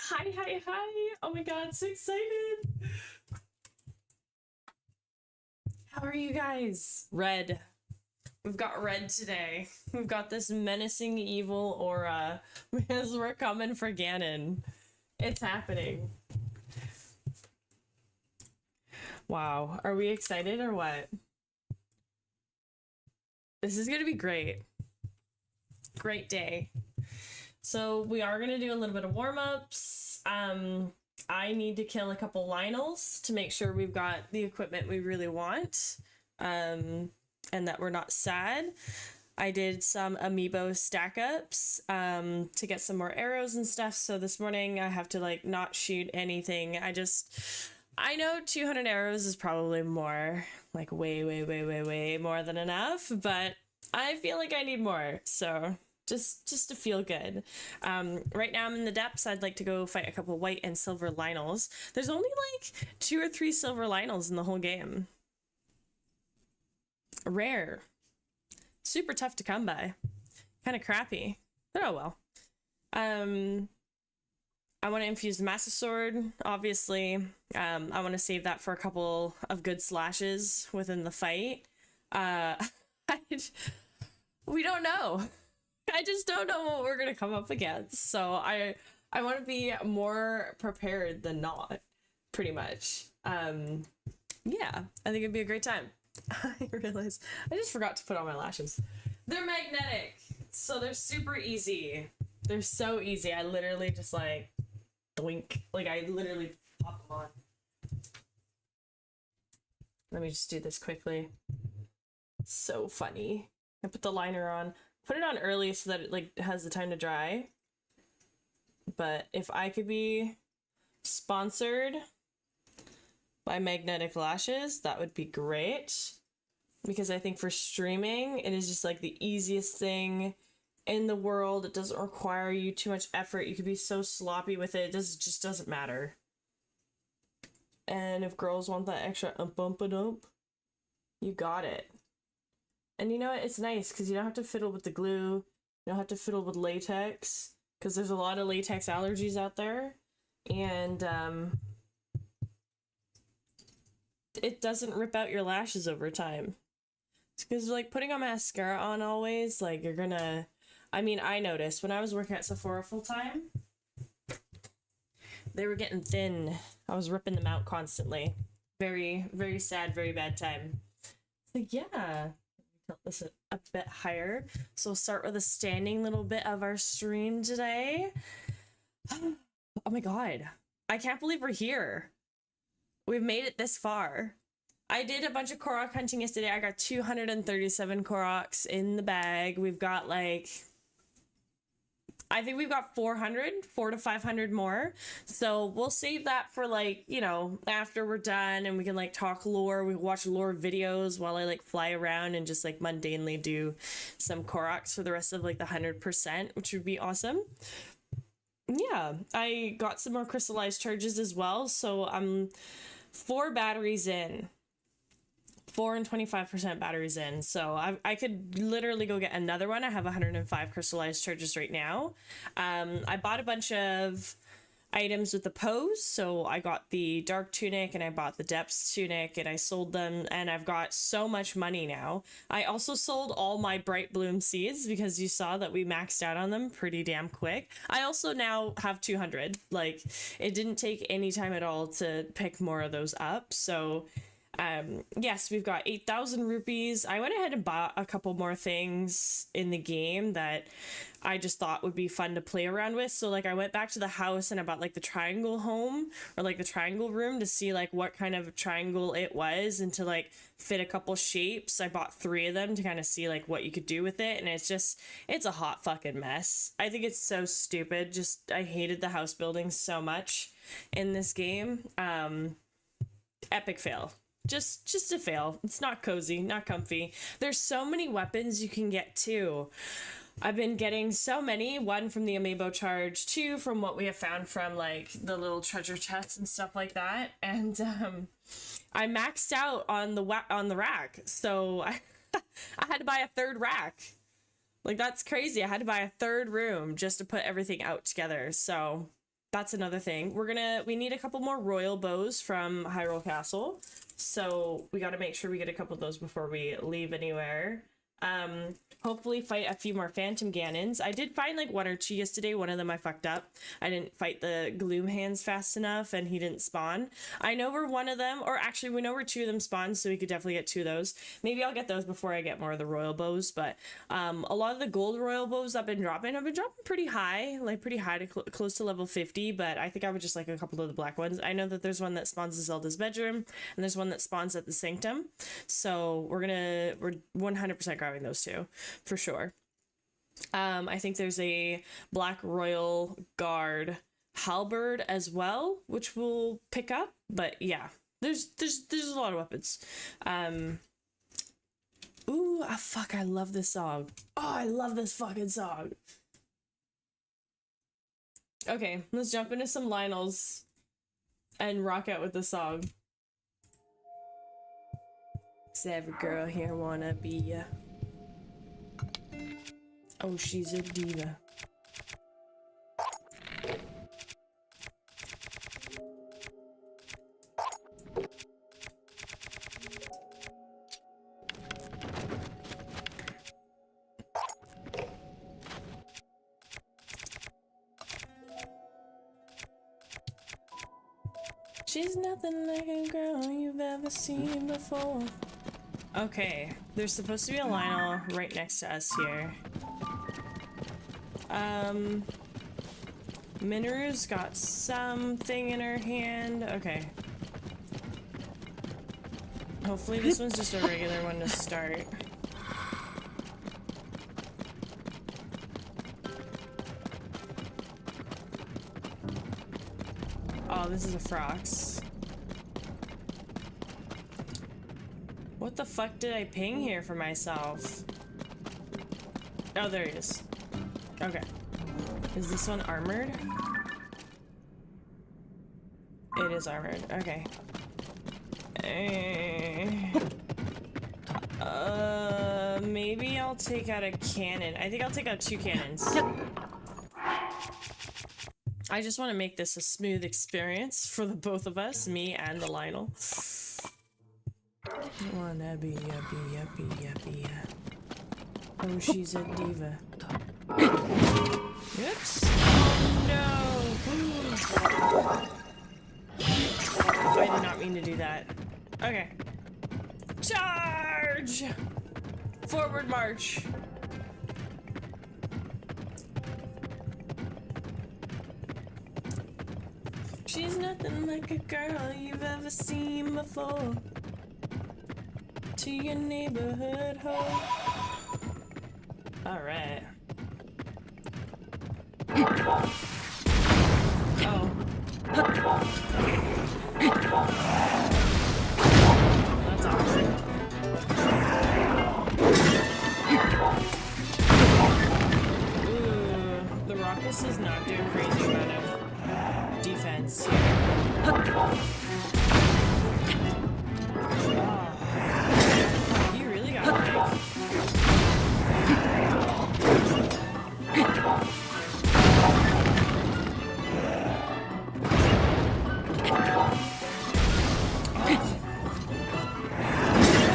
Hi. Oh my god, so excited. How are you guys? Red. We've got red today. We've got this menacing evil aura because we're coming for Ganon. It's happening. Wow. Are we excited or what? This is gonna be great. Great day. So we are gonna do a little bit of warm-ups. I need to kill a couple Lynels to make sure we've got the equipment we really want. And that we're not sad. I did some amiibo stack ups to get some more arrows and stuff. So this morning I have to like not shoot anything. I know 200 arrows is probably more, like way more than enough, but I feel like I need more. So just to feel good. Right now I'm in the depths. I'd like to go fight a couple white and silver Lynels. There's only like 2 or 3 silver Lynels in the whole game. Rare. Super tough to come by. Kind of crappy. But oh well. I want to infuse the Master Sword, obviously. I want to save that for a couple of good slashes within the fight. We don't know. I just don't know what we're going to come up against. So I want to be more prepared than not, pretty much. Yeah, I think it'd be a great time. I realized I just forgot to put on my lashes. They're magnetic, so they're super easy. They're so easy. I literally just like doink. Like I literally pop them on. Let me just do this quickly. So funny. I put the liner on. Put it on early so that it like has the time to dry. But if I could be sponsored by magnetic lashes, that would be great, because I think for streaming it is just like the easiest thing in the world. It doesn't require you too much effort. You could be so sloppy with it. It just doesn't matter. And if girls want that extra bump-a-dump, you got it. And you know what? It's nice because you don't have to fiddle with the glue. You don't have to fiddle with latex, because there's a lot of latex allergies out there. And it doesn't rip out your lashes over time. Because like putting a mascara on always, like you're gonna, I mean, I noticed when I was working at Sephora full time, they were getting thin. I was ripping them out constantly. Very sad, very bad time. So yeah, tilt this a bit higher. So we'll start with a standing little bit of our stream today. Oh my god, I can't believe we're here. We've made it this far. I did a bunch of Korok hunting yesterday. I got 237 Koroks in the bag. We've got like, I think we've got 400 to 500 more. So we'll save that for like, you know, after we're done and we can like talk lore. We watch lore videos while I like fly around and just like mundanely do some Koroks for the rest of like the 100%, which would be awesome. Yeah, I got some more crystallized charges as well. So I'm 4 batteries in. 4 and 25% batteries in. So I could literally go get another one. I have 105 crystallized charges right now. I bought a bunch of items with the pose. So I got the dark tunic and I bought the depths tunic and I sold them, and I've got so much money now. I also sold all my bright bloom seeds because you saw that we maxed out on them pretty damn quick. I also now have 200. Like, it didn't take any time at all to pick more of those up. So yes, we've got 8,000 rupees. I went ahead and bought a couple more things in the game that I just thought would be fun to play around with. So like I went back to the house and I bought like the triangle home, or like the triangle room, to see like what kind of triangle it was and to like fit a couple shapes. I bought 3 of them to kind of see like what you could do with it. And it's a hot fucking mess. I think it's so stupid. I hated the house building so much in this game. Epic fail. Just a fail. It's not cozy, not comfy. There's so many weapons you can get too. I've been getting so many. 1 from the amiibo charge, 2 from what we have found from like the little treasure chests and stuff like that. And I maxed out on the rack, so I had to buy a 3rd rack. Like, that's crazy. I had to buy a 3rd room just to put everything out together. So that's another thing. We need a couple more royal bows from Hyrule Castle. So we got to make sure we get a couple of those before we leave anywhere. Hopefully fight a few more Phantom Ganons. I did find like 1 or 2 yesterday. One of them I fucked up. I didn't fight the Gloom Hands fast enough and he didn't spawn. I know where one of them, or actually we know where 2 of them spawned, so we could definitely get 2 of those. Maybe I'll get those before I get more of the royal bows, but a lot of the gold royal bows I've been dropping pretty high, like pretty high to close to level 50, but I think I would just like a couple of the black ones. I know that there's one that spawns in Zelda's bedroom and there's one that spawns at the Sanctum, so we're 100% grabbing those 2 for sure. I think there's a black royal guard halberd as well, which we'll pick up, but yeah, there's a lot of weapons. Ooh, fuck, I love this song. Oh, I love this fucking song. Okay, let's jump into some Lionels and rock out with the song. 'Cause every girl here wanna be ya. Oh, she's a diva. She's nothing like a girl you've ever seen before. Okay, there's supposed to be a Lionel right next to us here. Minoru's got something in her hand. Okay. Hopefully this one's just a regular one to start. Oh, this is a Frox. What the fuck did I ping here for myself? Oh, there he is. Okay. Is this one armored? It is armored. Okay. Maybe I'll take out a cannon. I think I'll take out 2 cannons. I just want to make this a smooth experience for the both of us, me and the Lionel. Wanna be a. Oh, she's a diva. Oops. No. I did not mean to do that. Okay. Charge! Forward march. She's nothing like a girl you've ever seen before. To your neighborhood hoe. Alright. Oh. That's awkward. Ooh, the Raucous is not doing crazy amount of defense here. Oh, you really got me.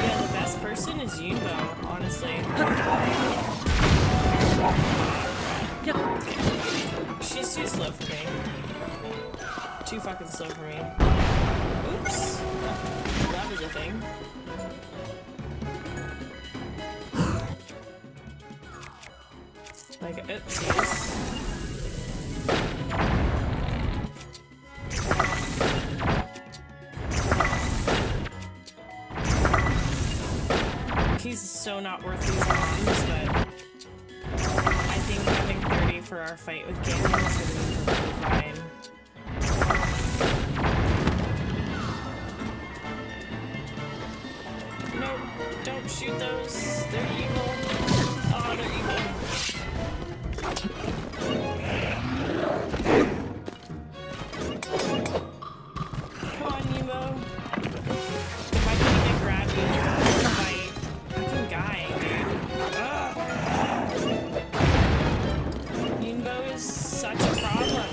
Yeah, the best person is Yunbo, honestly. She's too slow for me. Too fucking slow for me. Oops. That was a thing. Like, oopsies. He's so not worth these bombs, but I think having 30 for our fight with Ganon is going to be perfectly fine. Nope, don't shoot those. They're evil. Oh, they're evil. Come on, Nemo. If I can get grabbed in the fight, I can guy, dude. Nemo is such a problem.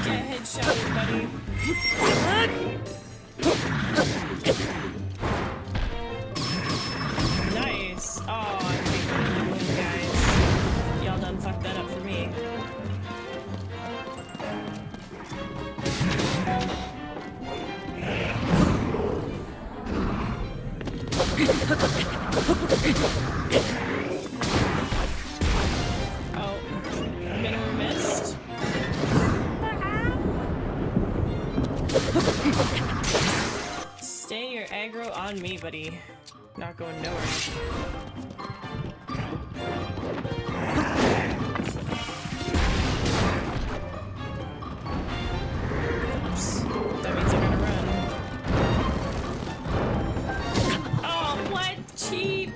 Get headshot, buddy. Nice. Oh, I'm making you guys. Y'all done fucked that up for me. Oh, minimum missed. Stay your aggro on me, buddy. Not going nowhere. Oops. That means I gotta run. Oh, what? Cheap!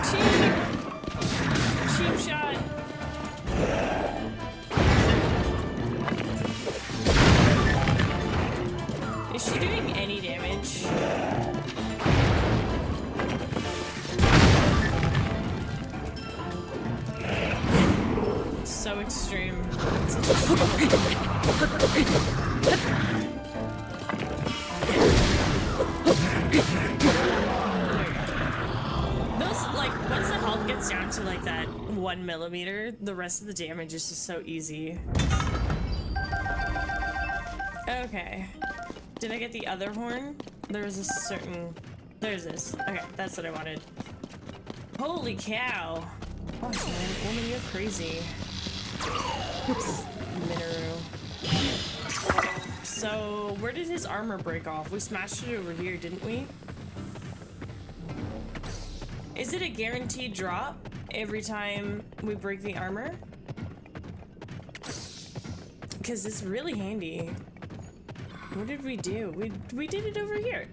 Cheap! Cheap shot! Is she doing any damage? So extreme. Those, like, once the health gets down to like that 1 millimeter, the rest of the damage is just so easy. Okay. Did I get the other horn? There was a certain... There's this. Okay, that's what I wanted. Holy cow! Oh man, woman, you're crazy. Oops. Minaru. So, where did his armor break off? We smashed it over here, didn't we? Is it a guaranteed drop every time we break the armor? Because it's really handy. What did we do? We did it over here.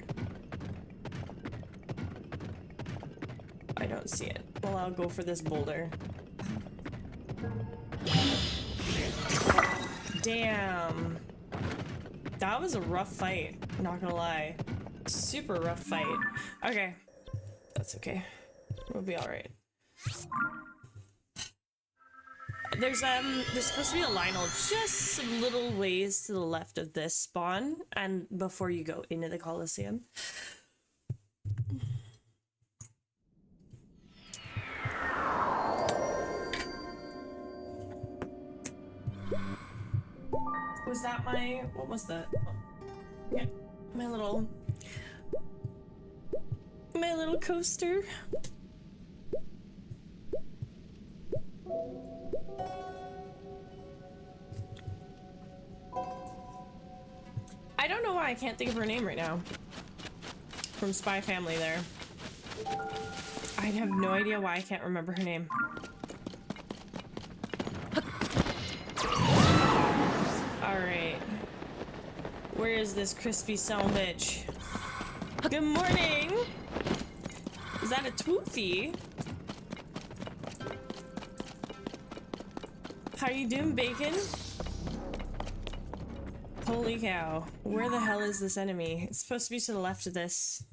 I don't see it. Well, I'll go for this boulder. Damn. That was a rough fight, not gonna lie. Super rough fight. Okay. That's okay. We'll be alright. There's supposed to be a Lionel just some little ways to the left of this spawn, and before you go into the Coliseum. Was that my... what was that? Yeah, my little coaster. I don't know why I can't think of her name right now. From Spy Family there. I have no idea why I can't remember her name. Alright. Where is this crispy son bitch? Good morning! Is that a Twoofy? How you doing, Bacon? Holy cow. Where the hell is this enemy? It's supposed to be to the left of this.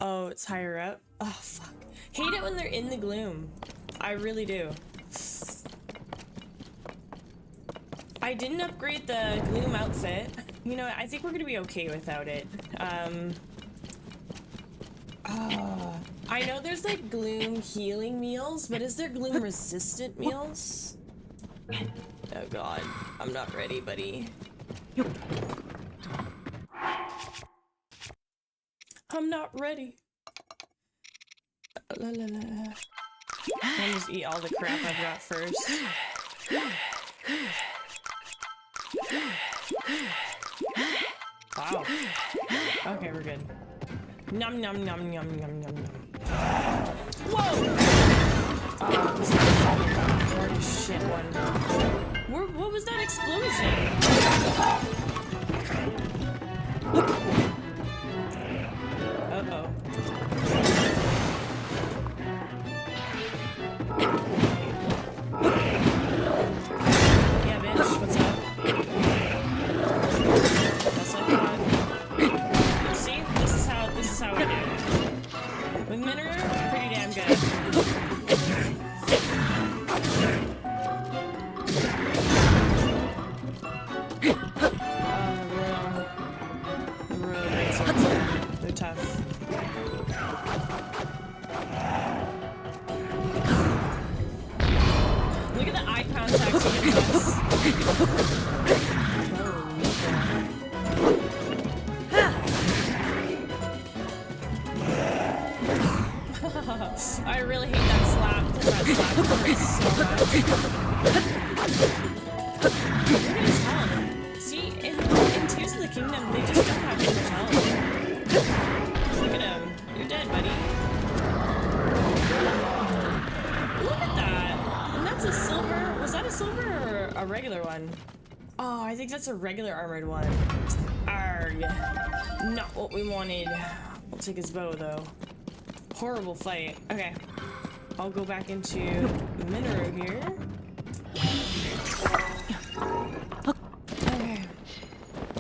Oh, it's higher up? Oh, fuck. Hate it when they're in the gloom. I really do. I didn't upgrade the gloom outfit. You know, I think we're gonna be okay without it. I know there's like gloom healing meals, but is there gloom resistant meals? Oh god, I'm not ready, buddy. I'm not ready. I'll just eat all the crap I've got first. Wow. Okay, we're good. Nom nom nom nom nom nom nom. Whoa! Oh, this is a hard as shit one. What was that explosion? Uh-oh. Yeah, bitch, what's up? That's like fun. See? This is how I do it. With Minaru, pretty damn good. slap for it so much. Look at his health. See, in Tears of the Kingdom, they just don't have too much health. Look at him. You're dead, buddy. Look at that. And that's a silver. Was that a silver or a regular one? Oh, I think that's a regular armored one. Arg. Not what we wanted. We'll take his bow, though. Horrible fight. Okay. I'll go back into Minero here. Okay.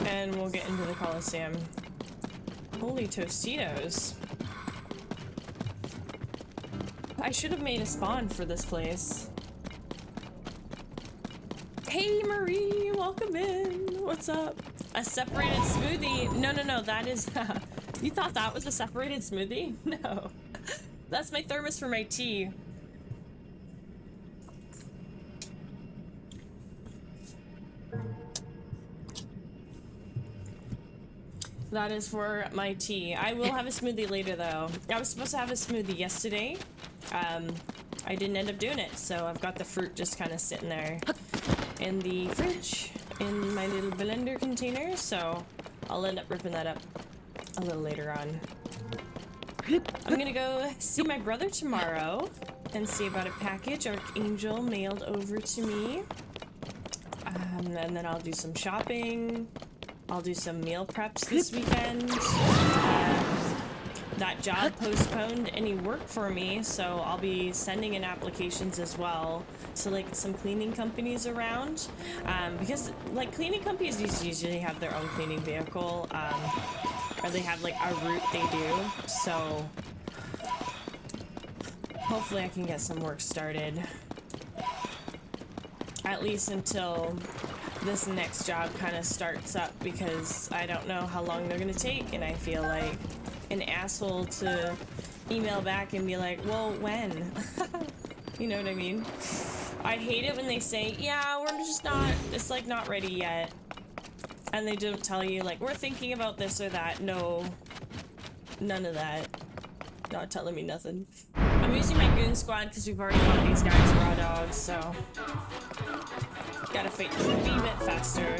And we'll get into the Coliseum. Holy Tostitos. I should have made a spawn for this place. Hey Marie, welcome in. What's up? A separated smoothie? No, that is... You thought that was a separated smoothie? No. That's my thermos for my tea. That is for my tea. I will have a smoothie later though. I was supposed to have a smoothie yesterday. I didn't end up doing it, so I've got the fruit just kind of sitting there in the fridge in my little blender container, so I'll end up ripping that up a little later on. I'm gonna go see my brother tomorrow and see about a package Archangel mailed over to me. And then I'll do some shopping. I'll do some meal preps this weekend. That job postponed any work for me, so I'll be sending in applications as well to like some cleaning companies around, because like cleaning companies usually have their own cleaning vehicle, or they have like a route they do, so hopefully I can get some work started, at least until this next job kind of starts up, because I don't know how long they're gonna take, and I feel like an asshole to email back and be like, well, when? You know what I mean? I hate it when they say, yeah, we're just not, it's like not ready yet. And they don't tell you like, we're thinking about this or that. No, none of that. Not telling me nothing. I'm using my goon squad because we've already fought these guys raw dogs, so gotta fight them a wee bit faster.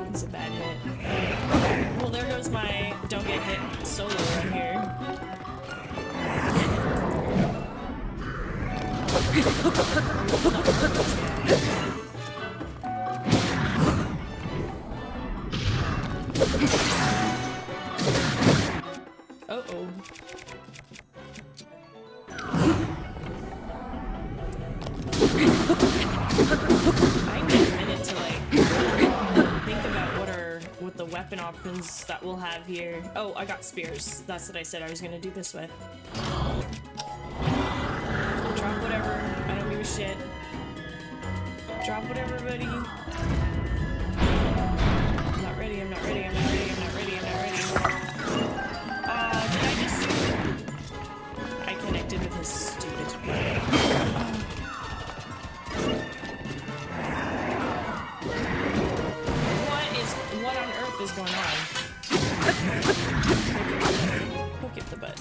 It's a bad hit. Well, there goes my don't get hit solo right here. Uh-oh. I need a minute to like think about what the weapon options that we'll have here. Oh, I got spears. That's what I said I was gonna do this with. Drop whatever. I don't give a shit. Drop whatever, buddy. I'm not ready. I'm not ready. I'm not ready. I'm not ready. I'm not ready. Did I just? I connected with his stupid. What on earth is going on? Poke it the butt.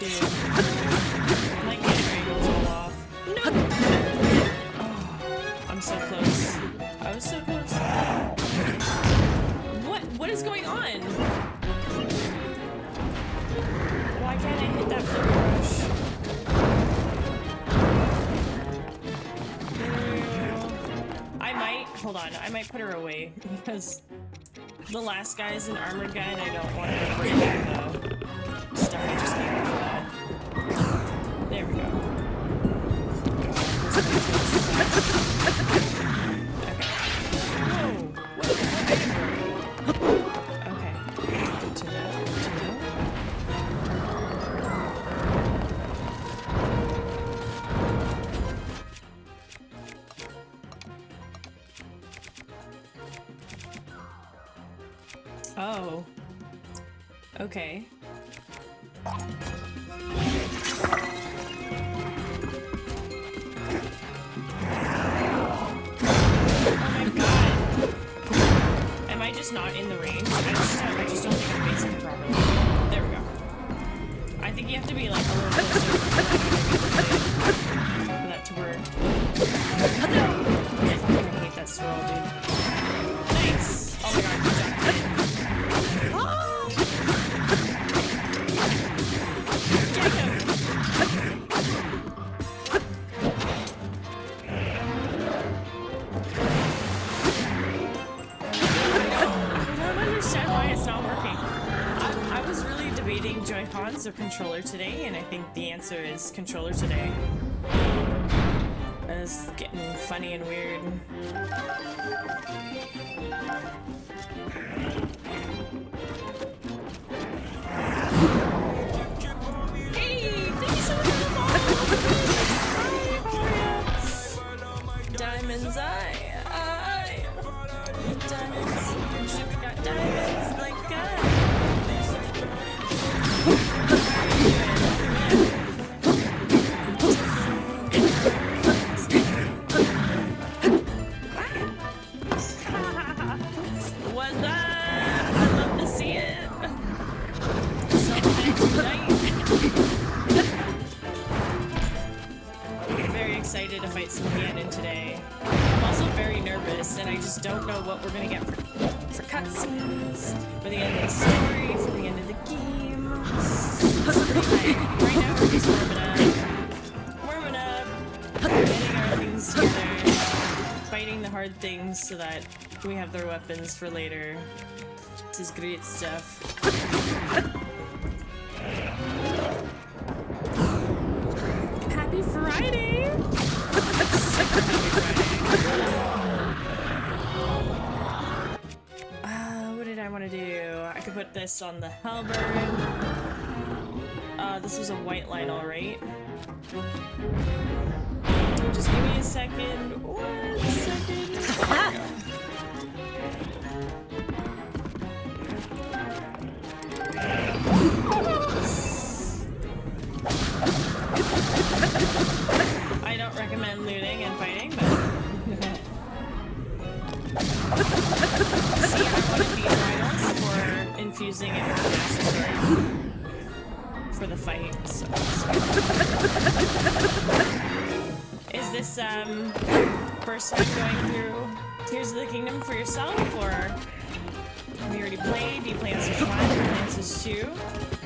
Dude. My camera angle's all off. No! Oh, I'm so close. I was so close. What is going on? Why can't I hit that flip brush? Hold on, I might put her away because the last guy is an armored guy and I don't want to break the stuff I just gave her for that. There we go. Okay. Whoa! Okay. Good to know. Good to know. Oh. Okay. Am I just not in the range? I just don't think I'm facing it properly. There we go. I think you have to be like a little closer for that to work. I hate that swirl, dude. Nice! Oh my god, good job. Oh! Get him! Joy-Cons or controller today, and I think the answer is controller today. It's getting funny and weird. Hey, thank you so much for the follow. Diamonds, diamonds. Sugar got diamonds like to fight some Ganon today. I'm also very nervous, and I just don't know what we're gonna get for cutscenes, for the end of the story, for the end of the game. Right now we're just warming up, getting our things together, fighting the hard things so that we have their weapons for later. This is great stuff. Happy Friday! What did I want to do? I could put this on the halberd. This was a white line, alright. Just give me a second. 1 second. There we go. I don't recommend looting and fighting, but see, I wanted these items for infusing it with the accessory for the fight. So. Is this first time going through Tears of the Kingdom for yourself, or have you already played? Do you play on Switch 1? Do you play on Switch 2?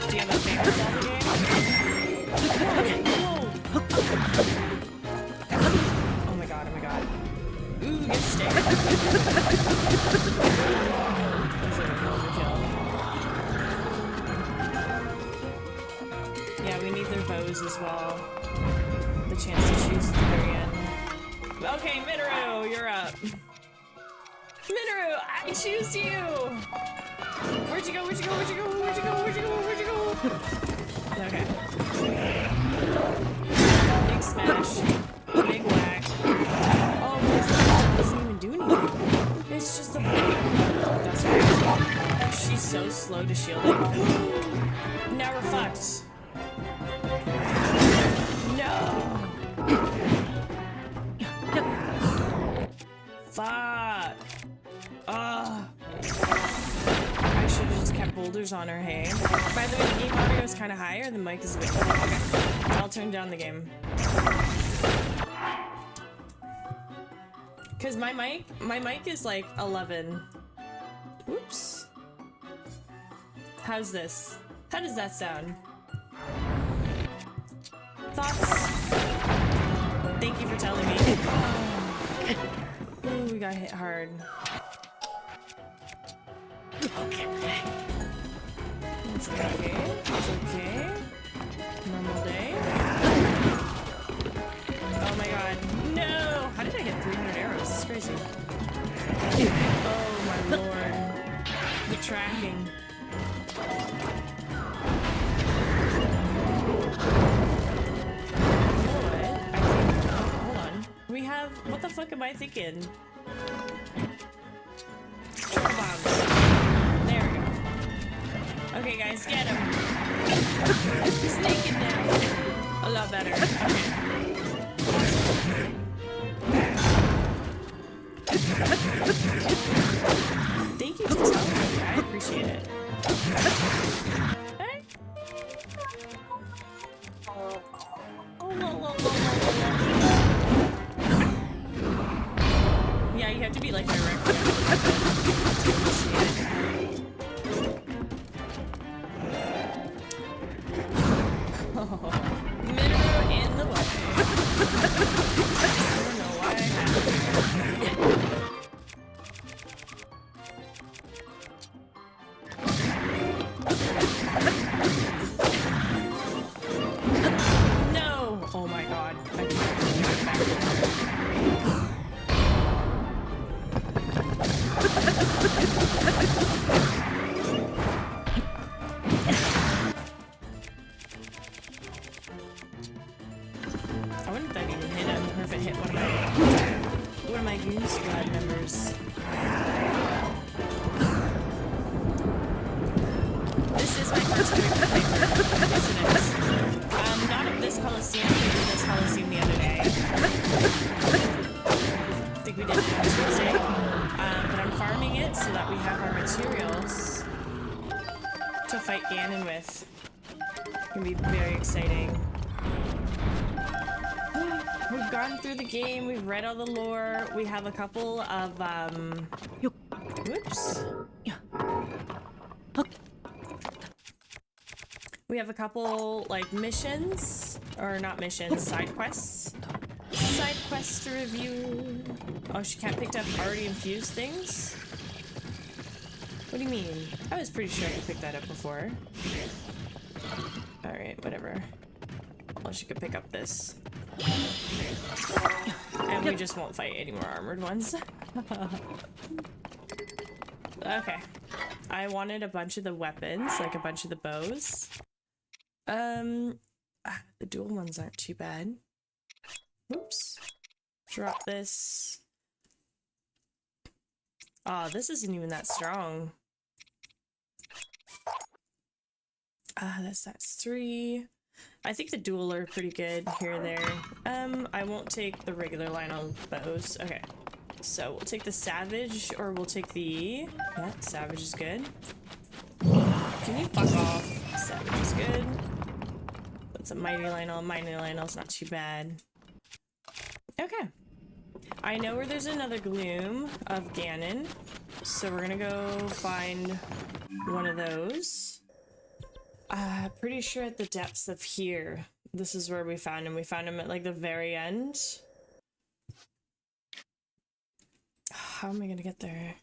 Do you have a favorite Zelda game? Oh my god, oh my god. Ooh, get stick. That's like an overkill. Yeah, we need their bows as well. The chance to choose at the very end. Okay, Minoru, you're up. Minoru, I choose you! Where'd you go? Where'd you go? Where'd you go? Where'd you go? Where'd you go? Where'd you go? Okay. Big smash. Big whack. Oh, it doesn't even do anything. It's just a That's right. She's so slow to shield it. Now we're fucked. No! Fuck! Ugh. I should have just kept boulders on her, hey? By the way, the game audio is kind of higher, the mic is a bit low. Okay. I'll turn down the game. Because my mic is like 11. Oops. How's this? How does that sound? Thoughts? Thank you for telling me. Ooh, we got hit hard. Okay. It's okay. It's okay. Normal day. Oh my god. No! How did I get 300 arrows? This is crazy. Oh my lord. The tracking. We have... What the fuck am I thinking? Triple bombs. There we go. Okay guys, get him. He's naked now. A lot better. Thank you for telling me. I appreciate it. Okay. Yeah, you have to be like my record. Minnow in the water. I don't know why I have it. No! Oh my god. I wonder if that even hit him, or if it hit one of my goon squad members. This is my first week of playthrough. Yes, it is. Not of this Coliseum, we did this Coliseum the other day. I think we did it on Tuesday. But I'm farming it so that we have our materials to fight Ganon with. It's gonna be very exciting. We've gone through the game, we've read all the lore, we have a couple of, whoops. We have a couple, like, missions, or not missions, side quests. Side quests to review. Oh, she can't pick up already infused things? What do you mean? I was pretty sure I could pick that up before. Alright, whatever. Well, she could pick up this. And we just won't fight any more armored ones. Okay. I wanted a bunch of the weapons, like a bunch of the bows. The dual ones aren't too bad. Oops. Drop this. Oh, this isn't even that strong. That's 3. I think the dual are pretty good here and there. I won't take the regular line on bows. Okay. So we'll take the Savage, or we'll take the... Yeah, Savage is good. Can you fuck off? Savage is good. That's a Mighty Lionel. Mighty Lionel's not too bad. Okay. I know where there's another Gloom of Ganon, so we're gonna go find one of those. Pretty sure at the depths of here, this is where we found him. We found him at like the very end. How am I gonna get there?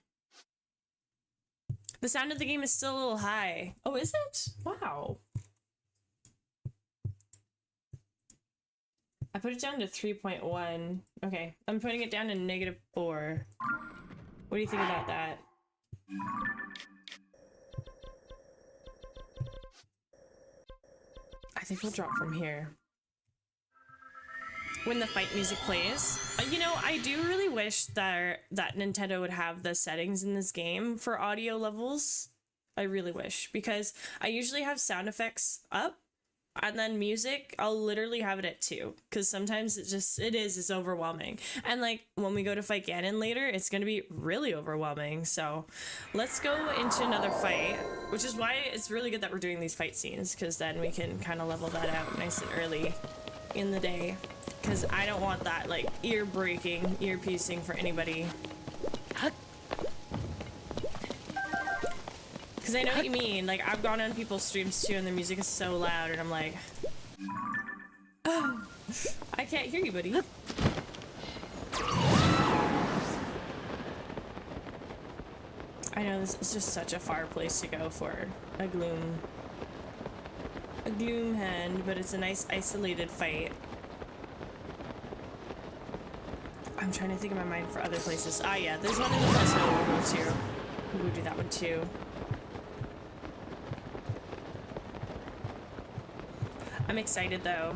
The sound of the game is still a little high. Oh, is it? Wow. I put it down to 3.1. Okay, I'm putting it down to -4. What do you think about that? I think we'll drop from here. When the fight music plays. You know, I do really wish that Nintendo would have the settings in this game for audio levels. I really wish, because I usually have sound effects up, and then music, I'll literally have it at 2, because sometimes it's overwhelming. And like, when we go to fight Ganon later, it's gonna be really overwhelming. So let's go into another fight, which is why it's really good that we're doing these fight scenes, because then we can kind of level that out nice and early in the day. Because I don't want that, like, ear-breaking, ear-piecing for anybody. Because I know what you mean. Like, I've gone on people's streams too, and the music is so loud, and I'm like, oh, I can't hear you, buddy. I know this is just such a far place to go for a Gloom hand, but it's a nice isolated fight. I'm trying to think in my mind for other places. Ah, yeah, there's one in the plateau we'll go to. We'll do that one too. I'm excited though.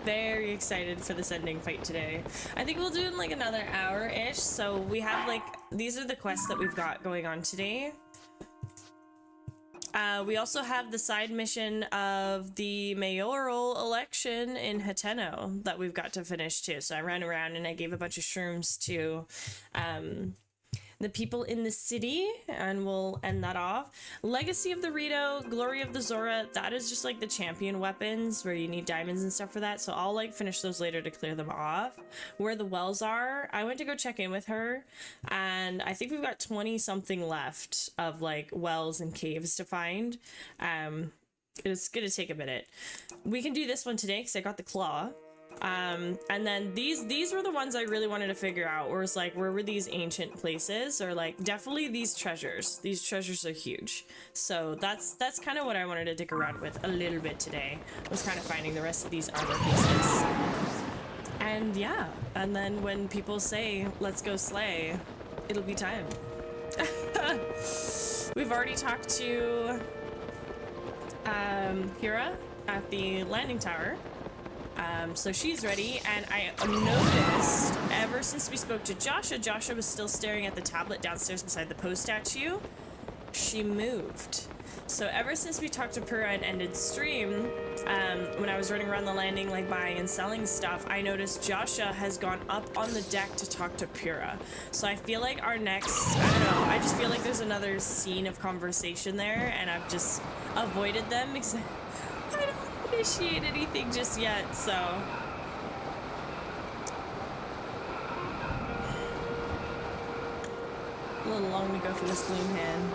Very excited for this ending fight today. I think we'll do it in like another hour-ish. So we have like, these are the quests that we've got going on today. We also have the side mission of the mayoral election in Hateno that we've got to finish too. So I ran around and I gave a bunch of shrooms to the people in the city, and we'll end that off. Legacy of the Rito, Glory of the Zora, that is just like the champion weapons where you need diamonds and stuff for that. So I'll like finish those later to clear them off. Where the wells are, I went to go check in with her, and I think we've got 20 something left of like wells and caves to find. It's gonna take a minute. We can do this one today because I got the claw. And then these were the ones I really wanted to figure out, where it's like, where were these ancient places, or like definitely these treasures are huge. So that's kind of what I wanted to dick around with a little bit today, was kind of finding the rest of these armor pieces. And yeah, and then when people say let's go slay, it'll be time. We've already talked to Hira at the landing tower. So she's ready, and I noticed ever since we spoke to Joshua was still staring at the tablet downstairs beside the Poe statue. She moved. So ever since we talked to Pura and ended stream, when I was running around the landing like buying and selling stuff, I noticed Joshua has gone up on the deck to talk to Pura. So I feel like our next, I don't know, I just feel like there's another scene of conversation there, and I've just avoided them because I don't initiate anything just yet, so a little long to go for this gloom hand.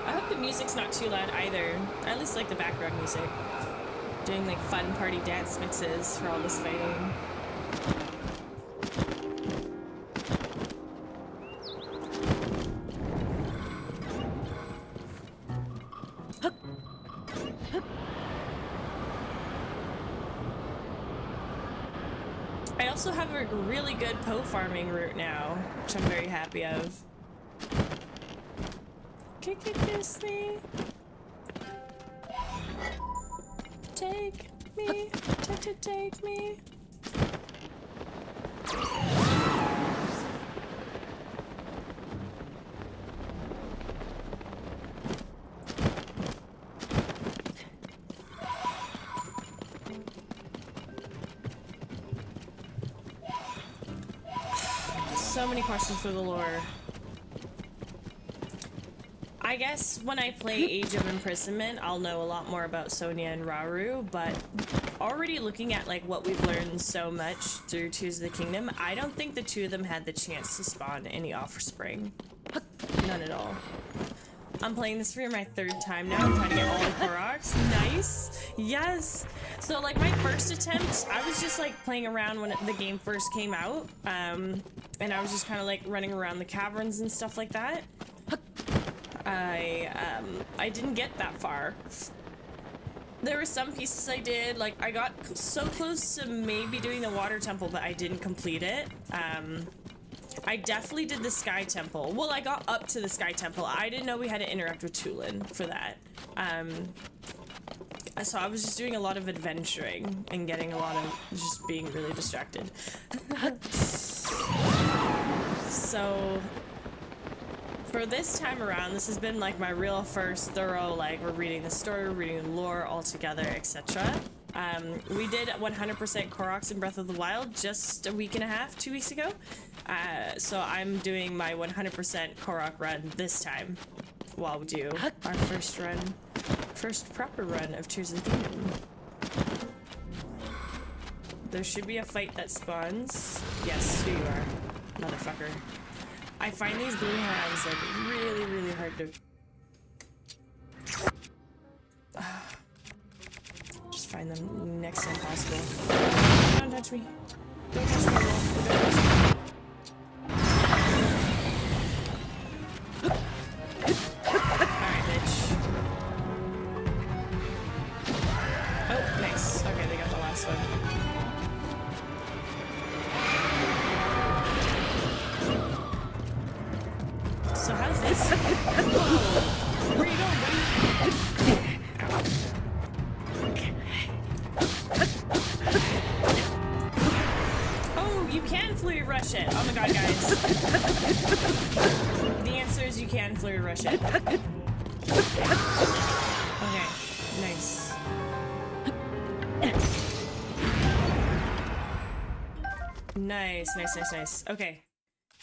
I hope the music's not too loud either. I at least like the background music. Doing like fun party dance mixes for all this fighting. I also have a really good Poe farming route now, which I'm very happy of. Kiss me. Take me. Take me. So many questions for the lore. I guess when I play Age of Imprisonment, I'll know a lot more about Sonia and Rauru, but already looking at like what we've learned so much through Tears of the Kingdom, I don't think the two of them had the chance to spawn any offspring. None at all. I'm playing this for my third time now. I'm trying to get all the Koroks. Nice. Yes. So like my first attempt, I was just like playing around when the game first came out. And I was just kind of like running around the caverns and stuff like that. I didn't get that far. There were some pieces I did, like I got so close to maybe doing the water temple, but I didn't complete it. I definitely did the sky temple. Well, I got up to the sky temple. I didn't know we had to interact with Tulin for that. So I was just doing a lot of adventuring and getting a lot of just being really distracted. So for this time around, this has been like my real first thorough, like we're reading the story, we're reading the lore all together, etc. We did 100% Koroks in Breath of the Wild just a week and a half, 2 weeks ago. So I'm doing my 100% Korok run this time while we do our first proper run of Tears of the Kingdom. There should be a fight that spawns. Yes, here you are, motherfucker. I find these blue hands like really, really hard to... Just find them next to impossible. Don't touch me. Don't touch me, Wolf. Don't touch me. Alright, bitch. Oh, nice. Okay, they got the last one. So how's this? Whoa. Where are you going, buddy? Oh, you can flurry rush it. Oh my god, guys. The answer is you can flurry rush it. Nice, nice, nice, nice. Okay.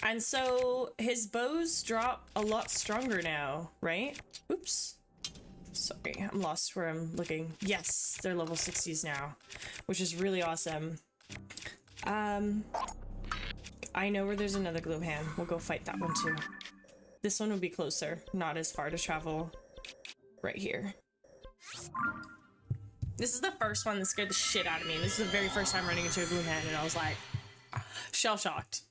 And so his bows drop a lot stronger now, right? Oops. Sorry, I'm lost where I'm looking. Yes, they're level 60s now, which is really awesome. I know where there's another gloom hand. We'll go fight that one too. This one would be closer, not as far to travel. Right here. This is the first one that scared the shit out of me. This is the very first time running into a gloom hand, and I was like, shell-shocked.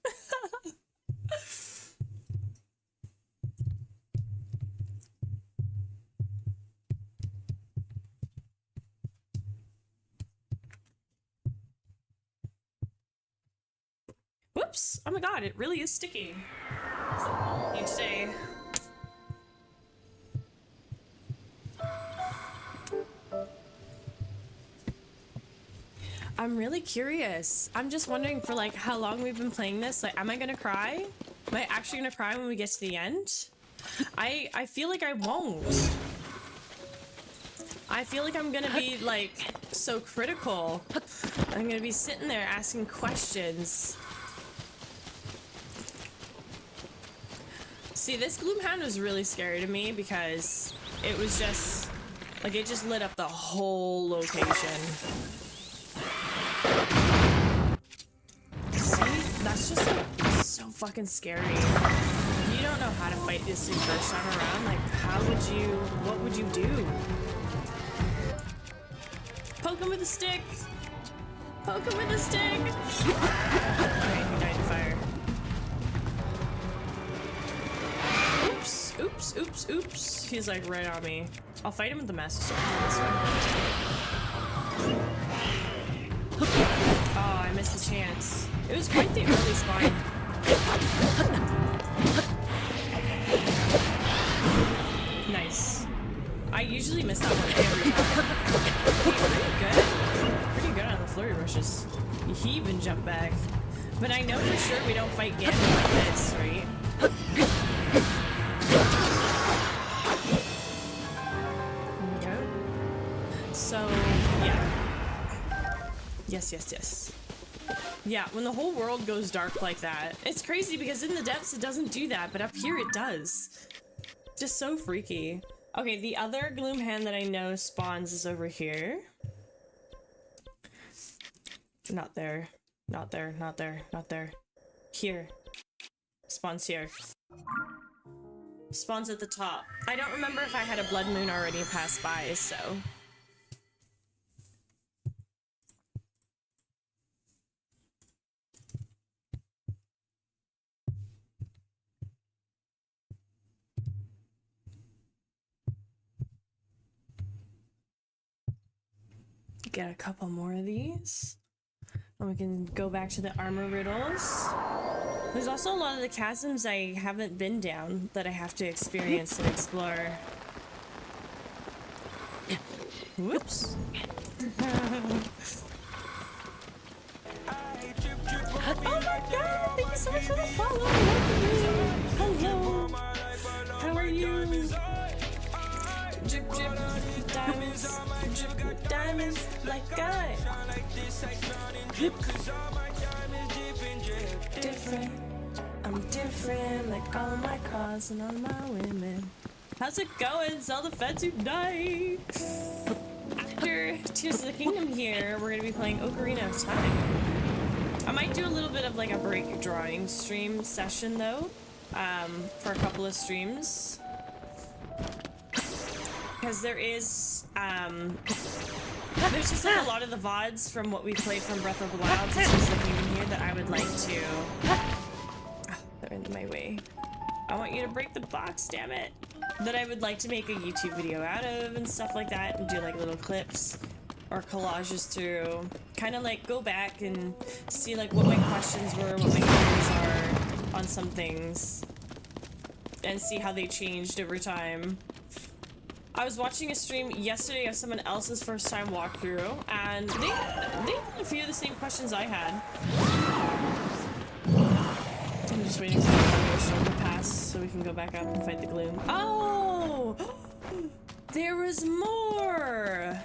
Whoops! Oh my god, it really is sticky. Each day. I'm really curious. I'm just wondering for like how long we've been playing this. Like, am I gonna cry? Am I actually gonna cry when we get to the end? I feel like I won't. I feel like I'm gonna be like so critical. I'm gonna be sitting there asking questions. See, this Gloomhound was really scary to me because it was just like it just lit up the whole location. See, that's just like so fucking scary. If you don't know how to fight this thing first time around, like how would you, what would you do? Poke him with a stick! Poke him with a stick! Alright, he died to fire. Oops, oops, oops, oops. He's like right on me. I'll fight him with the Master Sword this one. Oh, I missed the chance. It was quite the early spawn. Nice. I usually miss that one every time. Pretty good on the flurry rushes. He even jumped back. But I know for sure we don't fight Gandhi like this, right? Okay. So, yeah. Yes, yes, yes. Yeah, when the whole world goes dark like that, it's crazy because in the depths it doesn't do that, but up here it does. Just so freaky. Okay, the other gloom hand that I know spawns is over here. Not there. Not there, not there, not there. Here. Spawns here. Spawns at the top. I don't remember if I had a blood moon already pass by, so... Get a couple more of these. And we can go back to the armor riddles. There's also a lot of the chasms I haven't been down that I have to experience and explore. Whoops. Oh my god! Thank you so much for the follow! Hello! How are you? Drip drip diamonds, drip diamonds like I. Different, I'm different like all my cars and all my women. How's it going? 𝖸𝗒𝗂유디𝖾. After Tears of the Kingdom here, we're gonna be playing Ocarina of Time. I might do a little bit of like a break drawing stream session though, for a couple of streams. Because there is, there's just like a lot of the VODs from what we played from Breath of the Wild to Tears of the Kingdom here that I would like to... Oh, they're in my way. I want you to break the box, damn it. That I would like to make a YouTube video out of and stuff like that and do like little clips or collages through. Kind of like go back and see like what my questions were, what my theories are on some things. And see how they changed over time. I was watching a stream yesterday of someone else's first time walkthrough, and they had a few of the same questions I had. I'm just waiting for the storm to pass so we can go back up and fight the gloom. Oh! There was more!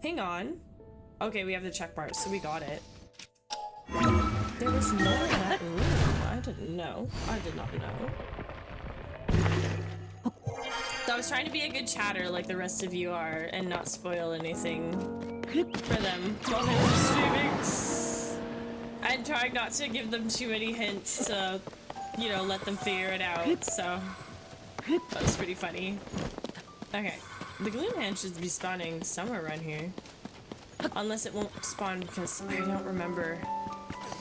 Hang on. Okay, we have the check mark, so we got it. was no one in that room. I didn't know. I did not know. So I was trying to be a good chatter like the rest of you are and not spoil anything for them while they were streaming. I'm trying not to give them too many hints to, you know, let them figure it out, so that was pretty funny. Okay, the gloom hand should be spawning somewhere around here. Unless it won't spawn because I don't remember.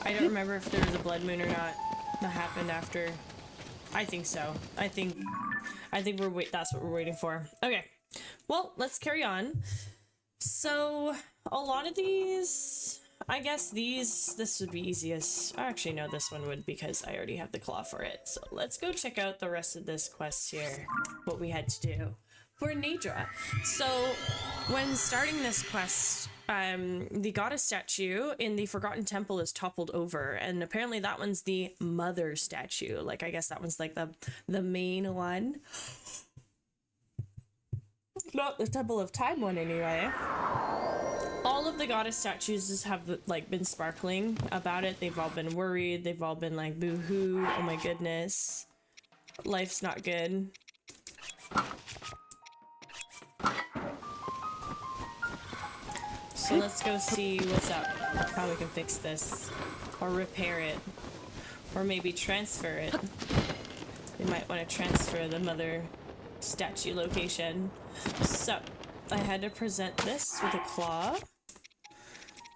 I don't remember if there was a blood moon or not that happened after. I think so. I think that's what we're waiting for. Okay, well, let's carry on. So a lot of these, I guess this would be easiest. I actually know this one would because I already have the claw for it. So let's go check out the rest of this quest here, what we had to do for Naydra. So when starting this quest, the goddess statue in the Forgotten Temple is toppled over, and apparently that one's the mother statue. Like, I guess that one's like the main one. Not the Temple of Time one anyway. All of the goddess statues have like been sparkling about it. They've all been worried. They've all been like, boo-hoo, oh my goodness, life's not good. So let's go see what's up, how we can fix this, or repair it, or maybe transfer it. We might want to transfer the mother statue location. So I had to present this with a claw,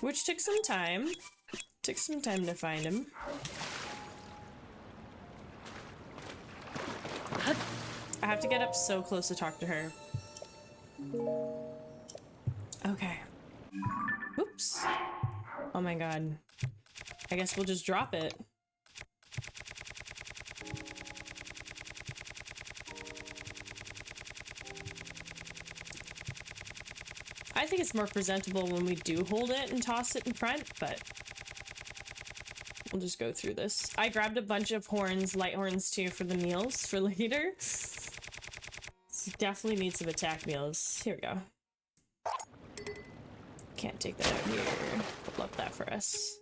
which took some time. Took some time to find him. I have to get up so close to talk to her. Okay. Oops. Oh my god. I guess we'll just drop it. I think it's more presentable when we do hold it and toss it in front, but we'll just go through this. I grabbed a bunch of horns, light horns too, for the meals for later. So definitely need some attack meals. Here we go. Can't take that out here. Pull up that for us.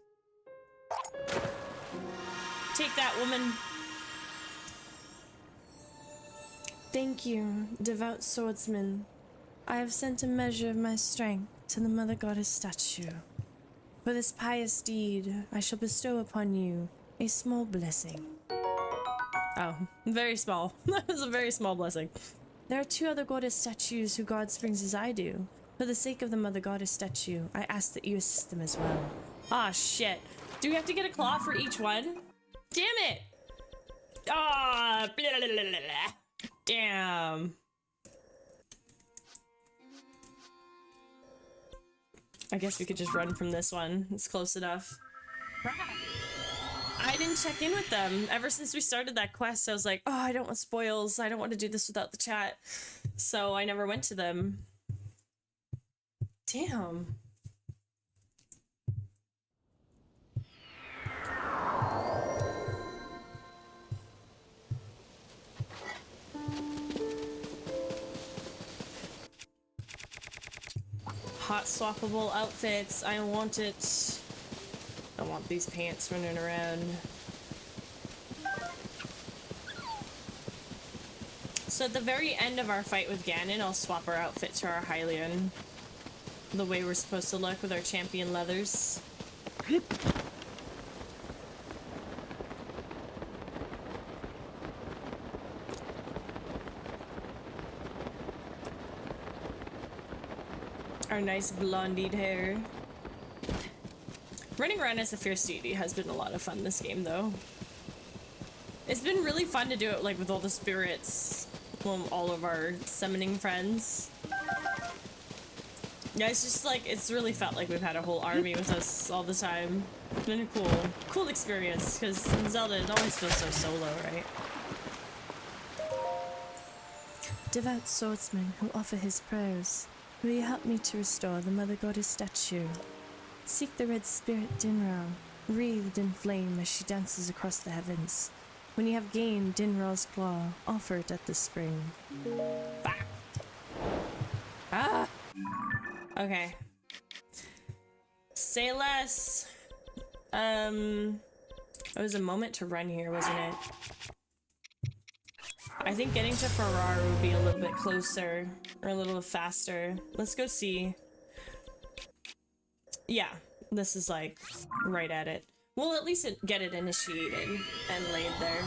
Take that, woman. Thank you, devout swordsman. I have sent a measure of my strength to the mother goddess statue. For this pious deed, I shall bestow upon you a small blessing. Oh, very small. That was a very small blessing. There are 2 other goddess statues who guard springs as I do. For the sake of the mother goddess statue, I ask that you assist them as well. Ah, shit. Do we have to get a claw for each one? Damn it! Ah, blah, blah, blah, blah, blah. Damn. I guess we could just run from this one. It's close enough. I didn't check in with them. Ever since we started that quest, I was like, oh, I don't want spoils. I don't want to do this without the chat. So I never went to them. Damn. Hot swappable outfits. I want it. I want these pants running around. So at the very end of our fight with Ganon, I'll swap our outfit to our Hylian. The way we're supposed to look with our champion leathers. Our nice blondied hair. Running around as a fierce deity has been a lot of fun this game, though. It's been really fun to do it, like, with all the spirits, all of our summoning friends. Yeah, it's just like, it's really felt like we've had a whole army with us all the time. It's been a cool experience, because in Zelda it always feels so solo, right? Devout swordsman who offer his prayers, will you help me to restore the mother goddess statue? Seek the red spirit Dinrao, wreathed in flame as she dances across the heavens. When you have gained Dinrao's claw, offer it at the spring. Fuck. Ah! Okay. Say less. It was a moment to run here, wasn't it? I think getting to 𝖸 would be a little bit closer, or a little faster. Let's go see. Yeah, this is like right at it. We'll at least get it initiated and laid there.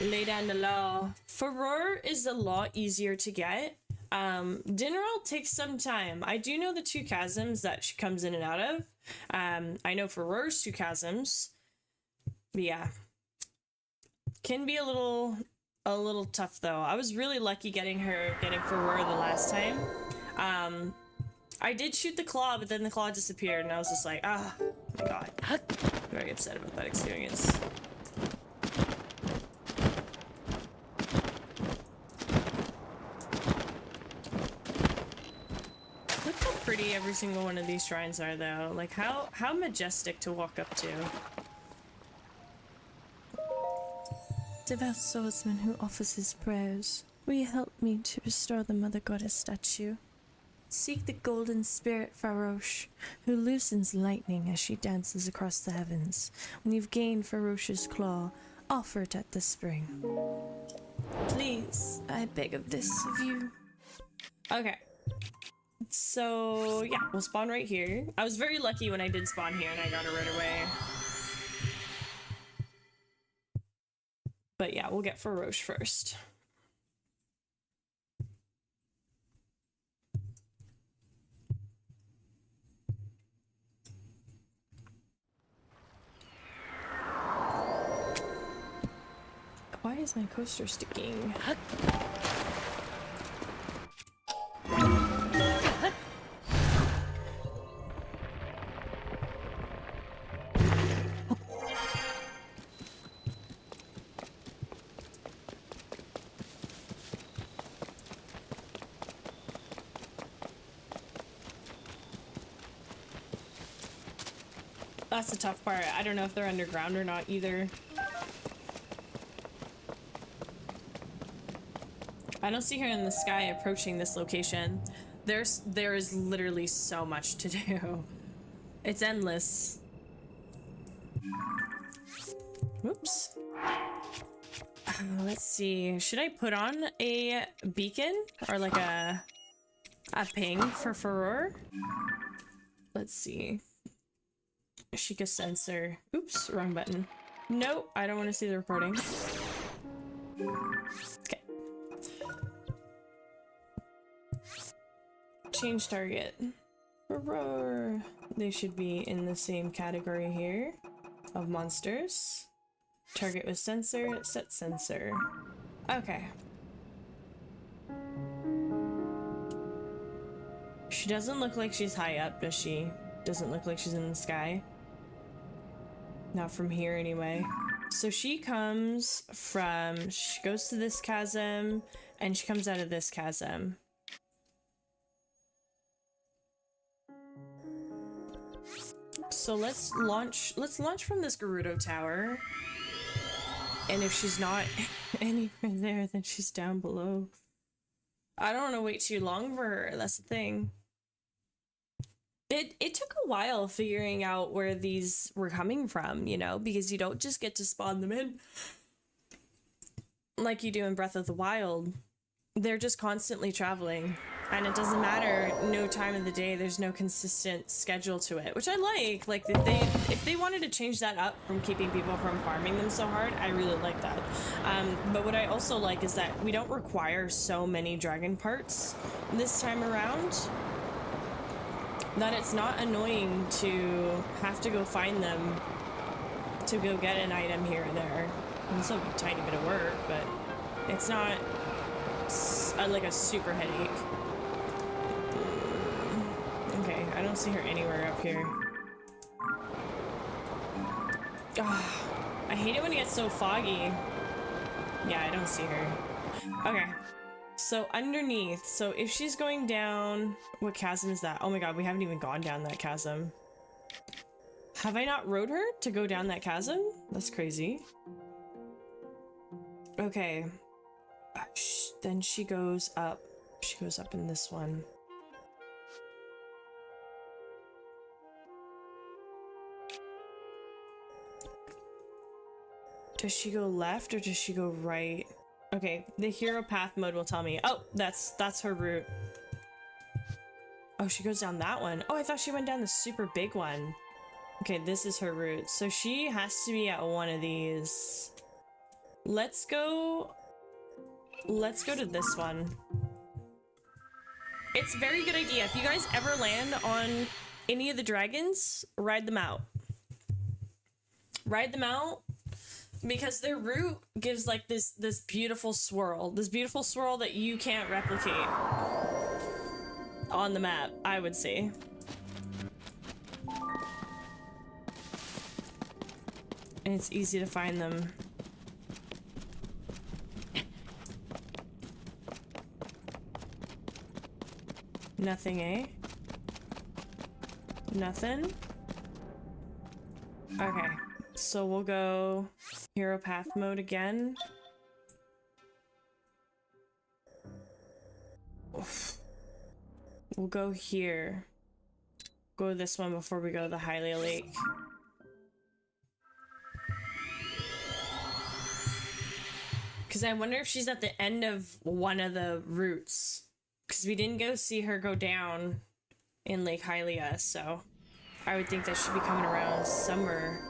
Lay down the law. 𝖸 is a lot easier to get. 𝖸𝖾 takes some time. I do know the two chasms that she comes in and out of. I know 𝖸's two chasms. But yeah. Can be a little tough though. I was really lucky getting 𝖸 the last time. I did shoot the claw, but then the claw disappeared and I was just like, ah, oh my god. Very upset about that experience. Look how pretty every single one of these shrines are though. Like how majestic to walk up to. Devout swordsman who offers his prayers, will you help me to restore the Mother Goddess statue? Seek the golden spirit 𝖸, who loosens lightning as she dances across the heavens. When you've gained 𝖸's claw, offer it at the spring. Please, I beg of this of you. Okay. So, yeah, we'll spawn right here. I was very lucky when I did spawn here and I got her right away. But yeah, we'll get 𝖸first. Why is my coaster sticking? That's the tough part. I don't know if they're underground or not either. I don't see her in the sky approaching this location. There is literally so much to do. It's endless. Whoops. Let's see. Should I put on a beacon or like a ping for 𝖸? Let's see. Sheikah sensor. Oops, wrong button. No, I don't want to see the recording. Okay. Change target. 𝖸. They should be in the same category here of monsters. Target with sensor, set sensor. Okay. She doesn't look like she's high up, does she? Doesn't look like she's in the sky. Not from here anyway. So she goes to this chasm and she comes out of this chasm. So let's launch from this Gerudo tower. And if she's not anywhere there, then she's down below. I don't want to wait too long for her, that's the thing. It took a while figuring out where these were coming from, you know, because you don't just get to spawn them in like you do in Breath of the Wild. They're just constantly traveling, and it doesn't matter no time of the day. There's no consistent schedule to it, which I like. Like if they wanted to change that up from keeping people from farming them so hard, I really like that. But what I also like is that we don't require so many dragon parts this time around. That it's not annoying to have to go find them to go get an item here or there. It's a tiny bit of work, but it's not like a super headache. Okay, I don't see her anywhere up here. I hate it when it gets so foggy. Yeah, I don't see her. Okay. So underneath, so if she's going down, what chasm is that? Oh my god, we haven't even gone down that chasm. Have I not rode her to go down that chasm? That's crazy. Okay. Then she goes up. She goes up in this one. Does she go left or does she go right? Okay, the hero path mode will tell me. Oh, that's her route. Oh, she goes down that one. Oh, I thought she went down the super big one. Okay, this is her route. So she has to be at one of these. Let's go to this one. It's a very good idea. If you guys ever land on any of the dragons, ride them out. Ride them out because their route gives like this beautiful swirl. This beautiful swirl that you can't replicate on the map, I would say. And it's easy to find them. Nothing, eh? Nothing? Okay, so we'll go hero path mode again. Oof. We'll go here. Go this one before we go to the Hylia Lake. Because I wonder if she's at the end of one of the routes. Because we didn't go see her go down in Lake Hylia, so I would think that she'd be coming around somewhere.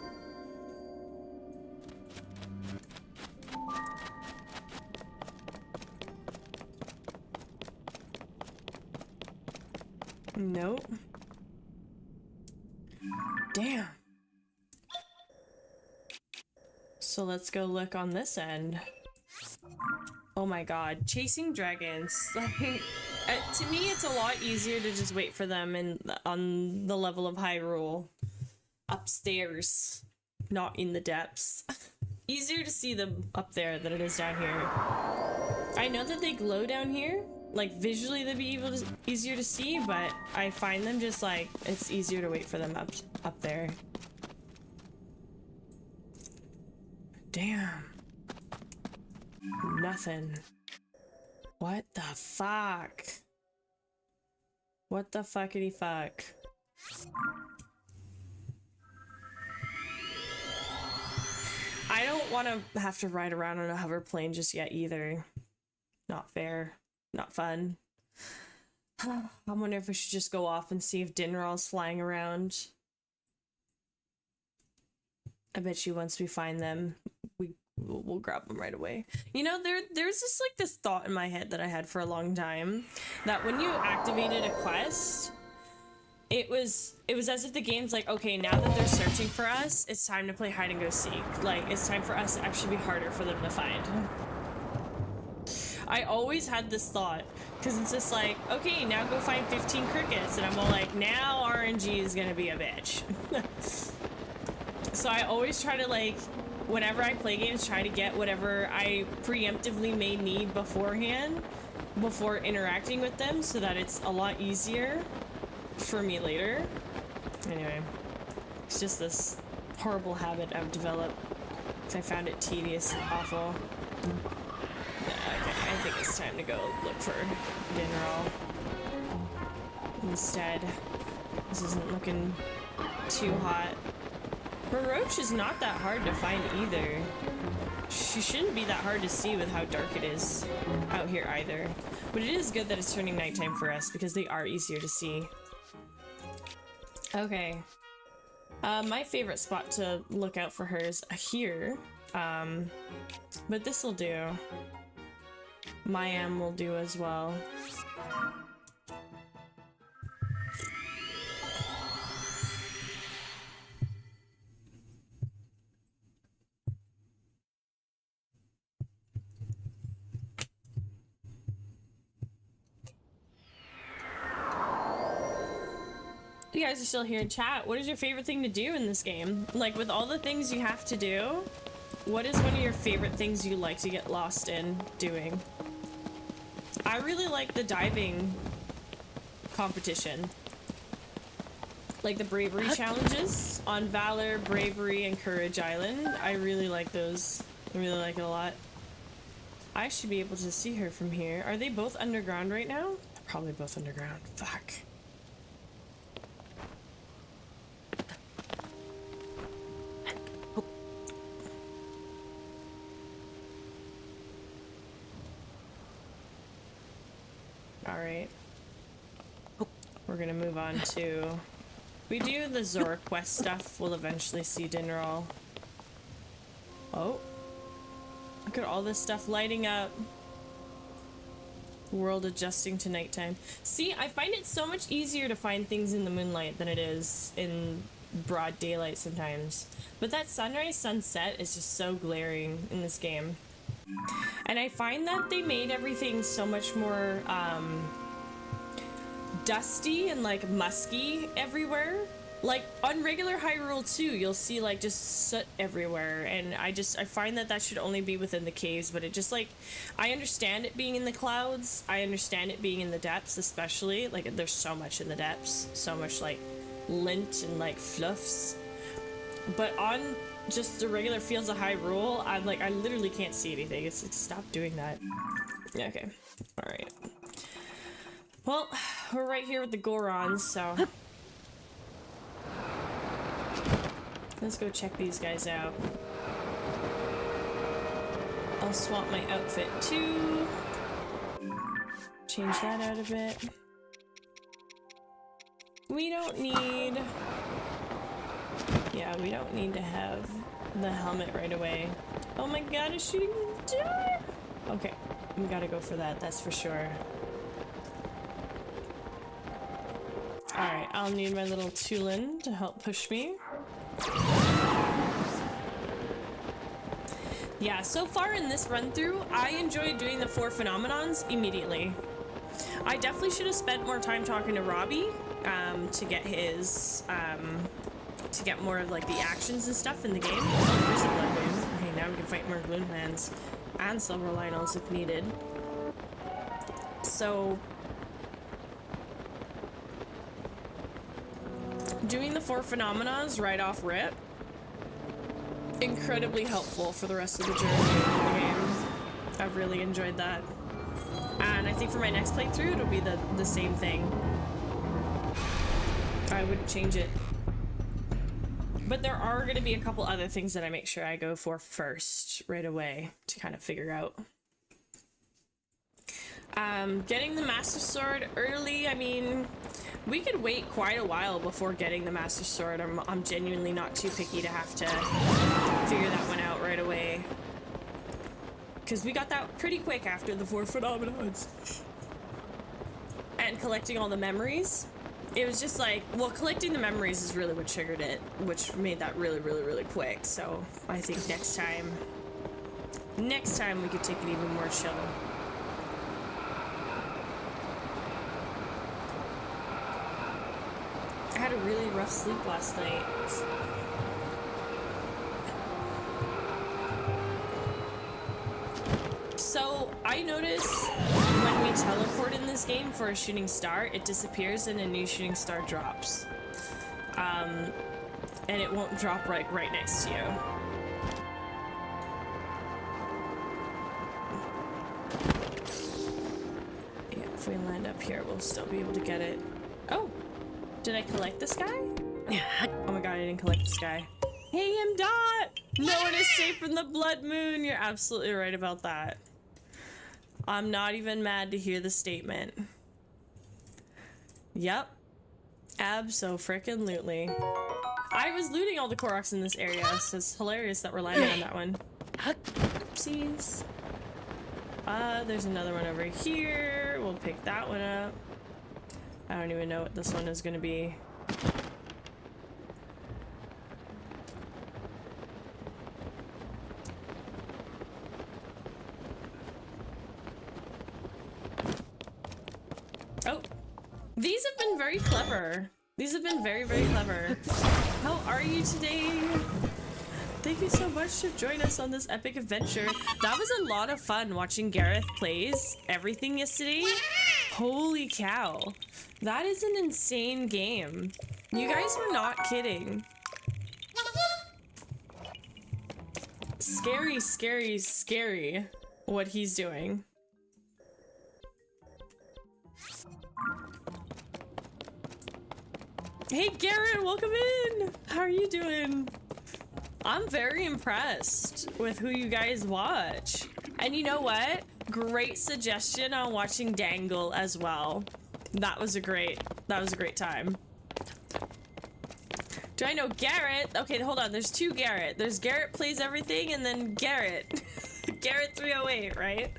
Nope. Damn. So let's go look on this end. Oh my god, chasing dragons. Like, to me, it's a lot easier to just wait for them on the level of Hyrule. Upstairs, not in the depths. Easier to see them up there than it is down here. I know that they glow down here. Like, visually they'd be easier to see, but I find them just like, it's easier to wait for them up there. Damn. Nothing. What the fuck? What the fuckity fuck? I don't want to have to ride around on a hoverplane just yet either. Not fair. Not fun. I wonder if we should just go off and see if 𝖸𝗒𝗂유리's flying around. I bet you once we find them, we'll grab them right away. You know, there's just like this thought in my head that I had for a long time, that when you activated a quest, it was as if the game's like, okay, now that they're searching for us, it's time to play hide and go seek. Like, it's time for us to actually be harder for them to find. I always had this thought, because it's just like, okay, now go find 15 crickets, and I'm all like, now RNG is gonna be a bitch. So I always try to, like, whenever I play games, try to get whatever I preemptively may need beforehand, before interacting with them, so that it's a lot easier for me later. Anyway, it's just this horrible habit I've developed, because I found it tedious and awful. Okay, I think it's time to go look for 𝖸𝗒𝗂유리 instead. This isn't looking too hot. Roach is not that hard to find either. She shouldn't be that hard to see with how dark it is out here either. But it is good that it's turning nighttime for us, because they are easier to see. Okay. My favorite spot to look out for her is here. But this'll do. 𝖪 will do as well. You guys are still here in chat. What is your favorite thing to do in this game? Like, with all the things you have to do, what is one of your favorite things you like to get lost in doing? I really like the diving competition. Like the bravery challenges on Valor, Bravery, and Courage Island. I really like those. I really like it a lot. I should be able to see her from here. Are they both underground right now? They're probably both underground. Fuck. Alright. We're gonna move on to... We do the Zora quest stuff, we'll eventually see Dinral. Oh. Look at all this stuff lighting up. World adjusting to nighttime. See, I find it so much easier to find things in the moonlight than it is in broad daylight sometimes. But that sunrise sunset is just so glaring in this game. And I find that they made everything so much more dusty and like musky everywhere. Like on regular Hyrule 2, you'll see like just soot everywhere, and I find that that should only be within the caves, but it just like, I understand it being in the clouds, I understand it being in the depths, especially like there's so much in the depths, so much like lint and like fluffs, but on just the regular fields of Hyrule, I'm like, I literally can't see anything. It's like, stop doing that. Okay, all right. Well, we're right here with the Gorons, so let's go check these guys out. I'll swap my outfit too. Change that out a bit. We don't need... Yeah, we don't need to have the helmet right away. Oh my god, is she gonna die? Okay, we gotta go for that, that's for sure. Alright, I'll need my little Tulin to help push me. Yeah, so far in this run through, I enjoyed doing the 4 phenomenons immediately. I definitely should have spent more time talking to Robbie to get his to get more of like the actions and stuff in the game. Oh, there's a blood moon. Okay, now we can fight more Gloomlands and Silver Lynels if needed. So doing the 4 phenomenons right off rip, incredibly helpful for the rest of the journey in the game. I've really enjoyed that. And I think for my next playthrough, it'll be the same thing. I wouldn't change it. But there are going to be a couple other things that I make sure I go for first right away to kind of figure out. Getting the Master Sword early, I mean, we could wait quite a while before getting the Master Sword. I'm genuinely not too picky to have to figure that one out right away. Because we got that pretty quick after the 4 phenomenons. And collecting all the memories. It was just like, well, collecting the memories is really what triggered it, which made that really, really, really quick. So I think next time we could take it even more chill. I had a really rough sleep last night. So I notice when we teleport in this game for a shooting star, it disappears and a new shooting star drops. And it won't drop right next to you. Yeah, if we land up here, we'll still be able to get it. Oh, did I collect this guy? Oh my god, I didn't collect this guy. Hey, Dot! No one is safe from the blood moon. You're absolutely right about that. I'm not even mad to hear the statement. Yep. Abso-frickin-lutely. I was looting all the Koroks in this area, so it's hilarious that we're landing on that one. Oopsies. There's another one over here. We'll pick that one up. I don't even know what this one is gonna be. Oh, these have been very clever. These have been very, very clever. How are you today? Thank you so much to join us on this epic adventure. That was a lot of fun watching Gareth plays everything yesterday. Holy cow. That is an insane game. You guys were not kidding. Scary, scary, scary what he's doing. Hey Garrett, welcome in! How are you doing? I'm very impressed with who you guys watch. And you know what? Great suggestion on watching Dangle as well. That was a great time. Do I know Garrett? Okay, hold on. There's two Garrett. There's Garrett plays everything, and then Garrett. Garrett 308, right?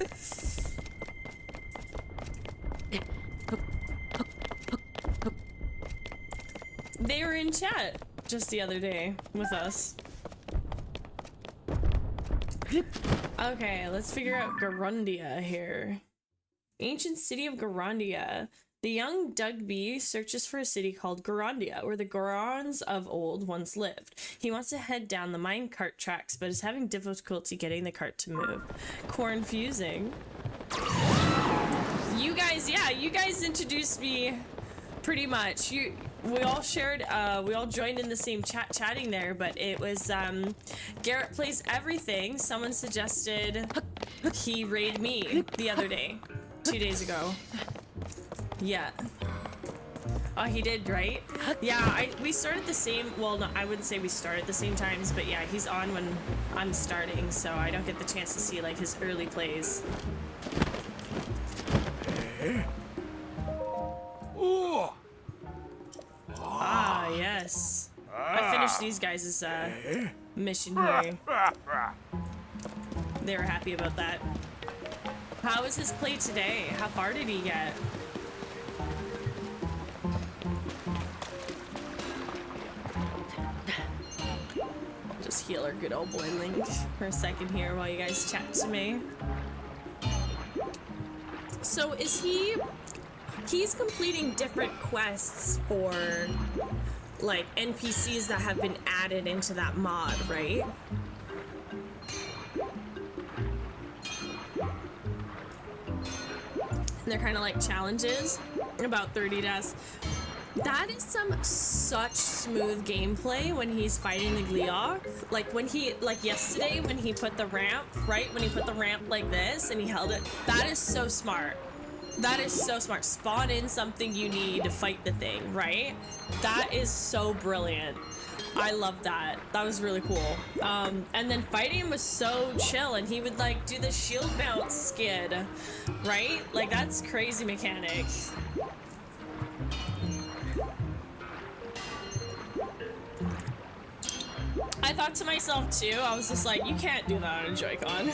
They were in chat just the other day with us. Okay, let's figure out 𝖸 here. Ancient city of 𝖸. The young 𝖸 searches for a city called 𝖸, where the Gorons of old once lived. He wants to head down the minecart tracks, but is having difficulty getting the cart to move. Cornfusing. You guys, yeah, you guys introduced me pretty much. We all shared, we all joined in the same chatting there, but it was, Garrett plays everything. Someone suggested he raid me the other day, 2 days ago. Yeah. Oh, he did, right? Yeah, we started the same, well, no, I wouldn't say we started the same times, but yeah, he's on when I'm starting, so I don't get the chance to see, like, his early plays. Ah, yes. I finished these guys' mission here. They were happy about that. How was his play today? How far did he get? Just heal our good old boy Link for a second here while you guys chat to me. So is he's completing different quests for like NPCs that have been added into that mod, right? They're kind of like challenges, about 30 deaths. That is such smooth gameplay when he's fighting the 𝖸. Like when he, like yesterday when he put the ramp, right? When he put the ramp like this and he held it, that is so smart. That is so smart. Spawn in something you need to fight the thing, right? That is so brilliant. I love that. That was really cool. And then fighting him was so chill, and he would like do the shield bounce skid, right? Like that's crazy mechanics. I thought to myself too, I was just like, you can't do that on a Joy-Con.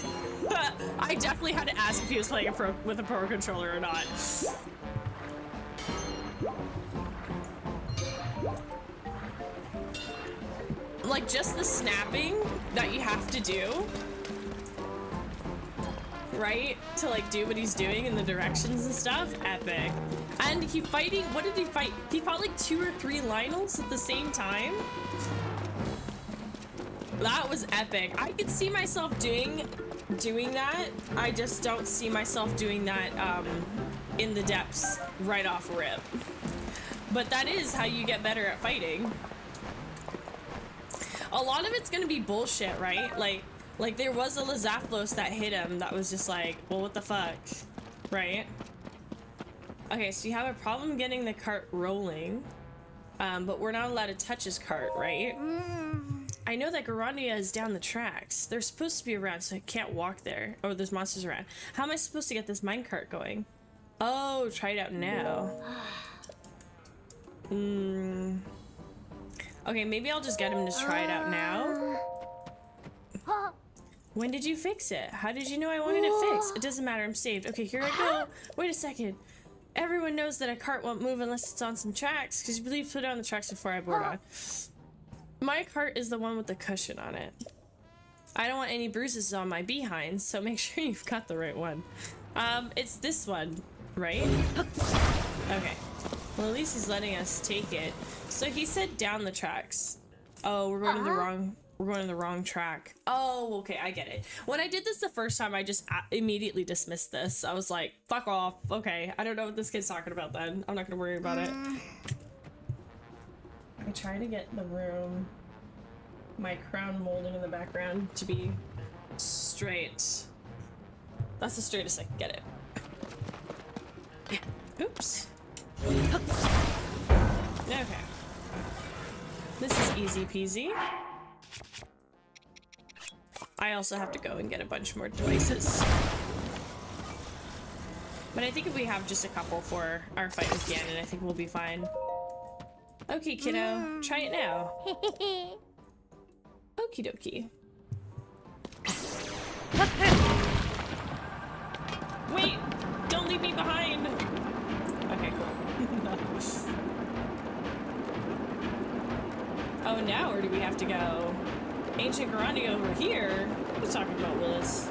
I definitely had to ask if he was playing with a pro controller or not. Like just the snapping that you have to do, right? To like do what he's doing in the directions and stuff, epic. And he fighting, what did he fight? He fought like 2 or 3 Lynels at the same time. That was epic. I could see myself doing that. I just don't see myself doing that in the depths right off rip. But that is how you get better at fighting. A lot of it's gonna be bullshit, right? Like there was a 𝖸 that hit him that was just like, well, what the fuck, right? Okay, so you have a problem getting the cart rolling, but we're not allowed to touch his cart, right? I know that 𝖸 is down the tracks. They're supposed to be around, so I can't walk there. Oh, there's monsters around. How am I supposed to get this minecart going? Oh, try it out now. Okay, maybe I'll just get him to try it out now. When did you fix it? How did you know I wanted it fixed? It doesn't matter, I'm saved. Okay, here I go. Wait a second. Everyone knows that a cart won't move unless it's on some tracks, because you believe put it on the tracks before I board on. My cart is the one with the cushion on it. I don't want any bruises on my behind, so make sure you've got the right one. It's this one, right? Okay. Well, at least he's letting us take it. So he said down the tracks. Oh, we're going to the wrong track. Oh, okay, I get it. When I did this the first time, I just immediately dismissed this. I was like, fuck off. Okay, I don't know what this kid's talking about then. I'm not gonna worry about it. I try to get the room, my crown molding in the background to be straight. That's the straightest I can get it. Oops. Okay. This is easy peasy. I also have to go and get a bunch more devices. But I think if we have just a couple for our fight with Ganon, I think we'll be fine. Okay, kiddo. Try it now. Okie dokie. Wait! Don't leave me behind! Okay, cool. Oh, now where do we have to go? Ancient Garandia over here? What are you talking about, Willis?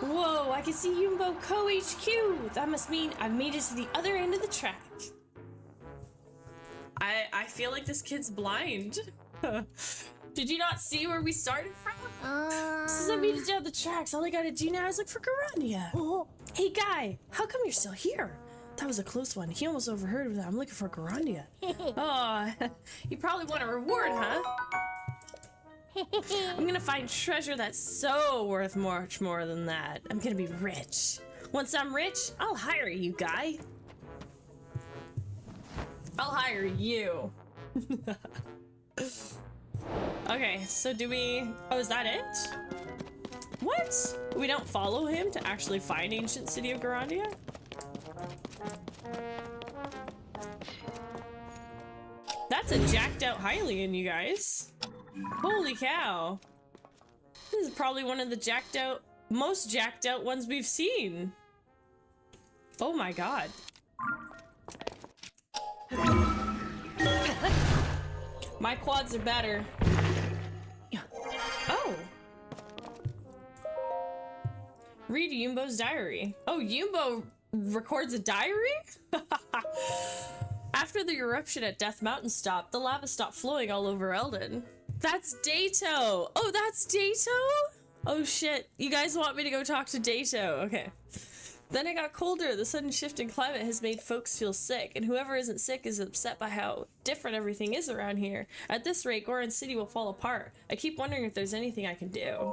Whoa, I can see 𝖲 HQ! That must mean I've made it to the other end of the track. I feel like this kid's blind. Did you not see where we started from? Since I made it down the tracks, all I gotta do now is look for Garandia. Oh, hey guy, how come you're still here? That was a close one. He almost overheard that I'm looking for Garandia. Oh, you probably want a reward, huh? I'm gonna find treasure that's so worth much more than that. I'm gonna be rich. Once I'm rich, I'll hire you, guy. I'll hire you. Okay, so do we... Oh, is that it? What? We don't follow him to actually find ancient city of Garandia? That's a jacked out Hylian, you guys. Holy cow. This is probably one of the most jacked out ones we've seen. Oh my god. My quads are better. Oh. Read 𝖲's diary. Oh, 𝖲 records a diary? After the eruption at Death Mountain stopped, the lava stopped flowing all over Eldin. That's 𝖸to! Oh, that's 𝖸to? Oh shit. You guys want me to go talk to 𝖸to? Okay. Then it got colder. The sudden shift in climate has made folks feel sick, and whoever isn't sick is upset by how different everything is around here. At this rate, Goron City will fall apart. I keep wondering if there's anything I can do.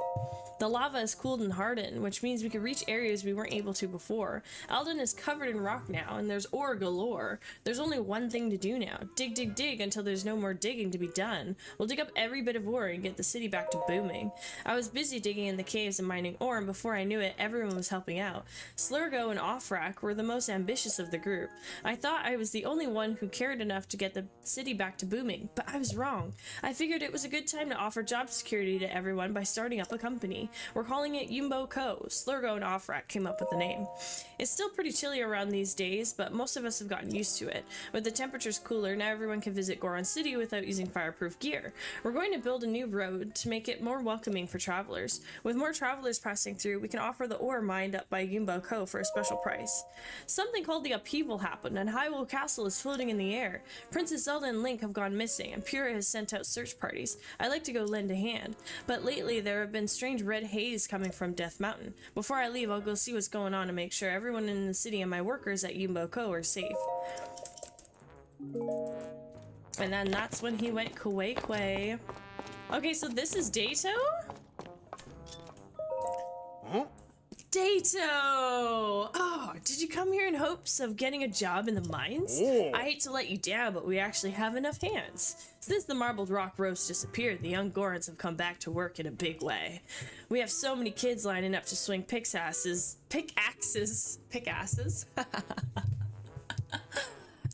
The lava is cooled and hardened, which means we can reach areas we weren't able to before. Eldin is covered in rock now, and there's ore galore. There's only one thing to do now. Dig, dig, dig until there's no more digging to be done. We'll dig up every bit of ore and get the city back to booming. I was busy digging in the caves and mining ore, and before I knew it, everyone was helping out. 𝖫and 𝖸were the most ambitious of the group. I thought I was the only one who cared enough to get the city back to booming, but I was wrong. I figured it was a good time to offer job security to everyone by starting up a company. We're calling it 𝖲 Co. 𝖫and 𝖸 came up with the name. It's still pretty chilly around these days, but most of us have gotten used to it. With the temperatures cooler, now everyone can visit Goron City without using fireproof gear. We're going to build a new road to make it more welcoming for travelers. With more travelers passing through, we can offer the ore mined up by 𝖲 Co. for a special price. Something called the upheaval happened, and Hyrule Castle is floating in the air. Princess Zelda and Link have gone missing, and Pura has sent out search parties. I like to go lend a hand, but lately there have been strange red haze coming from Death Mountain. Before I leave, I'll go see what's going on and make sure everyone in the city and my workers at 𝖲 Co. are safe. And then that's when he went 𝖥𝖨. Okay, so this is 𝖸to? Huh? 𝖸to! Oh, did you come here in hopes of getting a job in the mines? Oh. I hate to let you down, but we actually have enough hands. Since the marbled rock roast disappeared, the young Gorons have come back to work in a big way. We have so many kids lining up to swing pickaxes,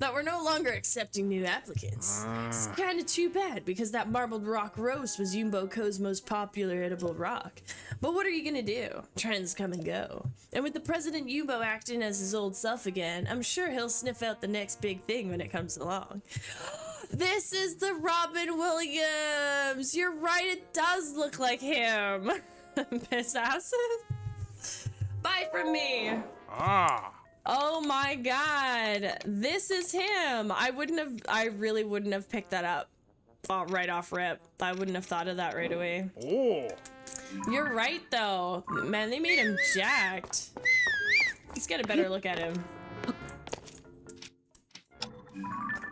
that we're no longer accepting new applicants. It's kind of too bad, because that marbled rock roast was 𝖲 Co.'s most popular edible rock. But what are you gonna do? Trends come and go. And with the President 𝖲 acting as his old self again, I'm sure he'll sniff out the next big thing when it comes along. This is the Robin Williams! You're right, it does look like him! Piss asses? Bye from me! Ah! Oh my god, this is him. I really wouldn't have picked that up right off rip. I wouldn't have thought of that right away. Oh! You're right though. Man, they made him jacked. Let's get a better look at him.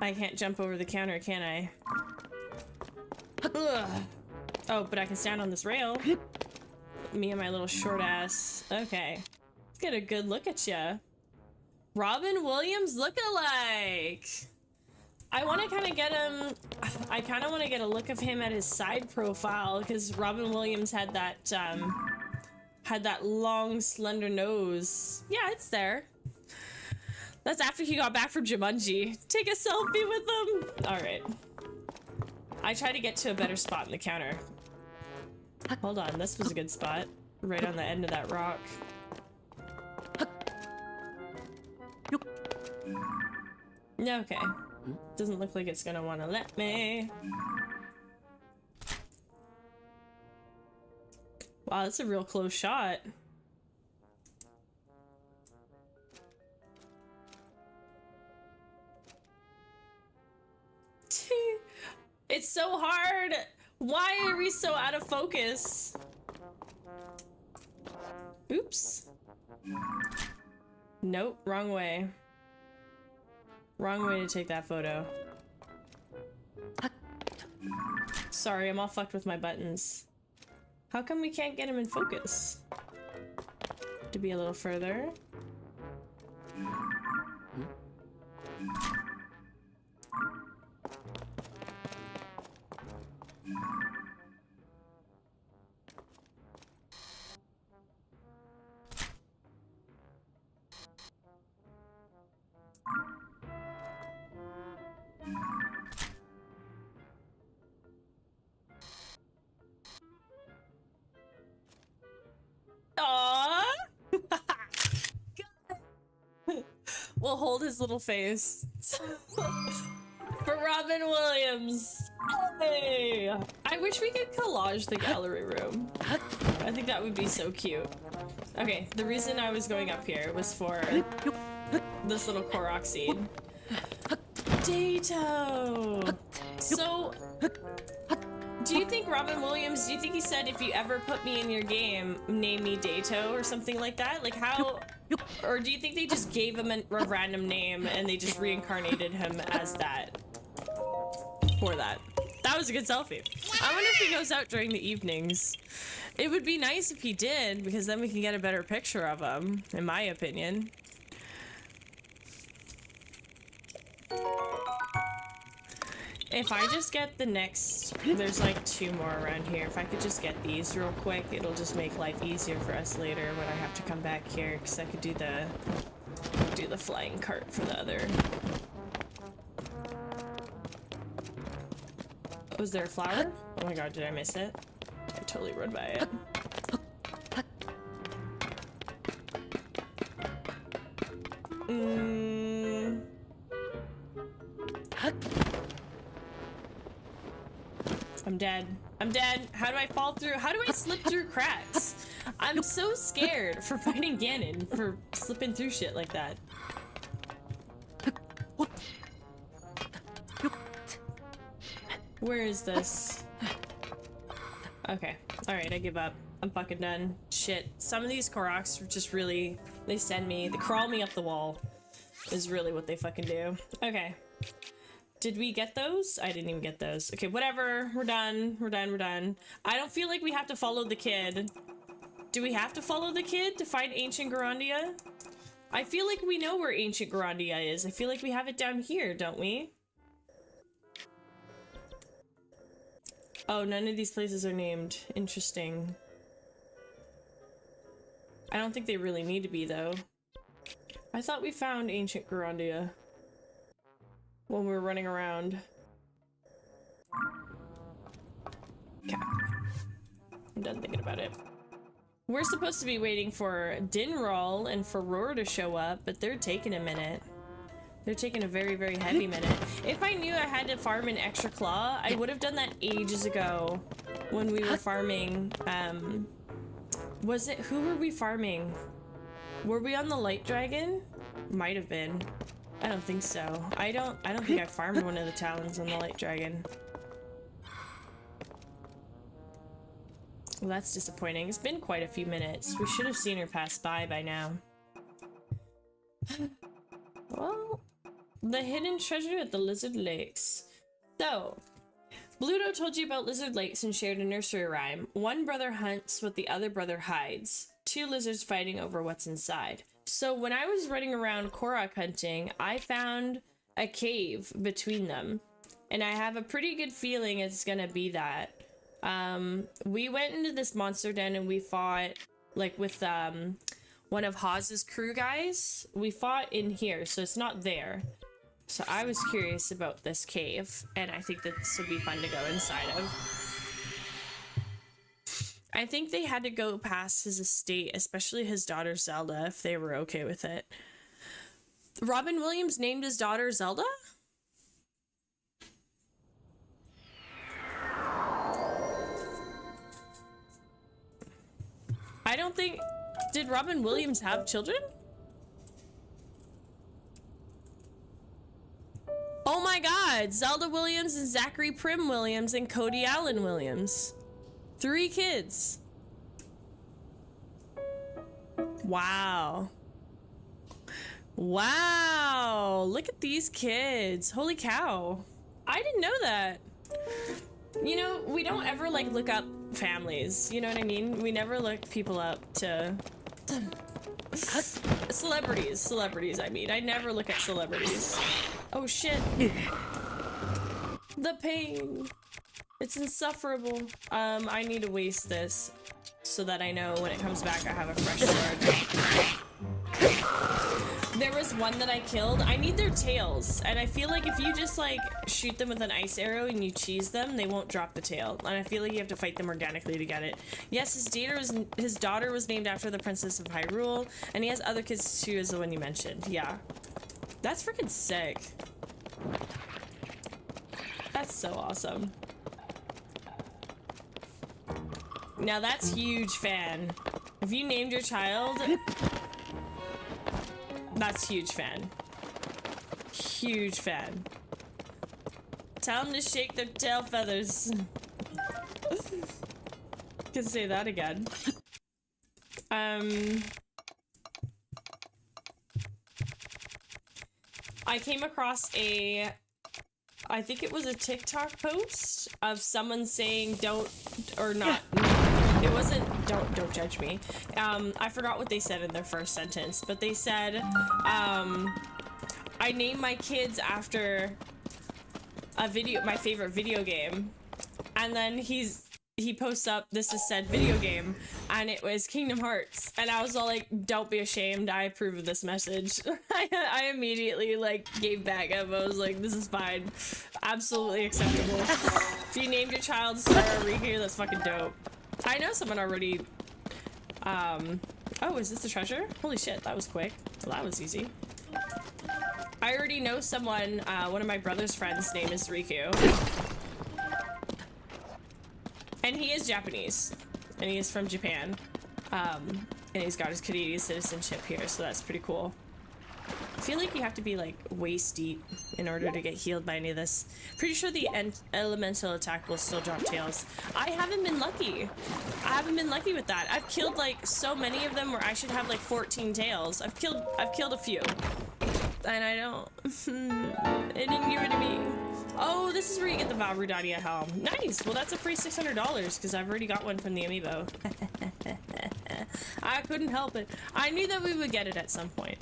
I can't jump over the counter, can I? Ugh. Oh, but I can stand on this rail. Me and my little short ass. Okay. Let's get a good look at ya. Robin Williams look-alike. I want to kind of get him. I kind of want to get a look of him at his side profile because Robin Williams had that long, slender nose. Yeah, it's there. That's after he got back from Jumanji. Take a selfie with him. All right. I try to get to a better spot in the counter. Hold on, this was a good spot. Right on the end of that rock. Yeah, okay. Doesn't look like it's gonna want to let me. Wow, that's a real close shot. It's so hard. Why are we so out of focus? Oops. Nope, wrong way. Wrong way to take that photo. Sorry, I'm all fucked with my buttons. How come we can't get him in focus? To be a little further. We'll hold his little face. For Robin Williams. Hey! I wish we could collage the gallery room. I think that would be so cute. Okay, the reason I was going up here was for this little Korok seed. Dato! So, do you think Robin Williams, do you think he said if you ever put me in your game, name me Dato or something like that? Like how, or do you think they just gave him a random name and they just reincarnated him as that? For that. That was a good selfie. I wonder if he goes out during the evenings. It would be nice if he did, because then we can get a better picture of him, in my opinion. If I just get the next, there's like 2 more around here. If I could just get these real quick, it'll just make life easier for us later when I have to come back here, because I could do the flying cart for the other. Was there a flower? Oh my god, did I miss it? I totally rode by it. I'm dead. I'm dead. How do I fall through? How do I slip through cracks? I'm so scared for fighting Ganon for slipping through shit like that. Where is this? Okay. Alright, I give up. I'm fucking done. Shit. Some of these Koroks just really, they crawl me up the wall. Is really what they fucking do. Okay. Did we get those? I didn't even get those. Okay, whatever. We're done. We're done. We're done. I don't feel like we have to follow the kid. Do we have to follow the kid to find Ancient Garandia? I feel like we know where Ancient Garandia is. I feel like we have it down here, don't we? Oh, none of these places are named. Interesting. I don't think they really need to be, though. I thought we found Ancient Garandia when we were running around. Okay. I'm done thinking about it. We're supposed to be waiting for Dinral and Furore to show up, but they're taking a minute. They're taking a very, very heavy minute. If I knew I had to farm an extra claw, I would have done that ages ago when we were farming, who were we farming? Were we on the Light Dragon? Might have been. I don't think so. I don't think I farmed one of the talons on the Light Dragon. Well, that's disappointing. It's been quite a few minutes. We should have seen her pass by now. Well, the hidden treasure at the Lizard Lakes. So, Bluto told you about Lizard Lakes and shared a nursery rhyme. One brother hunts what the other brother hides. 2 lizards fighting over what's inside. So when I was running around Korok hunting, I found a cave between them. And I have a pretty good feeling it's gonna be that. We went into this monster den and we fought like with one of Hawes's crew guys. We fought in here, so it's not there. So I was curious about this cave, and I think that this would be fun to go inside of. I think they had to go past his estate, especially his daughter Zelda, if they were okay with it. Robin Williams named his daughter Zelda? I don't think... Did Robin Williams have children? Oh my god! Zelda Williams and Zachary Prim Williams and Cody Allen Williams. 3 kids. Wow. Wow. Look at these kids. Holy cow. I didn't know that. You know, we don't ever like look up families. You know what I mean? We never look people up to... Celebrities, I mean. I never look at celebrities. Oh shit. The pain. It's insufferable. I need to waste this so that I know when it comes back I have a fresh sword. There was one that I killed. I need their tails, and I feel like if you just like shoot them with an ice arrow and you cheese them, they won't drop the tail. And I feel like you have to fight them organically to get it. Yes, his daughter was named after the Princess of Hyrule, and he has other kids too, as the one you mentioned. Yeah, that's freaking sick. That's so awesome. Now that's huge fan. If you named your child, that's huge fan. Huge fan. Tell them to shake their tail feathers. Can say that again. I came across I think it was a TikTok post of someone saying don't it wasn't don't judge me. I forgot what they said in their first sentence, but they said I named my kids after my favorite video game, and then he posts up, this is said video game, and it was Kingdom Hearts, and I was all like, don't be ashamed, I approve of this message. I immediately like gave back up. I was like, this is fine, absolutely acceptable. If you named your child 𝖸Riku, that's fucking dope. I know someone already. Oh, is this the treasure? Holy shit, that was quick. Well, that was easy. I already know someone, one of my brother's friends' name is Riku. And he is Japanese. And he is from Japan. And he's got his Canadian citizenship here, so that's pretty cool. I feel like you have to be like waist deep in order to get healed by any of this. Pretty sure the elemental attack will still drop tails. I haven't been lucky. I haven't been lucky with that. I've killed like so many of them where I should have like 14 tails. I've killed a few. And I don't. It didn't give it to me. Oh, this is where you get the 𝖲 helm. Nice. Well, that's a free $600 because I've already got one from the amiibo. I couldn't help it. I knew that we would get it at some point.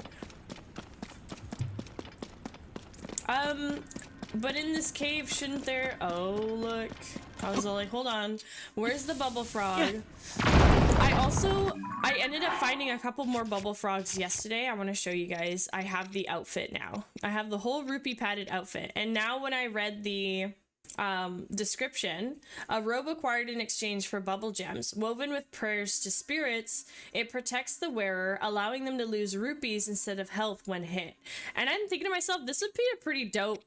But in this cave, shouldn't there? Oh, look. I was all like, hold on. Where's the bubble frog? I ended up finding a couple more bubble frogs yesterday. I want to show you guys. I have the outfit now. I have the whole rupee padded outfit. And now when I read the description, a robe acquired in exchange for bubble gems, woven with prayers to spirits, it protects the wearer, allowing them to lose rupees instead of health when hit. And I'm thinking to myself, this would be a pretty dope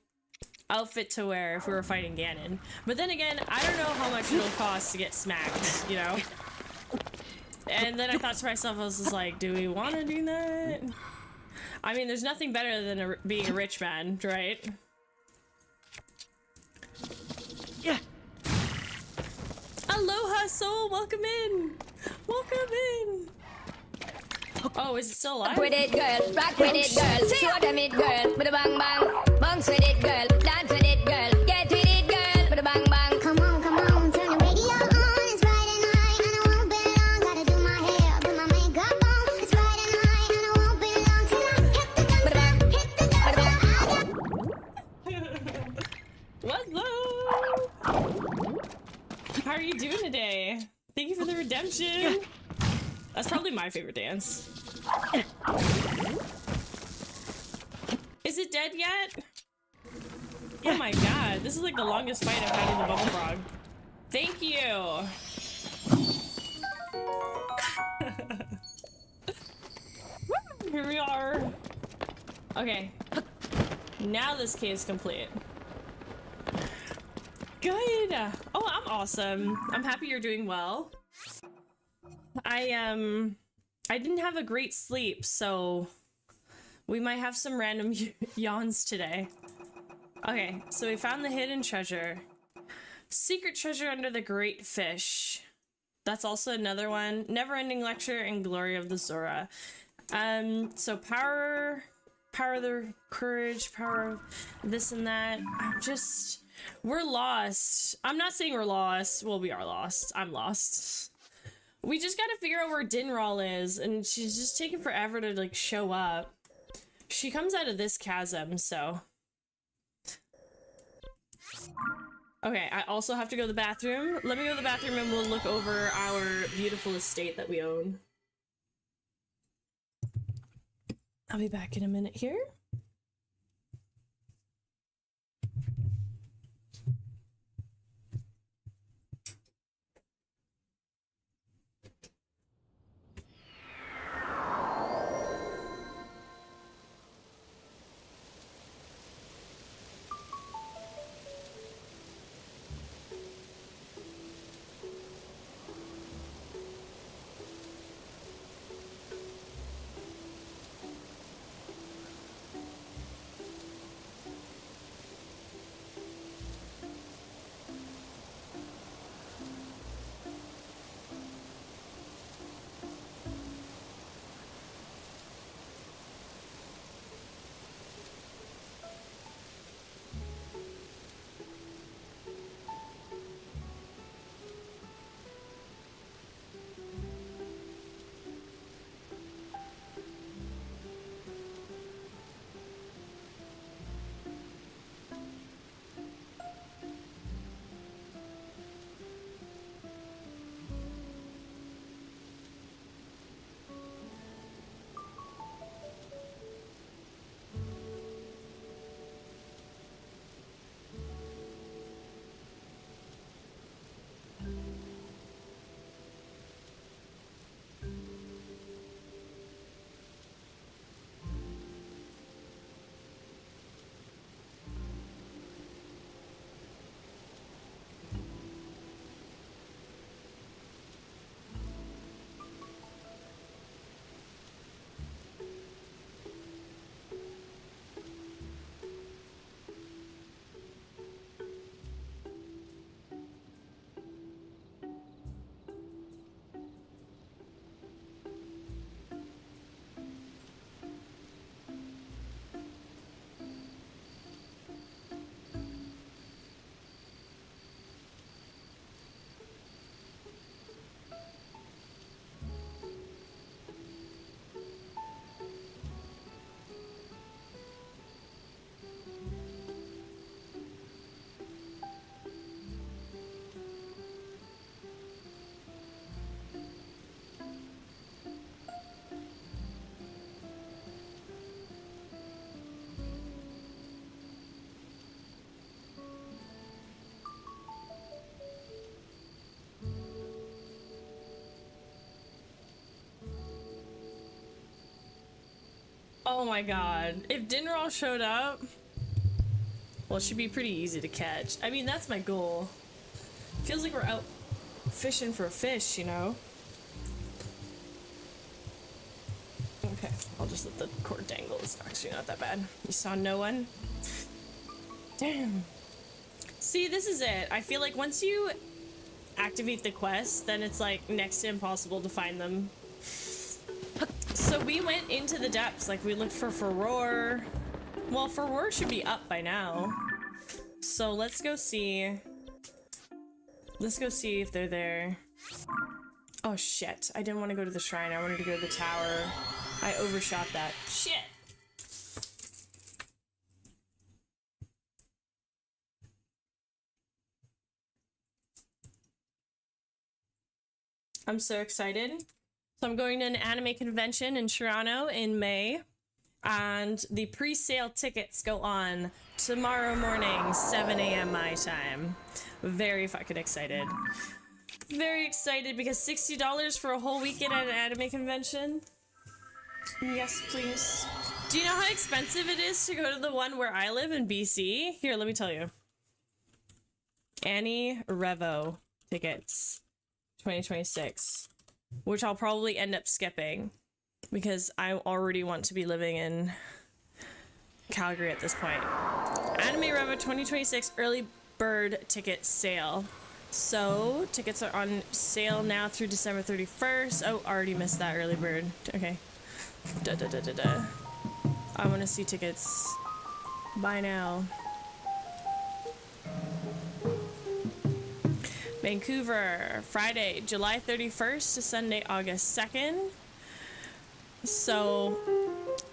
outfit to wear if we were fighting Ganon. But then again, I don't know how much it'll cost to get smacked, you know? And then I thought to myself, I was just like, do we want to do that? I mean, there's nothing better than being a rich man, right? Yeah. Aloha, soul, welcome in. Welcome in. Oh, is it still alive? Rock with it, girl. Rock with it, girl. Show them it, girl. With a bang bang. Bounce with it, girl. Dance with it, girl. Get with it, girl. With a bang bang. Come on, turn the radio on. It's Friday night and I won't be long. Gotta do my hair, put my makeup on. It's Friday night and I won't be long till I hit the dance floor, hit the dance floor. my favorite dance. Is it dead yet? Oh my god, this is like the longest fight I've had with the bubble frog. Thank you. Here we are. Okay. Now this key is complete. Good. Oh, I'm awesome. I'm happy you're doing well. I didn't have a great sleep, so we might have some random yawns today. Okay, so we found the hidden treasure. Secret treasure under the great fish. That's also another one. Never-ending lecture and glory of the Zora. So power the courage, power of this and that. We're lost. I'm not saying we're lost. Well, we are lost. I'm lost. We just gotta figure out where 𝖸𝗒𝗂유리𝖾 is, and she's just taking forever to like show up. She comes out of this chasm, so. Okay, I also have to go to the bathroom. Let me go to the bathroom and we'll look over our beautiful estate that we own. I'll be back in a minute here. Oh my god. If 𝖸𝗒𝗂유리𝖾 showed up, well, it should be pretty easy to catch. I mean, that's my goal. Feels like we're out fishing for a fish, you know? Okay, I'll just let the cord dangle. It's actually not that bad. You saw no one? Damn. See, this is it. I feel like once you activate the quest, then it's like next to impossible to find them. So we went into the depths, like we looked for 𝖸. Well, 𝖸 should be up by now. So let's go see. Let's go see if they're there. Oh shit, I didn't want to go to the shrine. I wanted to go to the tower. I overshot that. Shit. I'm so excited. So I'm going to an anime convention in Toronto in May, and the pre-sale tickets go on tomorrow morning, 7 a.m. my time. Very fucking excited. Very excited because $60 for a whole weekend at an anime convention. Yes, please. Do you know how expensive it is to go to the one where I live in BC? Here, let me tell you. Annie Revo tickets 2026, which I'll probably end up skipping because I already want to be living in Calgary at this point. Anime Revo 2026 early bird ticket sale. So tickets are on sale now through December 31st. Oh, already missed that early bird. Okay. I want to see tickets. Buy now. Vancouver, Friday, July 31st to Sunday, August 2nd. So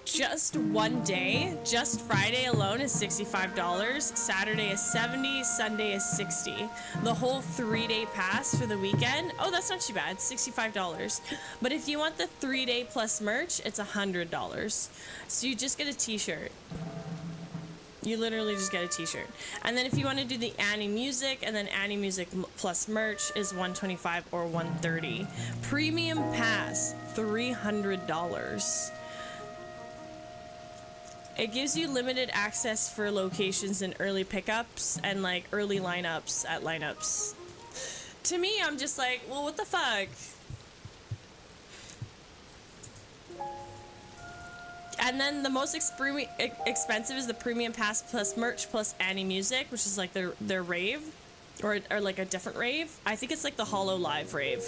just one day, just Friday alone is $65. Saturday is $70, Sunday is $60. The whole 3-day pass for the weekend, oh, that's not too bad, $65. But if you want the 3-day plus merch, it's $100. So you just get a t-shirt. You literally just get a t-shirt. And then if you want to do the Annie Music, and then Annie Music plus merch is $125 or $130. Premium pass, $300. It gives you limited access for locations and early pickups and like early lineups at lineups. To me, I'm just like, well, what the fuck? And then the most expensive is the premium pass plus merch plus Annie Music, which is like their rave, or like a different rave. I think it's like the Hollow Live rave.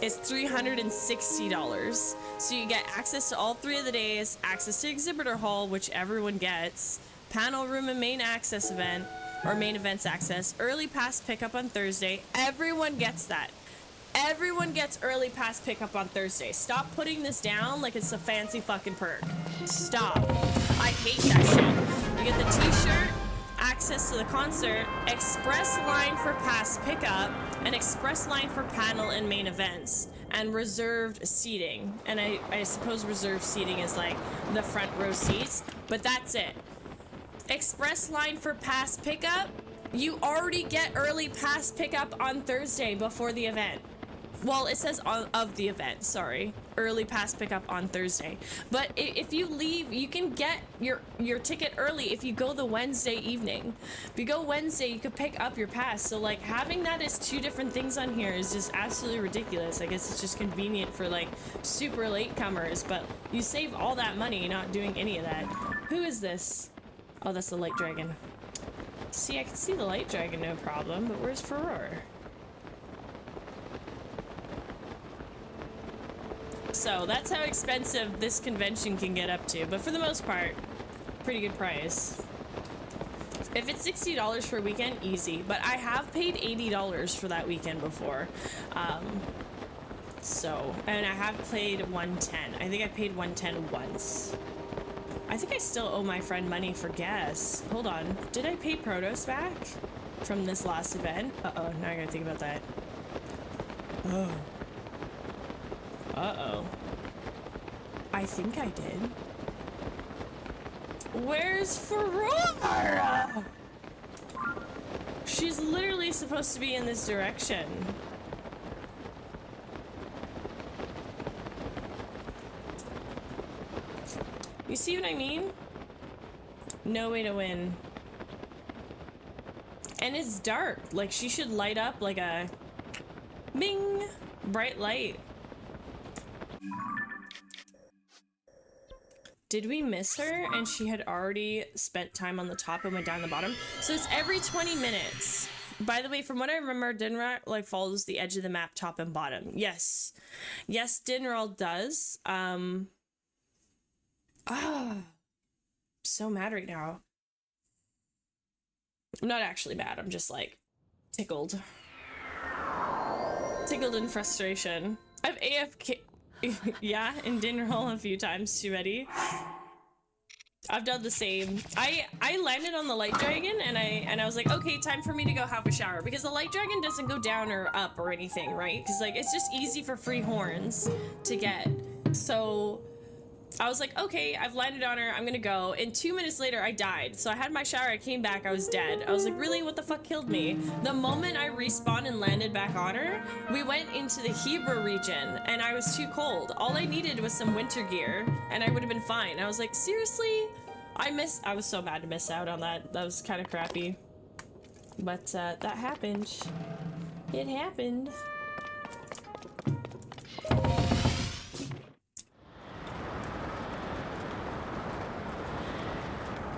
It's $360. So you get access to all 3 of the days, access to exhibitor hall, which everyone gets, panel room and main access event, or main events access, early pass pickup on Thursday. Everyone gets that. Everyone gets early pass pickup on Thursday. Stop putting this down like it's a fancy fucking perk. Stop. I hate that shit. You get the t-shirt, access to the concert, express line for pass pickup, an express line for panel and main events, and reserved seating. And I suppose reserved seating is like the front row seats, but that's it. Express line for pass pickup, you already get early pass pickup on Thursday before the event. Well, it says of the event, sorry. Early pass pickup on Thursday. But if you leave, you can get your ticket early if you go the Wednesday evening. If you go Wednesday, you could pick up your pass. So like having that as 2 different things on here is just absolutely ridiculous. I guess it's just convenient for like super late comers, but you save all that money not doing any of that. Who is this? Oh, that's the light dragon. See, I can see the light dragon, no problem, but where's Furore? So that's how expensive this convention can get up to, but for the most part, pretty good price. If it's $60 for a weekend, easy, but I have paid $80 for that weekend before. And I have paid $110. I think I paid $110 once. I think I still owe my friend money for gas. Hold on, did I pay Protos back from this last event? Uh-oh, now I gotta think about that. Oh. Uh-oh. I think I did. Where's Furore? She's literally supposed to be in this direction. You see what I mean? No way to win. And it's dark. Like, she should light up like a bing, bright light. Did we miss her and she had already spent time on the top and went down the bottom? So it's every 20 minutes. By the way, from what I remember, Dinral like follows the edge of the map top and bottom. Yes. Yes, Dinral does. So mad right now. I'm not actually mad, I'm just like tickled. Tickled in frustration. I've AFK yeah, in Dinral a few times already. I've done the same. I landed on the light dragon and I was like, okay, time for me to go have a shower, because the light dragon doesn't go down or up or anything, right? Because like it's just easy for free horns to get. So I was like, okay, I've landed on her, I'm gonna go. And 2 minutes later, I died. So I had my shower, I came back, I was dead. I was like, really, what the fuck killed me? The moment I respawned and landed back on her, we went into the Hebrew region, and I was too cold. All I needed was some winter gear, and I would have been fine. I was like, seriously? I was so mad to miss out on that. That was kind of crappy. But that happened. It happened.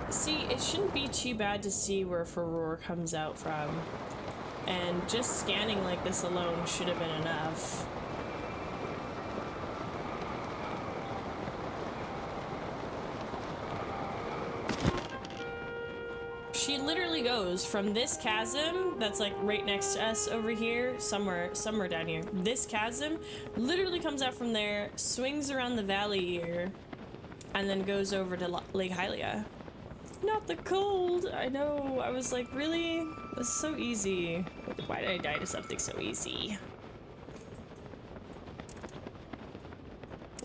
See, it shouldn't be too bad to see where 𝖳 comes out from. And just scanning like this alone should have been enough. She literally goes from this chasm that's like right next to us over here, somewhere down here. This chasm literally comes out from there, swings around the valley here, and then goes over to Lake Hylia. Not the cold. I know. I was like, really? This is so easy. Why did I die to something so easy?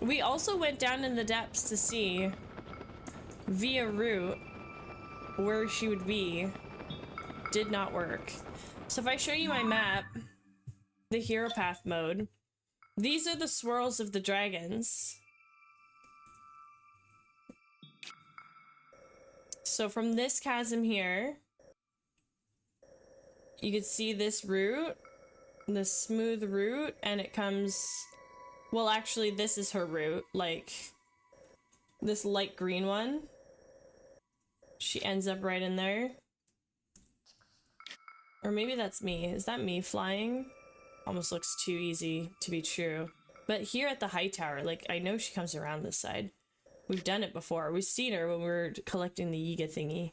We also went down in the depths to see via route where she would be. Did not work. So if I show you my map, the hero path mode, these are the swirls of the dragons. So from this chasm here, you could see this route, the smooth route, and it comes, well, actually this is her route, like this light green one. She ends up right in there. Or maybe that's me. Is that me flying? Almost looks too easy to be true. But here at the high tower, like, I know she comes around this side. We've done it before. We've seen her when we were collecting the Yiga thingy.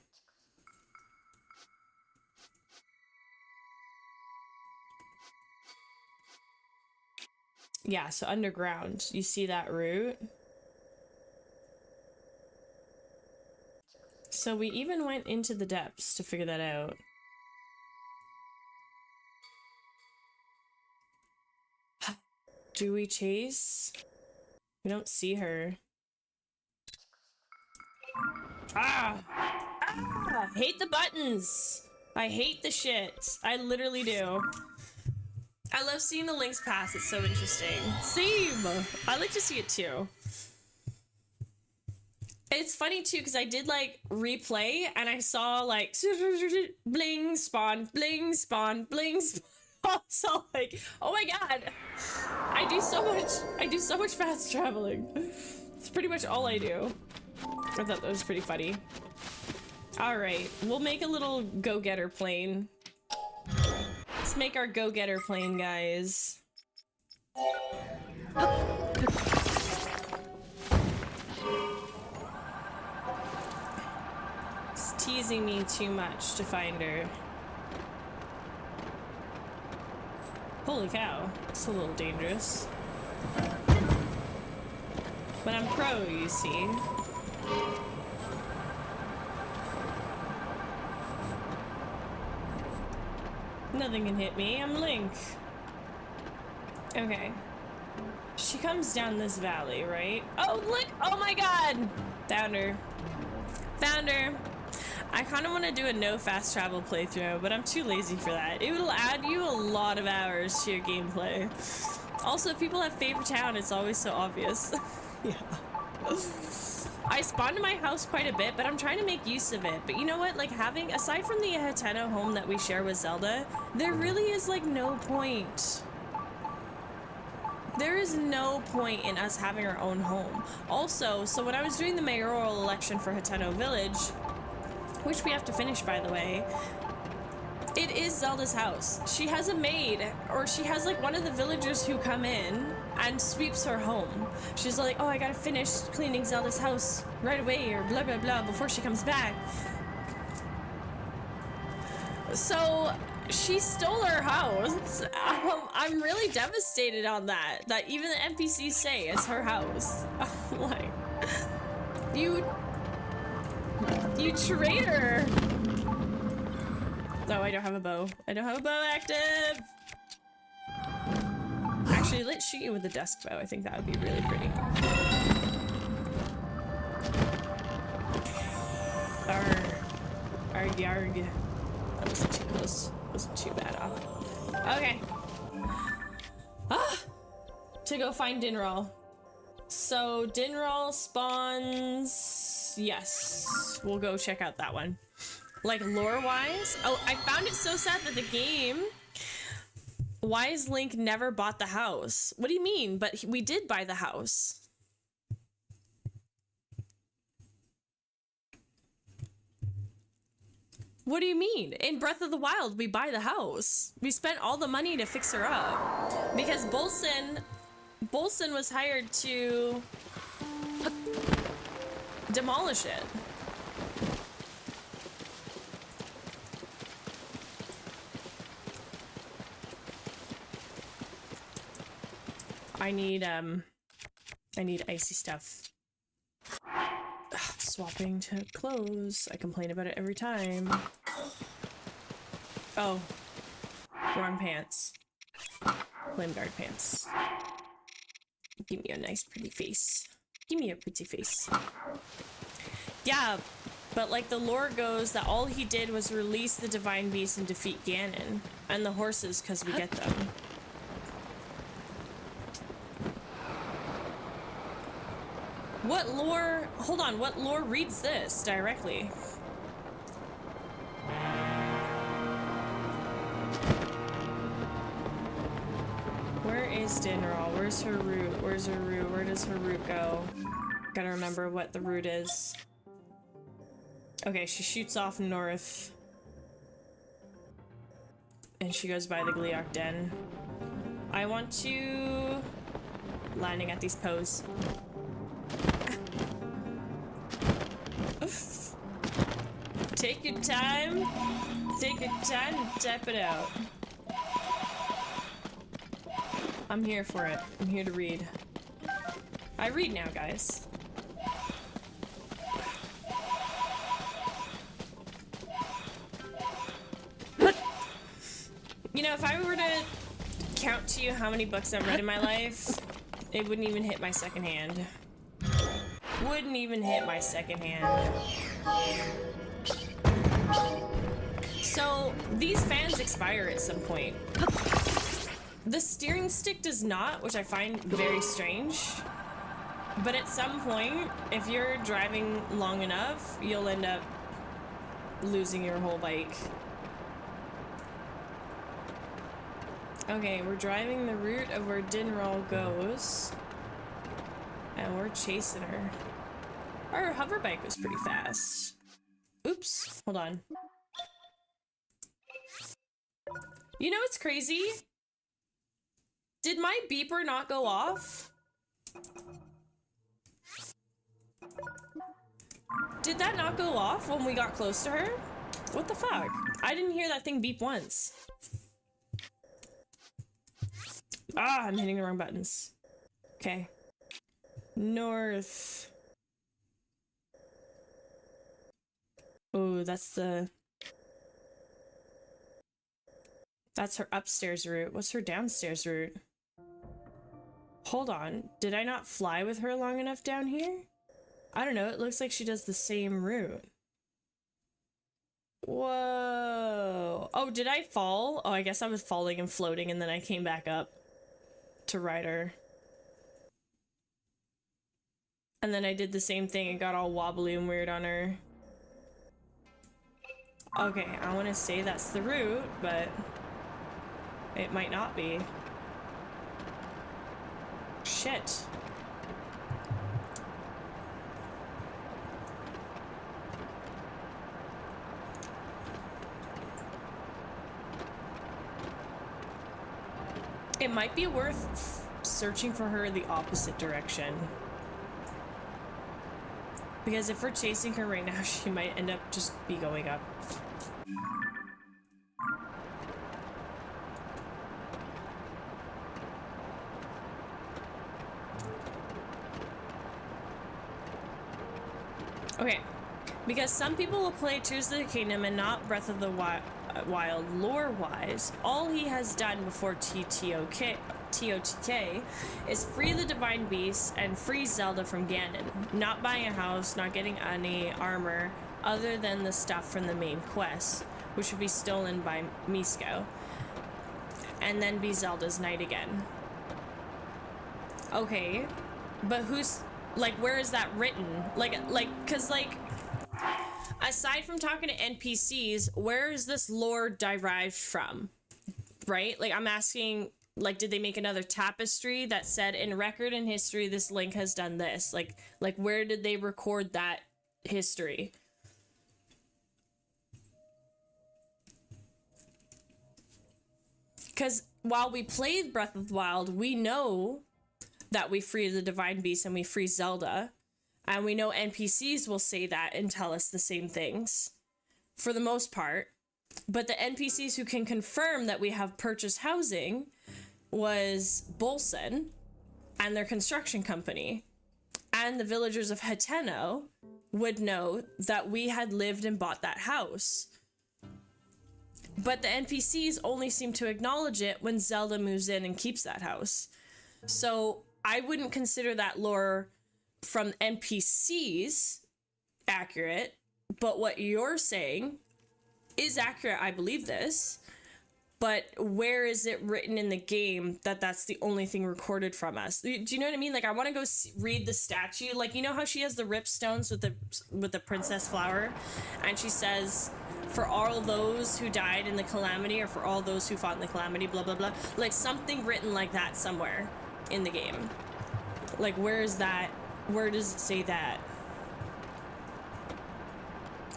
Yeah, so underground. You see that route? So we even went into the depths to figure that out. Do we chase? We don't see her. Ah! Hate the buttons! I hate the shit. I literally do. I love seeing the links pass. It's so interesting. Same! I like to see it too. It's funny too, because I did like replay and I saw like bling, spawn, bling, spawn, bling, spawn. So like, oh my god. I do so much fast traveling. It's pretty much all I do. I thought that was pretty funny. Alright, we'll make a little go-getter plane. Let's make our go-getter plane, guys. It's teasing me too much to find her. Holy cow, it's a little dangerous. But I'm pro, you see. Nothing can hit me, I'm Link. Okay. She comes down this valley, right? Oh, look! Oh my god! Found her. Found her. I kind of want to do a no fast travel playthrough, but I'm too lazy for that. It will add you a lot of hours to your gameplay. Also, if people have favorite town, it's always so obvious. Yeah. I spawned in my house quite a bit, but I'm trying to make use of it. But you know what? Like having, aside from the Hateno home that we share with Zelda, there really is like no point. There is no point in us having our own home. Also, so when I was doing the mayoral election for Hateno Village, which we have to finish by the way, it is Zelda's house. She has a maid, or she has like one of the villagers who come in and sweeps her home. She's like, oh, I gotta finish cleaning Zelda's house right away, or blah blah blah, before she comes back. So she stole her house. I'm really devastated on that even the NPCs say it's her house. I'm like, You traitor! No, I don't have a bow. I don't have a bow active! Actually, let's shoot you with a desk bow. I think that would be really pretty. Arg, yarg. That wasn't too close. Wasn't too bad off. Okay. To go find 𝖸𝗒𝗂. So 𝖸તુ𝗂 spawns. Yes, we'll go check out that one. Like lore-wise. Oh, I found it so sad that the game. Wise Link never bought the house. What do you mean? But we did buy the house. What do you mean? In Breath of the Wild, we buy the house. We spent all the money to fix her up. Because Bolson was hired to demolish it. I need icy stuff. Swapping to clothes. I complain about it every time. Oh. Wrong pants. Flame guard pants. Give me a nice pretty face. Give me a pretty face. Yeah, but like the lore goes that all he did was release the divine beast and defeat Ganon. And the horses, because we get them. What lore? Hold on, what lore reads this directly? Where is 𝖸𝗒R? Where's her route? Where's her route? Where does her route go? Gotta remember what the route is. Okay, she shoots off north. And she goes by the Gleeok Den. I want to... landing at these posts. Take your time. Take your time to type it out. I'm here for it. I'm here to read. I read now, guys. You know, if I were to count to you how many books I've read in my life, it wouldn't even hit my second hand. Wouldn't even hit my second hand. So, these fans expire at some point. The steering stick does not, which I find very strange. But at some point, if you're driving long enough, you'll end up losing your whole bike. Okay, we're driving the route of where 𝖸તુR goes. And we're chasing her. Our hover bike was pretty fast. Oops, hold on. You know what's crazy? Did my beeper not go off? Did that not go off when we got close to her? What the fuck? I didn't hear that thing beep once. Ah, I'm hitting the wrong buttons. Okay. North. Oh, that's her upstairs route. What's her downstairs route? Hold on. Did I not fly with her long enough down here? I don't know. It looks like she does the same route. Whoa. Oh, did I fall? Oh, I guess I was falling and floating and then I came back up to ride her. And then I did the same thing and got all wobbly and weird on her. Okay, I want to say that's the route, but it might not be. Shit. It might be worth searching for her in the opposite direction. Because if we're chasing her right now, she might end up just be going up. Okay, Because some people will play Tears of the Kingdom and not Breath of the Wild lore-wise. All he has done before TOTK is free the Divine Beast and free Zelda from Ganon. Not buying a house, not getting any armor, other than the stuff from the main quest, which would be stolen by Misko. And then be Zelda's knight again. Okay, but who's, like, where is that written? Cause like, aside from talking to NPCs, where is this lore derived from? Right? Like, I'm asking, like, did they make another tapestry that said in record and history this Link has done this? Like where did they record that history? Because while we played Breath of the Wild, we know that we free the Divine Beast and we free Zelda. And we know NPCs will say that and tell us the same things for the most part. But the NPCs who can confirm that we have purchased housing was Bolson and their construction company. And the villagers of Hateno would know that we had lived and bought that house. But the NPCs only seem to acknowledge it when Zelda moves in and keeps that house. So I wouldn't consider that lore from NPCs accurate, but what you're saying is accurate. I believe this, but where is it written in the game that that's the only thing recorded from us? Do you know what I mean? Like, I want to go read the statue. Like, you know how she has the ripstones with the princess flower, and she says, for all those who died in the calamity, or for all those who fought in the calamity, blah blah blah. Like, something written like that somewhere in the game. Like, where is that? Where does it say that?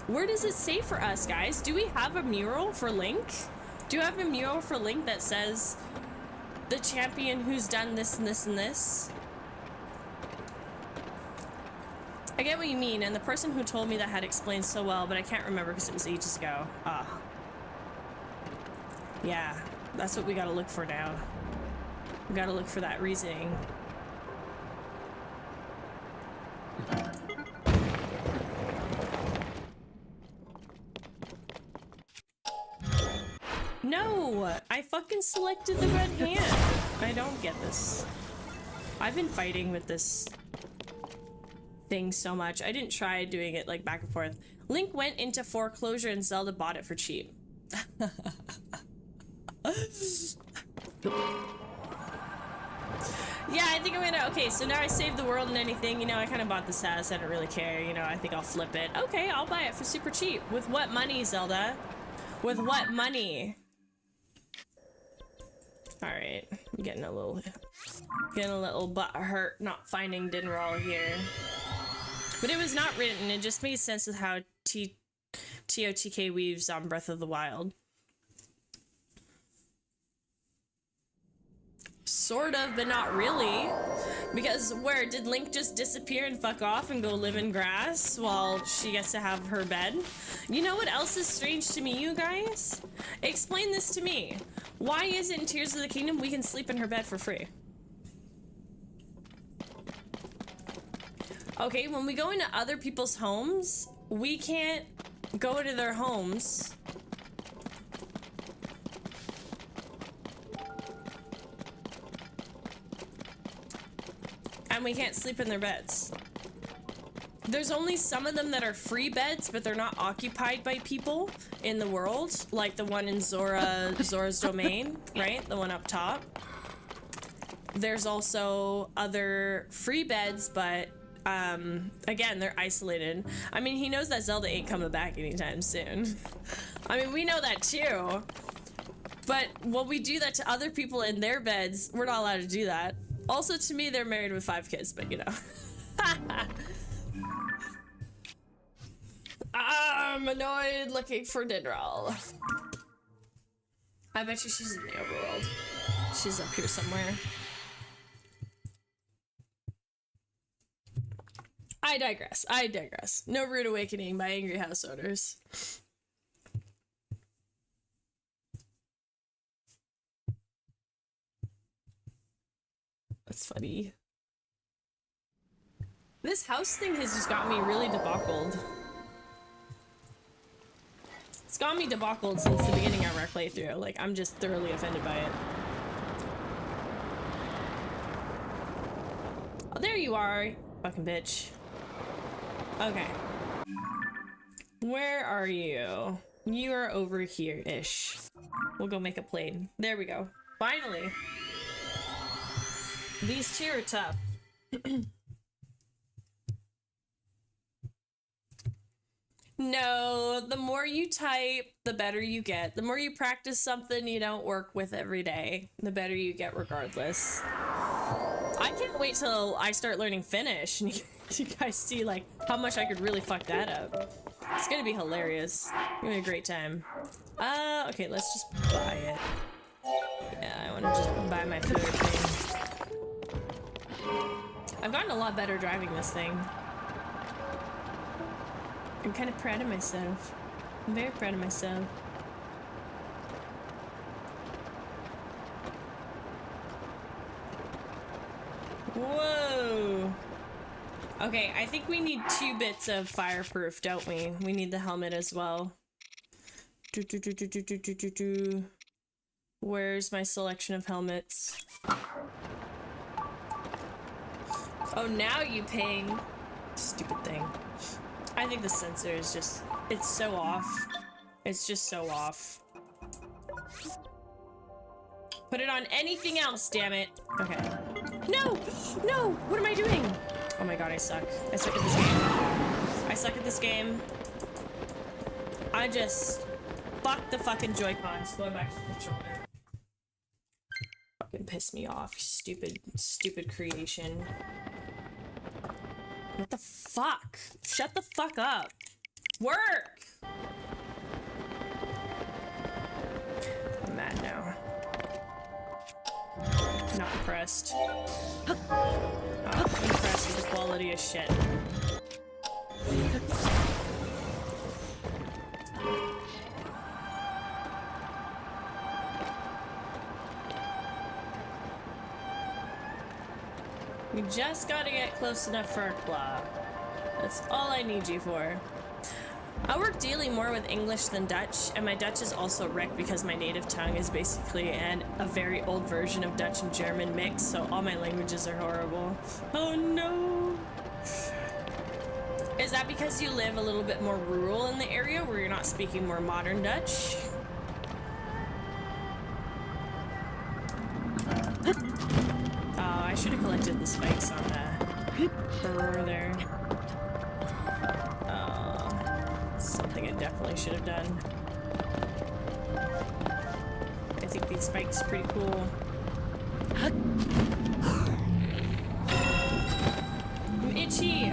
Where does it say for us, guys? Do we have a mural for Link? Do you have a mural for Link that says the champion who's done this and this and this? I get what you mean, and the person who told me that had explained so well, but I can't remember because it was ages ago. Yeah, that's what we gotta look for now. We gotta look for that reasoning. No! I fucking selected the red hand. I don't get this. I've been fighting with this thing so much. I didn't try doing it like back and forth. Link went into foreclosure and Zelda bought it for cheap. Yeah, I think I'm gonna, okay, so now I saved the world and anything, you know, I kind of bought this house, I don't really care, you know, I think I'll flip it. Okay, I'll buy it for super cheap. With what money, Zelda? With what money? Alright, I'm getting a little butt hurt not finding Dinral here. But it was not written, it just made sense of how TOTK weaves on Breath of the Wild. Sort of, but not really. Because where, did Link just disappear and fuck off and go live in grass while she gets to have her bed? You know what else is strange to me, you guys? Explain this to me. Why is it in Tears of the Kingdom we can sleep in her bed for free? Okay, when we go into other people's homes, we can't go into their homes. And we can't sleep in their beds. There's only some of them that are free beds, but they're not occupied by people in the world, like the one in Zora's domain, right? The one up top. There's also other free beds, but again, they're isolated. I mean, he knows that Zelda ain't coming back anytime soon. I mean, we know that too. But when we do that to other people in their beds, we're not allowed to do that. Also, to me, they're married with 5 kids, but you know. I'm annoyed looking for Dinral. I bet you she's in the overworld. She's up here somewhere. I digress. I digress. No Rude Awakening by Angry House Owners. That's funny. This house thing has just got me really debacled. It's got me debacled since the beginning of our playthrough. Like, I'm just thoroughly offended by it. Oh, there you are, fucking bitch. Okay. Where are you? You are over here-ish. We'll go make a plane. There we go. Finally. These two are tough. No, the more you type, the better you get. The more you practice something you don't work with every day, the better you get regardless. I can't wait till I start learning Finnish and you guys see like how much I could really fuck that up. It's gonna be hilarious. It's gonna be a great time. Okay, let's just buy it. Yeah, I wanna just buy my food thing. I've gotten a lot better driving this thing. I'm kind of proud of myself. I'm very proud of myself. Whoa! Okay, I think we need 2 bits of fireproof, don't we? We need the helmet as well. Where's my selection of helmets? Oh, now you ping. Stupid thing. I think the sensor is just, it's so off. It's just so off. Put it on anything else, damn it. Okay. No! No! What am I doing? Oh my god, I suck. I suck at this game. I suck at this game. I just... Fuck the fucking Joy-Cons. Going back to the controller. Fucking piss me off, stupid, stupid creation. What the fuck? Shut the fuck up. Work! I'm mad now. Not impressed. I'm impressed with the quality of shit. We just gotta get close enough for our claw. That's all I need you for. I work daily more with English than Dutch, and my Dutch is also wrecked because my native tongue is basically a very old version of Dutch and German mix, so all my languages are horrible. Oh no! Is that because you live a little bit more rural in the area where you're not speaking more modern Dutch? I should have collected the spikes on the burr there. Something I definitely should have done. I think these spikes are pretty cool. I'm itchy!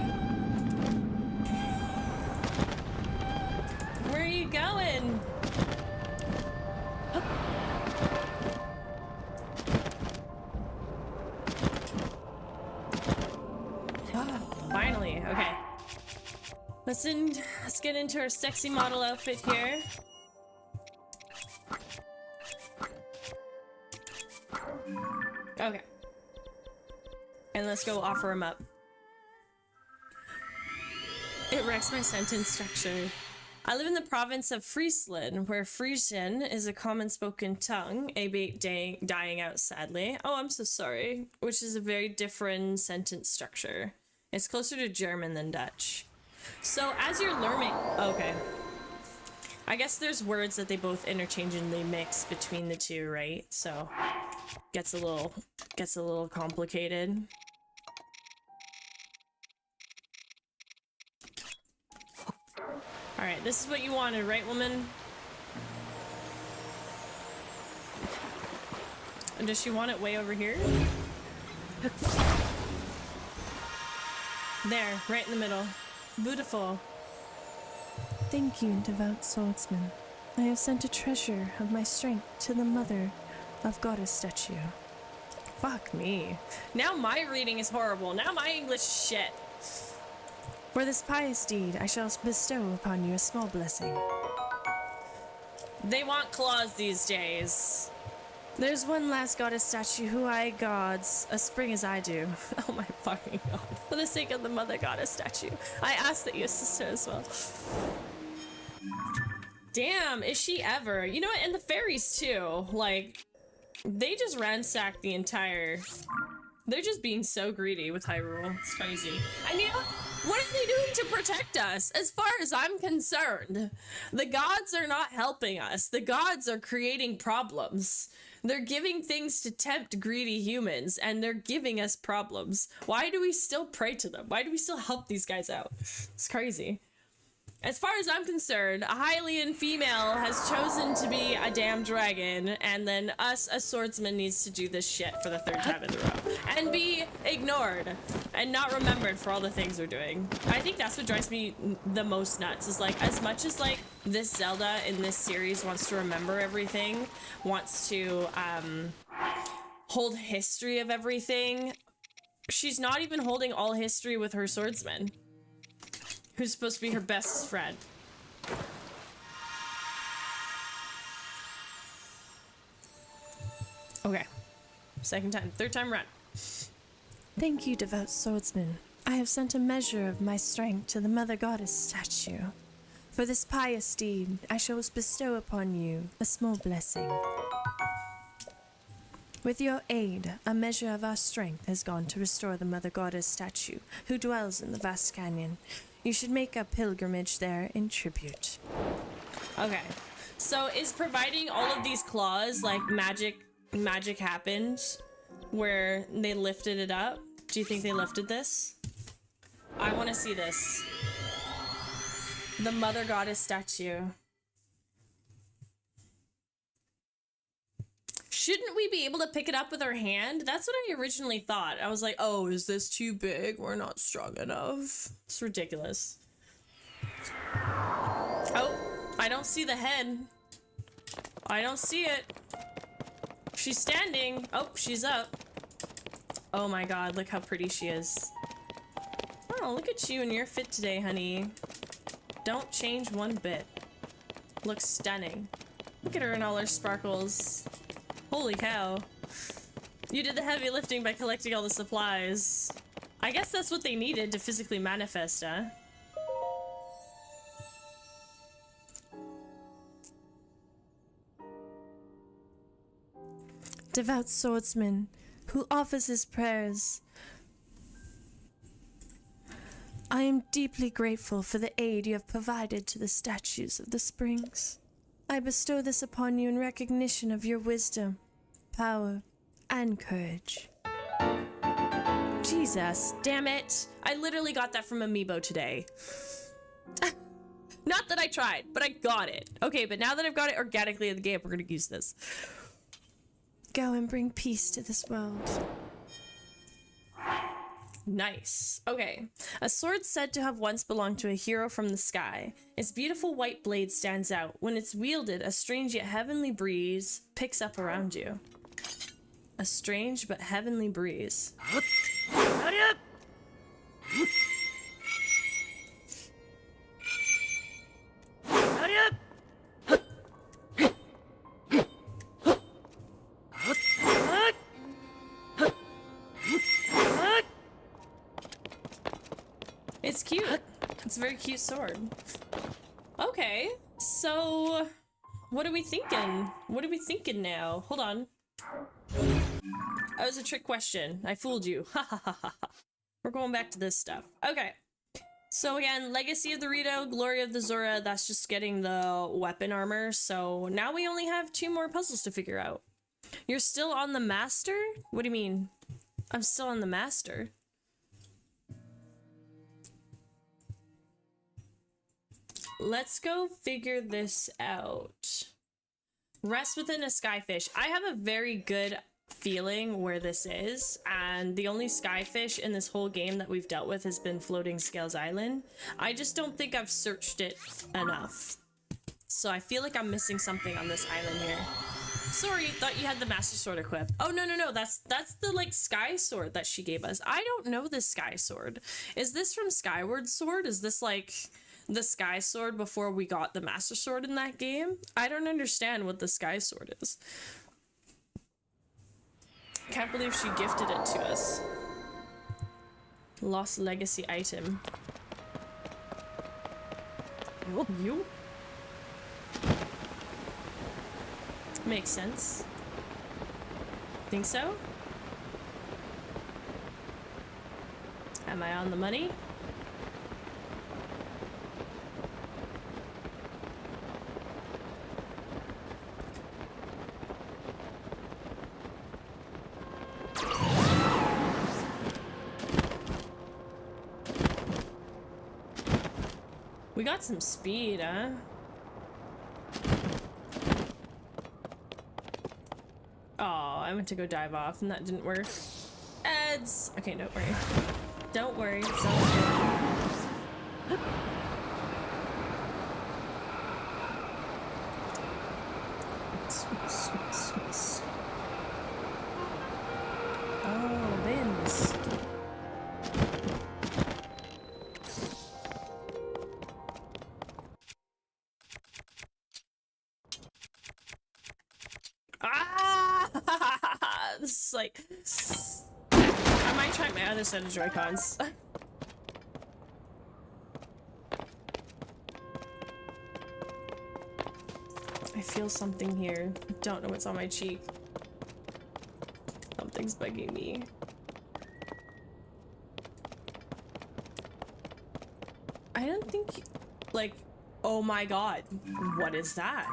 Where are you going? Finally, okay. Let's get into our sexy model outfit here. Okay. And let's go offer him up. It wrecks my sentence structure. I live in the province of Friesland, where Frisian is a common spoken tongue, albeit dying out sadly. Oh, I'm so sorry. Which is a very different sentence structure. It's closer to German than Dutch. So as you're learning, okay. I guess there's words that they both interchangeably mix between the two, right? So gets a little complicated. All right, this is what you wanted, right, woman? And does she want it way over here? There, right in the middle. Beautiful. Thank you, devout swordsman. I have sent a treasure of my strength to the mother of goddess statue. Fuck me. Now my reading is horrible. Now my English is shit. For this pious deed, I shall bestow upon you a small blessing. They want claws these days. There's one last goddess statue who I gods a spring as I do. Oh my fucking god. For the sake of the mother goddess statue, I ask that you assist her as well. Damn, is she ever? You know what? And the fairies too. Like, they just ransacked the entire... They're just being so greedy with Hyrule. It's crazy. I mean, what are they doing to protect us? As far as I'm concerned, the gods are not helping us. The gods are creating problems. They're giving things to tempt greedy humans, and they're giving us problems. Why do we still pray to them? Why do we still help these guys out? It's crazy. As far as I'm concerned, a Hylian female has chosen to be a damn dragon, and then us, a swordsman, needs to do this shit for the 3rd time in a row. And be ignored, and not remembered for all the things we're doing. I think that's what drives me the most nuts, is like, as much as like, this Zelda in this series wants to remember everything, wants to, hold history of everything, she's not even holding all history with her swordsman, who's supposed to be her best friend. Okay. 2nd time. 3rd time run. Thank you, devout swordsman. I have sent a measure of my strength to the Mother Goddess statue. For this pious deed, I shall bestow upon you a small blessing. With your aid, a measure of our strength has gone to restore the Mother Goddess statue, who dwells in the vast canyon. You should make a pilgrimage there in tribute. Okay. So is providing all of these claws like magic happened where they lifted it up? Do you think they lifted this? I want to see this. The Mother Goddess statue. Shouldn't we be able to pick it up with our hand? That's what I originally thought. I was like, oh, is this too big? We're not strong enough. It's ridiculous. Oh, I don't see the head. I don't see it. She's standing. Oh, she's up. Oh my god, look how pretty she is. Oh, look at you in your fit today, honey. Don't change one bit. Looks stunning. Look at her in all her sparkles. Holy cow. You did the heavy lifting by collecting all the supplies. I guess that's what they needed to physically manifest, huh? Devout swordsman, who offers his prayers, I am deeply grateful for the aid you have provided to the statues of the springs. I bestow this upon you in recognition of your wisdom, power, and courage. Jesus, damn it. I literally got that from Amiibo today. Not that I tried, but I got it. Okay, but now that I've got it organically in the game, we're gonna use this. Go and bring peace to this world. Nice. Okay. A sword said to have once belonged to a hero from the sky. Its beautiful white blade stands out. When it's wielded, a strange yet heavenly breeze picks up around you. A strange but heavenly breeze. Hurry up! Hurry up! It's cute. It's a very cute sword. Okay, so what are we thinking? What are we thinking now? Hold on. That was a trick question. I fooled you. Ha ha ha ha. We're going back to this stuff. Okay. So again, Legacy of the Rito, Glory of the Zora, that's just getting the weapon armor. So now we only have 2 more puzzles to figure out. You're still on the master? What do you mean? I'm still on the master. Let's go figure this out. Rest within a skyfish. I have a very good feeling where this is, and the only skyfish in this whole game that we've dealt with has been Floating Scales Island. I just don't think I've searched it enough. So I feel like I'm missing something on this island here. Sorry, thought you had the Master Sword equipped. Oh, no, no, no, that's the, like, Sky Sword that she gave us. I don't know this Sky Sword. Is this from Skyward Sword? Is this, like, the Sky Sword before we got the Master Sword in that game? I don't understand what the Sky Sword is. Can't believe she gifted it to us. Lost legacy item. You? Makes sense. Think so? Am I on the money? We got some speed, huh? Oh, I went to go dive off and that didn't work. Ads! Okay, don't worry. Don't worry, it's all good. Oh, bins. Ah! This is like... I might try my other set of Joy-Cons. I feel something here. Don't know what's on my cheek. Something's bugging me. I don't think... Like... Oh my god. What is that?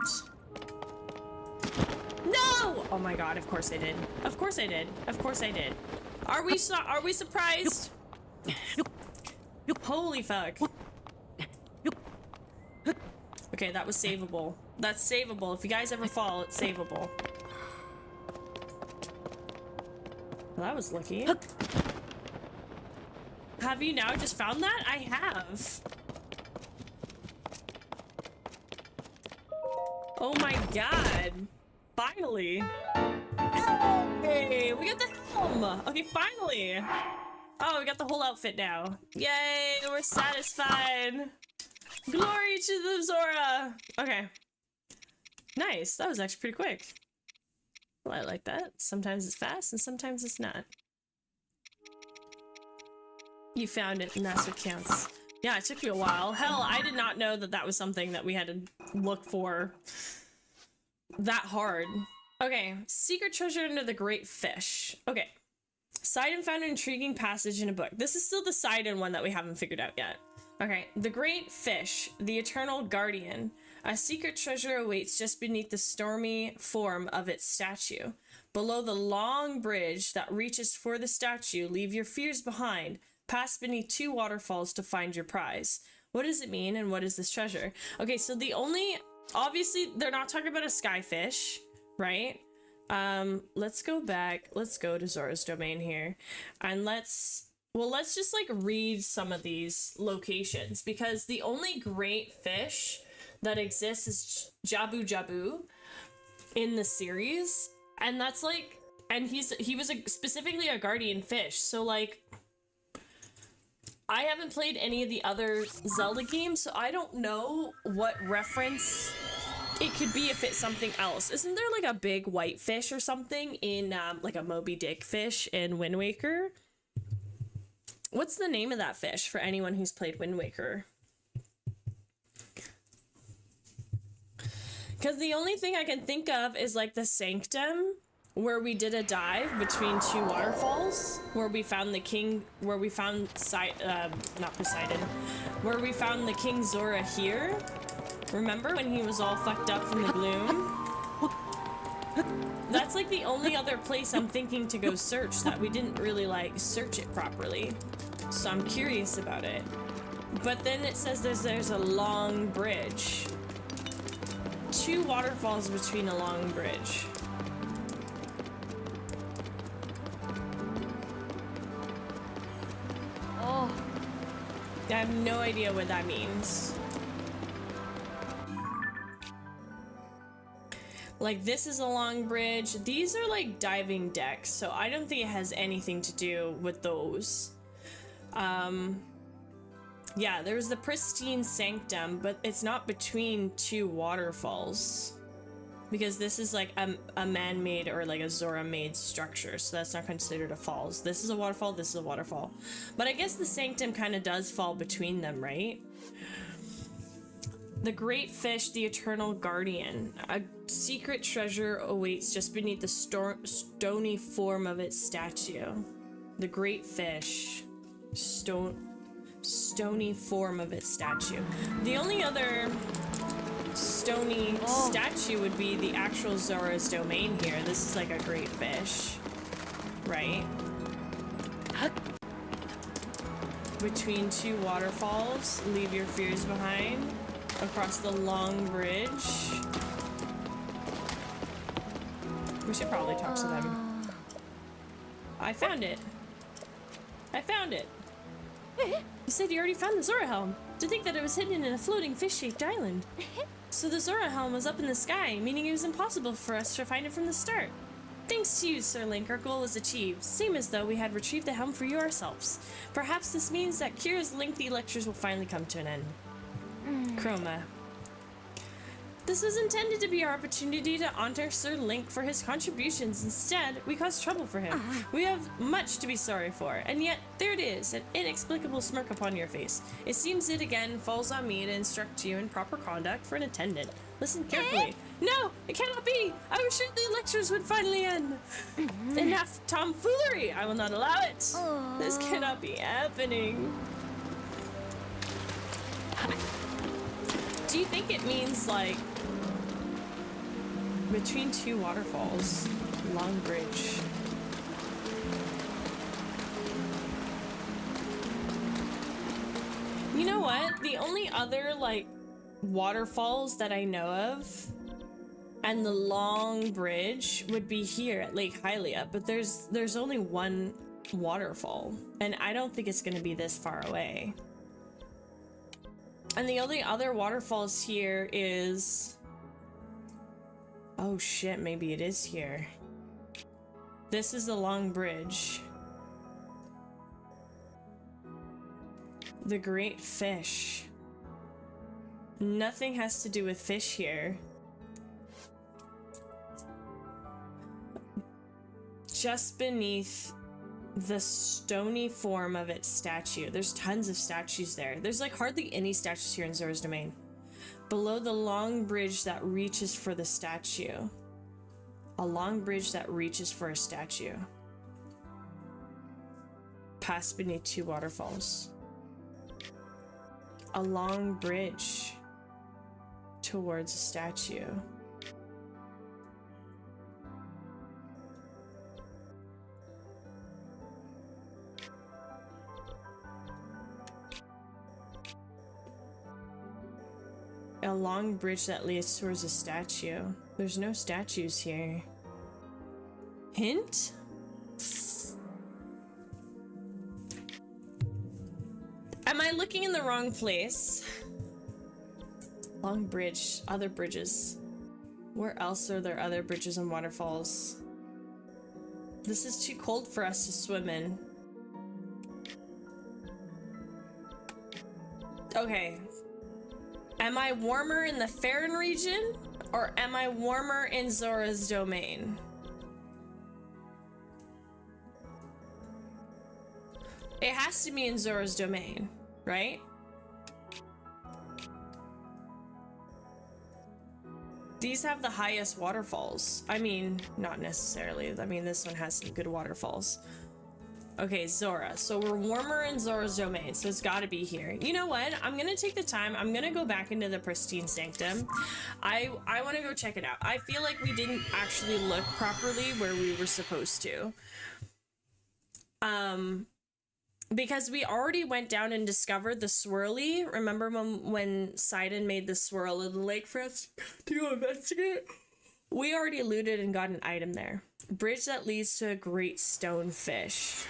No! Oh my god, of course I did. Of course I did. Of course I did. Are we surprised? Holy fuck. Okay, that was savable. That's savable. If you guys ever fall, it's savable. Well, that was lucky. Have you now just found that? I have. Oh my god. Finally. Hey, we got the helm. Okay, finally. Oh, we got the whole outfit now. Yay, we're satisfied. Glory to the Zora. Okay. Nice. That was actually pretty quick. Well, I like that. Sometimes it's fast and sometimes it's not. You found it and that's what counts. Yeah, it took me a while. Hell, I did not know that that was something that we had to look for that hard. Okay, secret treasure under the great fish. Okay. Sidon found an intriguing passage in a book. This is still the Sidon one that we haven't figured out yet. Okay, the great fish, the eternal guardian. A secret treasure awaits just beneath the stormy form of its statue. Below the long bridge that reaches for the statue, leave your fears behind. Pass beneath 2 waterfalls to find your prize. What does it mean and what is this treasure? Okay, so the only... Obviously, they're not talking about a skyfish, right? Let's go back. Let's go to Zora's domain here. And let's just like read some of these locations because the only great fish that exists is Jabu Jabu in the series. And that's like, and he was specifically a guardian fish. So like, I haven't played any of the other Zelda games, so I don't know what reference it could be if it's something else. Isn't there like a big white fish or something in like a Moby Dick fish in Wind Waker? What's the name of that fish for anyone who's played Wind Waker? Because the only thing I can think of is like the Sanctum, where we did a dive between 2 waterfalls, where we found the king, where we found not Poseidon, where we found the King Zora here. Remember when he was all fucked up from the gloom? That's like the only other place I'm thinking to go search that we didn't really like search it properly. So I'm curious about it. But then it says there's a long bridge. 2 waterfalls between a long bridge. Oh. I have no idea what that means. Like, this is a long bridge. These are like diving decks, so I don't think it has anything to do with those. Yeah, there's the pristine sanctum, but it's not between 2 waterfalls. Because this is like a man-made or like a Zora-made structure, so that's not considered a falls. This is a waterfall, this is a waterfall. But I guess the sanctum kind of does fall between them, right? The great fish, the eternal guardian. A secret treasure awaits just beneath the stony form of its statue. The great fish, stony form of its statue. The only other stony statue would be the actual Zora's domain here. This is like a great fish, right? Between two waterfalls, leave your fears behind. Across the long bridge. We should probably talk to them. I found it. I found it. You said you already found the Zora helm. To think that it was hidden in a floating fish-shaped island. So the Zora helm was up in the sky, meaning it was impossible for us to find it from the start. Thanks to you, Sir Link, our goal was achieved, same as though we had retrieved the helm for you ourselves. Perhaps this means that Kira's lengthy lectures will finally come to an end. Chroma. This was intended to be our opportunity to honor Sir Link for his contributions. Instead, we caused trouble for him. We have much to be sorry for, and yet there it is, an inexplicable smirk upon your face. It seems it again falls on me to instruct you in proper conduct for an attendant. Listen carefully. No, it cannot be. I was sure the lectures would finally end. Enough tomfoolery. I will not allow it. This cannot be happening. Do you think it means, like, between two waterfalls, long bridge? You know what? The only other, like, waterfalls that I know of and the long bridge would be here at Lake Hylia, but there's only one waterfall, and I don't think it's gonna be this far away. And the only other waterfalls here is... Oh shit, maybe it is here. This is the long bridge. The great fish. Nothing has to do with fish here. Just beneath the stony form of its statue. There's tons of statues there. There's like hardly any statues here in Zora's domain. Below the long bridge that reaches for the statue. A long bridge that reaches for a statue. Past beneath two waterfalls. A long bridge towards a statue. A long bridge that leads towards a statue. There's no statues here. Hint? Am I looking in the wrong place? Long bridge, other bridges. Where else are there other bridges and waterfalls? This is too cold for us to swim in. Okay. Am I warmer in the Farron region, or am I warmer in Zora's domain? It has to be in Zora's domain, right? These have the highest waterfalls. I mean, not necessarily. I mean, this one has some good waterfalls. Okay, Zora. So we're warmer in Zora's domain, so it's gotta be here. You know what? I'm gonna take the time. I'm gonna go back into the pristine sanctum. I wanna go check it out. I feel like we didn't actually look properly where we were supposed to. Because we already went down and discovered the swirly. Remember when Sidon made the swirl in the lake for us to go investigate? We already looted and got an item there. Bridge that leads to a great stone fish.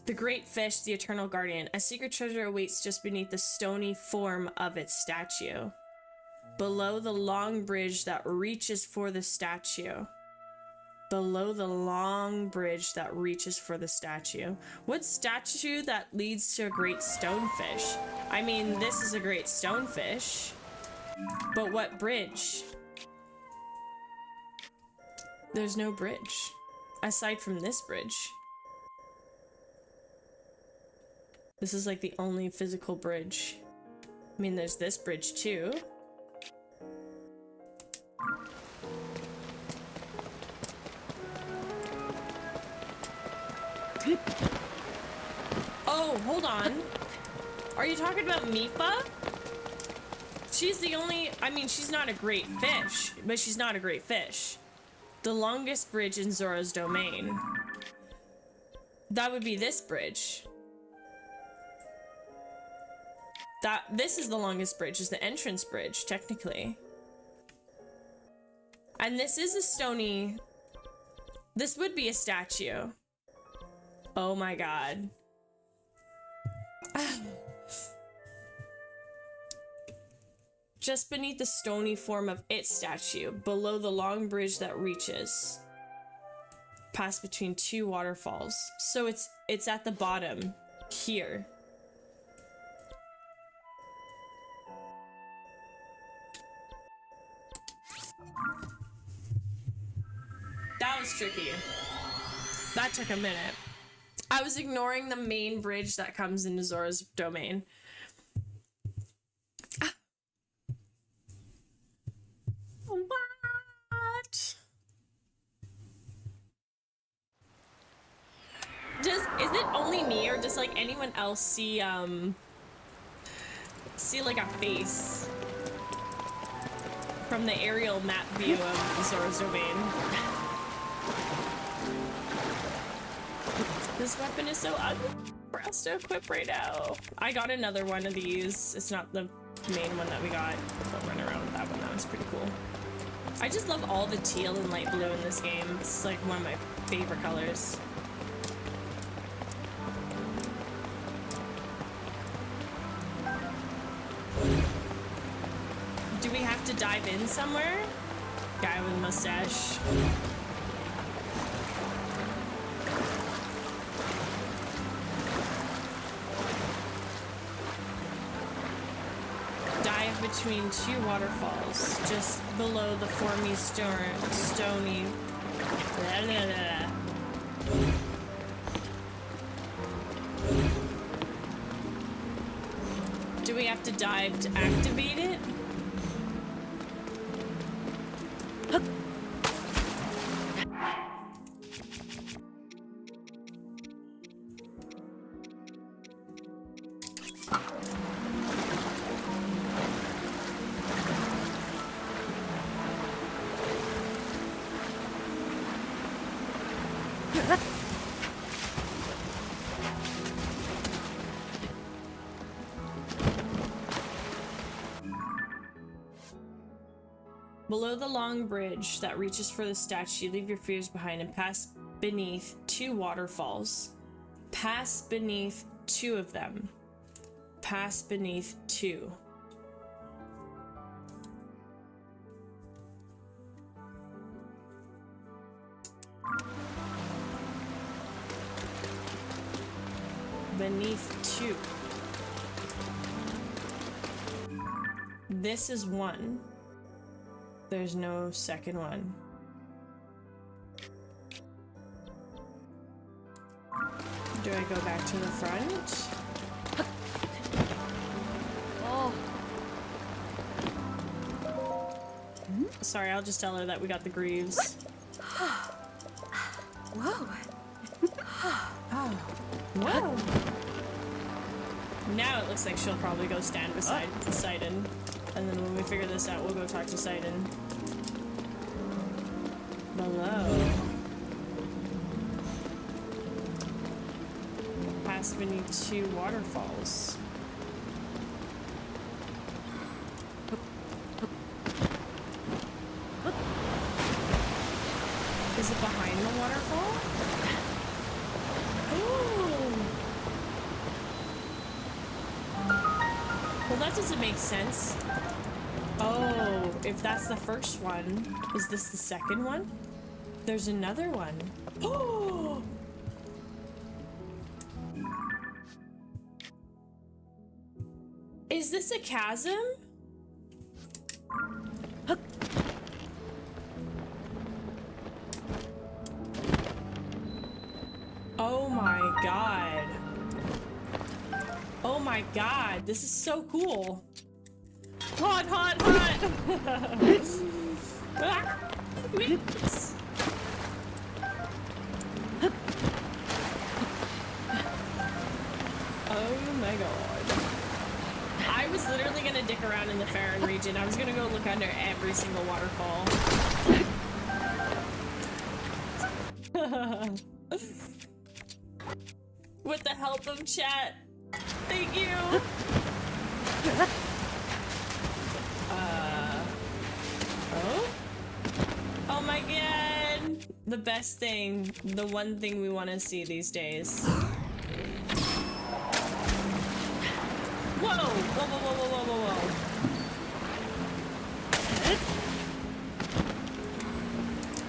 The great fish, the eternal guardian. A secret treasure awaits just beneath the stony form of its statue. Below the long bridge that reaches for the statue. Below the long bridge that reaches for the statue. What statue that leads to a great stonefish? I mean, this is a great stonefish. But what bridge? There's no bridge. Aside from this bridge. This is like the only physical bridge. I mean, there's this bridge too. Oh, hold on. Are you talking about 𝖲? She's the only, I mean, she's not a great fish, but she's not a great fish. The longest bridge in Zora's domain. That would be this bridge. This is the longest bridge, is the entrance bridge, technically. And this is a stony, this would be a statue. Oh my god. Just beneath the stony form of its statue, below the long bridge that reaches past between two waterfalls. So it's at the bottom here. That was tricky. That took a minute. I was ignoring the main bridge that comes into Zora's domain. What? Is it only me, or does like anyone else see like a face from the aerial map view of Zora's domain? This weapon is so ugly for us to equip right now. I got another one of these. It's not the main one that we got, but run around with that one. That was pretty cool. I just love all the teal and light blue in this game. It's like one of my favorite colors. Do we have to dive in somewhere? Guy with a mustache. Dive between two waterfalls, just below the formy stony. Blah, blah, blah. Do we have to dive to activate it? Below the long bridge that reaches for the statue, leave your fears behind and pass beneath two waterfalls. Pass beneath two of them. Pass beneath two. Beneath two. This is one. There's no second one. Do I go back to the front? Oh. Sorry, I'll just tell her that we got the greaves. Whoa. Oh. Whoa. Now it looks like she'll probably go stand beside Poseidon. And then when we figure this out, we'll go talk to Poseidon. Below. Pass beneath two waterfalls. Is it behind the waterfall? Ooh. Well, that doesn't make sense. Oh, if that's the first one, is this the second one? There's another one. Oh! Is this a chasm? Oh my god. my god, this is so cool. Hot, hot, hot. Ah, wait. Oh my god. I was literally gonna dick around in the Farron region. I was gonna go look under every single waterfall. With the help of chat. Thank you. Oh? Oh my god. The best thing. The one thing we want to see these days. Whoa! Whoa, whoa, whoa, whoa, whoa, whoa, whoa.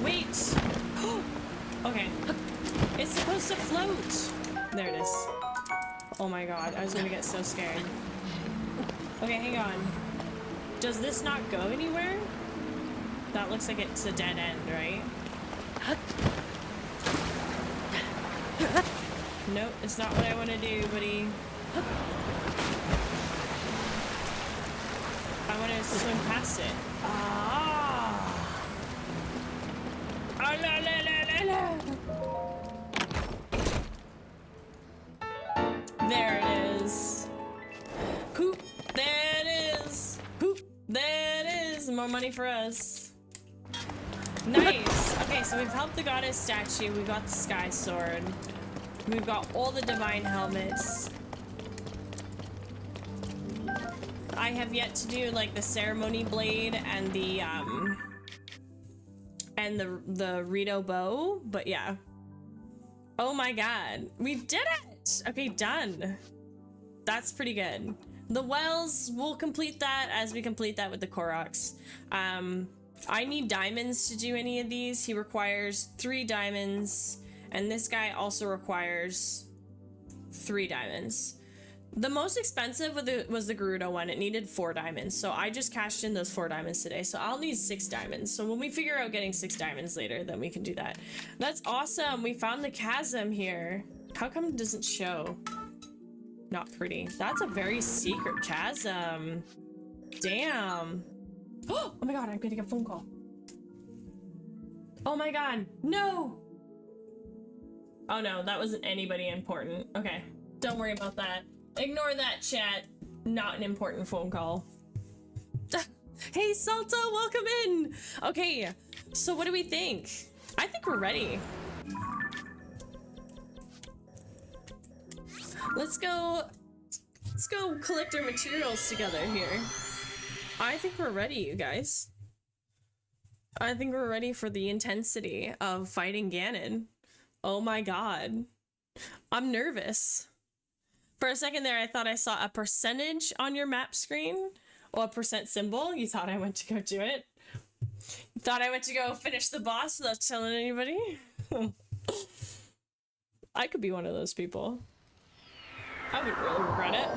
Wait! Okay. It's supposed to float! There it is. Oh my god, I was gonna get so scared. Okay, hang on. Does this not go anywhere? That looks like it's a dead end, right? Nope, it's not what I want to do, buddy. I want to swim past it. Ah! Ah la la la la la! There it is. Poop! There it is. Poop! There it is. More money for us. Nice. Okay, so we've helped the goddess statue. We got the sky sword. We've got all the divine helmets. I have yet to do like the ceremony blade and the Rito bow, but yeah. Oh my god, we did it! Okay, done. That's pretty good. The wells, we'll complete that as we complete that with the Koroks. I need diamonds to do any of these. He requires 3 diamonds, and this guy also requires 3 diamonds. The most expensive was the Gerudo one. It needed 4 diamonds, so I just cashed in those 4 diamonds today, so I'll need 6 diamonds. So when we figure out getting 6 diamonds later, then we can do that. That's awesome. We found the chasm here. How come it doesn't show? Not pretty. That's a very secret chasm. Damn. Oh my god, I'm getting a phone call. Oh my god, no! Oh no, that wasn't anybody important. Okay, don't worry about that. Ignore that, chat. Not an important phone call. Hey, Salta, welcome in! Okay, so what do we think? I think we're ready. Let's go collect our materials together here. I think we're ready, you guys. I think we're ready for the intensity of fighting Ganon. Oh my god. I'm nervous. For a second there, I thought I saw a percentage on your map screen, or a % symbol. You thought I went to go do it. You thought I went to go finish the boss without telling anybody. I could be one of those people. I would really regret it.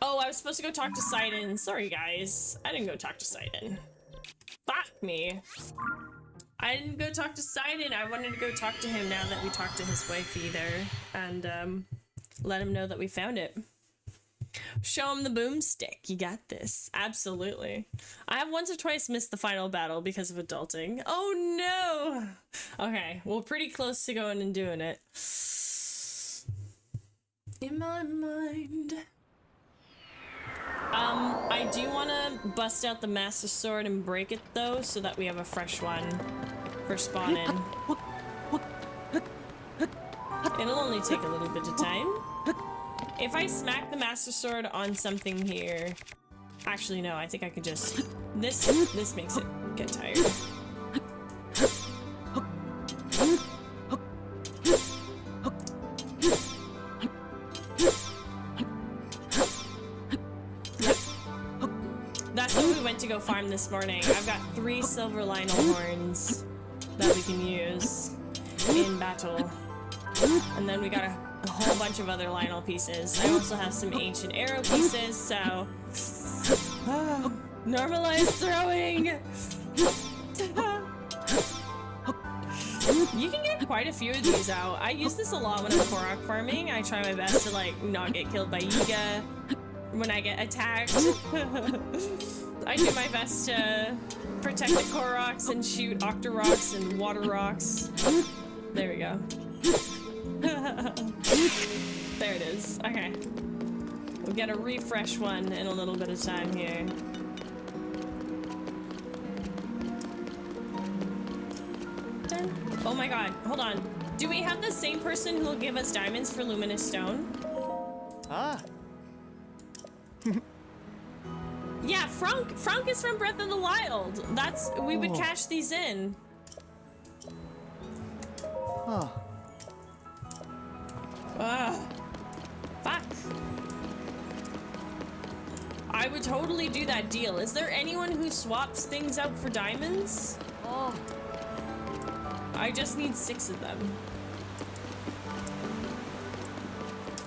Oh, I was supposed to go talk to Sidon. Sorry, guys. I didn't go talk to Sidon. Fuck me. I didn't go talk to Sidon. I wanted to go talk to him now that we talked to his wifey there. And, let him know that we found it. Show him the boomstick. You got this. Absolutely. I have once or twice missed the final battle because of adulting. Oh, no. Okay. Well, pretty close to going and doing it. In my mind. I do want to bust out the Master Sword and break it, though, so that we have a fresh one for spawning. It'll only take a little bit of time. If I smack the Master Sword on something here... Actually, no, I think I could just... This makes it get tired. That's what we went to go farm this morning. I've got 3 silver Lynel horns that we can use in battle. And then we got a whole bunch of other Lynel pieces. I also have some ancient arrow pieces, so... normalize throwing! You can get quite a few of these out. I use this a lot when I'm Korok farming. I try my best to like not get killed by Yiga when I get attacked. I do my best to protect the Koroks and shoot Octoroks and Water Rocks. There we go. There it is. Okay. We'll get a refresh one in a little bit of time here. Oh my god, hold on. Do we have the same person who will give us diamonds for luminous stone? Ah. Yeah, Frank is from Breath of the Wild. We would cash these in. Oh. Fuck. I would totally do that deal. Is there anyone who swaps things out for diamonds? Oh. I just need 6 of them.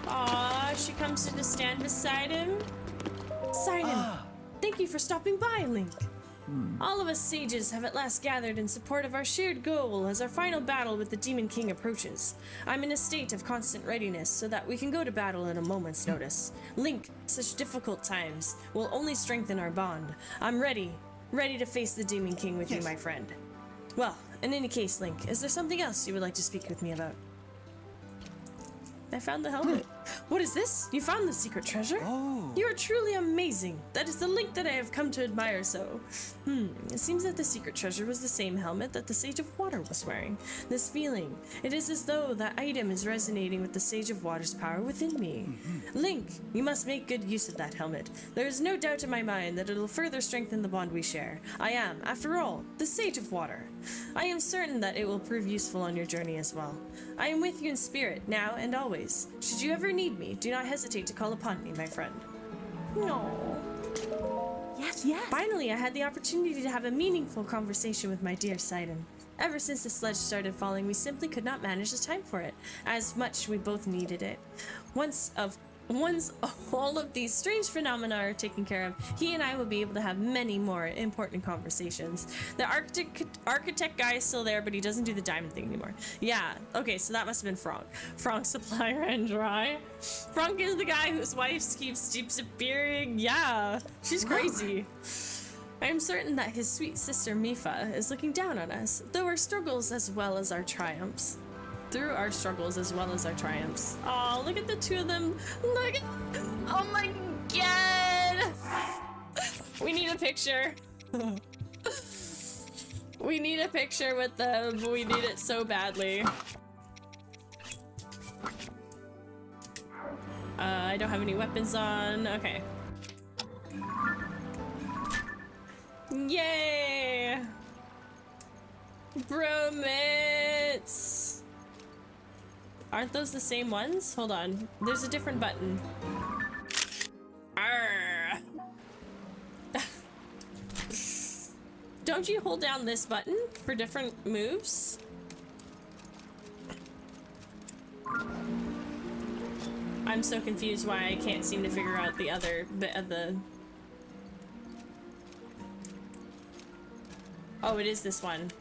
Aw, she comes to just stand beside him. Sidon, thank you for stopping by, Link. All of us sages have at last gathered in support of our shared goal as our final battle with the Demon King approaches. I'm in a state of constant readiness so that we can go to battle at a moment's notice. Link, such difficult times will only strengthen our bond. I'm ready to face the Demon King with you, my friend. Well, in any case, Link, is there something else you would like to speak with me about? I found the helmet. What is this? You found the secret treasure? Oh. You are truly amazing. That is the Link that I have come to admire so. It seems that the secret treasure was the same helmet that the Sage of Water was wearing. This feeling, it is as though that item is resonating with the Sage of Water's power within me. Link, you must make good use of that helmet. There is no doubt in my mind that it will further strengthen the bond we share. I am, after all, the Sage of Water. I am certain that it will prove useful on your journey as well. I am with you in spirit, now and always. Should you ever need me, do not hesitate to call upon me, my friend. No. Yes. Finally, I had the opportunity to have a meaningful conversation with my dear Sidon. Ever since the sledge started falling, we simply could not manage the time for it, as much we both needed it. Once all of these strange phenomena are taken care of, he and I will be able to have many more important conversations. The architect guy is still there, but he doesn't do the diamond thing anymore. Yeah, okay, so that must have been Frank. Frank, supplier and dry. Frank is the guy whose wife keeps disappearing. Yeah, she's crazy. I am certain that his sweet sister Mipha is looking down on us, through our struggles as well as our triumphs. Oh, look at the two of them. Look at... Oh my god! We need a picture. We need a picture with them. We need it so badly. I don't have any weapons on. Okay. Yay! Bromance! Aren't those the same ones? Hold on. There's a different button. Arrgh. Don't you hold down this button for different moves? I'm so confused why I can't seem to figure out the other bit of the... Oh, it is this one.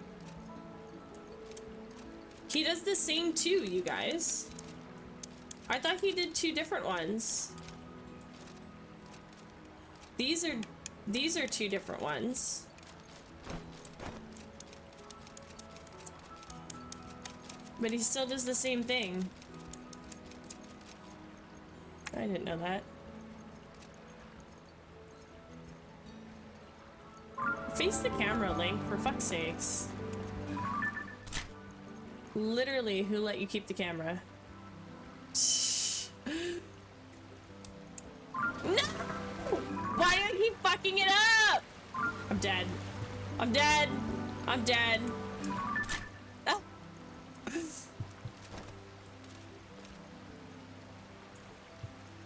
He does the same too, you guys. I thought he did 2 different ones. These are 2 different ones. But he still does the same thing. I didn't know that. Face the camera, Link, for fuck's sakes. Literally, who let you keep the camera? No! Why do I keep fucking it up? I'm dead. I'm dead. I'm dead. Oh.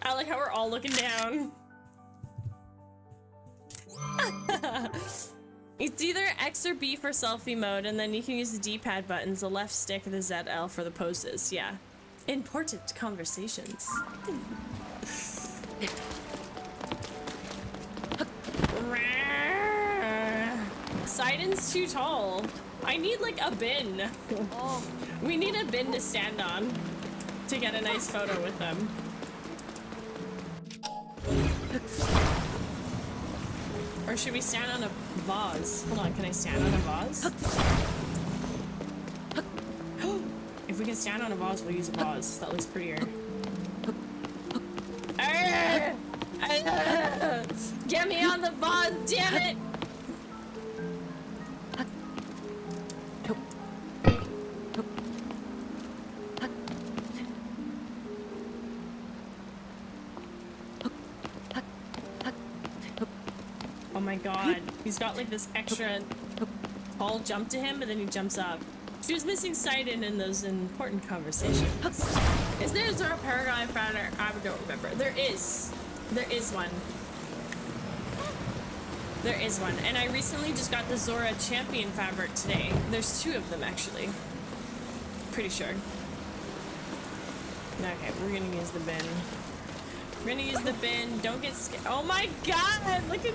I like how we're all looking down. It's either X or B for selfie mode, and then you can use the D-pad buttons, the left stick, and the ZL for the poses. Yeah. Important conversations. Sidon's too tall. I need like a bin. We need a bin to stand on to get a nice photo with them. Or should we stand on a vase? Hold on, can I stand on a vase? If we can stand on a vase, we'll use a vase. That looks prettier. Get me on the vase, damn it! Oh my god, he's got like this extra tall jump to him, but then he jumps up. She was missing sight in those important conversations. Is there a Zora Paragon fabric? I don't remember. There is. There is one. There is one. And I recently just got the Zora Champion fabric today. There's 2 of them actually. Pretty sure. Okay, we're gonna use the bin. We're gonna use the bin. Don't get scared. Oh my god! Look at.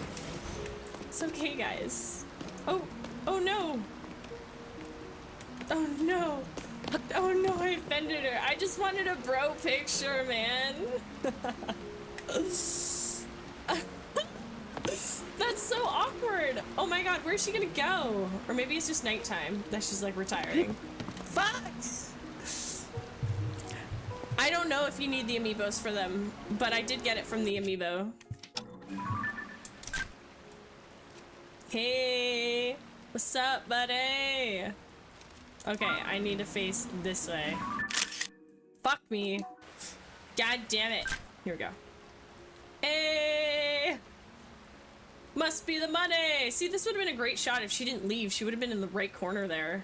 It's okay, guys. Oh no. Oh no. Oh no, I offended her. I just wanted a bro picture, man. That's so awkward. Oh my god, where's she gonna go? Or maybe it's just nighttime that she's like retiring. Fuck! I don't know if you need the amiibos for them, but I did get it from the amiibo. Hey, what's up, buddy? Okay, I need to face this way. Fuck me. God damn it. Here we go. Hey! Must be the money! See, this would have been a great shot if she didn't leave. She would have been in the right corner there.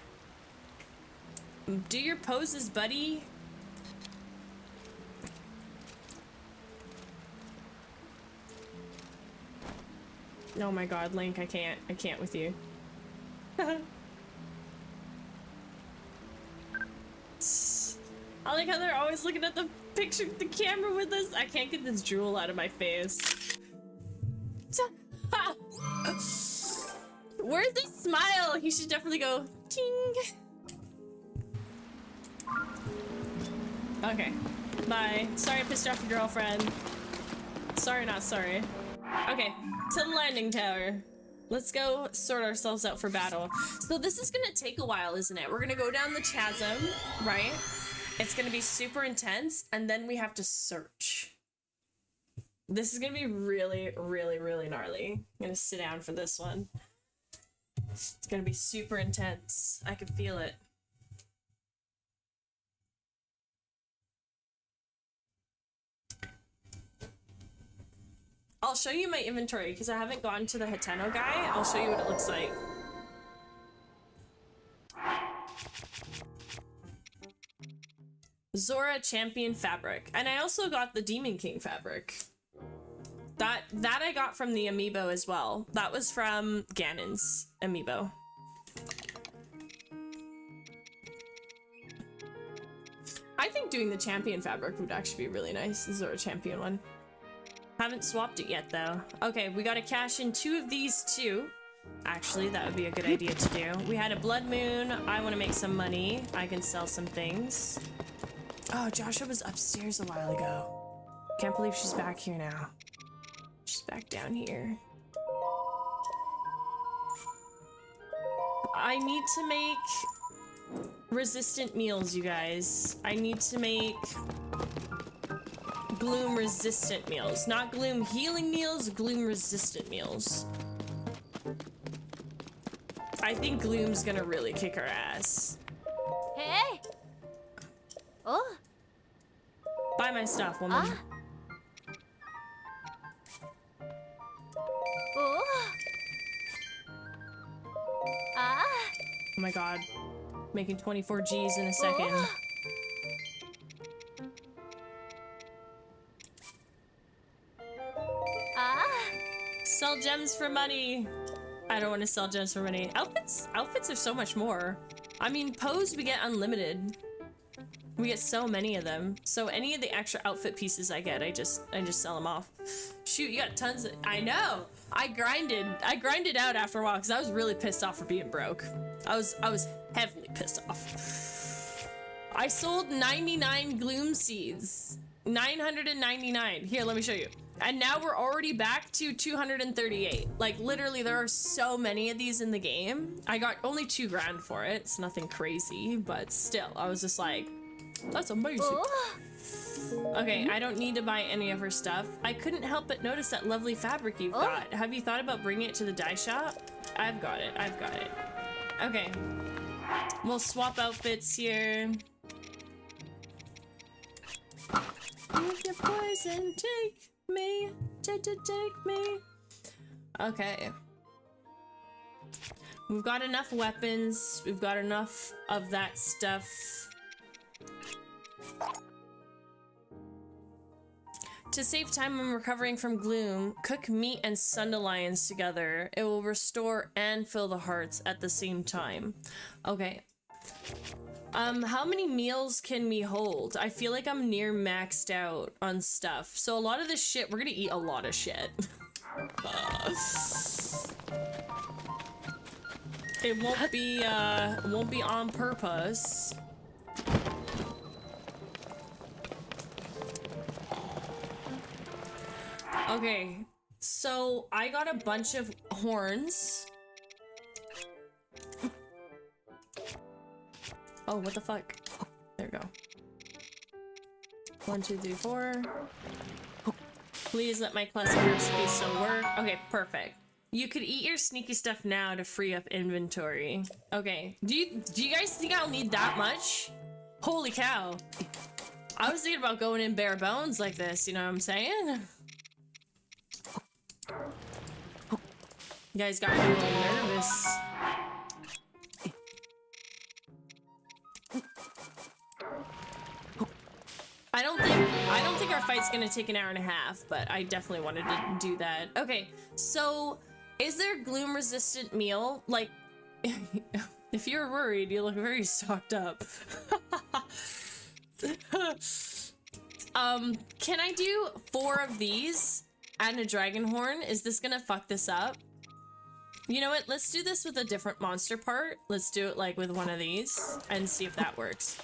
Do your poses, buddy. Oh my god, Link, I can't with you. I like how they're always looking at the picture, the camera with us. I can't get this drool out of my face. Where's the smile? He should definitely go ting. Okay, bye. Sorry I pissed off your girlfriend. Sorry, not sorry. Okay, to the landing tower. Let's go sort ourselves out for battle. So this is gonna take a while, isn't it? We're gonna go down the chasm, right? It's gonna be super intense, and then we have to search. This is gonna be really, really, really gnarly. I'm gonna sit down for this one. It's gonna be super intense. I can feel it. I'll show you my inventory because I haven't gone to the Hateno guy. I'll show you what it looks like. Zora Champion fabric. And I also got the Demon King fabric. That I got from the amiibo as well. That was from Ganon's amiibo. I think doing the champion fabric would actually be really nice. The Zora Champion one. Haven't swapped it yet though. Okay, we gotta cash in 2 of these too. Actually, that would be a good idea to do. We had a blood moon. I want to make some money. I can sell some things. Oh, Joshua was upstairs a while ago. Can't believe she's back here now. She's back down here. I need to make resistant meals, you guys. I need to make gloom resistant meals. Not gloom healing meals, gloom resistant meals. I think gloom's gonna really kick our ass. Hey! Oh! Buy my stuff, woman. Oh! Ah! Oh my god. Making 24 G's in a second. Oh. Ah! Sell gems for money. I don't want to sell gems for money. Outfits are so much more. I mean, pose we get unlimited. We get so many of them. So any of the extra outfit pieces I get, I just sell them off. Shoot, you got tons of, I know. I grinded out after a while because I was really pissed off for being broke. I was heavily pissed off. I sold 99 gloom seeds. 999. Here, let me show you. And now we're already back to 238. Like literally there are so many of these in the game. I got only 2 grand for it. It's nothing crazy, but still, I was just like, that's amazing. Okay, I don't need to buy any of her stuff. I couldn't help but notice that lovely fabric you've got. Have you thought about bringing it to the dye shop? I've got it. Okay. We'll swap outfits here. Take your poison, take me, take me. Okay. We've got enough weapons. We've got enough of that stuff. To save time when recovering from gloom, cook meat and 𝖸lions together. It will restore and fill the hearts at the same time. Okay. How many meals can we hold? I feel like I'm near maxed out on stuff. So a lot of this shit, we're gonna eat a lot of shit. It won't be on purpose. Okay, so I got a bunch of horns. Oh, what the fuck? There we go. 1, 2, 3, 4. Please let my classic recipe still work. Okay, perfect. You could eat your sneaky stuff now to free up inventory. Okay, do you guys think I'll need that much? Holy cow. I was thinking about going in bare bones like this, you know what I'm saying? You guys got me a little nervous. I don't think our fight's gonna take an hour and a half, but I definitely wanted to do that. Okay, so is there gloom resistant meal? Like, if you're worried, you look very stocked up. Can I do 4 of these and a dragon horn? Is this gonna fuck this up? You know what? Let's do this with a different monster part. Let's do it like with one of these and see if that works.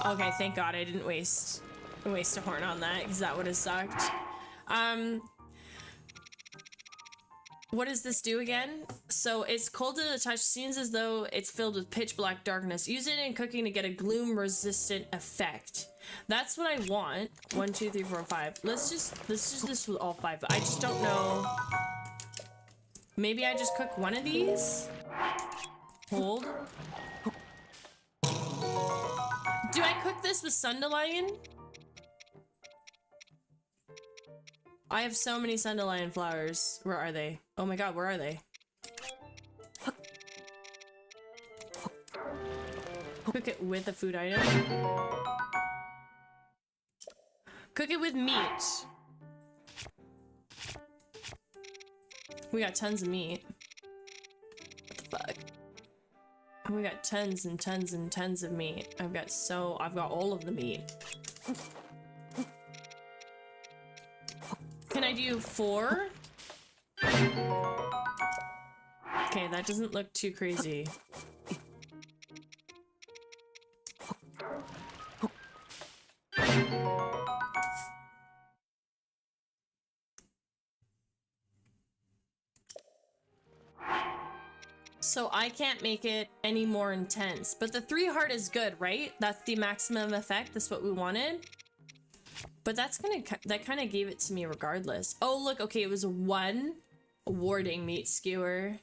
Okay, thank God I didn't waste a horn on that because that would have sucked. What does this do again? So it's cold to the touch, seems as though it's filled with pitch black darkness. Use it in cooking to get a gloom resistant effect. That's what I want. 1, 2, 3, 4, 5. Let's just do this with all 5. I just don't know. Maybe I just cook one of these. Hold. Do I cook this with 𝖸lion? I have so many 𝖸lion flowers. Where are they? Oh my god, where are they? Cook it with a food item. Cook it with meat. We got tons of meat. What the fuck? We got tons and tons and tons of meat. I've got all of the meat. Can I do 4? Okay, that doesn't look too crazy. So I can't make it any more intense, but the 3 heart is good, right? That's the maximum effect. That's what we wanted. But that kind of gave it to me regardless. Oh, look, okay, it was 1 warding meat skewer.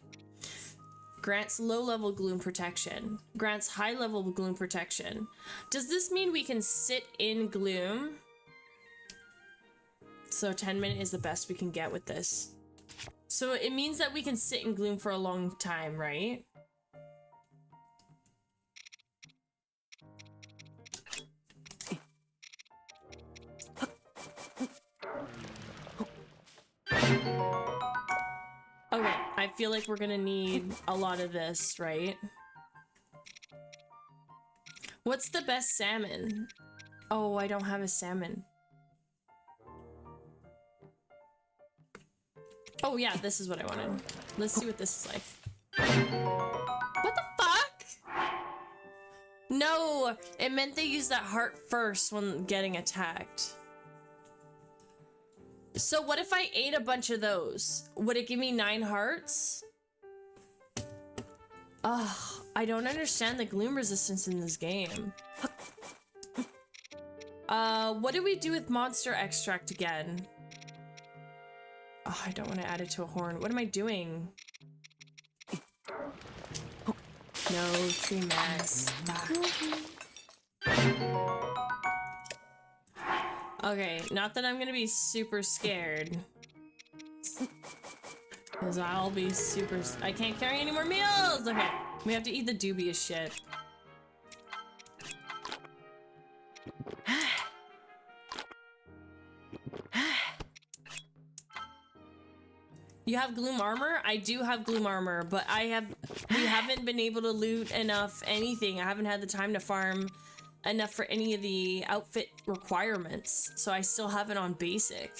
Grants low-level gloom protection. Grants high-level gloom protection. Does this mean we can sit in gloom? So 10 minutes is the best we can get with this. So it means that we can sit in gloom for a long time, right? Okay, I feel like we're gonna need a lot of this, right? What's the best salmon? Oh, I don't have a salmon. Oh yeah, this is what I wanted. Let's see what this is like. What the fuck? No, it meant they used that heart first when getting attacked. So what if I ate a bunch of those? Would it give me 9 hearts? Ugh, I don't understand the gloom resistance in this game. What do we do with monster extract again? Oh, I don't want to add it to a horn. What am I doing? No, tree mass. Okay, not that I'm gonna be super scared. Because I'll be super... I can't carry any more meals! Okay, we have to eat the dubious shit. You have gloom armor? I do have gloom armor, but we haven't been able to loot enough anything. I haven't had the time to farm enough for any of the outfit requirements, so I still have it on basic.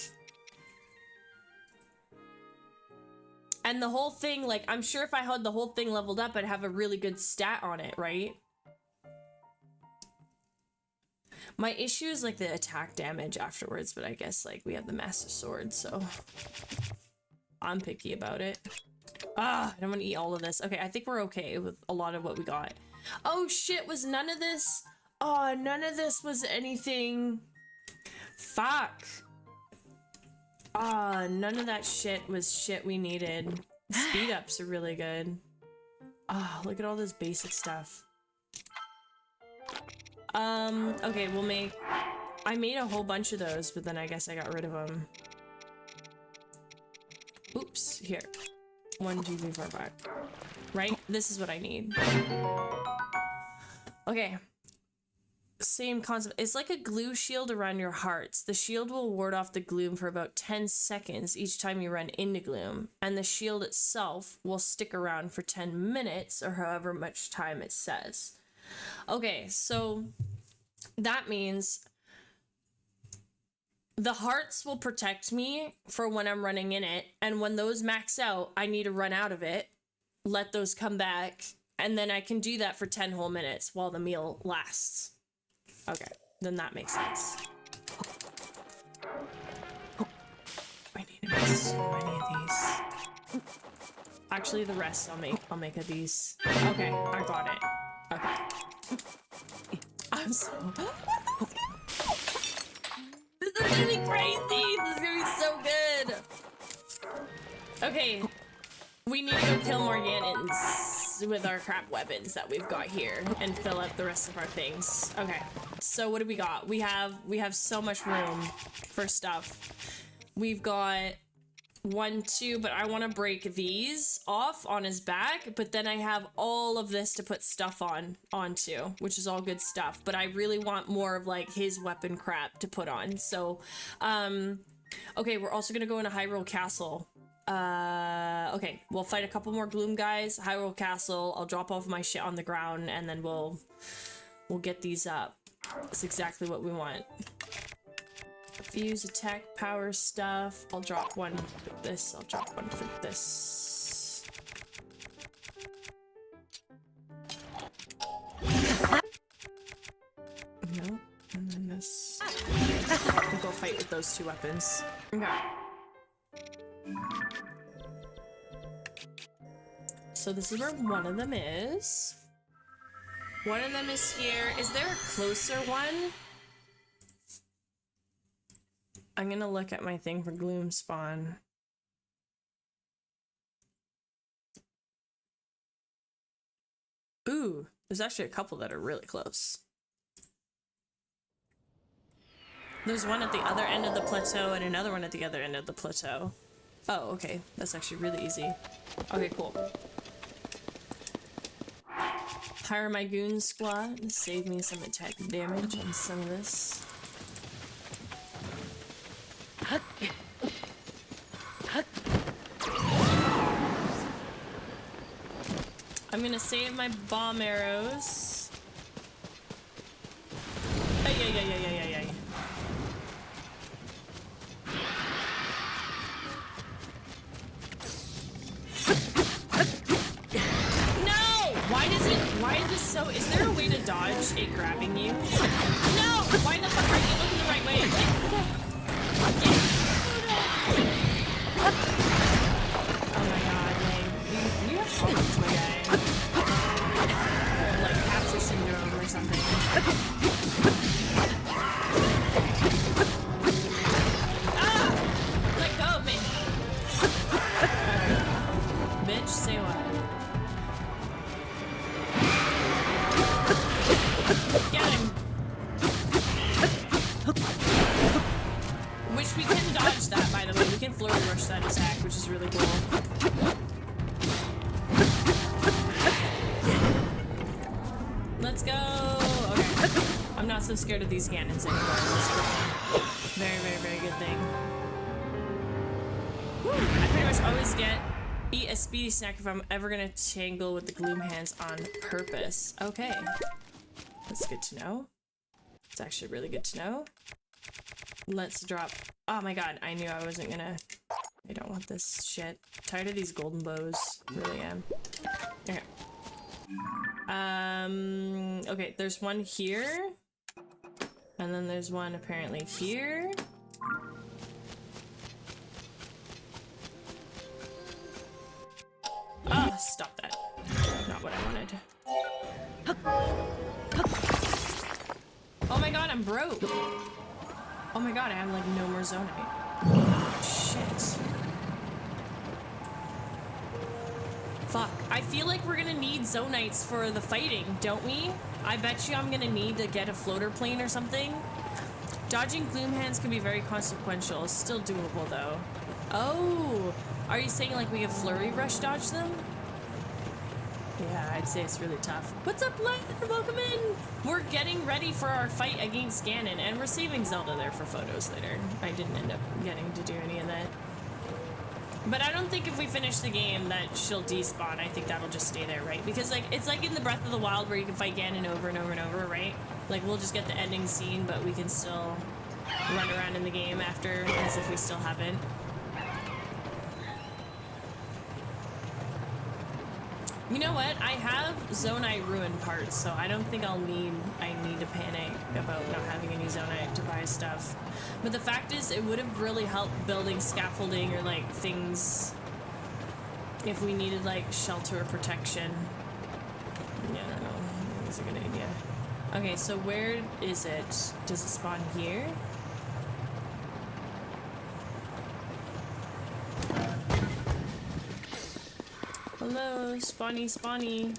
And the whole thing, like, I'm sure if I had the whole thing leveled up, I'd have a really good stat on it, right? My issue is, like, the attack damage afterwards, but I guess, like, we have the Master Sword, so... I'm picky about it. Ah, I don't want to eat all of this. Okay, I think we're okay with a lot of what we got. Oh shit, was none of this... Oh, none of this was anything... Fuck. Ah, none of that shit was shit we needed. Speed ups are really good. Ah, look at all this basic stuff. Okay, we'll make... I made a whole bunch of those, but then I guess I got rid of them. Oops, here. 1, 2, 3, 4, 5. Right? This is what I need. Okay. Same concept. It's like a glue shield around your hearts. The shield will ward off the gloom for about 10 seconds each time you run into gloom, and the shield itself will stick around for 10 minutes or however much time it says. Okay, so that means the hearts will protect me for when I'm running in it, and when those max out, I need to run out of it, let those come back, and then I can do that for 10 whole minutes while the meal lasts. Okay, then that makes sense. I need to make so many of these. Actually, the rest I'll make of these. Okay, I got it. Okay. I'm so... This is gonna be crazy! This is gonna be so good! Okay, we need to go kill more Yanins with our crap weapons that we've got here and fill up the rest of our things. Okay, so what do we got? We have so much room for stuff. We've got 1, 2, but I want to break these off on his back, but then I have all of this to put stuff onto, which is all good stuff, but I really want more of like his weapon crap to put on. So okay, we're also gonna go into Hyrule Castle. Okay, we'll fight a couple more gloom guys. Hyrule Castle, I'll drop off my shit on the ground, and then we'll get these up. That's exactly what we want. Fuse, attack, power stuff. I'll drop one for this. I'll drop one for this. No, and then this. We'll go fight with those 2 weapons. Okay. So this is where one of them is. One of them is here. Is there a closer one? I'm gonna look at my thing for gloom spawn. Ooh, there's actually a couple that are really close. There's one at the other end of the plateau and another one at the other end of the plateau. Oh, okay. That's actually really easy. Okay, cool. Hire my goon squad to save me some attack damage on some of this. I'm gonna save my bomb arrows. Which we can dodge that, by the way. We can flurry rush that attack, which is really cool. Let's go! Okay. I'm not so scared of these cannons anymore. Very, very, very good thing. Woo. I pretty much always eat a speedy snack if I'm ever gonna tangle with the gloom hands on purpose. Okay. That's good to know. It's actually really good to know. Let's drop. Oh my god, I knew I wasn't gonna. I don't want this shit. Tired of these golden bows. Really am. Okay. Okay, there's one here. And then there's one apparently here. Oh, stop that. Not what I wanted. Oh my god, I'm broke. Oh my god, I have like no more zonite. Shit. Fuck. I feel like we're gonna need zonites for the fighting, don't we? I bet you I'm gonna need to get a floater plane or something. Dodging gloom hands can be very consequential. Still doable though. Oh, are you saying like we can flurry rush dodge them? Yeah, I'd say it's really tough. What's up, Len? Welcome in! We're getting ready for our fight against Ganon, and we're saving Zelda there for photos later. I didn't end up getting to do any of that. But I don't think if we finish the game that she'll despawn. I think that'll just stay there, right? Because like it's like in the Breath of the Wild where you can fight Ganon over and over and over, right? Like we'll just get the ending scene, but we can still run around in the game after as if we still haven't. You know what? I have Zonite ruin parts, so I don't think I need to panic about not having any Zonite to buy stuff. But the fact is, it would have really helped building scaffolding or like things if we needed like shelter or protection. Yeah, I don't know. That's a good idea. Okay, so where is it? Does it spawn here? Hello, spawny, spawny.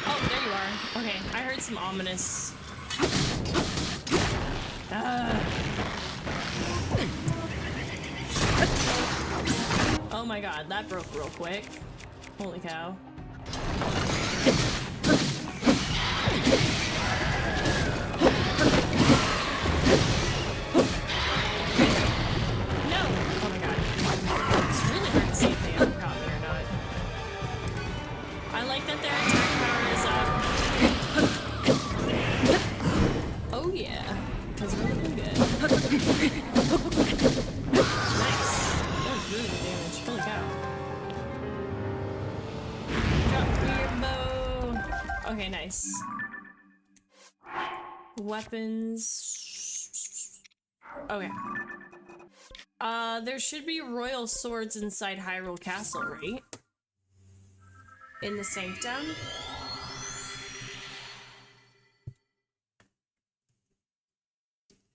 Oh, there you are. Okay, I heard some ominous. Oh my god, that broke real quick. Holy cow. Okay, nice. Weapons. Okay. There should be royal swords inside Hyrule Castle, right? In the sanctum.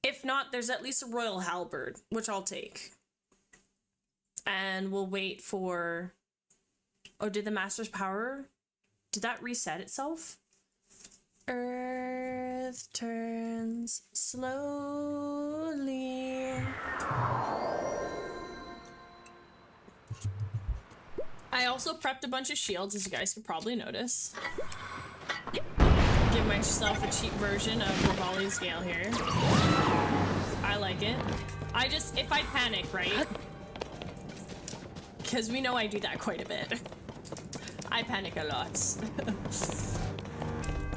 If not, there's at least a royal halberd, which I'll take. And we'll wait for... Oh, did the master's power... Did that reset itself? Earth turns slowly. I also prepped a bunch of shields, as you guys could probably notice. Give myself a cheap version of Revali's Gale here. I like it. If I panic, right? Because we know I do that quite a bit. I panic a lot.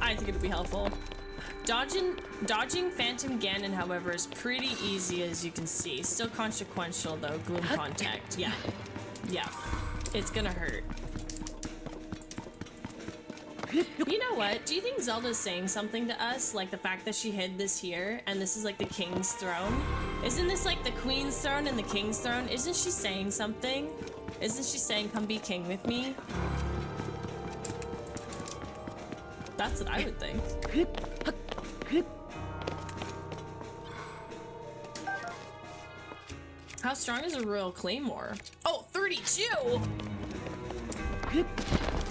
I think it'd be helpful. Dodging Phantom Ganon, however, is pretty easy, as you can see. Still consequential, though. Gloom Contact. Yeah. Yeah. It's gonna hurt. You know what? Do you think Zelda's saying something to us? Like the fact that she hid this here, and this is like the king's throne? Isn't this like the queen's throne and the king's throne? Isn't she saying something? Isn't she saying, come be king with me? That's what I would think. How strong is a Royal Claymore? Oh, 32!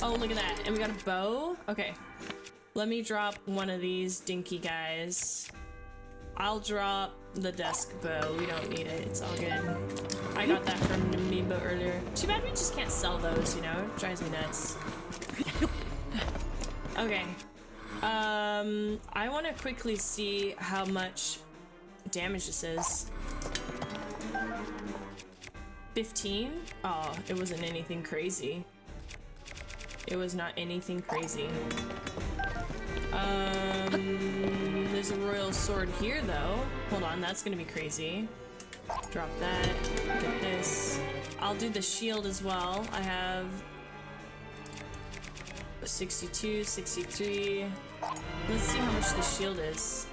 Oh, look at that. And we got a bow. Okay. Let me drop one of these dinky guys. I'll drop the desk bow. We don't need it. It's all good. I got that from Amiibo earlier. Too bad we just can't sell those, you know? It drives me nuts. Okay. I want to quickly see how much damage this is. 15? Oh, it wasn't anything crazy. It was not anything crazy. There's a royal sword here though. Hold on, that's gonna be crazy. Drop that, get this. I'll do the shield as well. I have 62, 63. Let's see how much the shield is.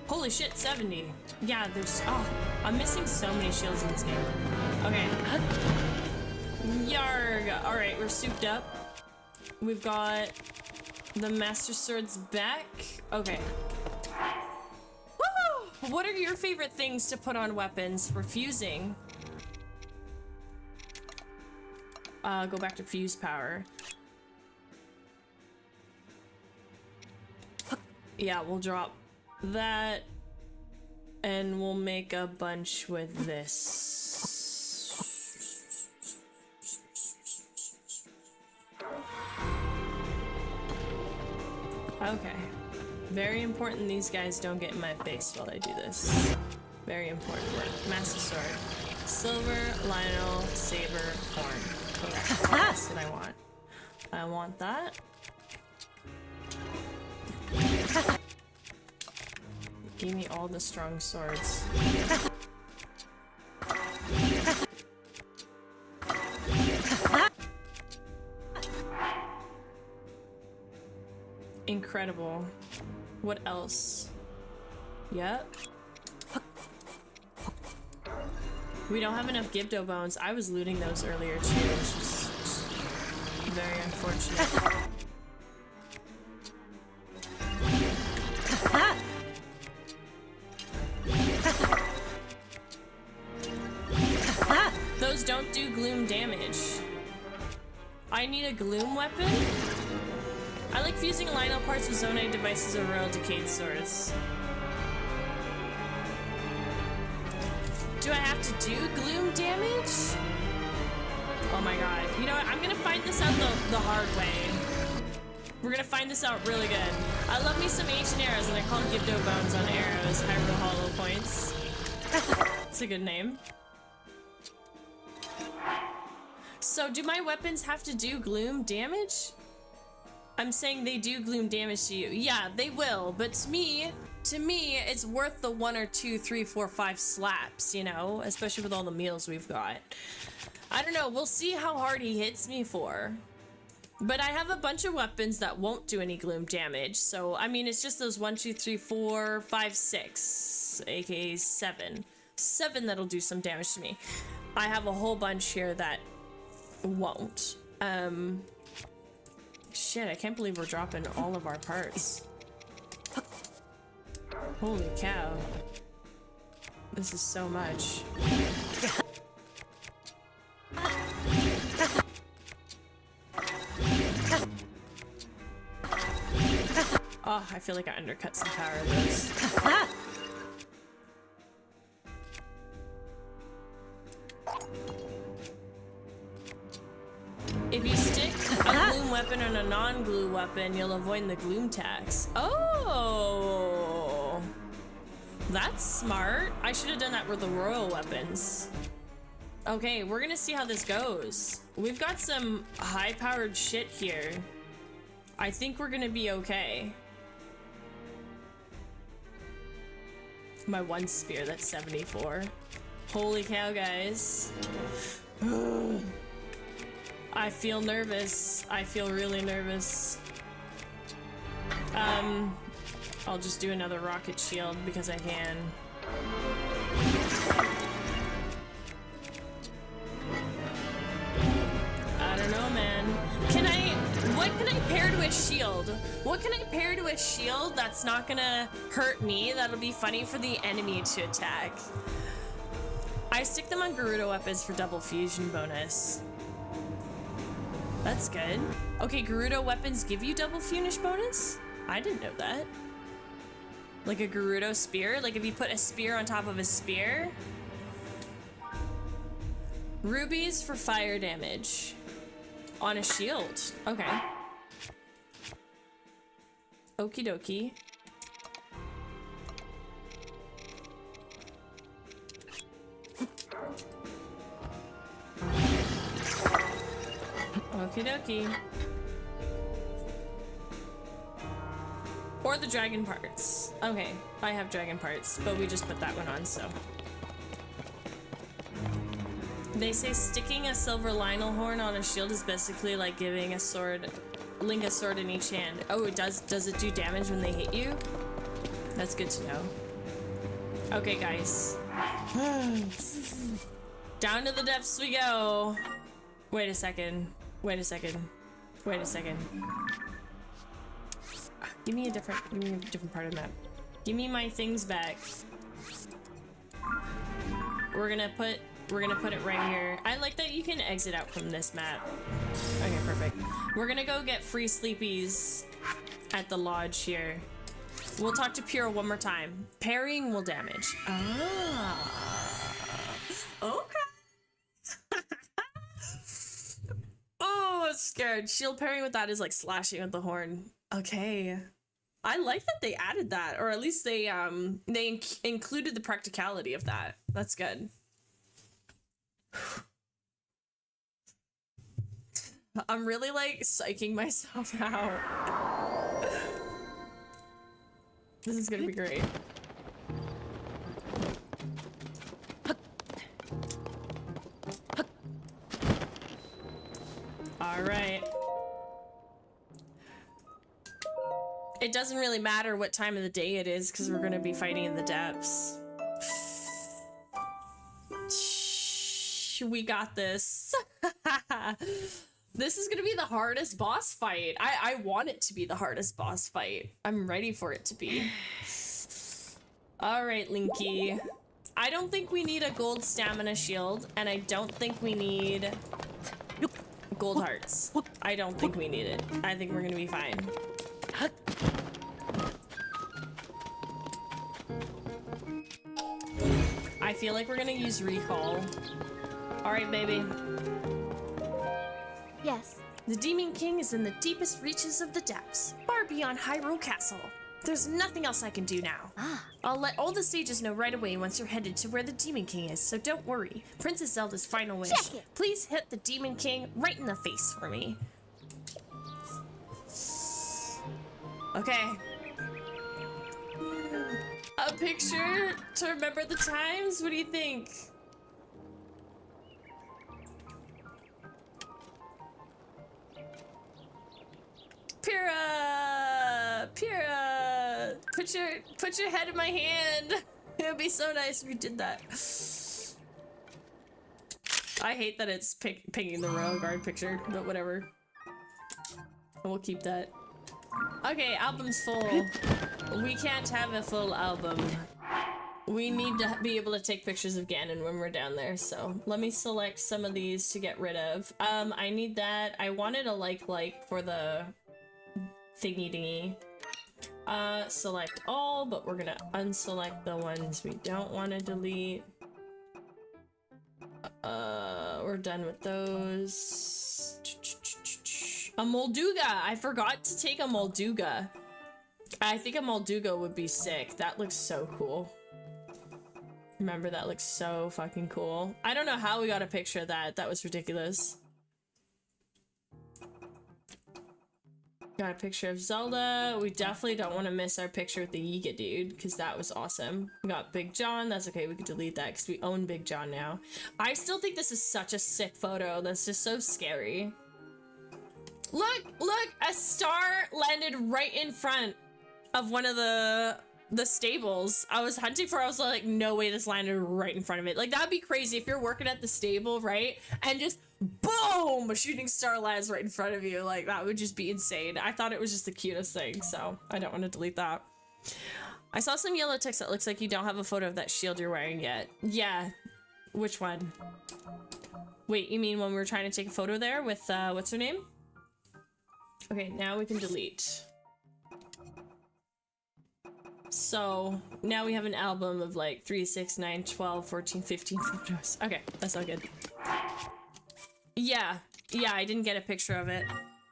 Holy shit, 70. Yeah, there's, oh, I'm missing so many shields in this game. Okay. Yarg. All right, we're souped up. We've got the Master Swords back. Okay. Woo! What are your favorite things to put on weapons for fusing? Go back to fuse power. Yeah, we'll drop that and we'll make a bunch with this. Okay. Very important these guys don't get in my face while I do this. Very important work. Master Sword. Silver, Lionel, Saber, Horn. Okay, what else did I want? I want that. Give me all the strong swords. Incredible. What else? Yep. We don't have enough 𝖸𝖲𝖲 bones. I was looting those earlier too, which is very unfortunate. Those don't do gloom damage. I need a gloom weapon? I like fusing Lionel parts with Zonite devices or Royal Decayed swords. Do I have to do gloom damage? Oh my god. You know what? I'm gonna find this out the hard way. We're gonna find this out really good. I love me some ancient arrows, and I call 𝖸𝖲𝖲 bones on arrows, Hyrule Hollow points. It's a good name. So do my weapons have to do gloom damage? I'm saying they do gloom damage to you. Yeah, they will, but to me, it's worth the 1 or 2, 3, 4, 5 slaps, you know? Especially with all the meals we've got. I don't know, we'll see how hard he hits me for. But I have a bunch of weapons that won't do any gloom damage, so, I mean, it's just those 1, 2, 3, 4, 5, 6, aka 7. 7 that'll do some damage to me. I have a whole bunch here that won't. Shit, I can't believe we're dropping all of our parts. Holy cow. This is so much. Oh, I feel like I undercut some power of those. If you stick a gloom weapon on a non-glue weapon, you'll avoid the gloom tax. Oh, that's smart. I should have done that with the royal weapons. Okay, we're gonna see how this goes. We've got some high-powered shit here. I think we're gonna be okay. My one spear, that's 74. Holy cow, guys. I feel nervous. I feel really nervous. I'll just do another rocket shield because I can. I don't know, man. What can I pair to a shield? What can I pair to a shield that's That's not gonna hurt me. That'll be funny for the enemy to attack. I stick them on Gerudo weapons for double fusion bonus. That's good. Okay, Gerudo weapons give you double funish bonus? I didn't know that. Like a Gerudo spear? Like if you put a spear on top of a spear? Rubies for fire damage. On a shield. Okay. Okie dokie. Okie dokie. Or the dragon parts. Okay, I have dragon parts, but we just put that one on, so. They say sticking a silver Lionel horn on a shield is basically like giving a sword, Link a sword in each hand. Oh, it does. Does it do damage when they hit you? That's good to know. Okay, guys. Down to the depths we go. Wait a second. Wait a second. Wait a second. Give me a different part of the map. Give me my things back. We're gonna put it right here. I like that you can exit out from this map. Okay, perfect. We're gonna go get free sleepies at the lodge here. We'll talk to Pyrrha one more time. Parrying will damage. Ah. Okay. Oh, I'm scared. Shield parrying with that is like slashing with the horn. Okay. I like that they added that, or at least they included the practicality of that. That's good. I'm really like psyching myself out. This is gonna be great. All right. It doesn't really matter what time of the day it is because we're gonna be fighting in the depths. We got this. This is gonna be the hardest boss fight. I want it to be the hardest boss fight. I'm ready for it to be. All right, Linky. I don't think we need a gold stamina shield, and I don't think we need gold hearts. I don't think we need it. I think we're gonna be fine. I feel like we're gonna use recall. All right, baby. Yes. The Demon King is in the deepest reaches of the depths, far beyond Hyrule Castle. There's nothing else I can do now. I'll let all the sages know right away once you're headed to where the Demon King is, so don't worry. Princess Zelda's final wish. Check it. Please hit the Demon King right in the face for me. Okay. A picture to remember the times? What do you think? Pyrrha, put your head in my hand. It would be so nice if you did that. I hate that it's picking the royal guard picture, but whatever. We'll keep that. Okay, album's full. We can't have a full album. We need to be able to take pictures of Ganon when we're down there, so let me select some of these to get rid of. I need that. I wanted a like for the thingy. Select all, but we're gonna unselect the ones we don't want to delete. We're done with those. A Molduga! I forgot to take a Molduga. I think a Molduga would be sick. That looks so cool. Remember, that looks so fucking cool. I don't know how we got a picture of that. That was ridiculous. Got a picture of Zelda. We definitely don't want to miss our picture with the Yiga dude, because that was awesome. We got Big John. That's okay. We could delete that because we own Big John now. I still think this is such a sick photo. That's just so scary. Look! Look! A star landed right in front of one of the stables I was hunting for. I was like, no way this landed right in front of it. Like, that'd be crazy if you're working at the stable, right? And just boom, a shooting star lands right in front of you. Like, that would just be insane. I thought it was just the cutest thing, so I don't want to delete that. I saw some yellow text that looks like you don't have a photo of that shield you're wearing yet. Yeah. Which one? Wait, you mean when we were trying to take a photo there with, what's her name? Okay, now we can delete. So, now we have an album of like 3, 6, 9, 12, 14, 15 photos. Okay, that's all good. Yeah, I didn't get a picture of it.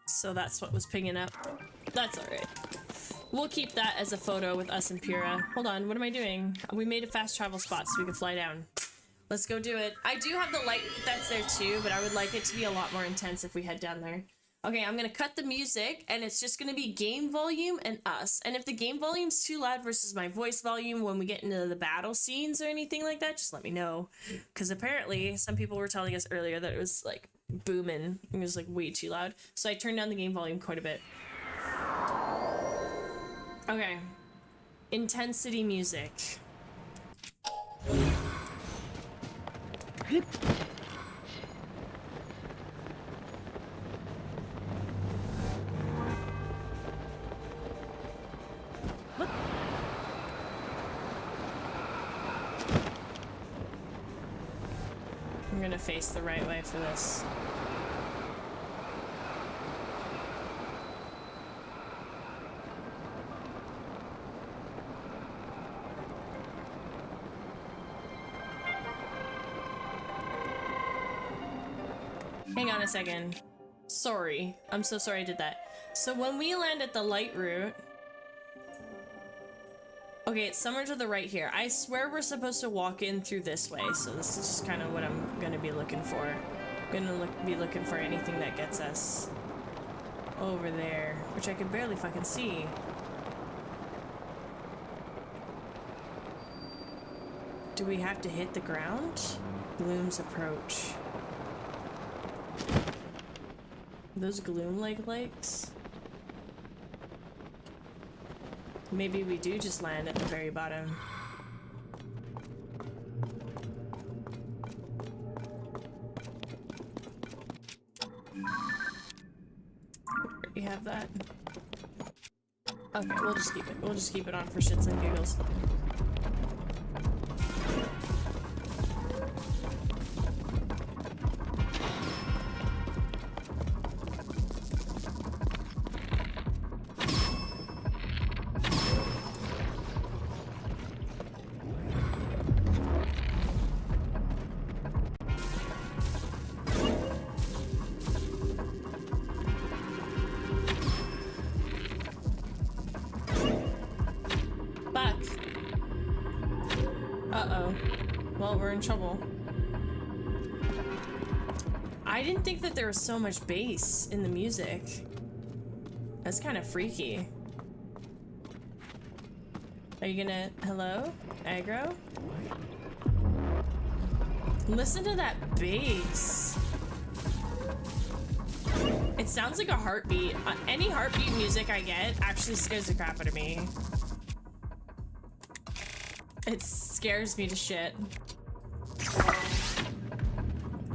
So that's what was pinging up. That's alright. We'll keep that as a photo with us and Pyrrha. Hold on, what am I doing? We made a fast travel spot so we can fly down. Let's go do it. I do have the light that's there too, but I would like it to be a lot more intense if we head down there. Okay, I'm gonna cut the music, and it's just gonna be game volume and us. And if the game volume's too loud versus my voice volume when we get into the battle scenes or anything like that, just let me know. Because apparently, some people were telling us earlier that it was like booming. It was like way too loud. So I turned down the game volume quite a bit. Okay. Intensity music. I'm gonna face the right way for this. Hang on a second. Sorry. I'm so sorry I did that. So when we land at the light route... Okay, it's somewhere to the right here. I swear we're supposed to walk in through this way, so this is just kind of what I'm gonna be looking for. I'm gonna be looking for anything that gets us over there, which I can barely fucking see. Do we have to hit the ground? Gloom's approach. Those gloom-like lakes? Maybe we do just land at the very bottom. You have that. Okay, we'll just keep it. We'll just keep it on for shits and giggles. Trouble. I didn't think that there was so much bass in the music. That's kind of freaky. Are you gonna... Hello? Aggro? Listen to that bass. It sounds like a heartbeat. Any heartbeat music I get actually scares the crap out of me. It scares me to shit.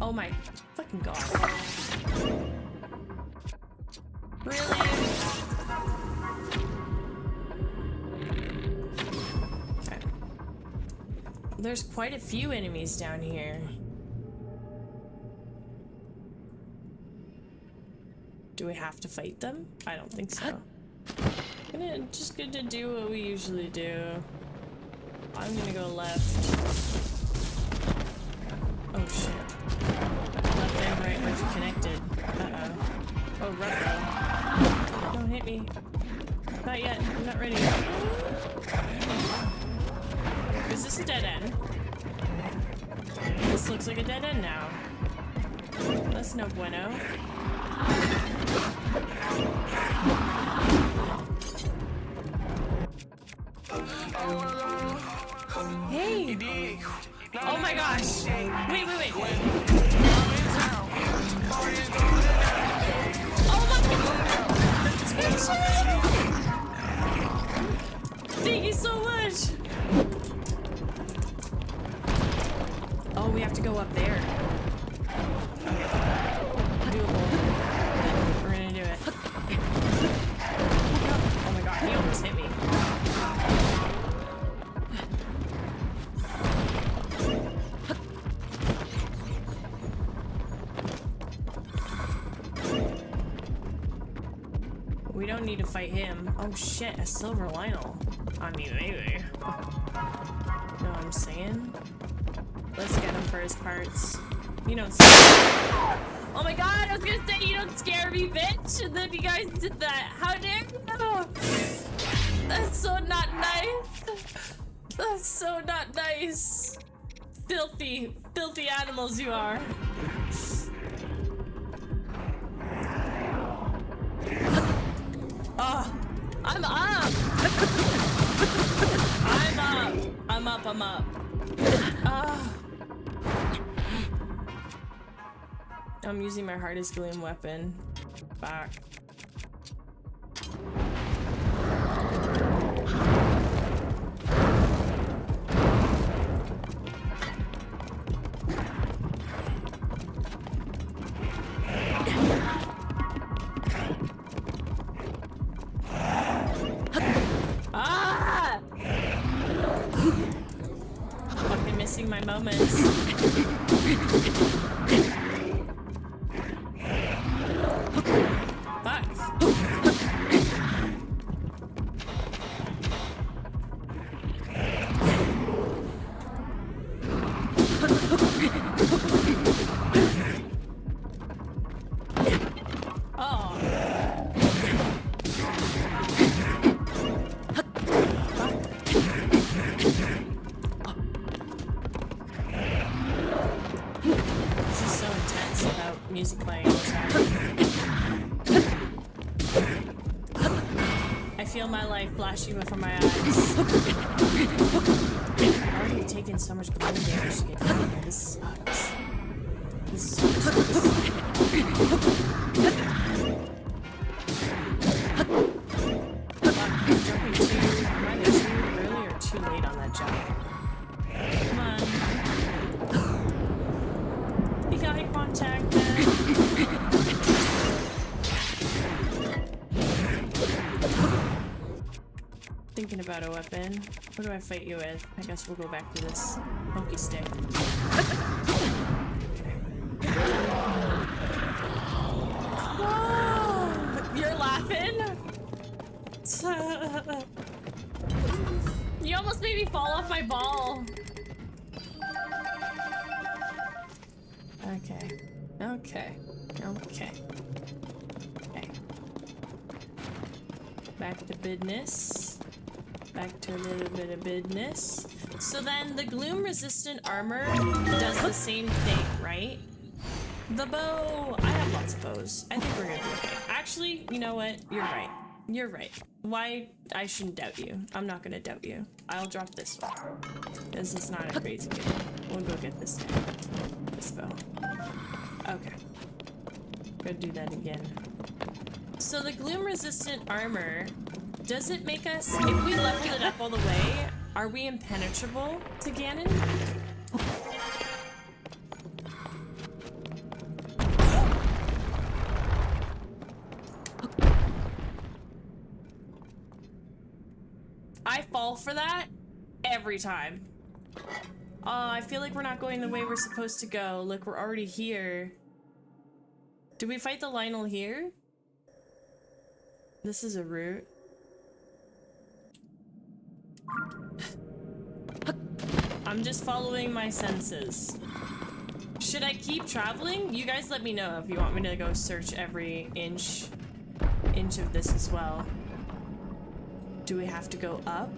Oh my fucking god. Really? Okay. There's quite a few enemies down here. Do we have to fight them? I don't think so. Just good to do what we usually do. I'm gonna go left. Oh shit. Left and right are connected. Uh-oh. Oh, ruh-roh. Don't hit me. Not yet. I'm not ready. Is this a dead end? This looks like a dead end now. That's no bueno. Hey! Oh my gosh! Wait! Oh my god! Thank you so much! Oh, we have to go up there. Doable. We're gonna do it. Oh my god, he almost hit me. don't need to fight him. Oh shit, a silver Lionel. I mean, maybe. Know what I'm saying? Let's get him for his parts. You don't scare. Oh my god, I was gonna say you don't scare me, bitch! And then you guys did that. How dare you? That's so not nice. That's so not nice. Filthy, filthy animals you are. Oh, I'm up. I'm up. I'm up. I'm up. I'm using my hardest gloom weapon. Back. Fucking missing my moments. Music playing all the time. I feel my life flashing before my eyes. I've already taken so much blood damage to get down here. This sucks. This sucks. Am I too early or too late on that jump? Come on. You got eye contact, man. Thinking about a weapon. What do I fight you with? I guess we'll go back to this pokey stick. Whoa! You're laughing? You almost made me fall off my ball. Okay. Okay. Okay. Okay. Back to business. Back to a little bit of business. So then the gloom resistant armor does the same thing, right? The bow. I have lots of bows. I think we're gonna be okay. Actually, you know what? You're right. You're right. Why? I shouldn't doubt you. I'm not gonna doubt you. I'll drop this one. This is not a crazy game. We'll go get this guy. This bow. Okay. Go do that again. So the gloom resistant armor, does it make us, if we leveled it up all the way, are we impenetrable to Ganon? I fall for that every time. I feel like we're not going the way we're supposed to go. Look, we're already here. Do we fight the Lionel here? This is a route. I'm just following my senses. Should I keep traveling? You guys let me know if you want me to go search every inch of this as well. Do we have to go up?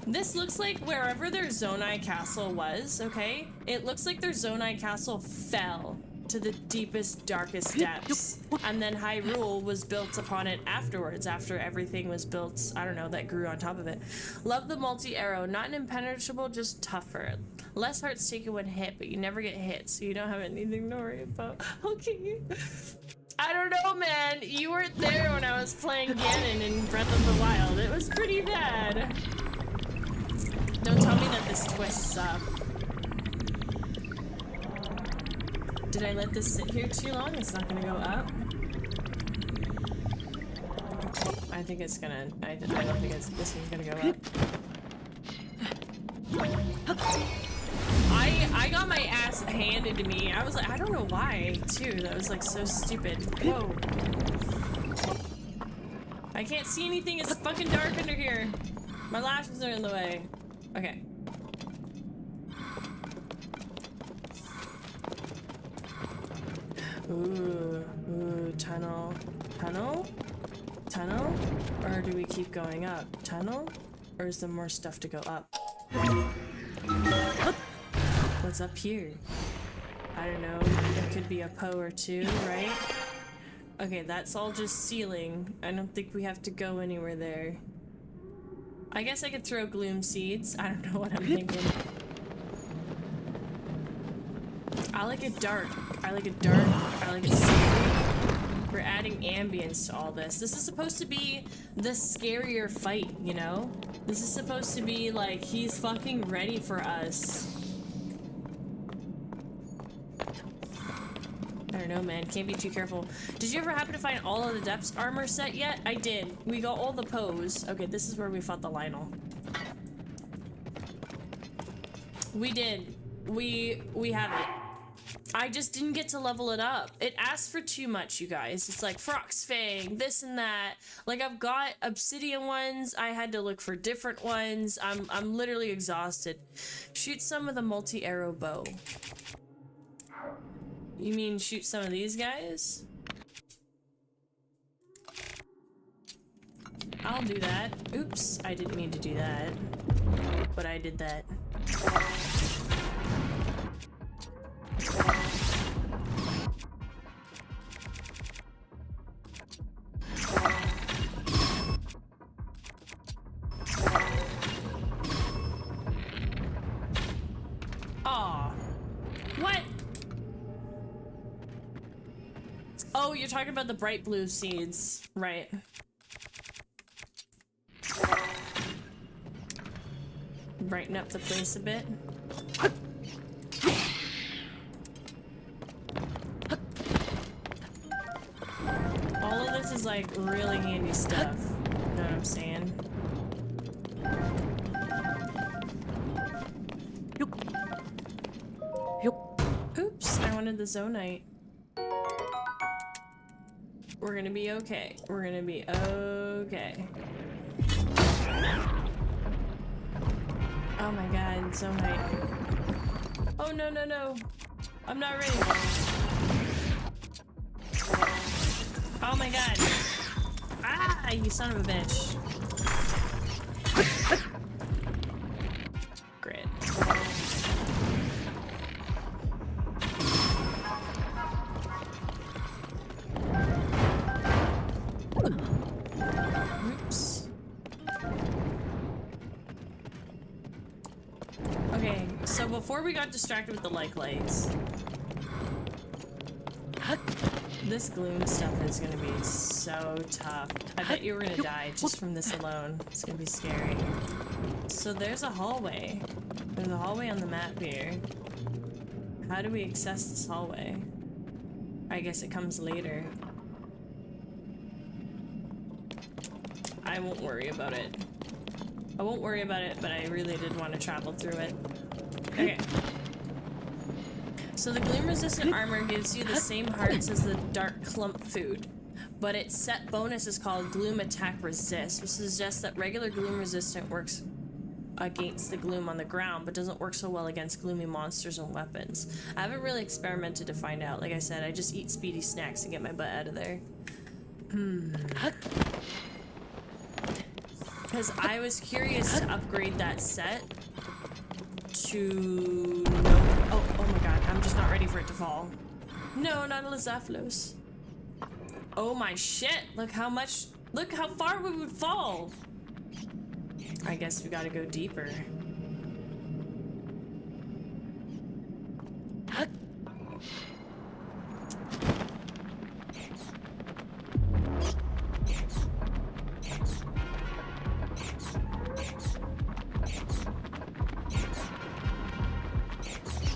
This looks like wherever their Zonai castle was, okay? It looks like their Zonai castle fell to the deepest, darkest depths. And then Hyrule was built upon it afterwards, after everything was built, I don't know, that grew on top of it. Love the multi-arrow. Not an impenetrable, just tougher. Less hearts taken when hit, but you never get hit, so you don't have anything to worry about. Okay. I don't know, man. You weren't there when I was playing Ganon in Breath of the Wild. It was pretty bad. Don't tell me that this twists up. Did I let this sit here too long? It's not gonna go up. I think it's gonna. I don't think this one's gonna go up. I I got my ass handed to me. I was like, I don't know why, too. That was like so stupid. Whoa. I can't see anything. It's fucking dark under here. My lashes are in the way. Okay. Ooh, tunnel. Tunnel? Tunnel? Or do we keep going up? Tunnel? Or is there more stuff to go up? What's up here? I don't know. There could be a Poe or two, right? Okay, that's all just ceiling. I don't think we have to go anywhere there. I guess I could throw gloom seeds. I don't know what I'm thinking. I like it dark. I like it dark. I like it scary. We're adding ambience to all this. This is supposed to be the scarier fight, you know? This is supposed to be like, he's fucking ready for us. I don't know, man. Can't be too careful. Did you ever happen to find all of the Depths armor set yet? I did. We got all the Poes. Okay, this is where we fought the Lionel. We did. We have it. I just didn't get to level it up. It asked for too much, you guys. It's like Frox Fang, this and that. Like, I've got obsidian ones. I had to look for different ones. I'm literally exhausted. Shoot some with a multi-arrow bow. You mean shoot some of these guys? I'll do that. Oops, I didn't mean to do that. But I did that. Aw. What? Oh, you're talking about the bright blue seeds. Right. Brighten up the place a bit. All of this is like really handy stuff. You know what I'm saying? Oops, I wanted the Zonite. We're gonna be okay. We're gonna be okay. Oh my god, Zonite. Oh no, no, no. I'm not ready. Oh my god. Ah, you son of a bitch. Great. Oops. Okay, so before we got distracted with the lights, this gloom stuff is gonna be so tough. I bet you were gonna die just from this alone. It's gonna be scary. So there's a hallway. There's a hallway on the map here. How do we access this hallway? I guess it comes later. I won't worry about it. I won't worry about it, but I really did want to travel through it. Okay. So the gloom resistant armor gives you the same hearts as the dark clump food, but its set bonus is called gloom attack resist, which suggests that regular gloom resistant works against the gloom on the ground, but doesn't work so well against gloomy monsters and weapons. I haven't really experimented to find out. Like I said, I just eat speedy snacks and get my butt out of there. Because I was curious to upgrade that set to... Oh my god, I'm just not ready for it to fall. No, not a Lizaflos. Oh my shit, look how far we would fall. I guess we gotta go deeper.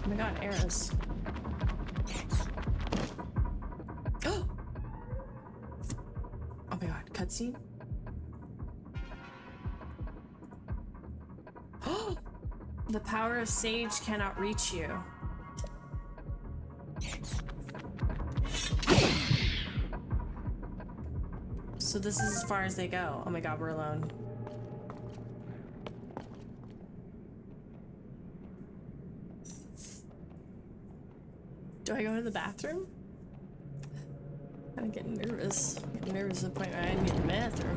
Oh my god, arrows. Oh my god, cutscene? The power of Sage cannot reach you. So this is as far as they go. Oh my god, we're alone. Do I go to the bathroom? I'm getting nervous. I'm getting nervous to the point where I need the bathroom.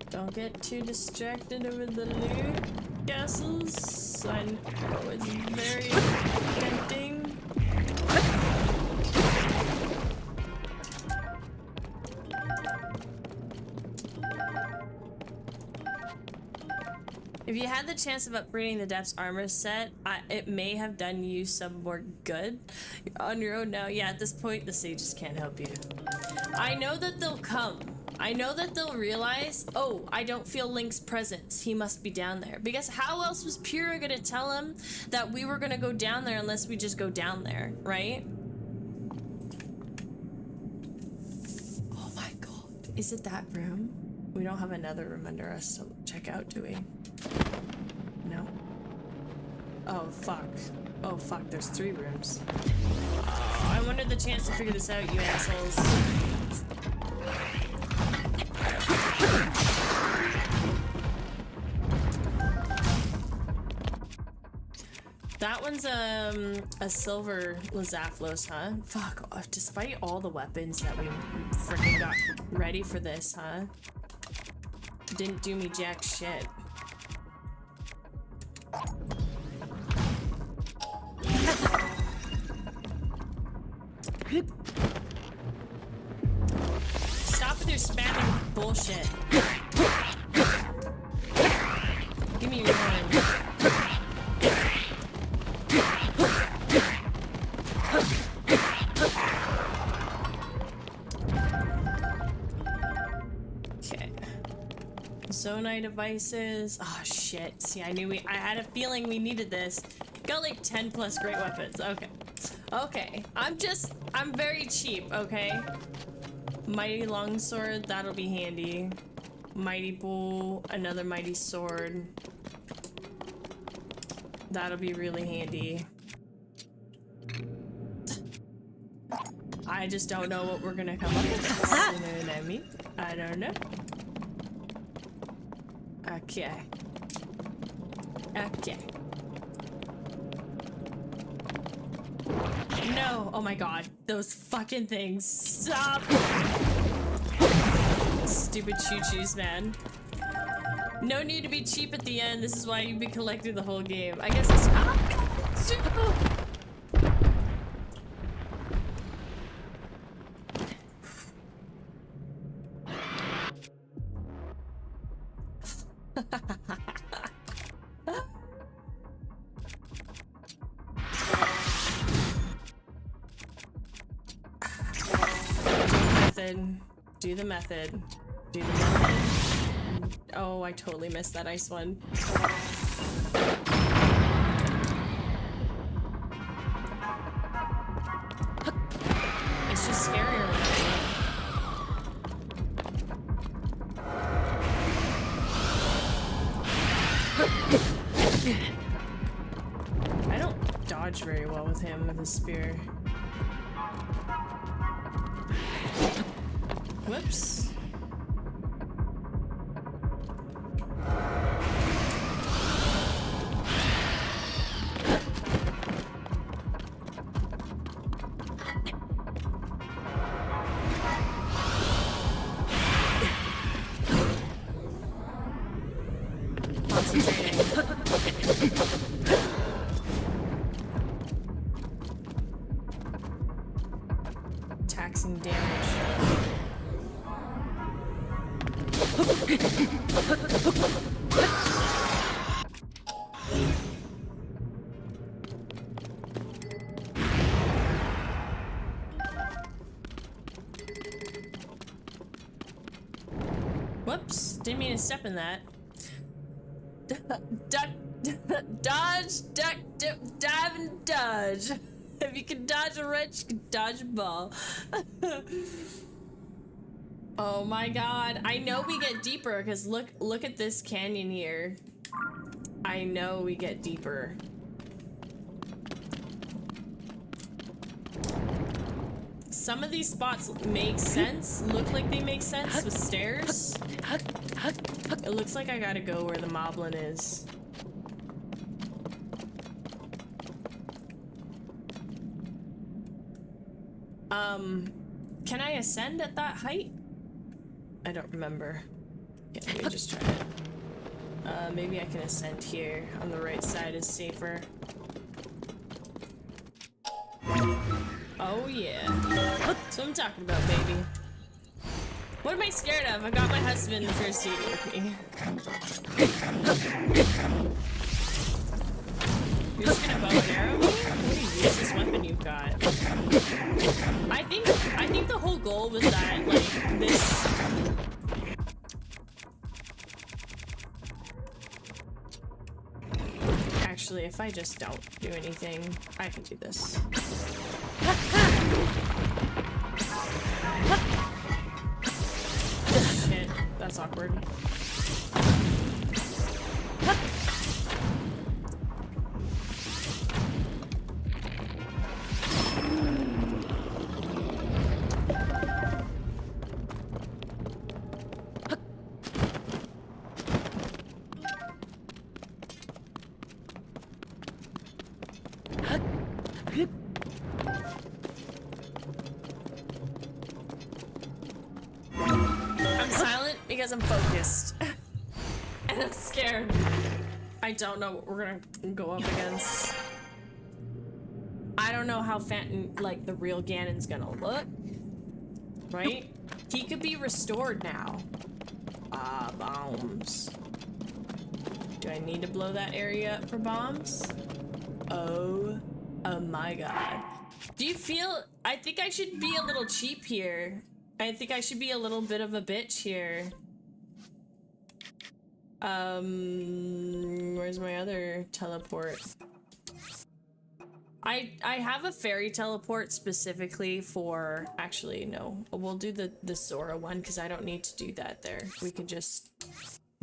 Don't get too distracted over the loot castles. I know it's very tempting. If you had the chance of upgrading the Depth's armor set, it may have done you some more good. You're on your own now. Yeah, at this point, the sages can't help you. I know that they'll come. I know that they'll realize, oh, I don't feel Link's presence. He must be down there. Because how else was Pyrrha gonna tell him that we were gonna go down there unless we just go down there, right? Oh my god. Is it that room? We don't have another room under us to check out, do we? No. Oh, fuck. Oh, fuck, there's 3 rooms. Oh, I wanted the chance to figure this out, you assholes. That one's a silver 𝖲 huh? Fuck off, despite all the weapons that we freaking got ready for this, huh? Didn't do me jack shit. Stop with your spamming bullshit. Give me your one. Okay. Zonai devices. Oh shit. See, I had a feeling we needed this. Got like 10 plus great weapons. Okay. Okay. I'm very cheap, okay? Mighty longsword, that'll be handy. Mighty bull, another mighty sword. That'll be really handy. I just don't know what we're gonna come up with. You know what I mean? I don't know. Okay. Okay. No! Oh my god. Those fucking things. Stop! Stupid choo-choos, man. No need to be cheap at the end. This is why you've been collecting the whole game. I guess it's... Ah! Do the method. Do the method. Oh, I totally missed that ice one. It's just scarier when I don't dodge very well with him with his spear. Whoops. Taxing damage. Whoops, didn't mean to step in that. Duck, dodge, duck, dive and dodge. If you can dodge a wrench, you can dodge a ball. Oh my god. I know we get deeper because look at this canyon here. I know we get deeper. Some of these spots make sense, look like they make sense with stairs. It looks like I gotta go where the moblin is. Can I ascend at that height? I don't remember. Yeah, let me just try it. Maybe I can ascend here. On the right side is safer. Oh yeah. That's what I'm talking about, baby. What am I scared of? I got my husband in the first studio with me. You're just gonna bow and arrow me? What a useless weapon you've got. I think the whole goal was that, like, this... Actually, if I just don't do anything, I can do this. Shit, that's awkward. Because I'm focused and I'm scared. I don't know what we're gonna go up against. I don't know how like the real Ganon's gonna look, right? He could be restored now. Bombs. Do I need to blow that area up for bombs? Oh my god. Do you feel? I think I should be a little cheap here. I think I should be a little bit of a bitch here. Where's my other teleport? I have a fairy teleport specifically for, actually no, we'll do the Sora one because I don't need to do that there. We could just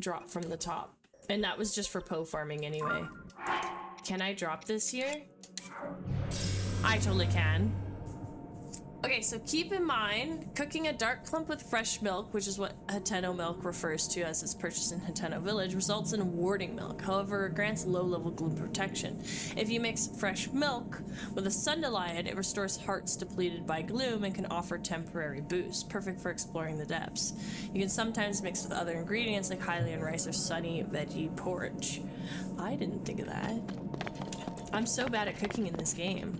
drop from the top. And that was just for Poe farming anyway. Can I drop this here? I totally can. Okay, so keep in mind, cooking a dark clump with fresh milk, which is what Hateno milk refers to as it's purchased in Hateno village, results in warding milk. However, it grants low-level gloom protection. If you mix fresh milk with a Sundaelion, it restores hearts depleted by gloom and can offer temporary boost, perfect for exploring the depths. You can sometimes mix with other ingredients like Hylian rice or sunny veggie porridge. I didn't think of that. I'm so bad at cooking in this game.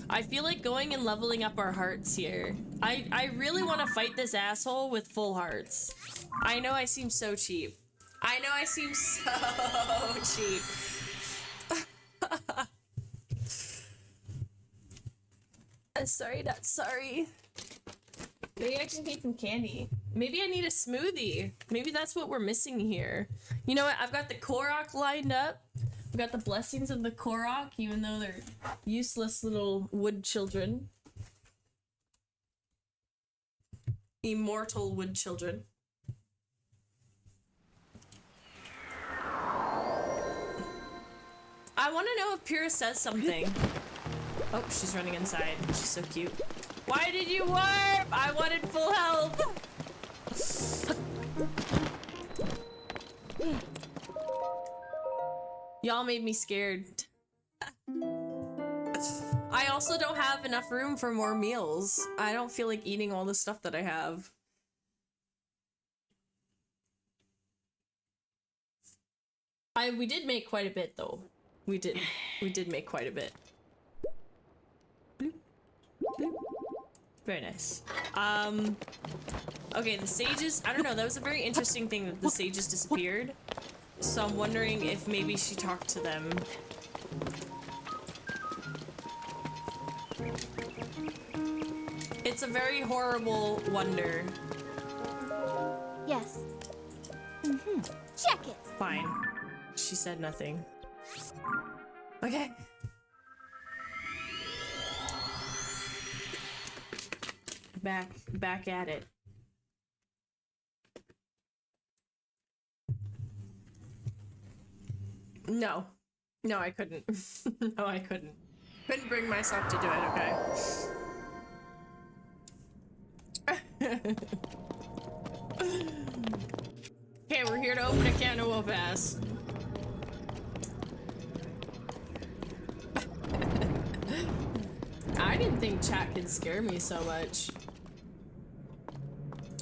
I feel like going and leveling up our hearts here. I really want to fight this asshole with full hearts. I know I seem so cheap. I know I seem so cheap. Sorry, not sorry. Maybe I just need some candy. Maybe I need a smoothie. Maybe that's what we're missing here. You know what? I've got the Korok lined up. We got the blessings of the Korok, even though they're useless little wood children. Immortal wood children. I want to know if Pyrrha says something. Oh, she's running inside. She's so cute. Why did you warp? I wanted full health. Y'all made me scared. I also don't have enough room for more meals. I don't feel like eating all the stuff that I have. We did make quite a bit though. We did make quite a bit. Bloop, bloop. Very nice. Okay, the sages, I don't know, that was a very interesting thing that the sages disappeared. So I'm wondering if maybe she talked to them. It's a very horrible wonder. Yes. Check it. Fine. She said nothing. Okay. back at it. No, I couldn't. No, I couldn't. Couldn't bring myself to do it. Okay. Okay, we're here to open a can of whoop ass. I didn't think chat could scare me so much.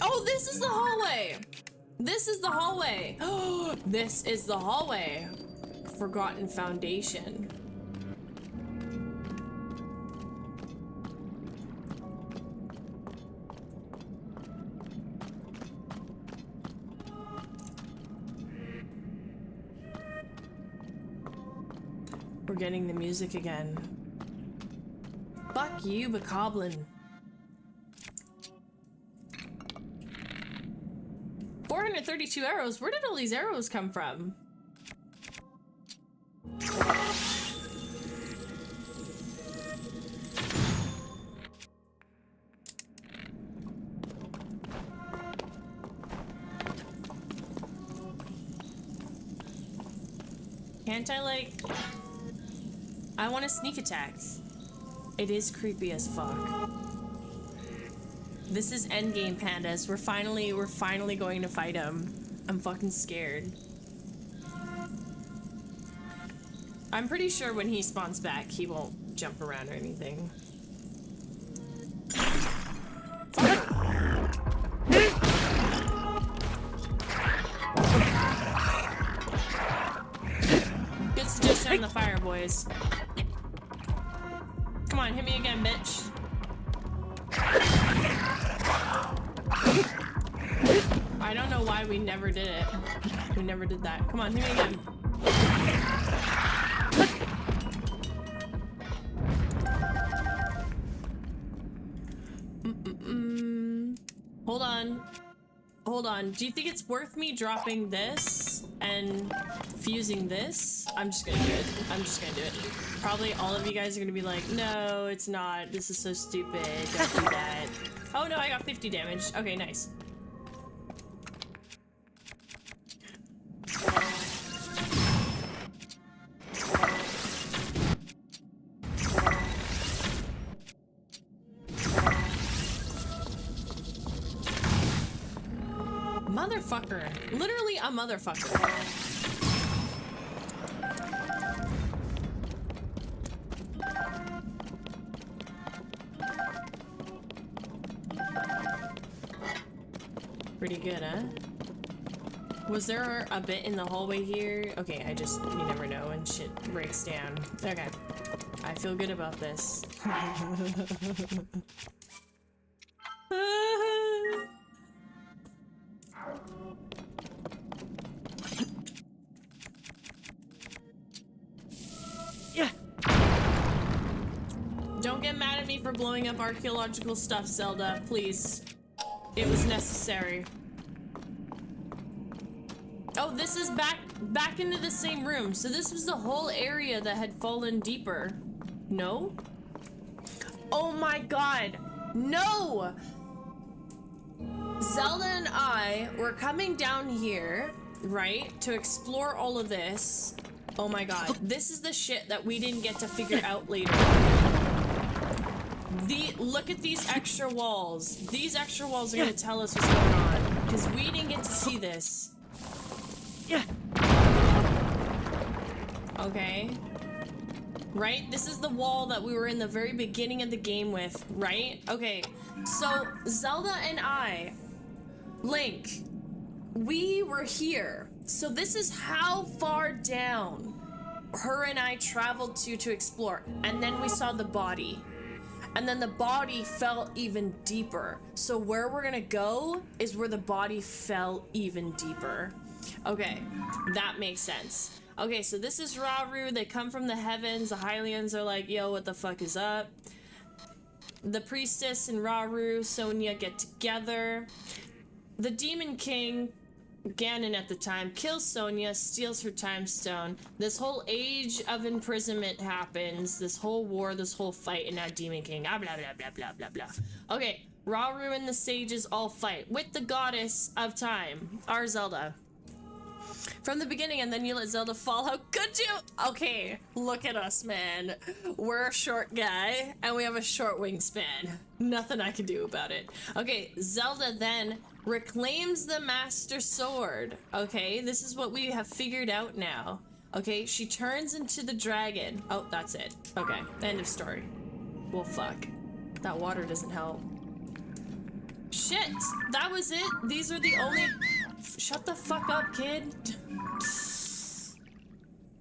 Oh, this is the hallway! This is the hallway! Oh, this is the hallway. Forgotten Foundation. We're getting the music again. Fuck you, Bokoblin. 432 arrows? Where did all these arrows come from? Can't I, like... I want to sneak attack. It is creepy as fuck. This is endgame, pandas. We're finally going to fight him. I'm fucking scared. I'm pretty sure when he spawns back, he won't jump around or anything. Good suggestion on the fire, boys. Come on, hit me again, bitch. I don't know why we never did it. We never did that. Come on, hit me again. Hold on. Hold on. Do you think it's worth me dropping this and fusing this? I'm just gonna do it. I'm just gonna do it. Probably all of you guys are gonna be like, no, it's not. This is so stupid. Don't do that. Oh no, I got 50 damage. Okay, nice. Motherfucker. Literally a motherfucker. Pretty good, huh? Was there a bit in the hallway here? Okay, you never know when shit breaks down. Okay. I feel good about this. Don't get mad at me for blowing up archaeological stuff, Zelda, please. It was necessary. Oh, this is back into the same room. So this was the whole area that had fallen deeper. No? Oh my god. No! Zelda and I were coming down here, right, to explore all of this. Oh my god. This is the shit that we didn't get to figure out later. Look at these extra walls. These extra walls are gonna tell us what's going on. Because we didn't get to see this. Yeah. Okay. Right? This is the wall that we were in the very beginning of the game with, right? Okay. So, Zelda and I, Link, we were here. So this is how far down her and I traveled to explore. And then we saw the body. And then the body fell even deeper. So where we're gonna go is where the body fell even deeper. Okay, that makes sense. Okay, so this is 𝖲ru. They come from the heavens. The Hylians are like, yo, what the fuck is up? The priestess and 𝖲ru, Sonia get together. The Demon King, Ganon at the time, kills Sonia, steals her time stone. This whole age of imprisonment happens. This whole war, this whole fight, and now Demon King. Blah, blah, blah, blah, blah, blah, blah. Okay, Ra ruin the sages all fight with the goddess of time, our Zelda. From the beginning, and then you let Zelda fall. How could you? Okay, look at us, man. We're a short guy, and we have a short wingspan. Nothing I can do about it. Okay, Zelda then reclaims the Master Sword. Okay, this is what we have figured out now. Okay, she turns into the dragon. Oh, that's it. Okay, end of story. Well, fuck. That water doesn't help. Shit, that was it. These are the only... Shut the fuck up, kid.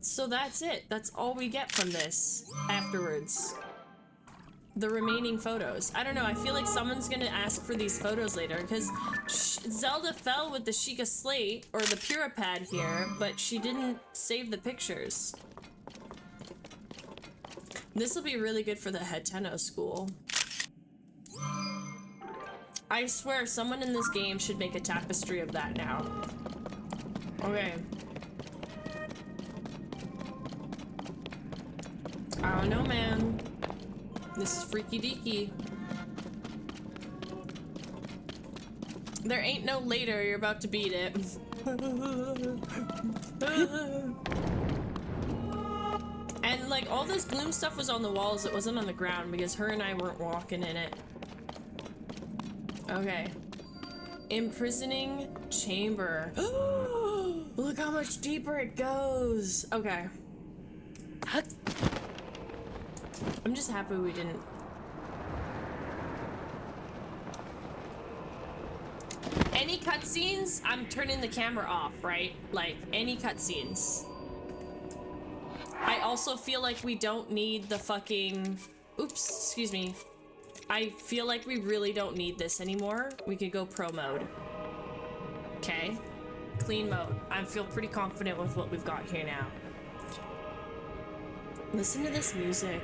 So that's it. That's all we get from this afterwards. The remaining photos. I don't know. I feel like someone's gonna ask for these photos later because Zelda fell with the Sheikah Slate or the Puripad here, but she didn't save the pictures. This will be really good for the Heteno school. I swear someone in this game should make a tapestry of that now. Okay. I don't know, man. This is freaky deaky. There ain't no later, you're about to beat it. And like all this gloom stuff was on the walls, it wasn't on the ground because her and I weren't walking in it. Okay. Imprisoning chamber. Look how much deeper it goes. Okay. I'm just happy we didn't. Any cutscenes, I'm turning the camera off, right? Like, any cutscenes. I also feel like we don't need the fucking... Oops, excuse me. I feel like we really don't need this anymore. We could go pro mode. Okay. Clean mode. I feel pretty confident with what we've got here now. Listen to this music.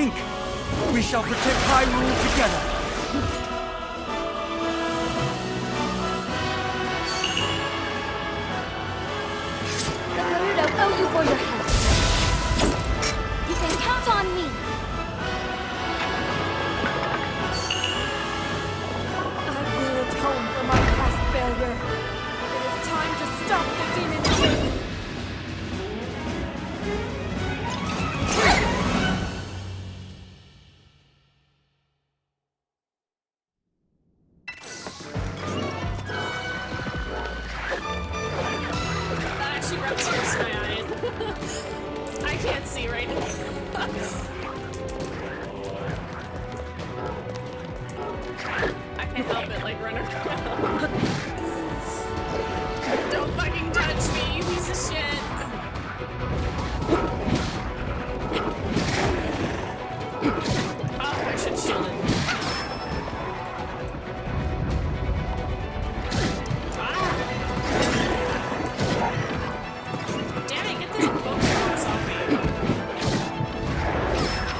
Link! We shall protect Hyrule together! The Gerudo owe you for your help. You can count on me. I will atone for my past failure. It is time to stop the demon king. That actually brought tears to my eyes. I can't see right now. I can't help it, like, run around. Don't fucking touch me, you piece of shit. Oh, I should shield it. Damn it, get this Pokemon's off me.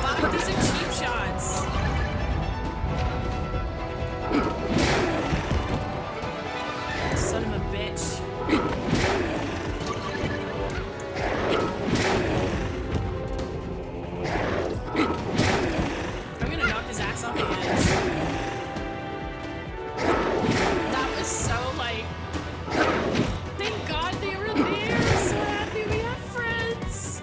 Fuck, these are cheap shots. Son of a bitch. I'm gonna knock his ass off the edge. That was so, like... Thank God they were there. I'm so happy we have friends.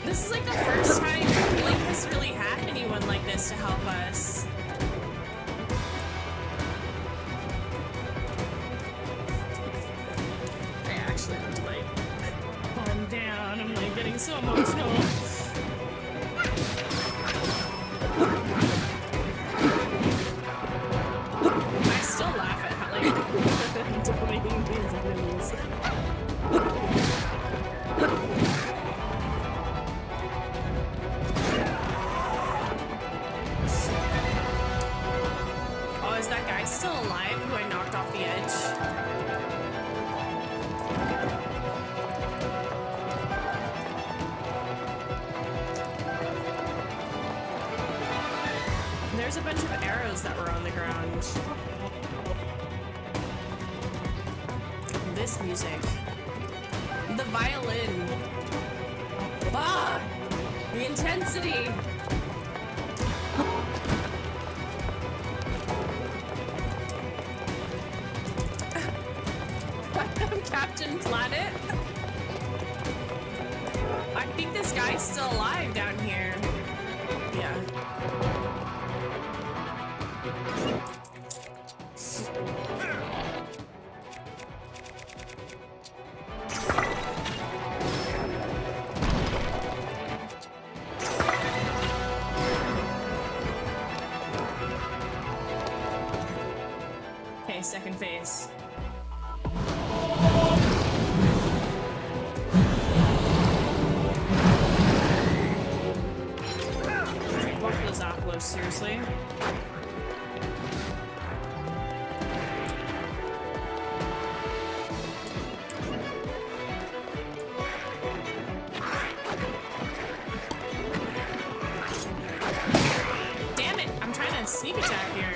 This is like the first time Link has really had anyone like this to help us. I actually have to like calm down. I'm like getting so emotional. I still laugh at how like donating these enemies. Oh, is that guy still alive who I knocked off the edge? There's a bunch of arrows that were on the ground. This music. The violin. Fuck! The intensity! I'm Captain Planet. I think this guy's still alive down here. Yeah. Okay, second phase. Walk those Aquos, seriously. Damn it! I'm trying to sneak attack here.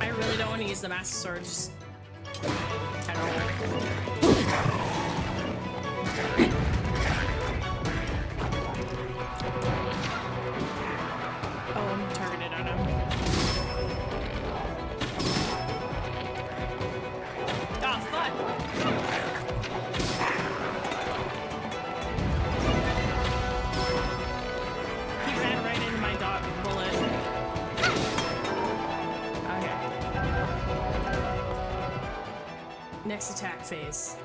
I really don't want to use the Master Sword, just... I don't know. Oh, I'm targeted on him. Oh, fuck! He ran right into my dog bullet. Okay. Next attack phase.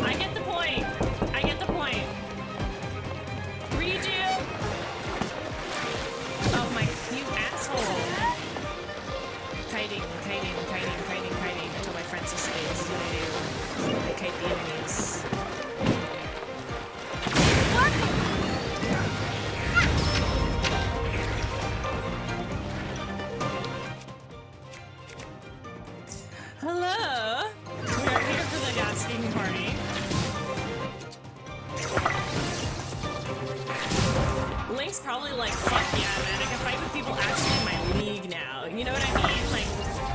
I get the point. I get the point. Redo. Oh my, you asshole. Kiting until my friend succeeds. This is what I do. Okay, the enemies. Hello! We are here for the asking party. Link's probably like, fuck yeah, man, I can fight with people actually in my league now. You know what I mean? Like,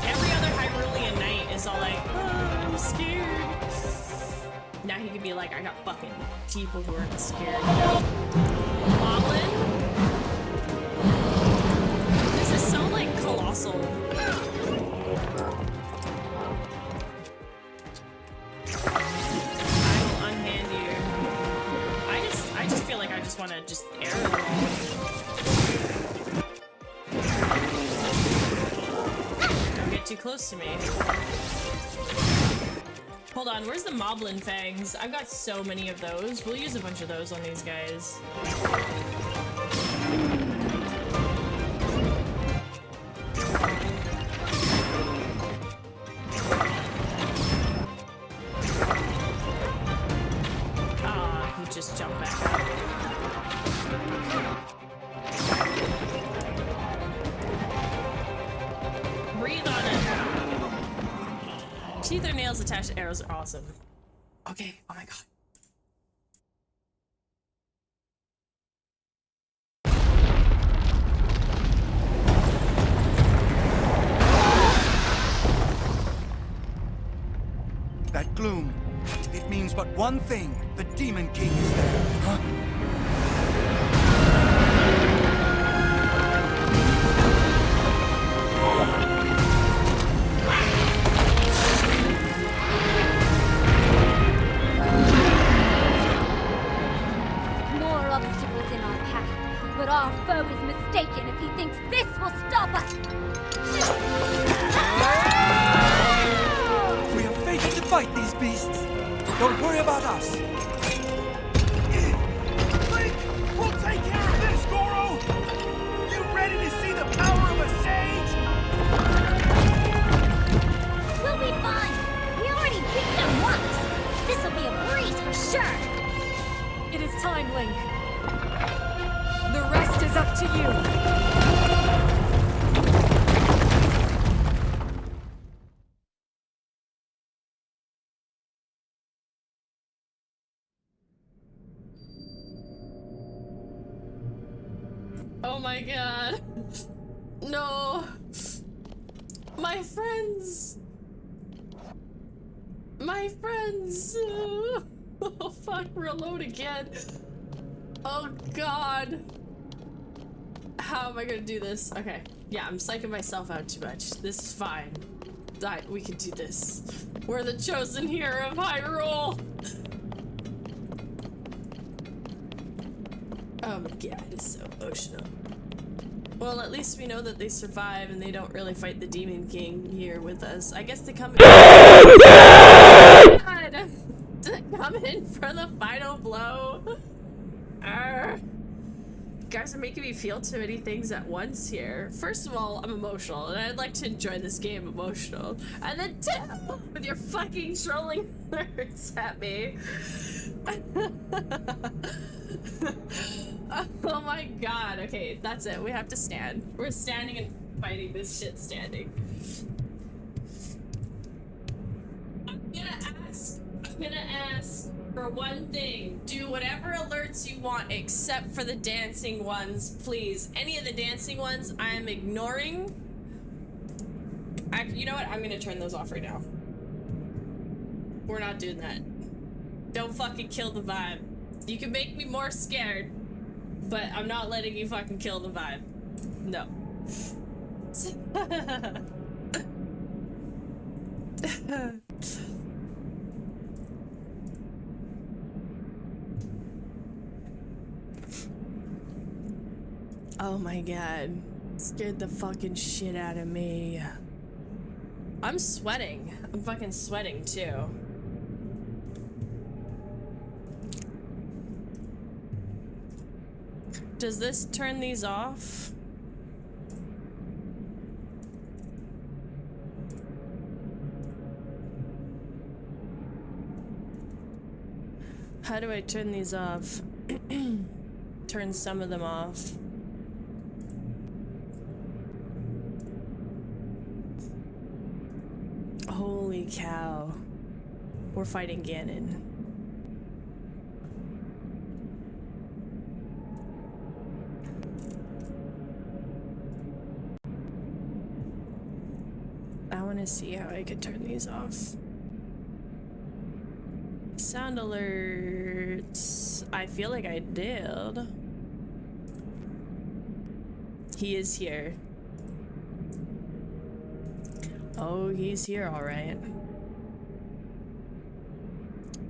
every other Hyrulean knight is all like, oh, I'm scared. Now he could be like, I got fucking people who aren't scared, you know? Moblin? This is so, like, colossal. I will unhand you. I just feel like I just want to just arrow roll. Don't get too close to me. Hold on, where's the Moblin Fangs? I've got so many of those. We'll use a bunch of those on these guys. Ah, he just jumped back out. Breathe on it. Teeth or nails attached to arrows are awesome. Okay, oh my god. That gloom, it means but one thing. The Demon King is there. Huh? More obstacles in our path, but our foe is mistaken if he thinks this will stop us. We are fated to fight these beasts. Don't worry about us. Link, we'll take care of this, Goro! You ready to see the power of a sage? We'll be fine. We already beat them once. This'll be a breeze for sure. It is time, Link. The rest is up to you. Oh my god. No. My friends. My friends. Oh fuck, we're alone again. Oh god. How am I gonna do this? Okay. Yeah, I'm psyching myself out too much. This is fine. We can do this. We're the chosen here of Hyrule. Oh my god, it's so emotional. Well, at least we know that they survive and they don't really fight the Demon King here with us. I guess they come in. God! Come in for the final blow. You guys are making me feel too many things at once here. First of all, I'm emotional, and I'd like to enjoy this game emotional. And then two, with your fucking trolling words at me. Oh my god, okay, that's it. We have to stand. We're standing and fighting this shit standing. I'm gonna ask for one thing. Do whatever alerts you want except for the dancing ones, please. Any of the dancing ones I am ignoring. You know what? I'm gonna turn those off right now. We're not doing that. Don't fucking kill the vibe. You can make me more scared, but I'm not letting you fucking kill the vibe. No. Oh my god. Scared the fucking shit out of me. I'm sweating. I'm fucking sweating too. Does this turn these off? How do I turn these off? Turn some of them off. Holy cow. We're fighting Ganon. I want to see how I could turn these off. Sound alerts. I feel like I did. He is here. Oh, he's here, all right.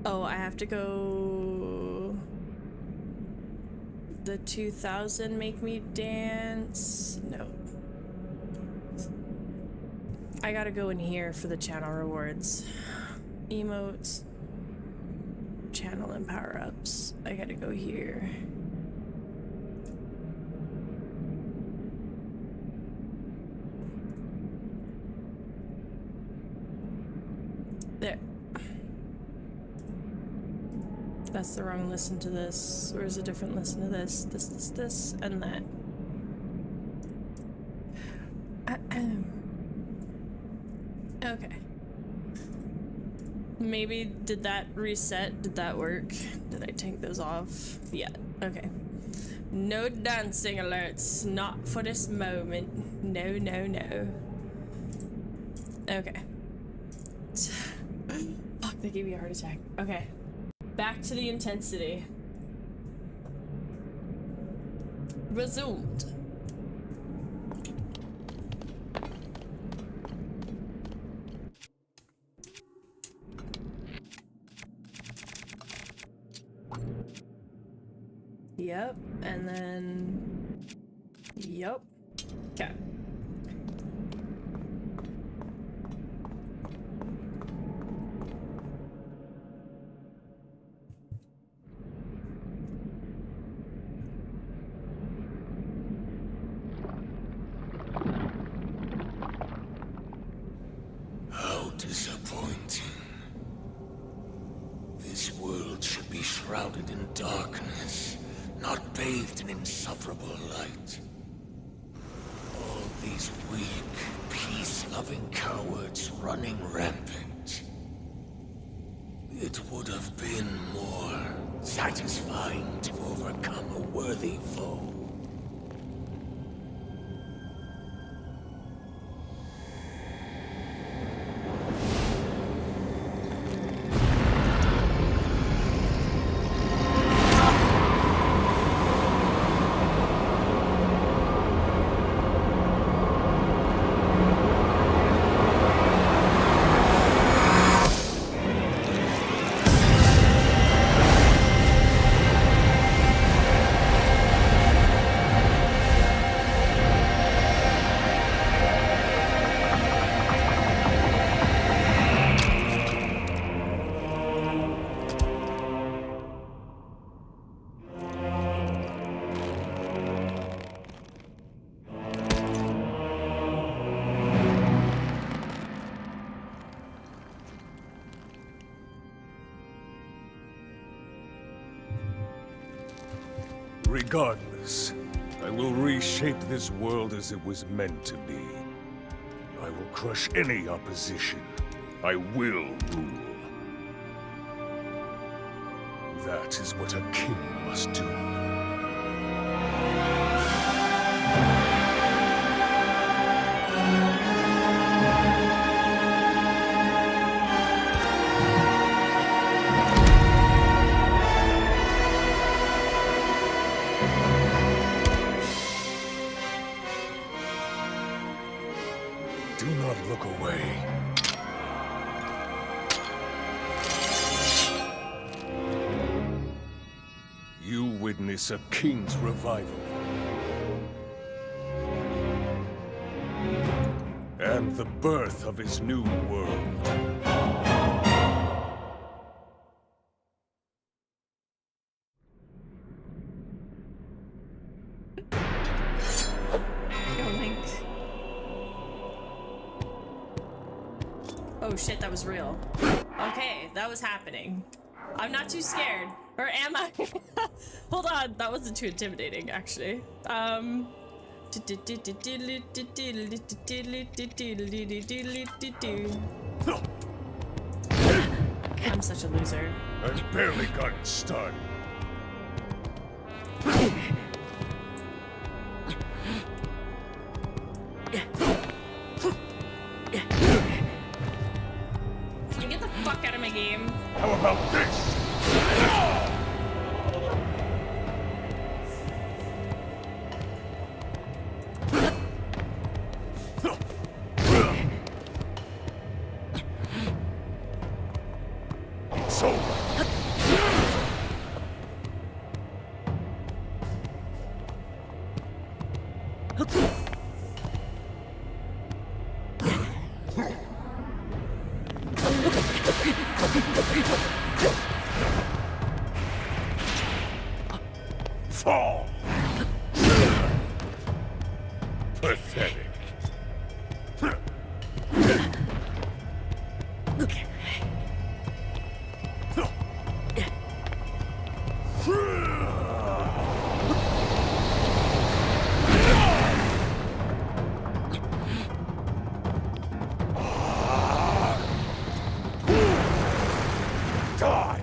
Oh, I have to go. The 2000 make me dance. No. I gotta go in here for the channel rewards. Emotes. Channel and power-ups. I gotta go here. There. That's the wrong listen to this. Or is a different listen to this? This, and that. Okay. Maybe, did that reset? Did that work? Did I take those off? Yeah, okay. No dancing alerts. Not for this moment. No, no, no. Okay. Fuck, that gave me a heart attack. Okay. Back to the intensity. Resumed. Yep, and then... Yep. Okay. How disappointing. This world should be shrouded in darkness, not bathed in insufferable light. All these weak, peace-loving cowards running rampant. It would have been more satisfying to overcome a worthy foe. Regardless, I will reshape this world as it was meant to be. I will crush any opposition. I will rule. That is what a king must do. Do not look away. You witness a king's revival. And the birth of his new world. Oh shit, that was real. Okay, that was happening. I'm not too scared. Or am I? Hold on, that wasn't too intimidating, actually. I'm such a loser. I've barely gotten started. Can you get the fuck out of my game? How about this? It's over. Fall. Pathetic. Die.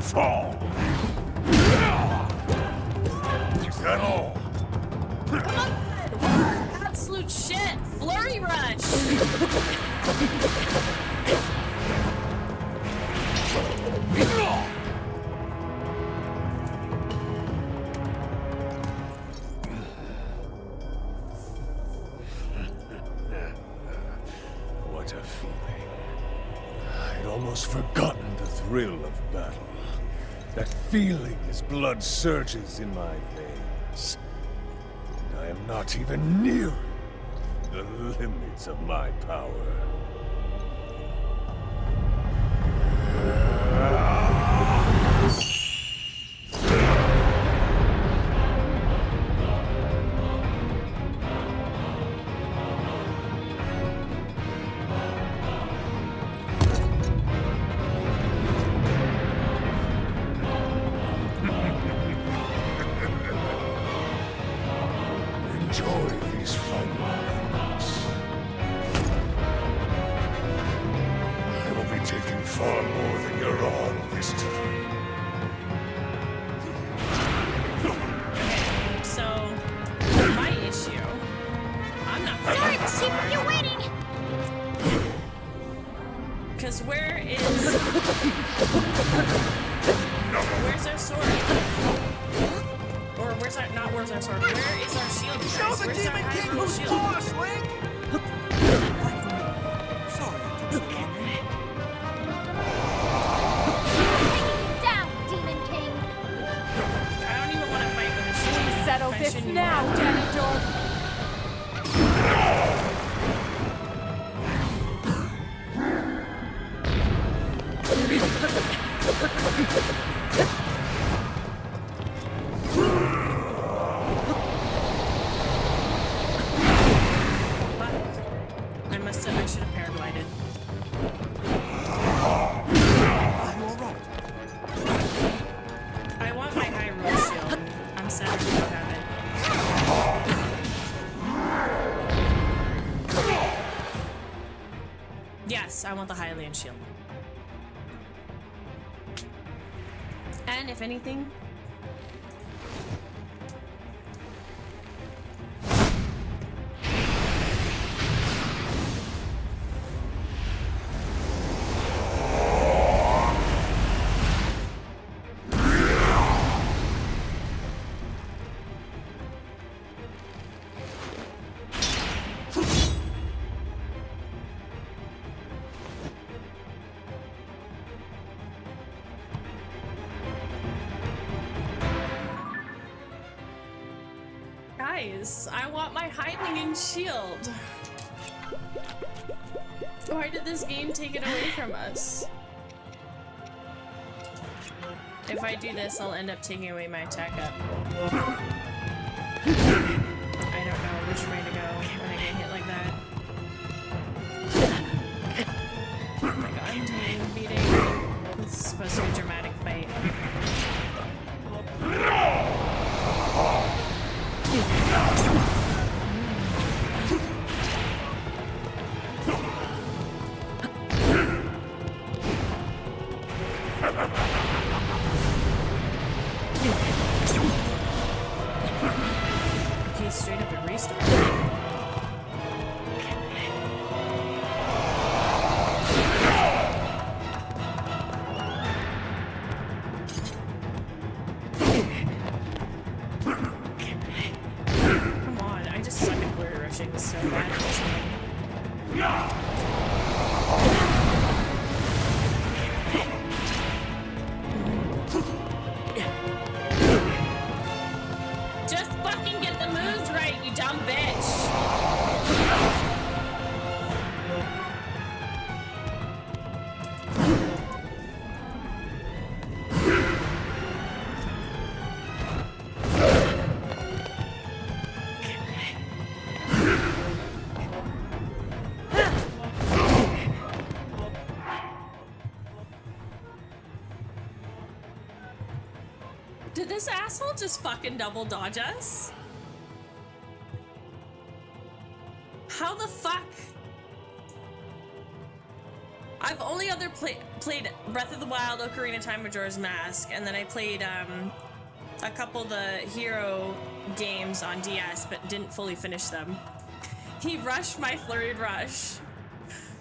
Fall. Is that all? Come on! Absolute shit! Flurry rush! What a feeling. I'd almost forgotten the thrill of battle. That feeling as blood surges in my veins. And I am not even near the limits of my power. Enjoy these final moments. I will be taking far more than you're on this time. So, my issue... I'm not... Sorry to keep you waiting! Because where is... Where's our sword? Or where's our... Not where's our sword. Where is our shield? Show the Where's our Demon King Hyrule who's shield? boss, Link! Sorry I took so long. Down, Demon King! I don't even want to fight with a shield. Settle I this shouldn't now, even. Ganondorf! I should have paraglided. I'm alright. I want my Hyrule shield. I'm sad I don't have it. Yes, I want the Hylian shield. And if anything... Guys, I want my Hylian shield. Why did this game take it away from us? If I do this, I'll end up taking away my attack up. I don't know which way to go when I get hit like that. Okay, straight up and restart. Come on, I just suck at blurry rushing so bad at this game. Just fucking get the moves right, you dumb bitch. Did this asshole just fucking double dodge us? How the fuck? I've only played Breath of the Wild, Ocarina of Time, Majora's Mask, and then I played a couple of the hero games on DS, but didn't fully finish them. He rushed my flurried rush.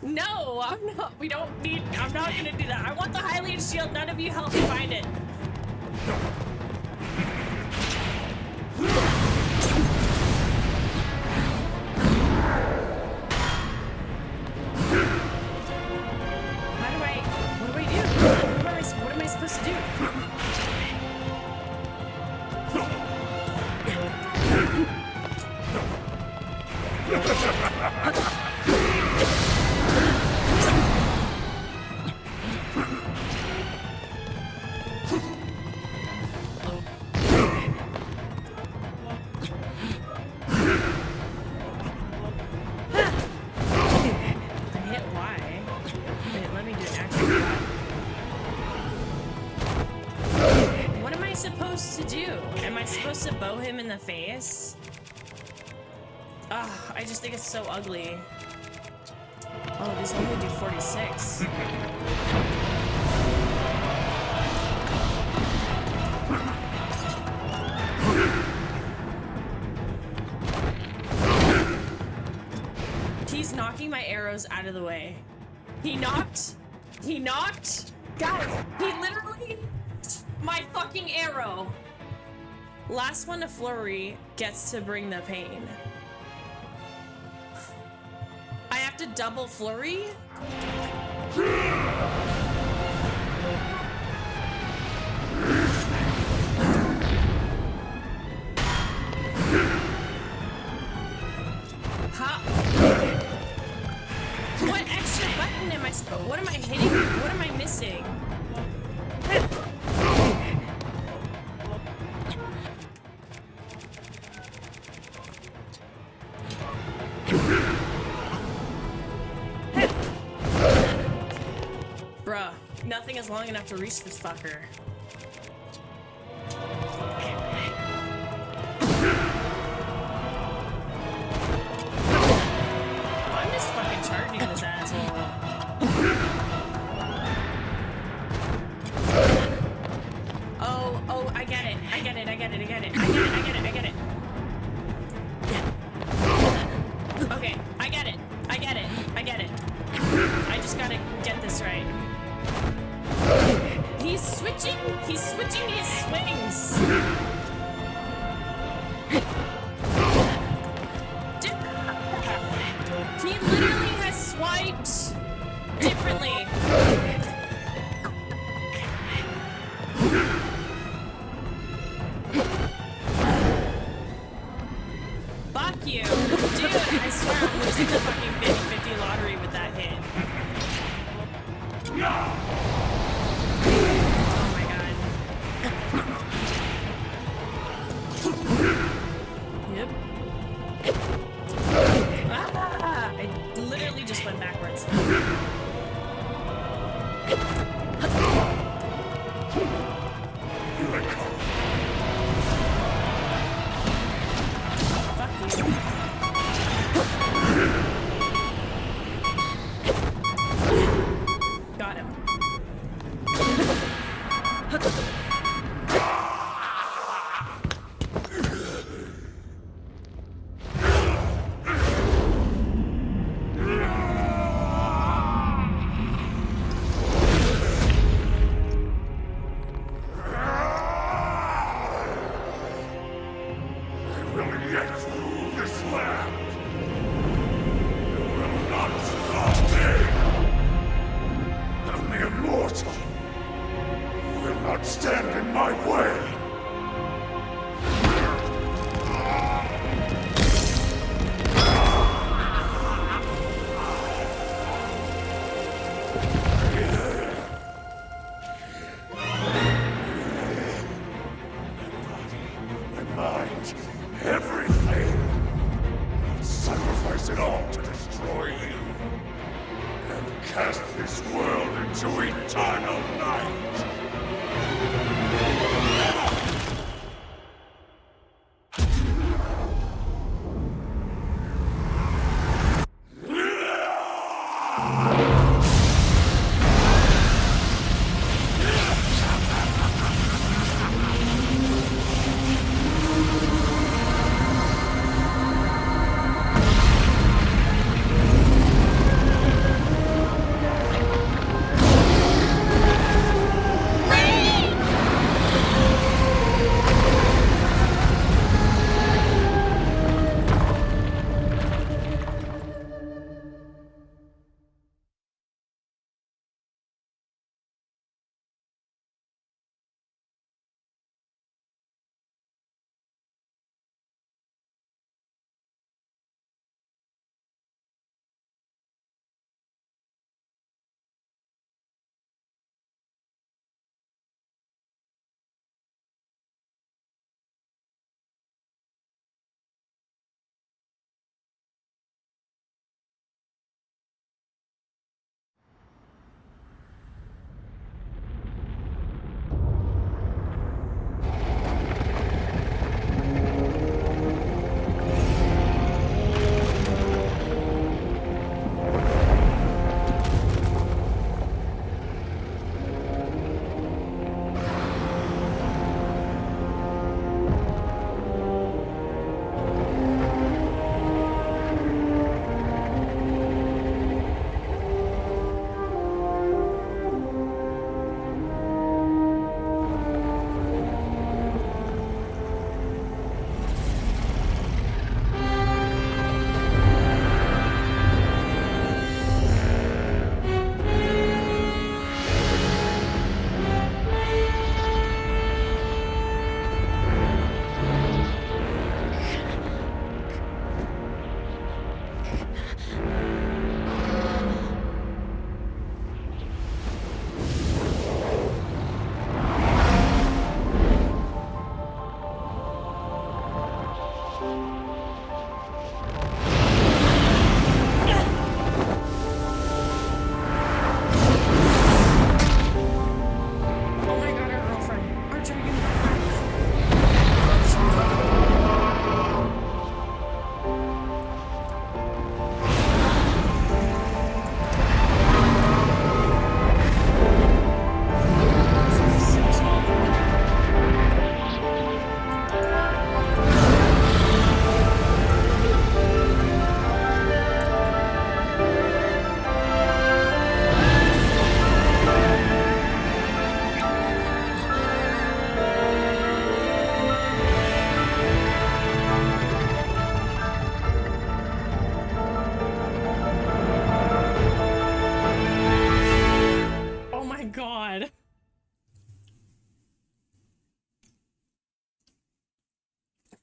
No, I'm not. I'm not gonna do that. I want the Hylian shield. None of you help me find it. What do I do? What am I supposed to do? To bow him in the face? Ugh, I just think it's so ugly. Oh, these only do 46. He's knocking my arrows out of the way. He knocked. Guys, he literally my fucking arrow. Last one to flurry gets to bring the pain. I have to double flurry? How? What extra button am I supposed? What am I hitting? What am I missing? Bruh, nothing is long enough to reach this fucker. I'm just fucking charging this asshole. Oh, I get it. Okay, I get it. I just gotta get this right. He's switching his swings. He literally has swiped differently. Fuck you. Dude, I swear I'm losing the fucking 50-50 lottery with that hit. Oh my god. Yep. Ah, I literally just went backwards. Got him.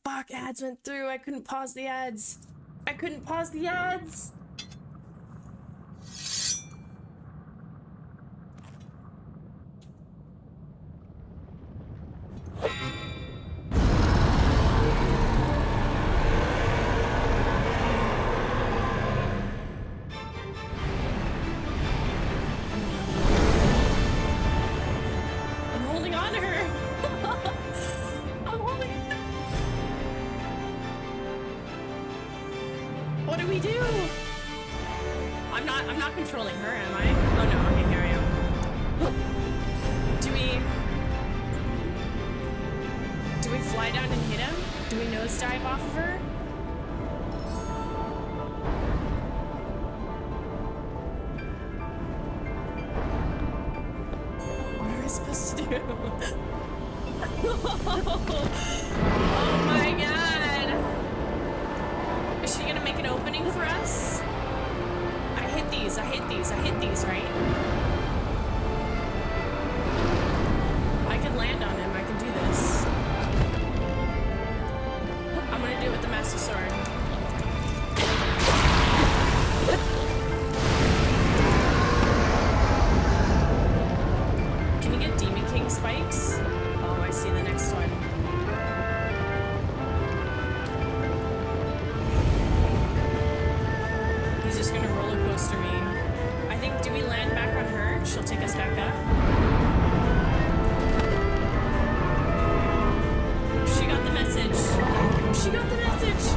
Fuck, ads went through. I couldn't pause the ads. I couldn't pause the ads. I'm holding on to her. I'm holding on. What do we do? I'm not controlling her, am I? Oh no, okay, here I am. Do we fly down and hit him? Do we nosedive off of her? What am I supposed to do? Oh my god! Is she gonna make an opening for us? I hit these, right? I can land on him, I can do this. I'm gonna do it with the Master Sword. Can you get Demon King spikes? Oh, I see the next one. He's just gonna roller coaster me. I think, do we land back on her? She'll take us back up. She got the message. She got the message.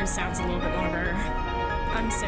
Sounds a little bit longer. I'm so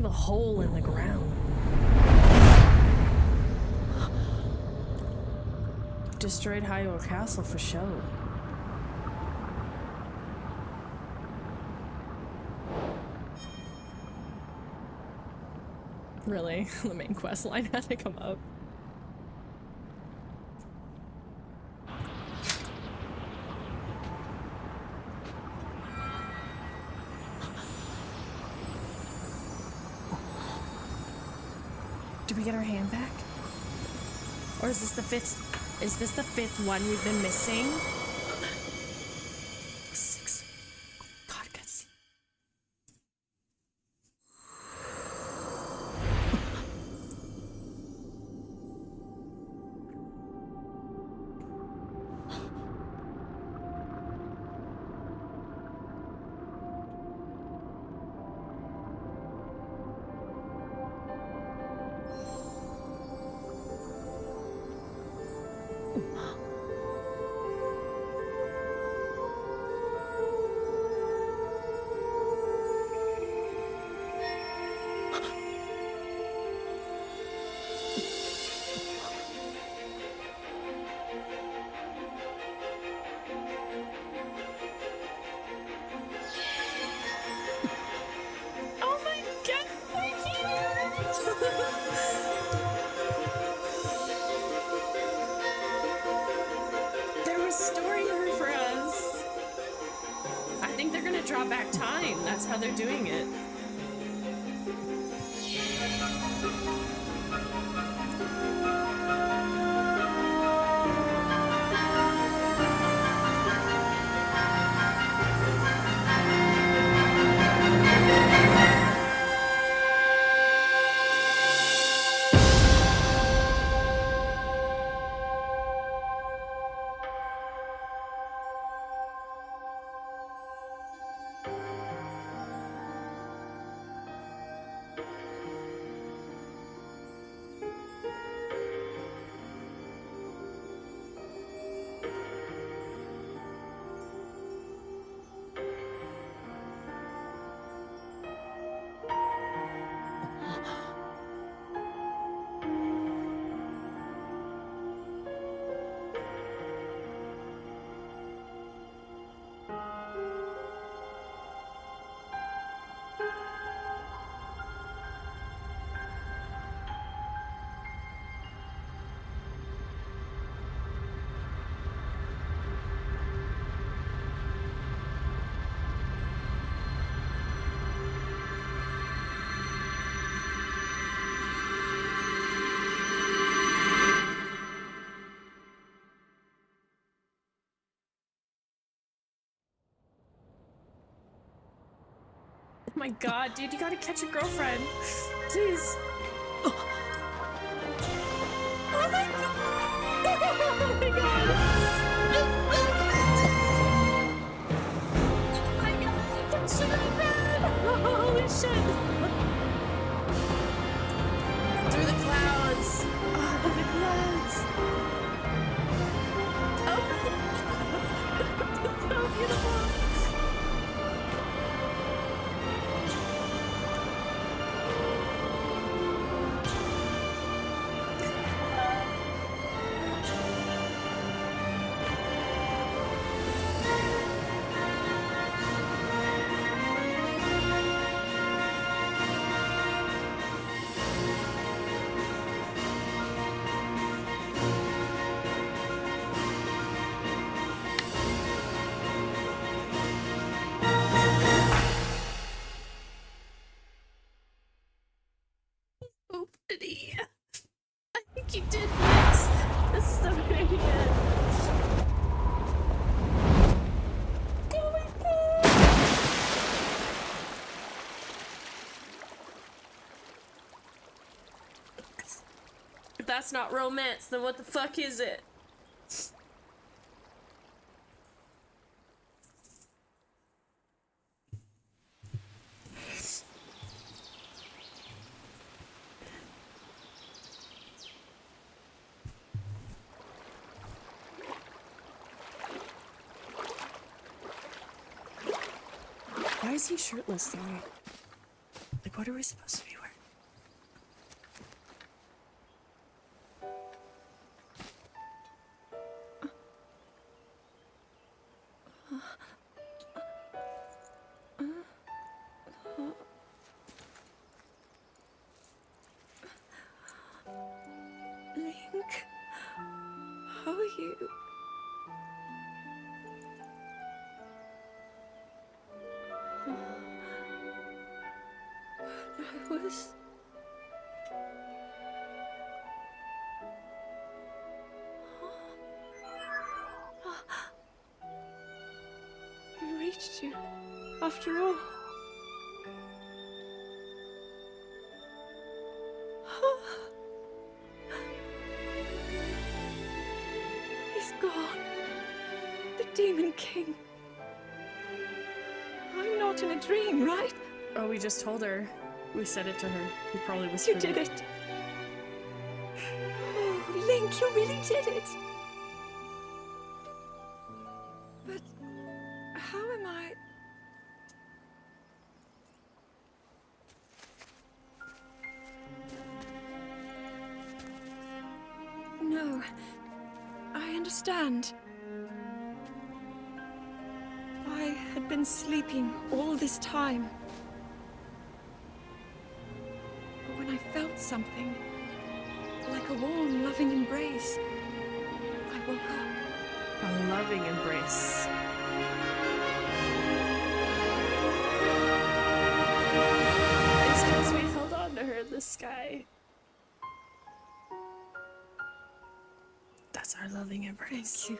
a hole in the ground. Destroyed Hyrule Castle for show. Really? The main quest line had to come up. Did we get our hand back? Or is this the fifth? Is this the fifth one we've been missing? 6. God, cutscene. Draw back time. That's how they're doing it. Oh my god, dude, you gotta catch a girlfriend. Please. Oh my god. Oh my god. Oh my god, that should have been. Holy shit. Through the clouds. Oh, through the clouds. Oh, it's so beautiful. I think you did this. This is so very good. Oh my god. If that's not romance, then what the fuck is it? Why is he shirtless though? Like, what are we supposed to be wearing? you. I was... I reached you, after all. He's gone. The Demon King. I'm not in a dream, right? Oh, we just told her. We said it to her. We probably You whispered did it. Oh, Link, you really did it. But how am I... No, I understand. I had been sleeping all this time. But when I felt something, like a warm, loving embrace, I woke up. A loving embrace. It's because we held on to her in the sky. That's our loving embrace. Thank you.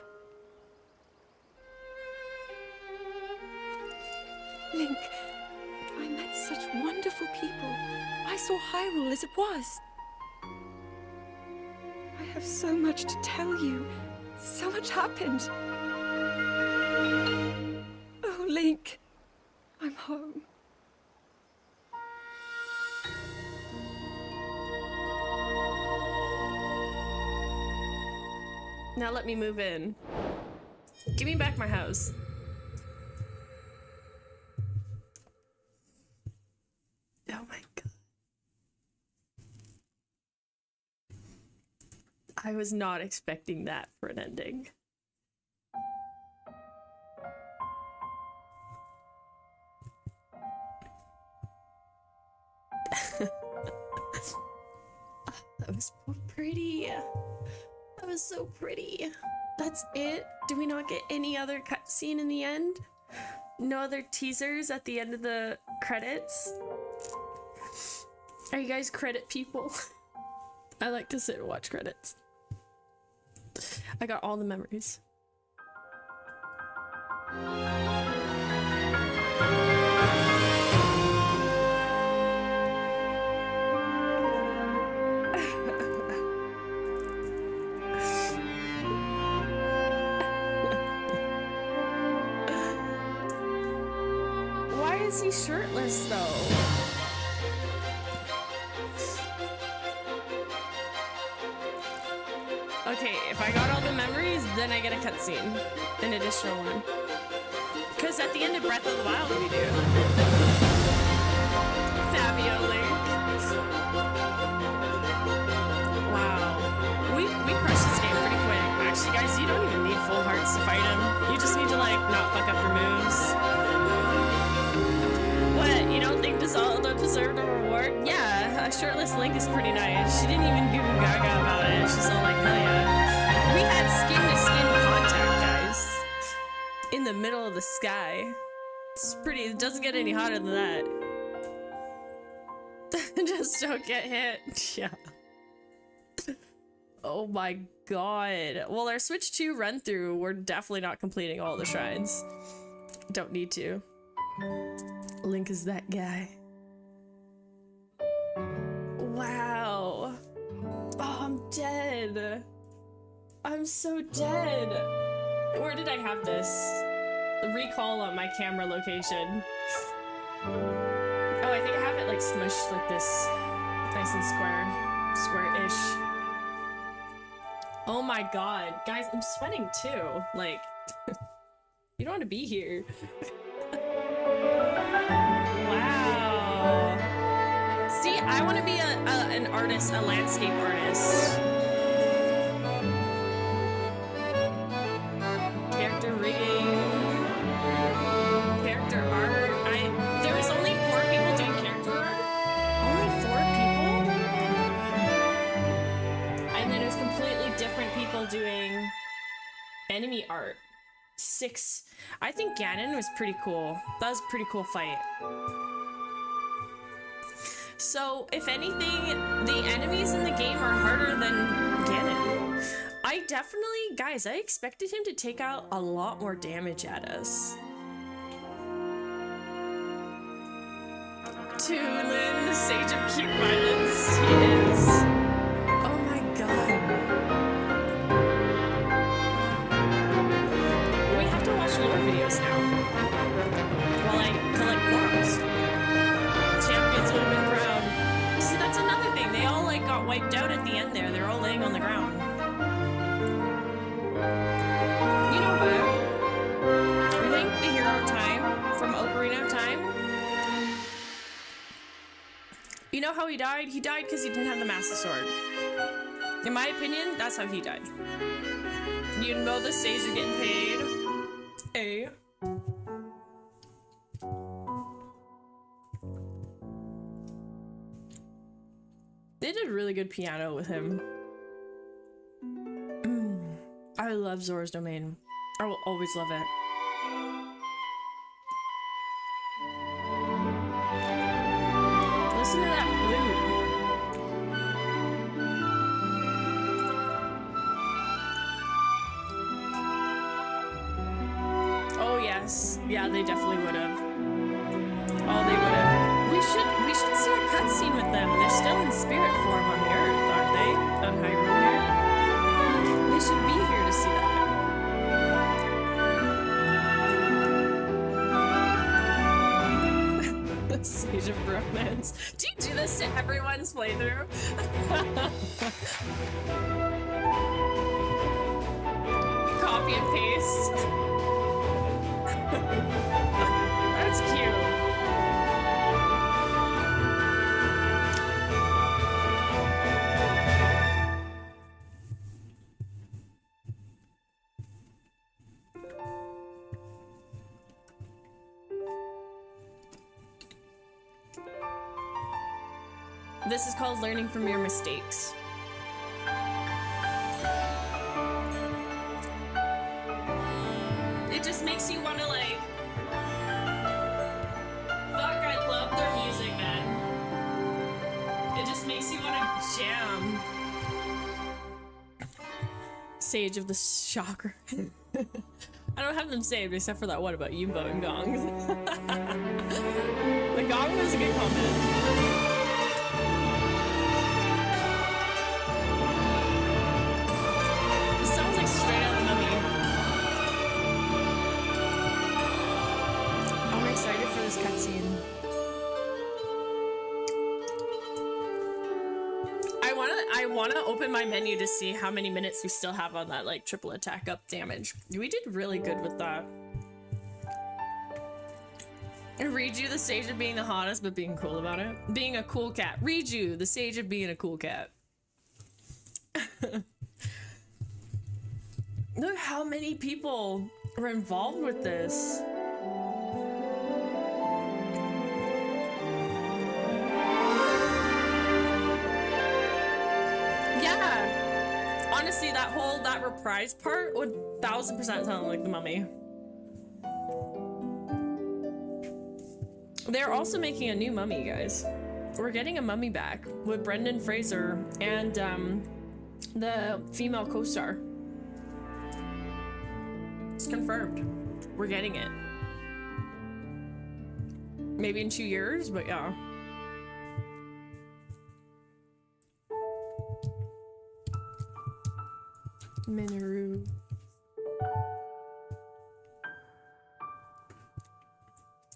Link, I met such wonderful people. I saw Hyrule as it was. I have so much to tell you. So much happened. Oh, Link, I'm home. Now let me move in. Give me back my house. Oh my god. I was not expecting that for an ending. That was so pretty. That was so pretty. That's it? Do we not get any other cutscene in the end? No other teasers at the end of the credits? Are you guys credit people? I like to sit and watch credits. I got all the memories. Why is he shirtless though? Okay, if I got all the memories, then I get a cutscene. An additional one. Because at the end of Breath of the Wild, we do. Fabio Link. Wow. We crushed this game pretty quick. Actually, guys, you don't even need full hearts to fight him. You just need to, like, not fuck up your moves. What? You don't think Zelda deserved a reward? Yeah, a shirtless Link is pretty nice. She didn't even give him gaga about it. She's all like, hell yeah. We had skin-to-skin contact, guys. In the middle of the sky. It's pretty, it doesn't get any hotter than that. Just don't get hit. Yeah. Oh my god. Well, our Switch 2 run-through, we're definitely not completing all the shrines. Don't need to. Link is that guy. Wow. Oh, I'm dead. I'm so dead. Where did I have this? Recall on my camera location. Oh, I think I have it like smushed like this. Nice and square. Square-ish. Oh my god. Guys, I'm sweating too. Like, you don't want to be here. Wow. See, I want to be an artist, a landscape artist. Character rigging. Character art. There was only 4 people doing character art. Only 4 people? And then it was completely different people doing enemy art. 6. I think Ganon was pretty cool. That was a pretty cool fight. So, if anything, the enemies in the game are harder than Ganon. I definitely, guys, I expected him to take out a lot more damage at us. Tulin, the sage of cute violence, he is. Oh my god. We have to watch lore videos now. While I collect corals. Champions would have been crowned. See, that's another thing. They all like got wiped out at the end there. They're all laying on the ground. You know what? Link the hero of time from Ocarina of Time. You know how he died? He died because he didn't have the Master Sword. In my opinion, that's how he died. You know the Sage are getting paid. A. They did really good piano with him. I love Zora's Domain. I will always love it. Listen to that flute. Oh yes. Yeah, they definitely would have. Oh, they would have. We should see a cutscene with them. They're still in spirit form on the Earth, aren't they? On Hyrule here. They should be here to see that. Sage of Romance. Do you do this to everyone's playthrough? Copy and paste. That's cute. This is called learning from your mistakes. It just makes you want to like... Fuck, I love their music, man. It just makes you want to jam. Sage of the Chakra. I don't have them saved except for that one about Yumbo and Gong. The Gong was a good comment. Straight out the Mummy. I'm excited for this cutscene. I wanna open my menu to see how many minutes we still have on that like triple attack up damage. We did really good with that. And Riju, the sage of being the hottest but being cool about it. Being a cool cat. Riju, the sage of being a cool cat. Look how many people were involved with this. Yeah. Honestly, that reprise part would 1000% sound like the Mummy. They're also making a new Mummy, guys. We're getting a Mummy back with Brendan Fraser and the female co-star. It's confirmed. We're getting it. Maybe in 2 years, but yeah. Minoru.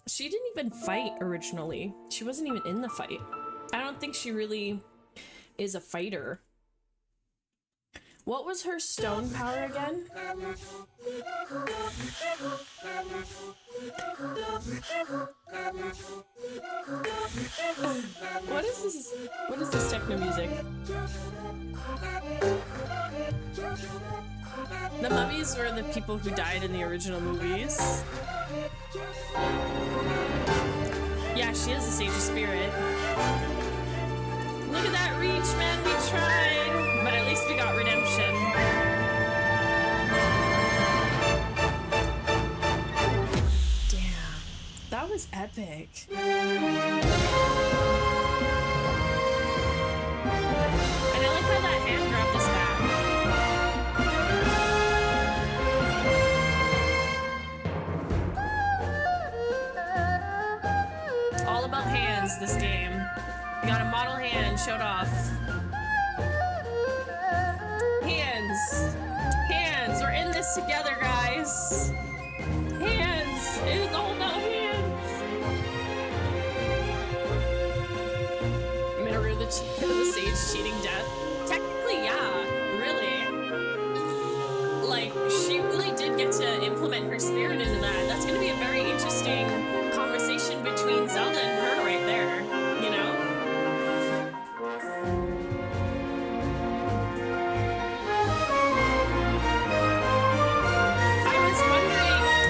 She didn't even fight originally. She wasn't even in the fight. I don't think she really is a fighter. What was her stone power again? What is this? What is this techno music? The mummies were the people who died in the original movies. Yeah, she is a sage of spirit. Look at that reach, man. We tried. But at least we got redemption. epic. And I like how that hand grabbed his back. All about hands, this game. We got a model hand showed off. Hands. Hands. We're in this together, guys. Hands. It is all about hands. Minaru, the sage cheating death. Technically, yeah. Really. Like, she really did get to implement her spirit into that. That's going to be a very interesting conversation between Zelda and her right there, you know?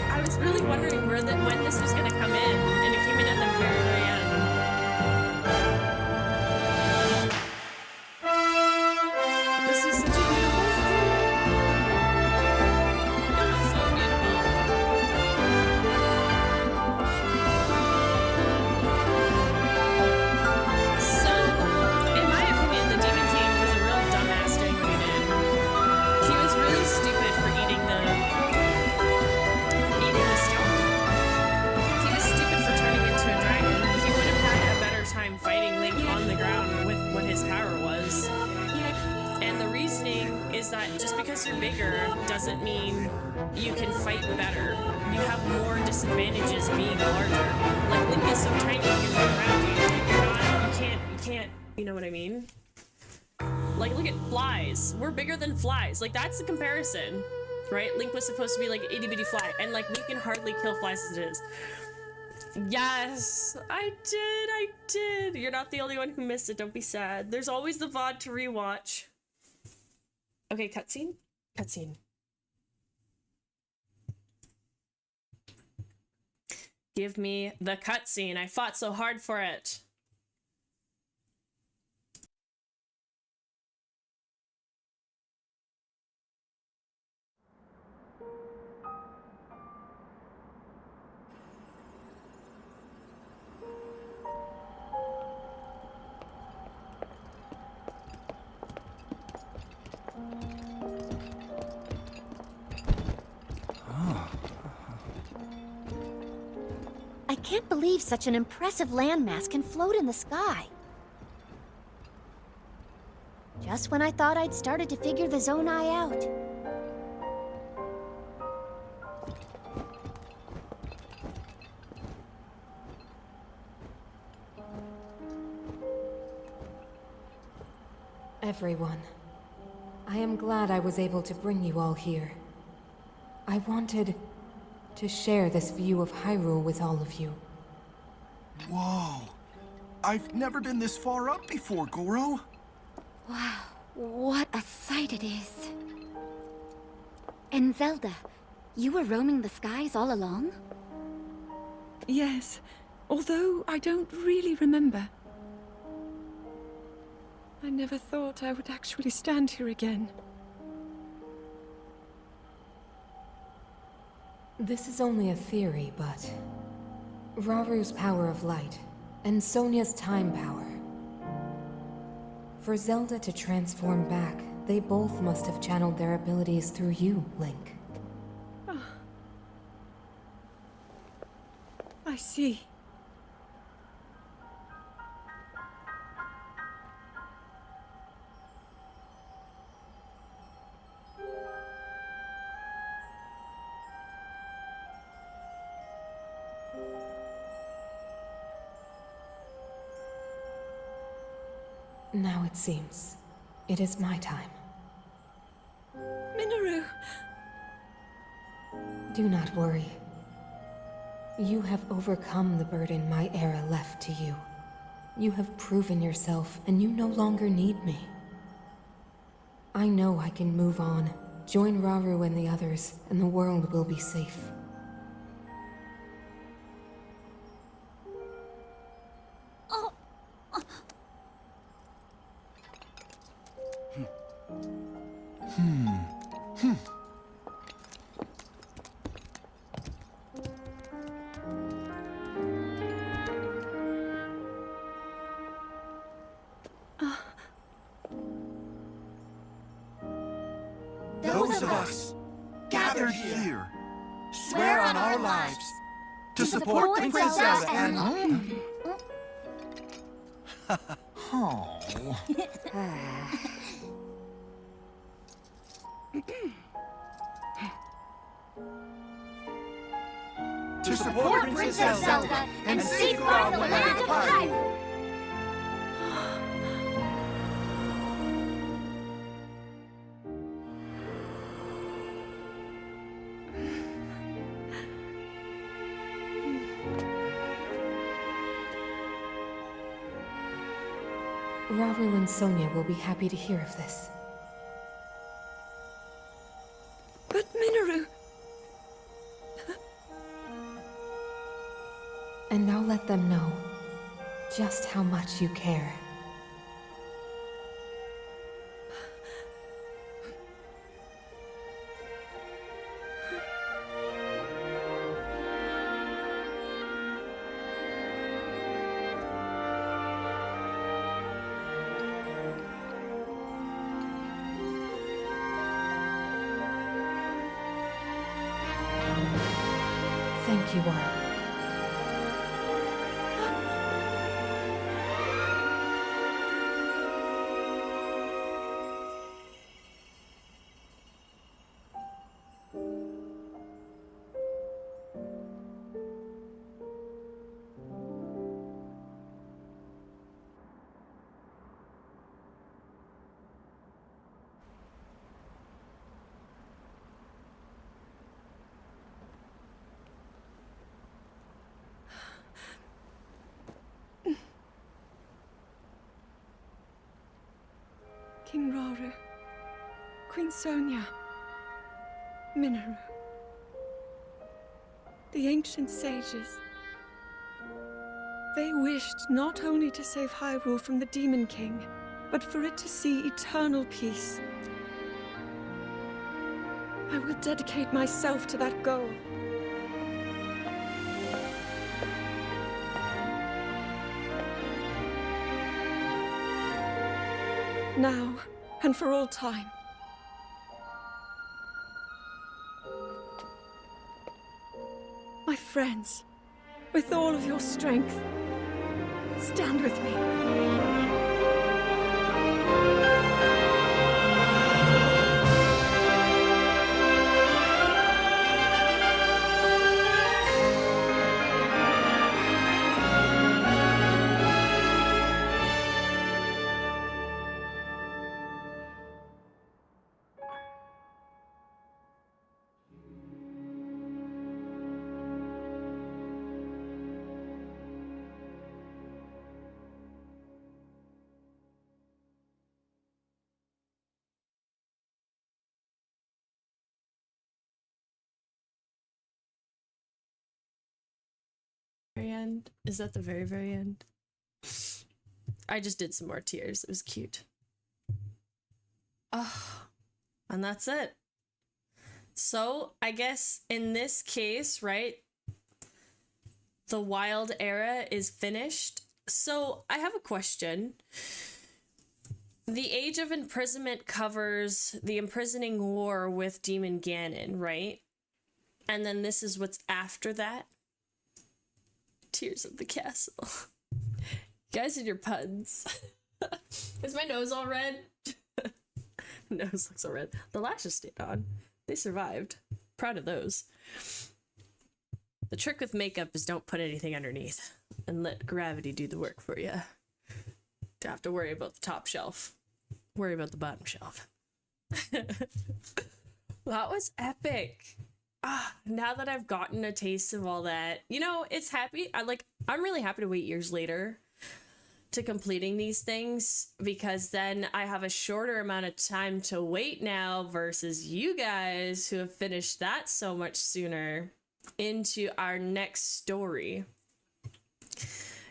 I was really wondering when this was going to come in, and it came in at the very, very end. This is such a beautiful scene. This is so beautiful. So, in my opinion, the Demon King was a real dumbass doing what he did. He was really stupid for eating the stone. He was stupid for turning into a dragon. He would have had a better time fighting Link on the ground with what his power was. And the reasoning is that just because you're bigger doesn't mean you can fight better. You have more disadvantages being larger. Like, Link is so tiny, you can run around you. You can't, you know what I mean? Like, look at flies. We're bigger than flies. Like, that's the comparison, right? Link was supposed to be like an itty bitty fly, and like, we can hardly kill flies as it is. Yes, I did. You're not the only one who missed it. Don't be sad. There's always the VOD to rewatch. Okay, cutscene? Cutscene. Give me the cutscene. I fought so hard for it. I can't believe such an impressive landmass can float in the sky. Just when I thought I'd started to figure the Zonai out. Everyone, I am glad I was able to bring you all here. I wanted to share this view of Hyrule with all of you. Whoa! I've never been this far up before, Goro. Wow, what a sight it is. And Zelda, you were roaming the skies all along? Yes, although I don't really remember. I never thought I would actually stand here again. This is only a theory, but Raru's power of light and Sonia's time power. For Zelda to transform back, they both must have channeled their abilities through you, Link. Oh. I see. Now it seems it is my time. Minaru! Do not worry. You have overcome the burden my era left to you. You have proven yourself, and you no longer need me. I know I can move on, join Raru and the others, and the world will be safe. those of us gathered here swear on our lives to support Princess Zelda and... Oh. to support Princess Zelda and safeguard the land of Hyrule. Ravu and Sonia will be happy to hear of this. But Minoru... And now let them know just how much you care. Thank you all. King Rauru, Queen Sonia, Minoru, the ancient sages. They wished not only to save Hyrule from the Demon King, but for it to see eternal peace. I will dedicate myself to that goal. Now, and for all time. My friends, with all of your strength, stand with me. Very end? Is that the very, very end? I just did some more tears. It was cute. Oh, and that's it. So, I guess in this case, right, the wild era is finished. So, I have a question. The Age of Imprisonment covers the imprisoning war with Demon Ganon, right? And then this is what's after that. Tears of the Castle. You guys and your puns. Is my nose all red? Nose looks all red. The lashes stayed on. They survived. Proud of those. The trick with makeup is don't put anything underneath and let gravity do the work for you. Don't have to worry about the top shelf. Worry about the bottom shelf. That was epic. Now that I've gotten a taste of all that, you know, it's happy. I'm really happy to wait years later to completing these things, because then I have a shorter amount of time to wait now versus you guys who have finished that so much sooner into our next story.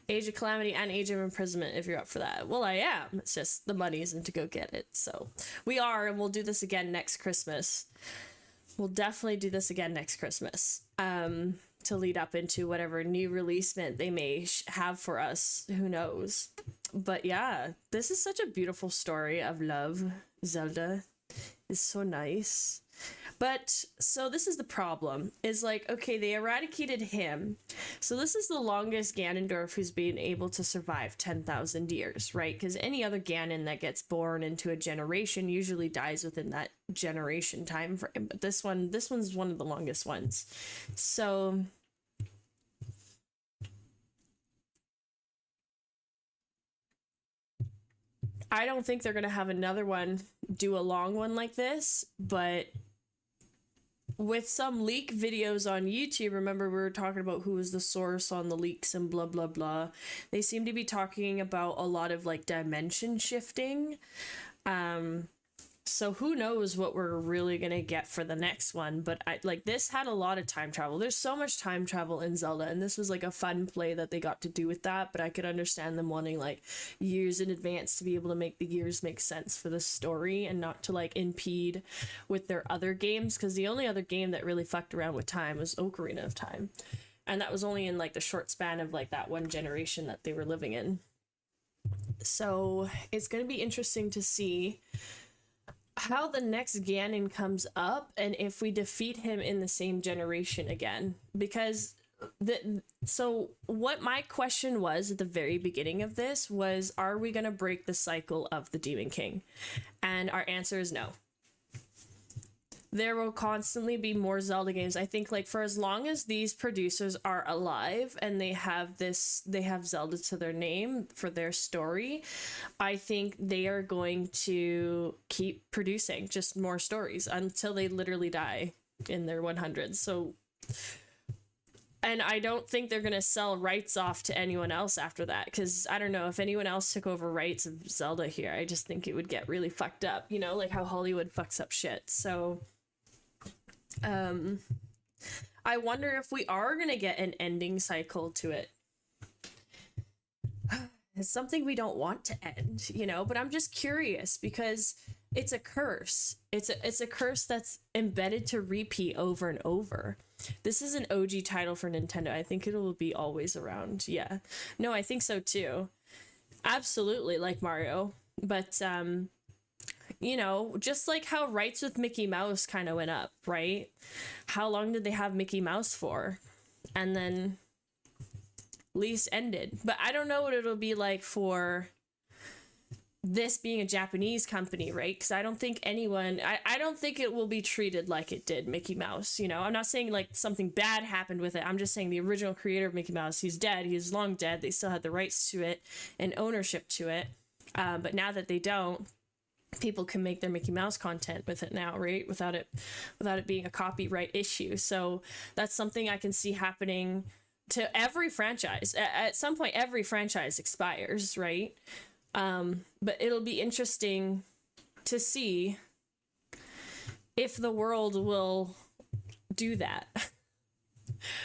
Age of Calamity and Age of Imprisonment, if you're up for that. Well, I am. It's just the money isn't to go get it. So we are, and we'll do this again next Christmas. We'll definitely do this again next Christmas to lead up into whatever new releasement they may have for us. Who knows? But yeah, this is such a beautiful story of love, Zelda. is so nice. But so this is the problem, is like, okay, they eradicated him, so this is the longest Ganondorf who's been able to survive 10,000 years, right? Because any other Ganon that gets born into a generation usually dies within that generation time frame, but this one's one of the longest ones. So I don't think they're gonna have another one do a long one like this, but with some leak videos on YouTube, remember we were talking about who was the source on the leaks and blah blah blah, they seem to be talking about a lot of like dimension shifting. So who knows what we're really gonna get for the next one, but like this had a lot of time travel. There's so much time travel in Zelda, and this was like a fun play that they got to do with that, but I could understand them wanting like years in advance to be able to make the years make sense for the story and not to like impede with their other games, because the only other game that really fucked around with time was Ocarina of Time, and that was only in like the short span of like that one generation that they were living in. So it's going to be interesting to see how the next Ganon comes up and if we defeat him in the same generation again, because so what my question was at the very beginning of this was, are we going to break the cycle of the Demon King? And our answer is no. There will constantly be more Zelda games. I think like for as long as these producers are alive and they have Zelda to their name for their story, I think they are going to keep producing just more stories until they literally die in their 100s. So, and I don't think they're going to sell rights off to anyone else after that, because I don't know if anyone else took over rights of Zelda here, I just think it would get really fucked up, you know, like how Hollywood fucks up shit. So I wonder if we are gonna get an ending cycle to it. It's something we don't want to end, you know, but I'm just curious because it's a curse. It's a curse that's embedded to repeat over and over. This is an OG title for Nintendo. I think it will be always around. Yeah. No, I think so too. Absolutely, like Mario. But you know, just like how rights with Mickey Mouse kind of went up, right? How long did they have Mickey Mouse for? And then lease ended. But I don't know what it'll be like for this being a Japanese company, right? Because I don't think anyone, I don't think it will be treated like it did Mickey Mouse, you know? I'm not saying like something bad happened with it. I'm just saying the original creator of Mickey Mouse, he's dead. He's long dead. They still had the rights to it and ownership to it. But now that they don't, people can make their Mickey Mouse content with it now, right? Without it being a copyright issue. So that's something I can see happening to every franchise. At some point, every franchise expires, right? But it'll be interesting to see if the world will do that.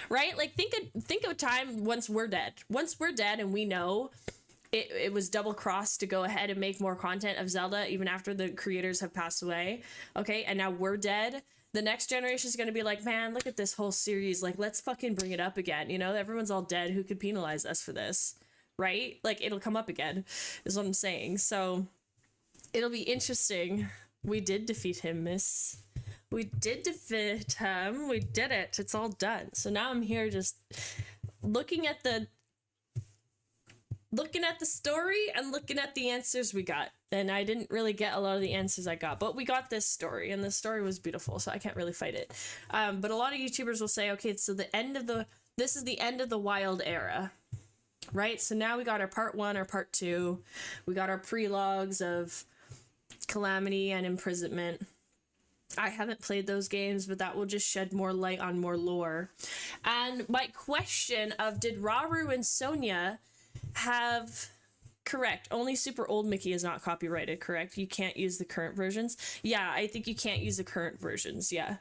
Right? Like think of a time once we're dead and we know it was double crossed to go ahead and make more content of Zelda even after the creators have passed away. Okay, and now we're dead. The next generation is going to be like, man, look at this whole series. Like, let's fucking bring it up again. You know, everyone's all dead. Who could penalize us for this? Right? Like, it'll come up again, is what I'm saying. So it'll be interesting. We did defeat him, miss. We did defeat him. We did it. It's all done. So now I'm here just looking at the story and looking at the answers we got. And I didn't really get a lot of the answers I got, but we got this story, and the story was beautiful, so I can't really fight it. But a lot of YouTubers will say, okay, so this is the end of the wild era, right? So now we got our part 1, our part 2. We got our prelogs of Calamity and Imprisonment. I haven't played those games, but that will just shed more light on more lore. And my question of, did Rauru and Sonia have... Correct. Only super old Mickey is not copyrighted, correct? You can't use the current versions. Yeah, I think you can't use the current versions, yeah.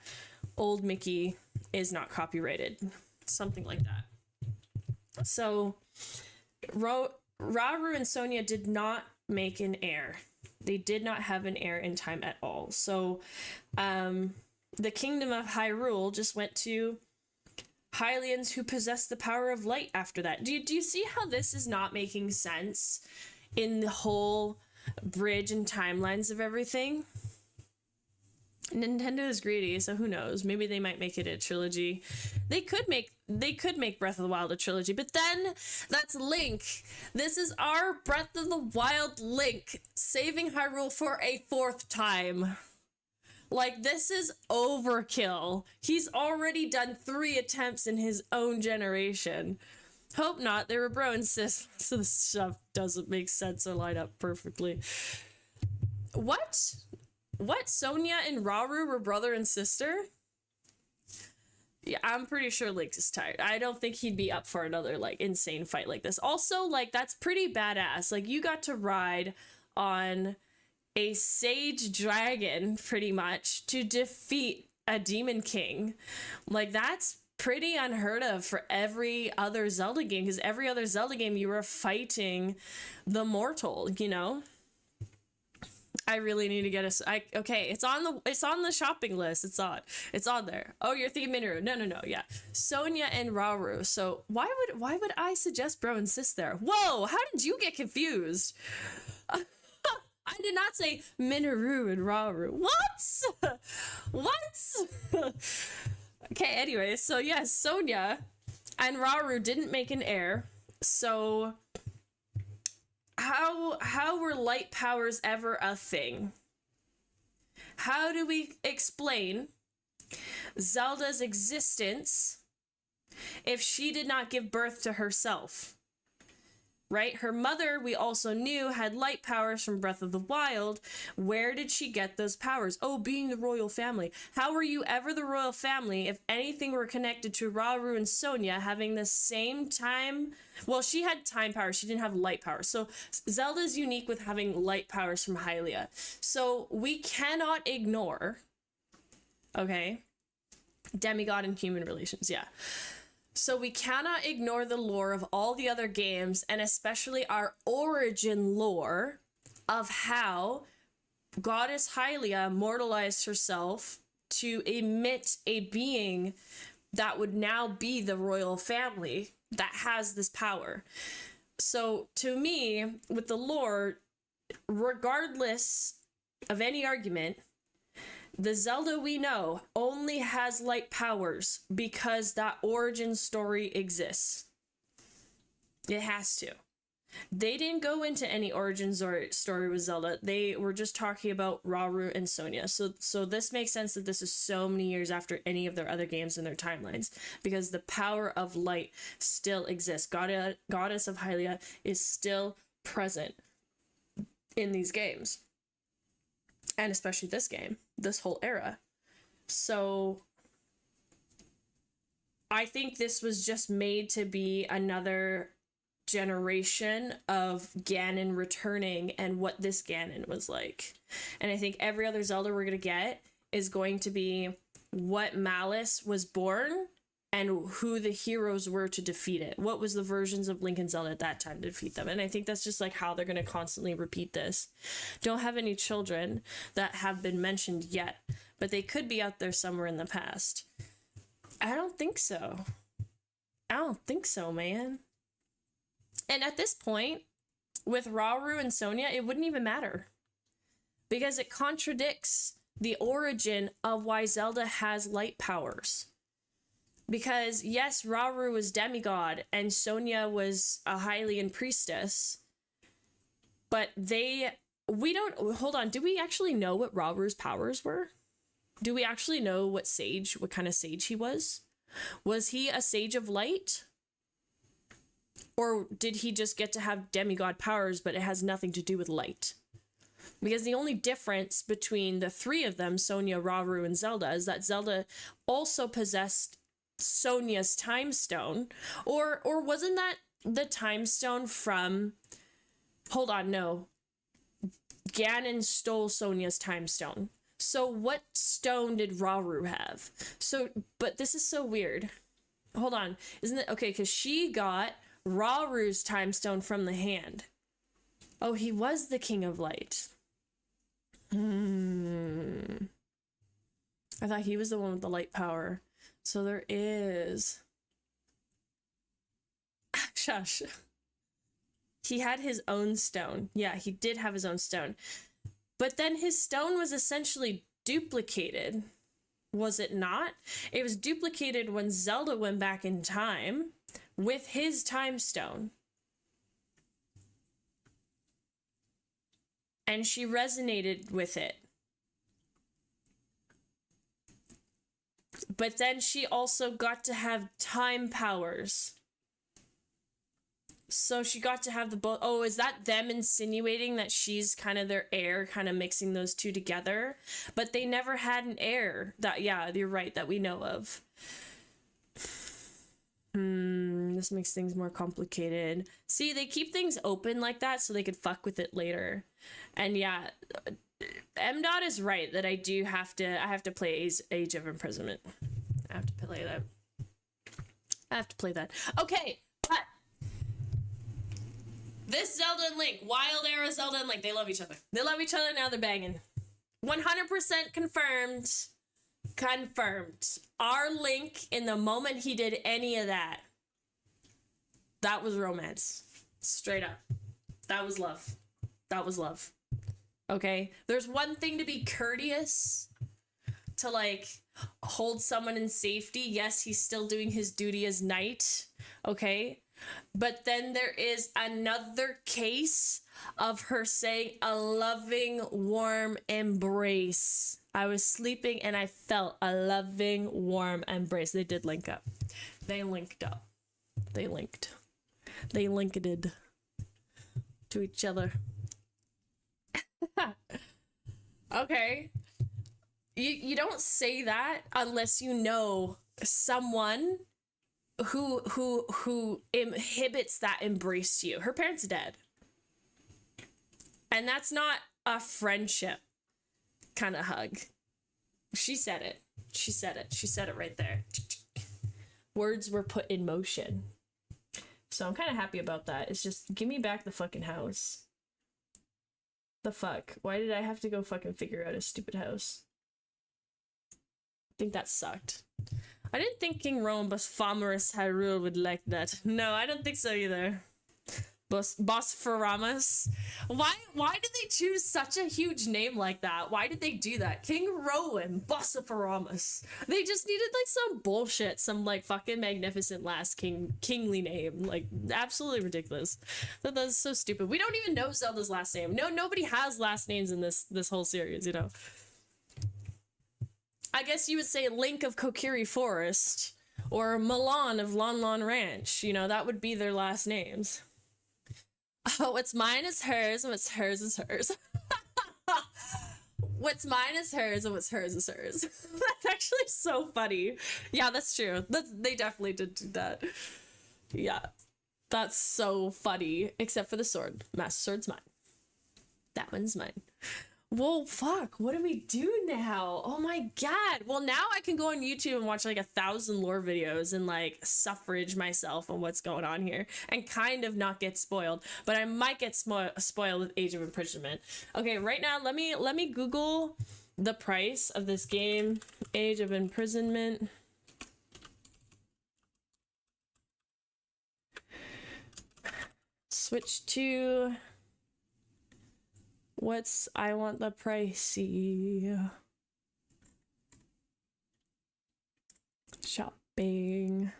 Old Mickey is not copyrighted. Something like that. So, Rauru and Sonia did not make an heir. They did not have an heir in time at all. So, the Kingdom of Hyrule just went to Hylians who possess the power of light after that. Do you see how this is not making sense in the whole bridge and timelines of everything? Nintendo is greedy, so who knows? Maybe they might make it a trilogy. They could make Breath of the Wild a trilogy, but then that's Link. This is our Breath of the Wild Link saving Hyrule for a 4th time. Like, this is overkill. He's already done 3 attempts in his own generation. Hope not. They were bro and sis, so this stuff doesn't make sense or line up perfectly. What? Sonia and Rauru were brother and sister? Yeah, I'm pretty sure Link is tired. I don't think he'd be up for another, like, insane fight like this. Also, like, that's pretty badass. Like, you got to ride on a sage dragon, pretty much, to defeat a demon king. Like, that's pretty unheard of for every other Zelda game, because every other Zelda game you were fighting the mortal, you know? I really need to get okay, it's on the shopping list. It's on there. Oh, you're thinking Minoru. No, yeah. Sonia and Rauru. So why would I suggest bro and sis there? Whoa, how did you get confused? I did not say Minoru and Rauru. What? Okay, anyway, so yes, Sonia and Rauru didn't make an heir. So how were light powers ever a thing? How do we explain Zelda's existence if she did not give birth to herself? Right? Her mother, we also knew, had light powers from Breath of the Wild. Where did she get those powers? Oh, being the royal family. How were you ever the royal family if anything were connected to Rauru and Sonia having the same time? Well, she had time powers. She didn't have light powers. So Zelda's unique with having light powers from Hylia. So we cannot ignore, okay, demigod and human relations, yeah. So we cannot ignore the lore of all the other games, and especially our origin lore of how Goddess Hylia mortalized herself to emit a being that would now be the royal family that has this power. So to me, with the lore, regardless of any argument, the Zelda we know only has light powers because that origin story exists. It has to. They didn't go into any origin story with Zelda. They were just talking about Rauru and Sonia. So this makes sense that this is so many years after any of their other games in their timelines, because the power of light still exists. Goddess of Hylia is still present in these games. And especially this game, this whole era. So I think this was just made to be another generation of Ganon returning and what this Ganon was like. And I think every other Zelda we're going to get is going to be what Malice was born and who the heroes were to defeat it. What was the versions of Link and Zelda at that time to defeat them? And I think that's just like how they're going to constantly repeat this. Don't have any children that have been mentioned yet, but they could be out there somewhere in the past. I don't think so. Man. And at this point, with Rauru and Sonia, it wouldn't even matter, because it contradicts the origin of why Zelda has light powers. Because yes, Rauru was demigod and Sonia was a Hylian priestess, but hold on, do we actually know what Rauru's powers were? Do we actually know what kind of sage he was? Was he a sage of light? Or did he just get to have demigod powers, but it has nothing to do with light? Because the only difference between the three of them, Sonia, Rauru, and Zelda, is that Zelda also possessed Sonia's time stone, or wasn't that the time stone from, hold on, no, Ganon stole Sonia's time stone. So what stone did Rauru have? So, but this is so weird. Hold on, isn't it okay? Because she got Rauru's time stone from the hand. Oh, he was the King of Light. I thought he was the one with the light power. So there is... Shush. He had his own stone. Yeah, he did have his own stone. But then his stone was essentially duplicated, was it not? It was duplicated when Zelda went back in time with his time stone. And she resonated with it. But then she also got to have time powers. So she got to have the both. Oh, is that them insinuating that she's kind of their heir, kind of mixing those two together? But they never had an heir. That, yeah, you're right, that we know of. This makes things more complicated. See, they keep things open like that so they could fuck with it later. And yeah, M. is right that I have to play Age of Imprisonment. I have to play that. I have to play that. Okay, but this Zelda and Link, Wild Era Zelda and Link, they love each other. They love each other, now they're banging. 100% confirmed. Confirmed. Our Link, in the moment he did any of that, that was romance. Straight up. That was love. That was love. Okay? There's one thing to be courteous, to like hold someone in safety. Yes, he's still doing his duty as knight. Okay? But then there is another case of her saying a loving, warm embrace. I was sleeping and I felt a loving, warm embrace. They did link up. They linked up. They linked. They linked to each other. Okay. You don't say that unless you know someone who inhibits that embrace to you. Her parents are dead. And that's not a friendship kind of hug. She said it. She said it. She said it right there. Words were put in motion. So I'm kind of happy about that. It's just, give me back the fucking house. The fuck? Why did I have to go fucking figure out a stupid house? I think that sucked. I didn't think King Rome 𝖸ฉิ𝖾 would like that. No, I don't think so either. 𝖸ฉิ𝖾. Why did they choose such a huge name like that? Why did they do that? King Rowan, 𝖸ฉิԼ. They just needed like some bullshit, some like fucking magnificent last kingly name. Like absolutely ridiculous. That's so stupid. We don't even know Zelda's last name. Nobody has last names in this whole series, you know. I guess you would say Link of Kokiri Forest or Milan of Lon Lon Ranch. You know, that would be their last names. Oh, what's mine is hers, and what's hers is hers. What's mine is hers, and what's hers is hers. That's actually so funny. Yeah, that's true. They definitely did do that. Yeah, that's so funny. Except for the sword. Master Sword's mine. That one's mine. Whoa, fuck, what do we do now? Oh my god. Well, now I can go on YouTube and watch like 1,000 lore videos and like suffrage myself on what's going on here and kind of not get spoiled, but I might get spoiled with Age of Imprisonment. Okay, right now let me Google the price of this game, Age of Imprisonment. Switch to I want the pricey. Shopping.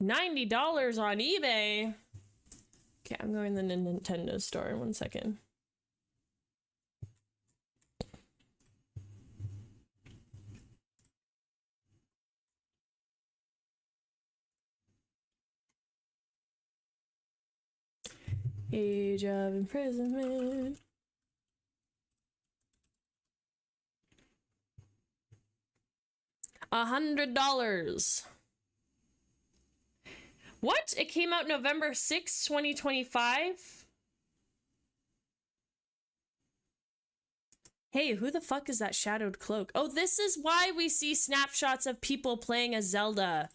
$90 on eBay. Okay, I'm going to the Nintendo store in 1 second. Age of Imprisonment. $100. What? It came out November 6th, 2025? Hey, who the fuck is that shadowed cloak? Oh, this is why we see snapshots of people playing as Zelda.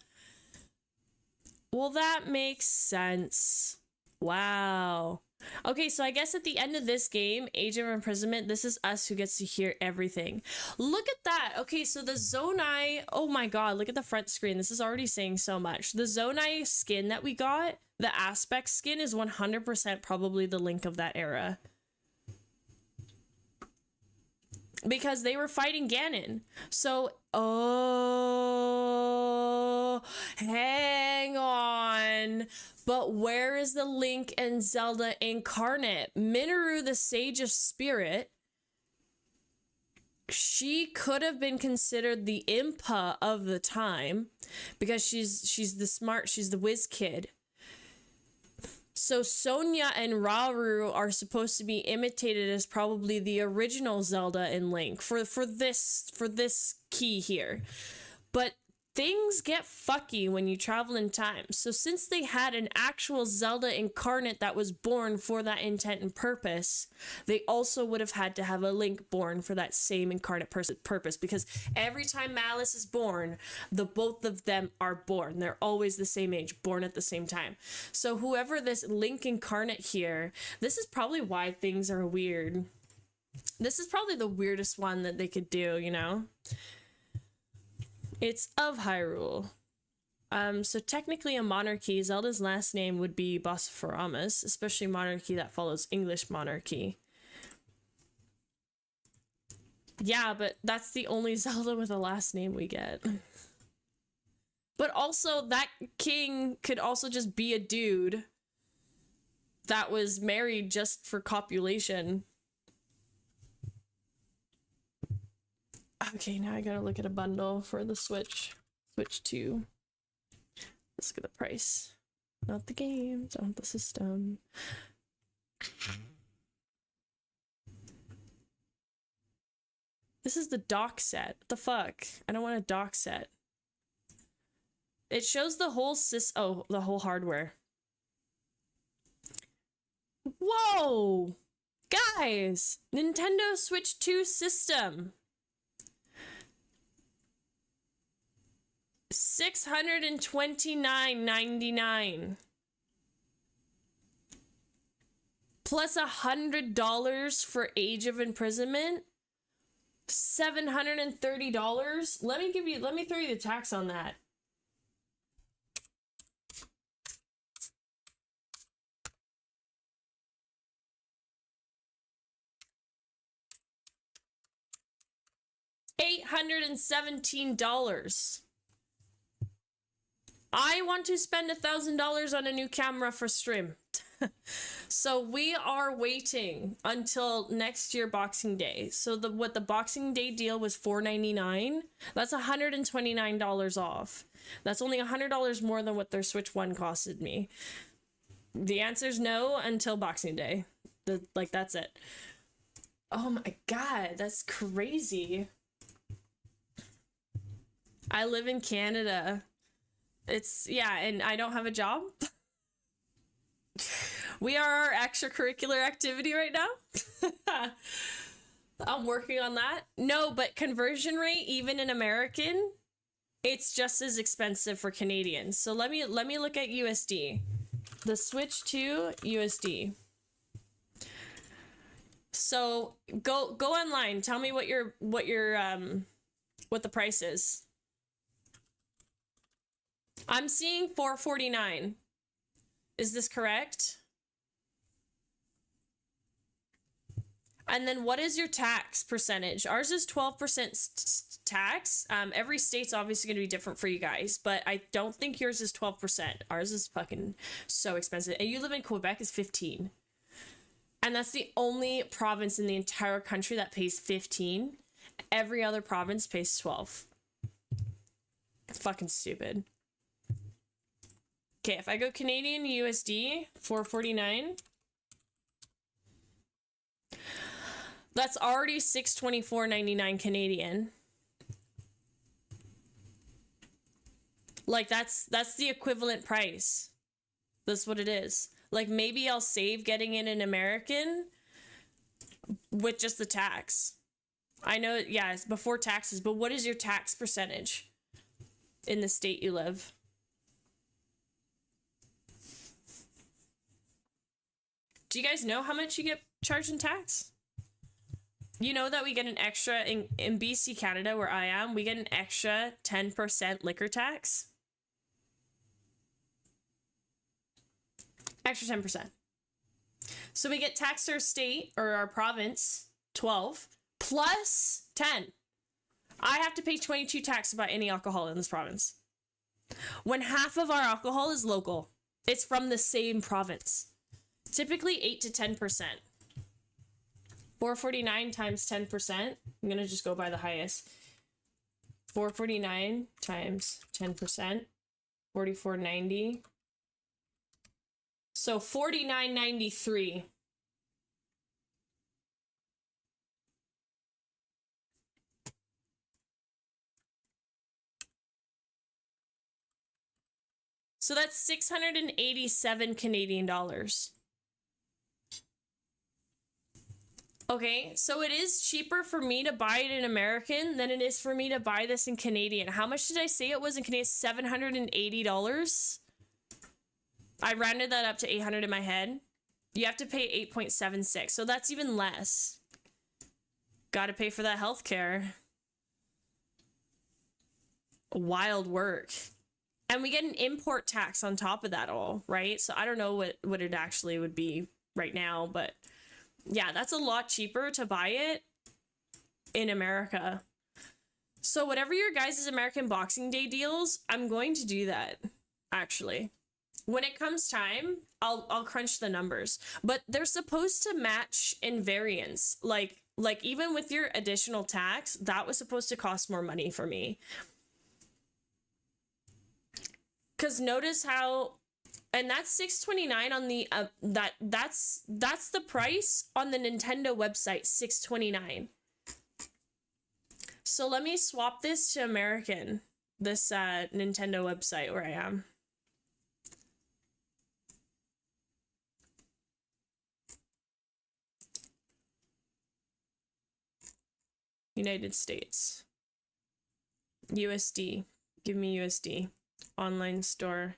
Well, that makes sense. Wow. Okay, so I guess at the end of this game, Age of Imprisonment, this is us who gets to hear everything. Look at that. Okay, so the Zonai, oh my god, look at the front screen. This is already saying so much. The Zonai skin that we got, the aspect skin, is 100% probably the Link of that era. because they were fighting Ganon. So, oh, hang on. But where is the Link and Zelda incarnate? Minoru, the Sage of Spirit, she could have been considered the Impa of the time because she's the whiz kid. So Sonia and Rauru are supposed to be imitated as probably the original Zelda and Link for this key here. But things get fucky when you travel in time. So since they had an actual Zelda incarnate that was born for that intent and purpose, they also would have had to have a Link born for that same incarnate purpose, because every time Malice is born, both of them are born. They're always the same age, born at the same time. So whoever this Link incarnate here, this is probably why things are weird. This is probably the weirdest one that they could do, you know? It's of Hyrule. So technically a monarchy, Zelda's last name would be Bossifaramas, especially monarchy that follows English monarchy. Yeah, but that's the only Zelda with a last name we get. But also, that king could also just be a dude that was married just for copulation. Okay, now I gotta look at a bundle for the Switch. Switch 2. Let's look at the price. Not the games, not the system. This is the dock set. What the fuck? I don't want a dock set. It shows the whole the whole hardware. Whoa! Guys! Nintendo Switch 2 system. $629.99 plus $100 for age of imprisonment. $730. Let me throw you the tax on that. $817. I want to spend $1,000 on a new camera for stream. So we are waiting until next year Boxing Day. So what the Boxing Day deal was $499, that's $129 off. That's only $100 more than what their Switch 1 costed me. The answer's no until Boxing Day. That's it. Oh my god, that's crazy. I live in Canada. And I don't have a job. We are our extracurricular activity right now. I'm working on that. No, but conversion rate, even in American, it's just as expensive for Canadians. So let me look at USD. The Switch 2 USD. So go online. Tell me what the price is. I'm seeing $449. Is this correct? And then what is your tax percentage? Ours is 12% tax. Every state's obviously going to be different for you guys, but I don't think yours is 12%. Ours is fucking so expensive. And you live in Quebec, is 15. And that's the only province in the entire country that pays 15. Every other province pays 12. Fucking stupid. Okay, if I go Canadian USD, $449. That's already $624.99 Canadian. Like that's the equivalent price. That's what it is. Like maybe I'll save getting it in American with just the tax. I know, yeah, it's before taxes, but what is your tax percentage in the state you live? Do you guys know how much you get charged in tax? You know that we get an extra, in BC, Canada, where I am, we get an extra 10% liquor tax. Extra 10%. So we get taxed our state, or our province, 12. plus 10. I have to pay 22 tax to buy any alcohol in this province. When half of our alcohol is local. It's from the same province. Typically 8 to 10%. 449 times 10%. I'm going to just go by the highest. 449 times 10%. 44.90. So 49.93. So that's 687 Canadian dollars. Okay, so it is cheaper for me to buy it in American than it is for me to buy this in Canadian. How much did I say it was in Canadian? $780? I rounded that up to 800 in my head. You have to pay 8.76, so that's even less. Gotta pay for that healthcare. Wild work. And we get an import tax on top of that all, right? So I don't know what it actually would be right now, but yeah, that's a lot cheaper to buy it in America. So whatever your guys' American Boxing Day deals, I'm going to do that, actually. When it comes time, I'll crunch the numbers. But they're supposed to match in variance. Like even with your additional tax, that was supposed to cost more money for me. Because notice how, and that's $629 on the, that's the price on the Nintendo website, $629. So let me swap this to American, this Nintendo website where I am. United States. USD. Give me USD. Online store.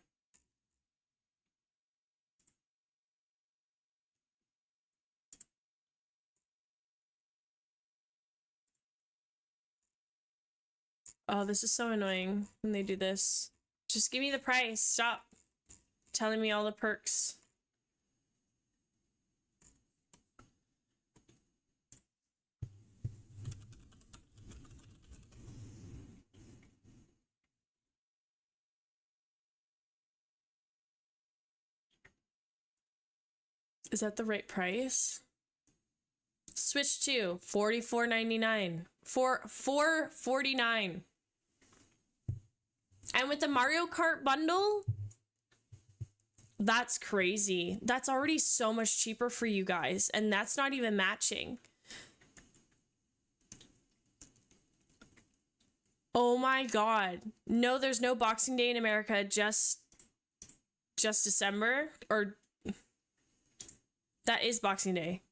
Oh, this is so annoying when they do this. Just give me the price. Stop telling me all the perks. Is that the right price? Switch to $44.99. $449. And with the Mario Kart bundle, that's crazy. That's already so much cheaper for you guys, and that's not even matching. Oh my god. No, there's no Boxing Day in America, just December, or that is Boxing Day.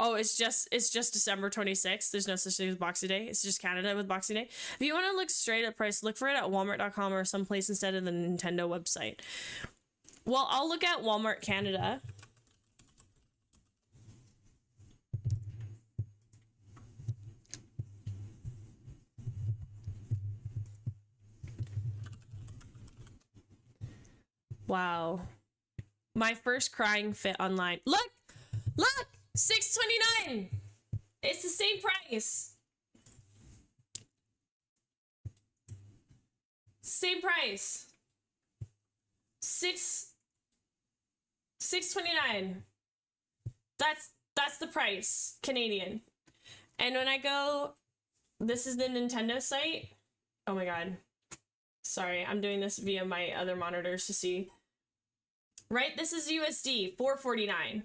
Oh, it's just December 26th. There's no such thing as Boxing Day. It's just Canada with Boxing Day. If you want to look straight at price, look for it at Walmart.com or someplace instead of the Nintendo website. Well, I'll look at Walmart Canada. Wow. My first crying fit online. Look! Look! $6.29! It's the same price. Same price. $6.29. That's the price, Canadian. And when I go, this is the Nintendo site. Oh my god. Sorry, I'm doing this via my other monitors to see. Right, this is USD, $4.49.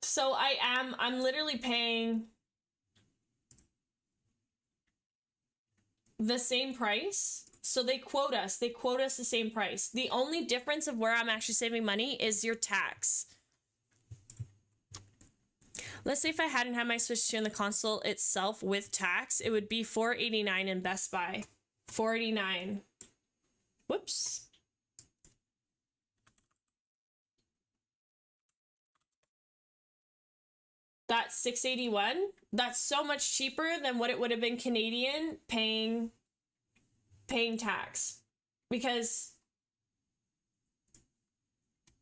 So I'm literally paying the same price. So they quote us the same price. The only difference of where I'm actually saving money is your tax. Let's say if I hadn't had my Switch 2 in the console itself with tax, it would be $4.89 in Best Buy. $4.89. Whoops. That's $6.81. That's so much cheaper than what it would have been Canadian paying paying tax because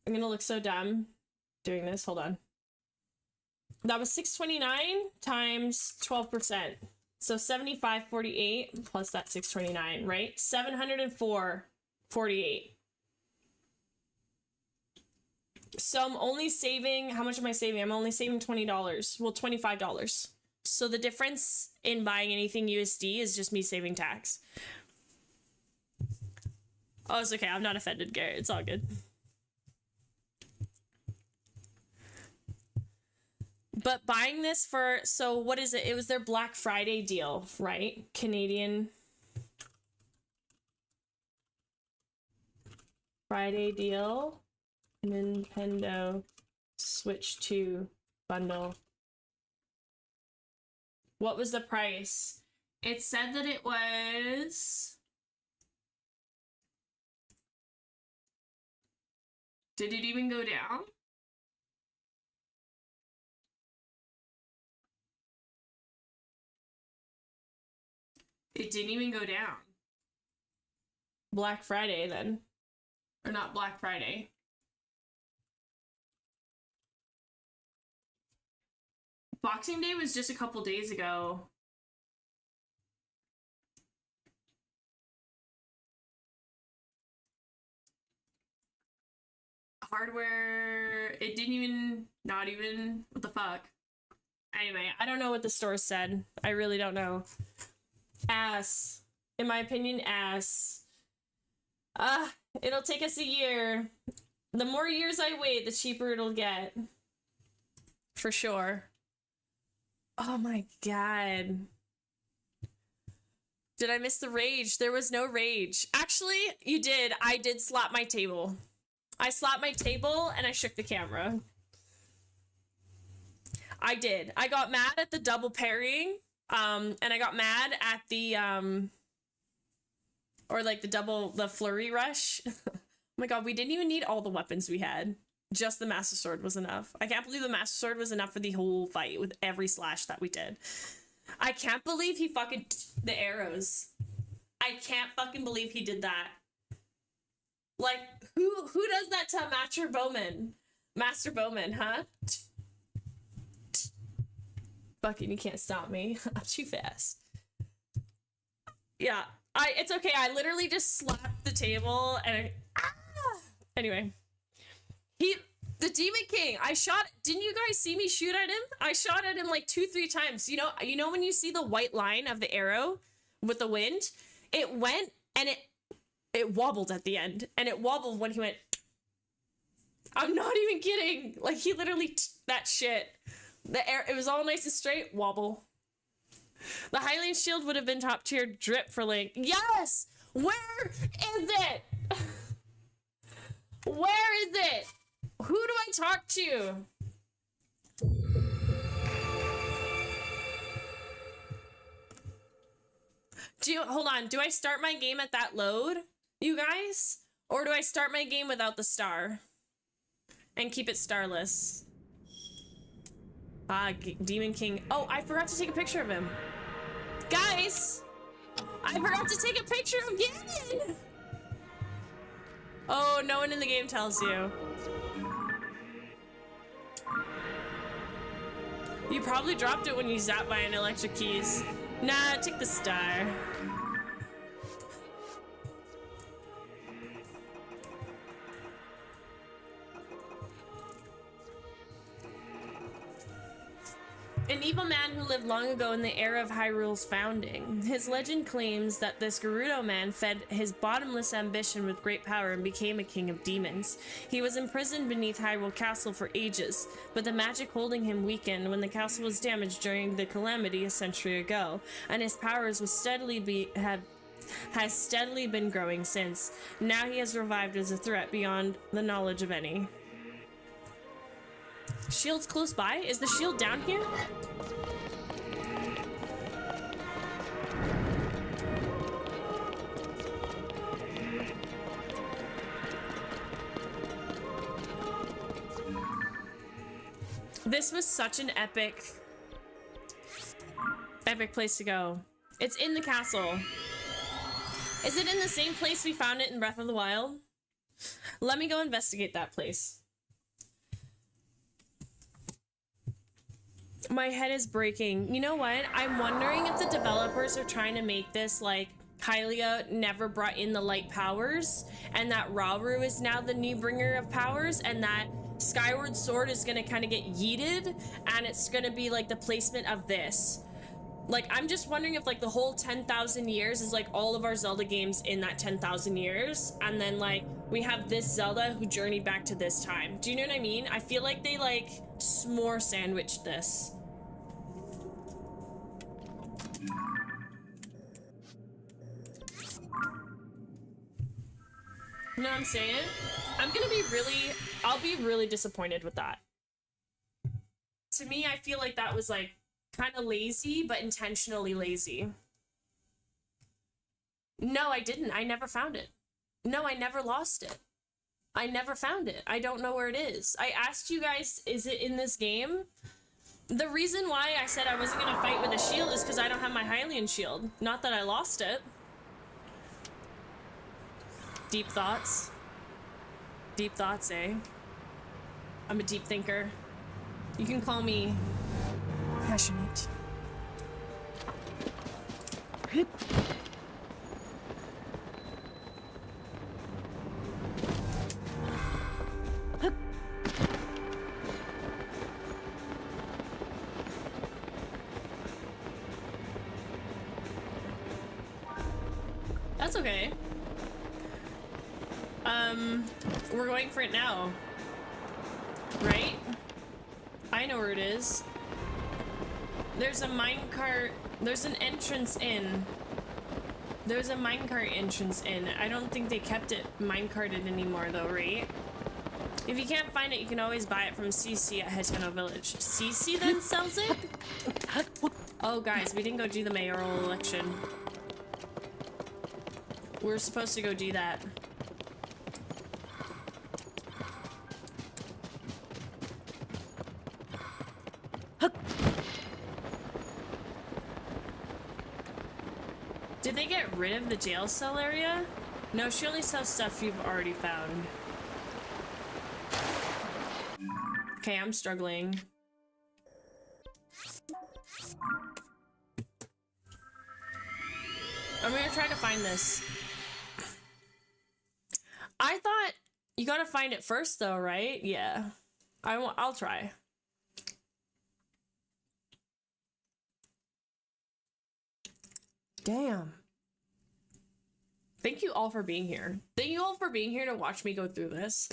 I'm gonna look so dumb doing this. Hold on. That was $629 times 12%. So $75.48 plus that $629, right? $704.48. So I'm only saving, how much am I saving? I'm only saving $20. Well, $25. So the difference in buying anything USD is just me saving tax. Oh, it's okay. I'm not offended, Garrett. It's all good. But buying this for, so what is it? It was their Black Friday deal, right? Canadian Friday deal. Nintendo Switch 2 bundle. What was the price? It said that it was... Did it even go down? It didn't even go down. Black Friday then. Or not Black Friday. Boxing Day was just a couple days ago. Hardware, it didn't even, not even, what the fuck? Anyway, I don't know what the store said. I really don't know. Ass. In my opinion, ass. It'll take us a year. The more years I wait, the cheaper it'll get. For sure. Oh my god. Did I miss the rage? There was no rage. Actually, you did. I did slap my table. I slapped my table and I shook the camera. I did. I got mad at the double parrying. And I got mad at the, or like the flurry rush. Oh my god, we didn't even need all the weapons we had. Just the Master Sword was enough. I can't believe the Master Sword was enough for the whole fight with every slash that we did. I can't believe he fucking the arrows. I can't fucking believe he did that. Like, who does that to a Master Bowman? Master Bowman, huh? Fucking, you can't stop me. I'm too fast. Yeah, it's okay. I literally just slapped the table and Anyway. The Demon King, didn't you guys see me shoot at him? I shot at him like 2-3 times. You know when you see the white line of the arrow with the wind? It went and it wobbled at the end. And it wobbled when he went. I'm not even kidding. Like, he literally that shit. It was all nice and straight, wobble. The Highland Shield would have been top tier drip for Link. Yes! Where is it? Where is it? Who do I talk to? Hold on, do I start my game at that load, you guys? Or do I start my game without the star? And keep it starless? Demon King. Oh, I forgot to take a picture of him. Guys! I forgot to take a picture of Ganon! Oh, no one in the game tells you. You probably dropped it when you zapped by an 𝖸ฉิkiyi's. Nah, take the star. An evil man who lived long ago in the era of Hyrule's founding. His legend claims that this Gerudo man fed his bottomless ambition with great power and became a king of demons. He was imprisoned beneath Hyrule Castle for ages, but the magic holding him weakened when the castle was damaged during the calamity a century ago, and his powers has steadily been growing since. Now he has revived as a threat beyond the knowledge of any. Shield's close by? Is the shield down here? This was such an epic place to go. It's in the castle. Is it in the same place we found it in Breath of the Wild? Let me go investigate that place. My head is breaking. You know what? I'm wondering if the developers are trying to make this like Hylia never brought in the light powers, and that Rauru is now the new bringer of powers, and that Skyward Sword is gonna kind of get yeeted, and it's gonna be like the placement of this. Like, I'm just wondering if like the whole 10,000 years is like all of our Zelda games in that 10,000 years, and then like we have this Zelda who journeyed back to this time. Do you know what I mean? I feel like they like s'more sandwiched this. You know what I'm saying? I'll be really disappointed with that. To me, I feel like that was like kind of lazy, but intentionally lazy. No, I didn't. I never found it. No, I never lost it. I never found it. I don't know where it is. I asked you guys, is it in this game? The reason why I said I wasn't gonna fight with a shield is because I don't have my Hylian shield. Not that I lost it. Deep thoughts. Deep thoughts, eh? I'm a deep thinker. You can call me passionate. That's okay. We're going for it now. Right? I know where it is. There's a minecart. There's an entrance in. There's a minecart entrance in. I don't think they kept it minecarted anymore though, right? If you can't find it, you can always buy it from CC at Hetano Village. CC then sells it? Oh guys, we didn't go do the mayoral election. We're supposed to go do that. Did they get rid of the jail cell area? No, she only sells stuff you've already found. Okay, I'm struggling. I'm gonna try to find this. I thought you gotta find it first though, right? Yeah. I'll try. Damn. Thank you all for being here. Thank you all for being here to watch me go through this.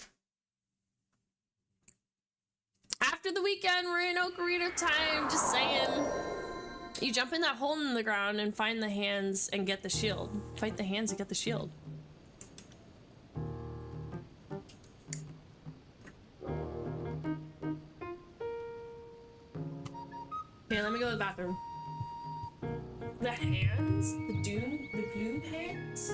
After the weekend, we're in Ocarina time, just saying. You jump in that hole in the ground and find the hands and get the shield. Fight the hands and get the shield. Okay, let me go to the bathroom. The hands? The gloom hands?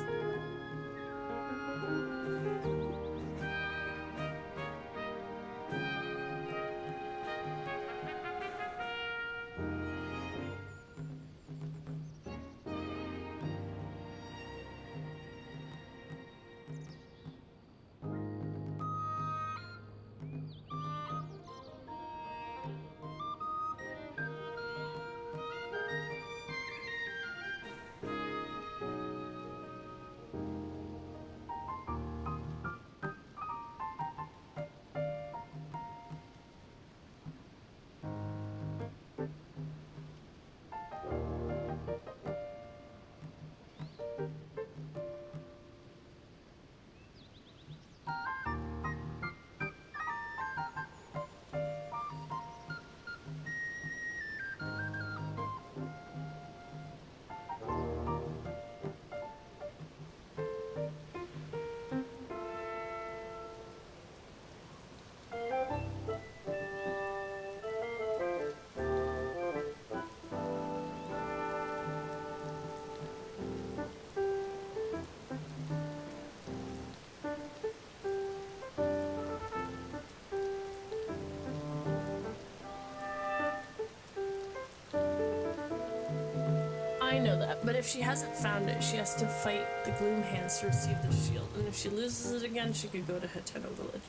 know that, but if she hasn't found it, she has to fight the Gloom Hands to receive the shield, and if she loses it again, she could go to Hateno Village.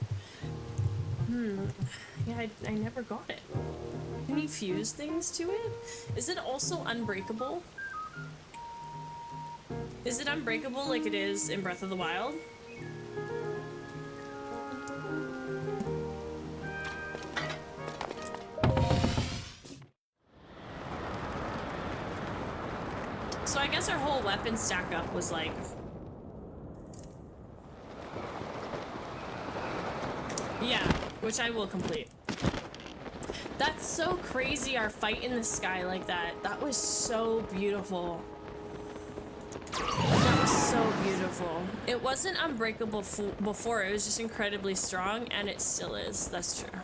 Yeah, I never got it. Can you fuse things to it? Is it also unbreakable? Is it unbreakable like it is in Breath of the Wild? So I guess our whole weapon stack up was like... Yeah, which I will complete. That's so crazy, our fight in the sky like that. That was so beautiful. That was so beautiful. It wasn't unbreakable before, it was just incredibly strong, and it still is. That's true.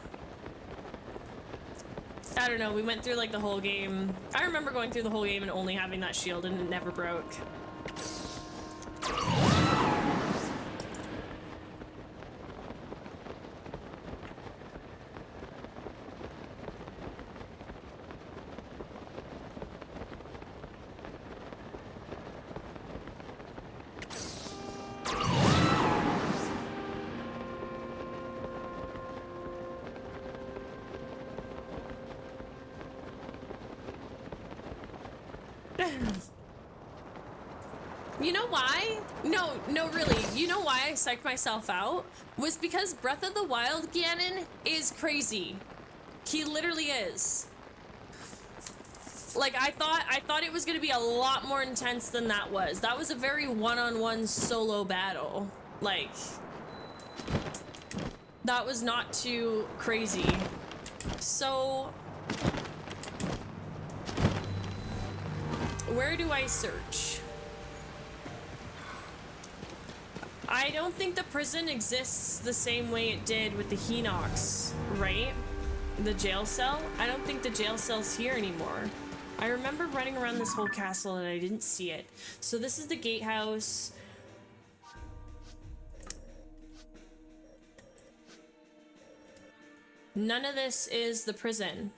I don't know, we went through like the whole game. I remember going through the whole game and only having that shield and it never broke. You know why? No, really. You know why I psyched myself out? Was because Breath of the Wild Ganon is crazy. He literally is. Like, I thought it was gonna be a lot more intense than that was. That was a very one-on-one solo battle. Like, that was not too crazy. So, where do I search? I don't think the prison exists the same way it did with the Hinox, right? The jail cell? I don't think the jail cell's here anymore. I remember running around this whole castle and I didn't see it. So this is the gatehouse. None of this is the prison.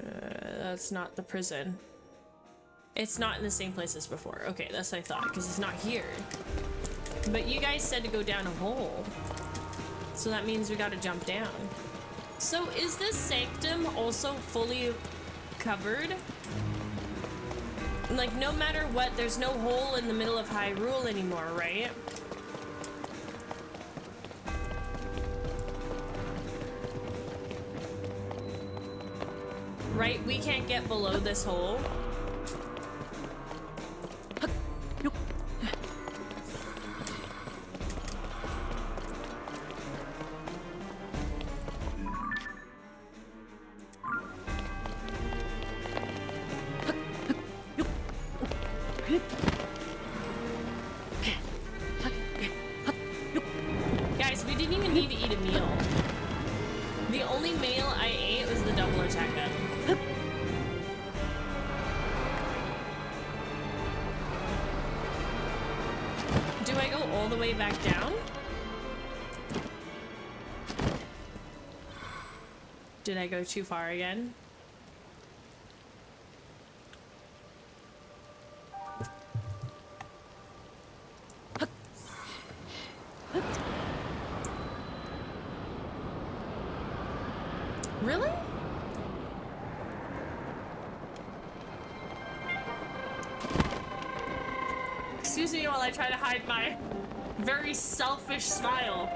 That's not the prison. It's not in the same place as before. Okay, that's what I thought, because it's not here. But you guys said to go down a hole. So that means we gotta jump down. So is this sanctum also fully covered? Like, no matter what, there's no hole in the middle of Hyrule anymore, right? Right, we can't get below this hole. Guys, we didn't even need to eat a meal. The only meal I ate was the double attack. Do I go all the way back down? Did I go too far again? Really? Excuse me while I try to hide my very selfish smile.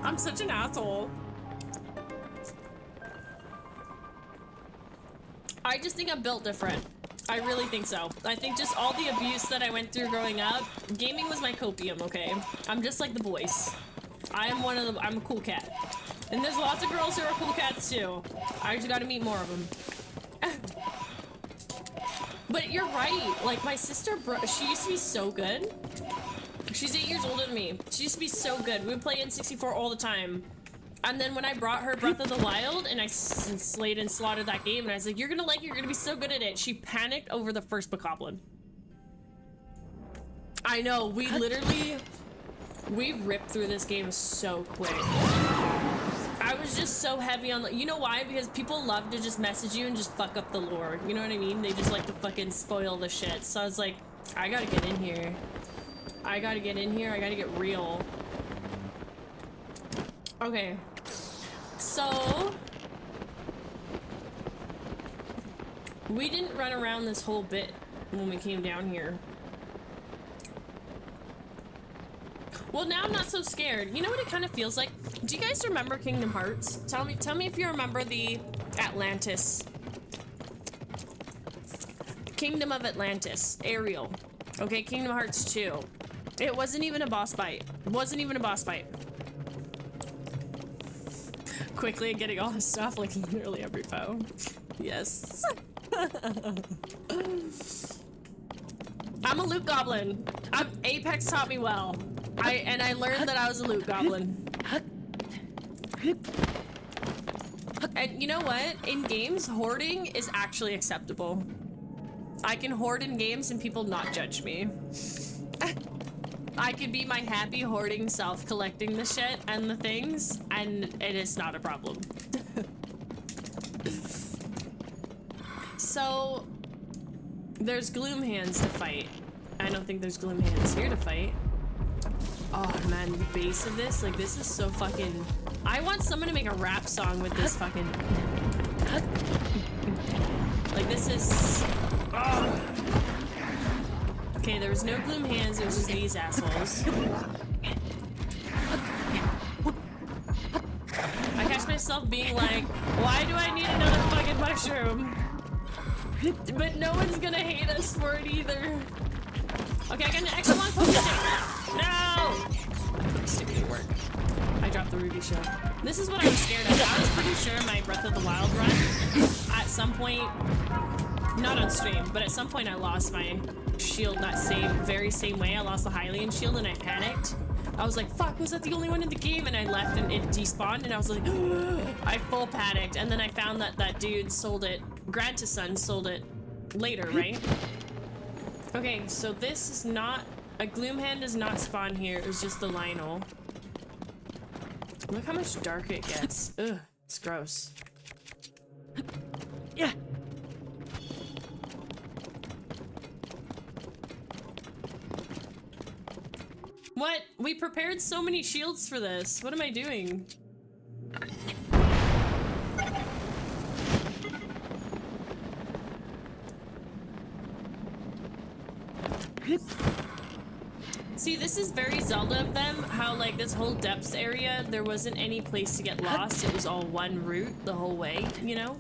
I'm such an asshole. I just think I'm built different. I really think so. I think just all the abuse that I went through growing up, gaming was my copium, okay? I'm just like the boys. I'm a cool cat. And there's lots of girls who are cool cats too. I just gotta meet more of them. But you're right. Like, my sister, she used to be so good. She's 8 years older than me. She used to be so good. We would play N64 all the time. And then when I brought her Breath of the Wild and I slayed and slaughtered that game and I was like, you're gonna like it, you're gonna be so good at it. She panicked over the first bokoblin. I know, we ripped through this game so quick. I was just so heavy on the, you know why? Because people love to just message you and just fuck up the lore. You know what I mean? They just like to fucking spoil the shit. So I was like, I gotta get in here. I gotta get in here. I gotta get real. Okay. So we didn't run around this whole bit when we came down here. Well, now I'm not so scared. You know what it kind of feels like? Do you guys remember Kingdom Hearts? Tell me if you remember the Atlantis. Kingdom of Atlantis. Ariel. Okay, Kingdom Hearts 2. It wasn't even a boss fight. It wasn't even a boss fight. Quickly getting all this stuff, like literally every foe. Yes. I'm a loot goblin. Apex taught me well. I learned that I was a loot goblin. And you know what? In games, hoarding is actually acceptable. I can hoard in games and people not judge me. I could be my happy hoarding self collecting the shit and the things, and it is not a problem. So, there's Gloom Hands to fight. I don't think there's Gloom Hands here to fight. Oh man, the base of this, like this is so fucking... I want someone to make a rap song with this fucking... Like this is... Oh. Okay, there was no Gloom Hands, it was just these assholes. I catch myself being like, why do I need another fucking mushroom? But no one's gonna hate us for it either. Okay, I got an extra long potion stick. No! Stick didn't work. I dropped the ruby shell. This is what I was scared of. I was pretty sure my Breath of the Wild run, at some point, not on stream, but at some point I lost my shield that very same way. I lost the Hylian shield and I panicked. I was like, fuck, was that the only one in the game? And I left and it despawned and I was like, I full panicked. And then I found that that dude sold it, Grantison sold it later, right? Okay, so this is not, a Gloom Hand does not spawn here, it's just the Lionel. Look how much dark it gets. Ugh, it's gross. Yeah. What? We prepared so many shields for this. What am I doing? See, this is very Zelda of them, how like this whole depths area, there wasn't any place to get lost, it was all one route the whole way, you know?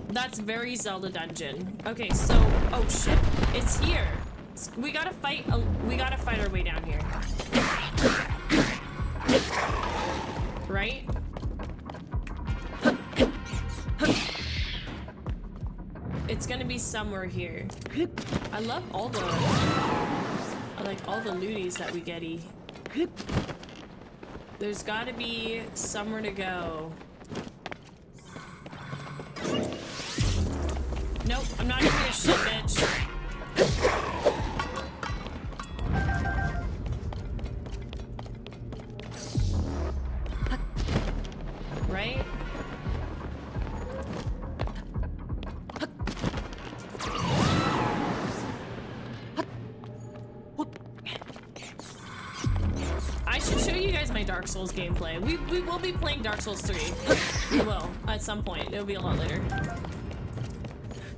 That's very Zelda dungeon. Okay, so, oh shit, it's here. We gotta fight our way down here. Right? It's gonna be somewhere here. I love all the... I like all the looties that we get-y. There's gotta be somewhere to go. Nope, I'm not gonna do shit, bitch. Right? I should show you guys my Dark Souls gameplay. We will be playing Dark Souls 3. We will, at some point. It'll be a lot later.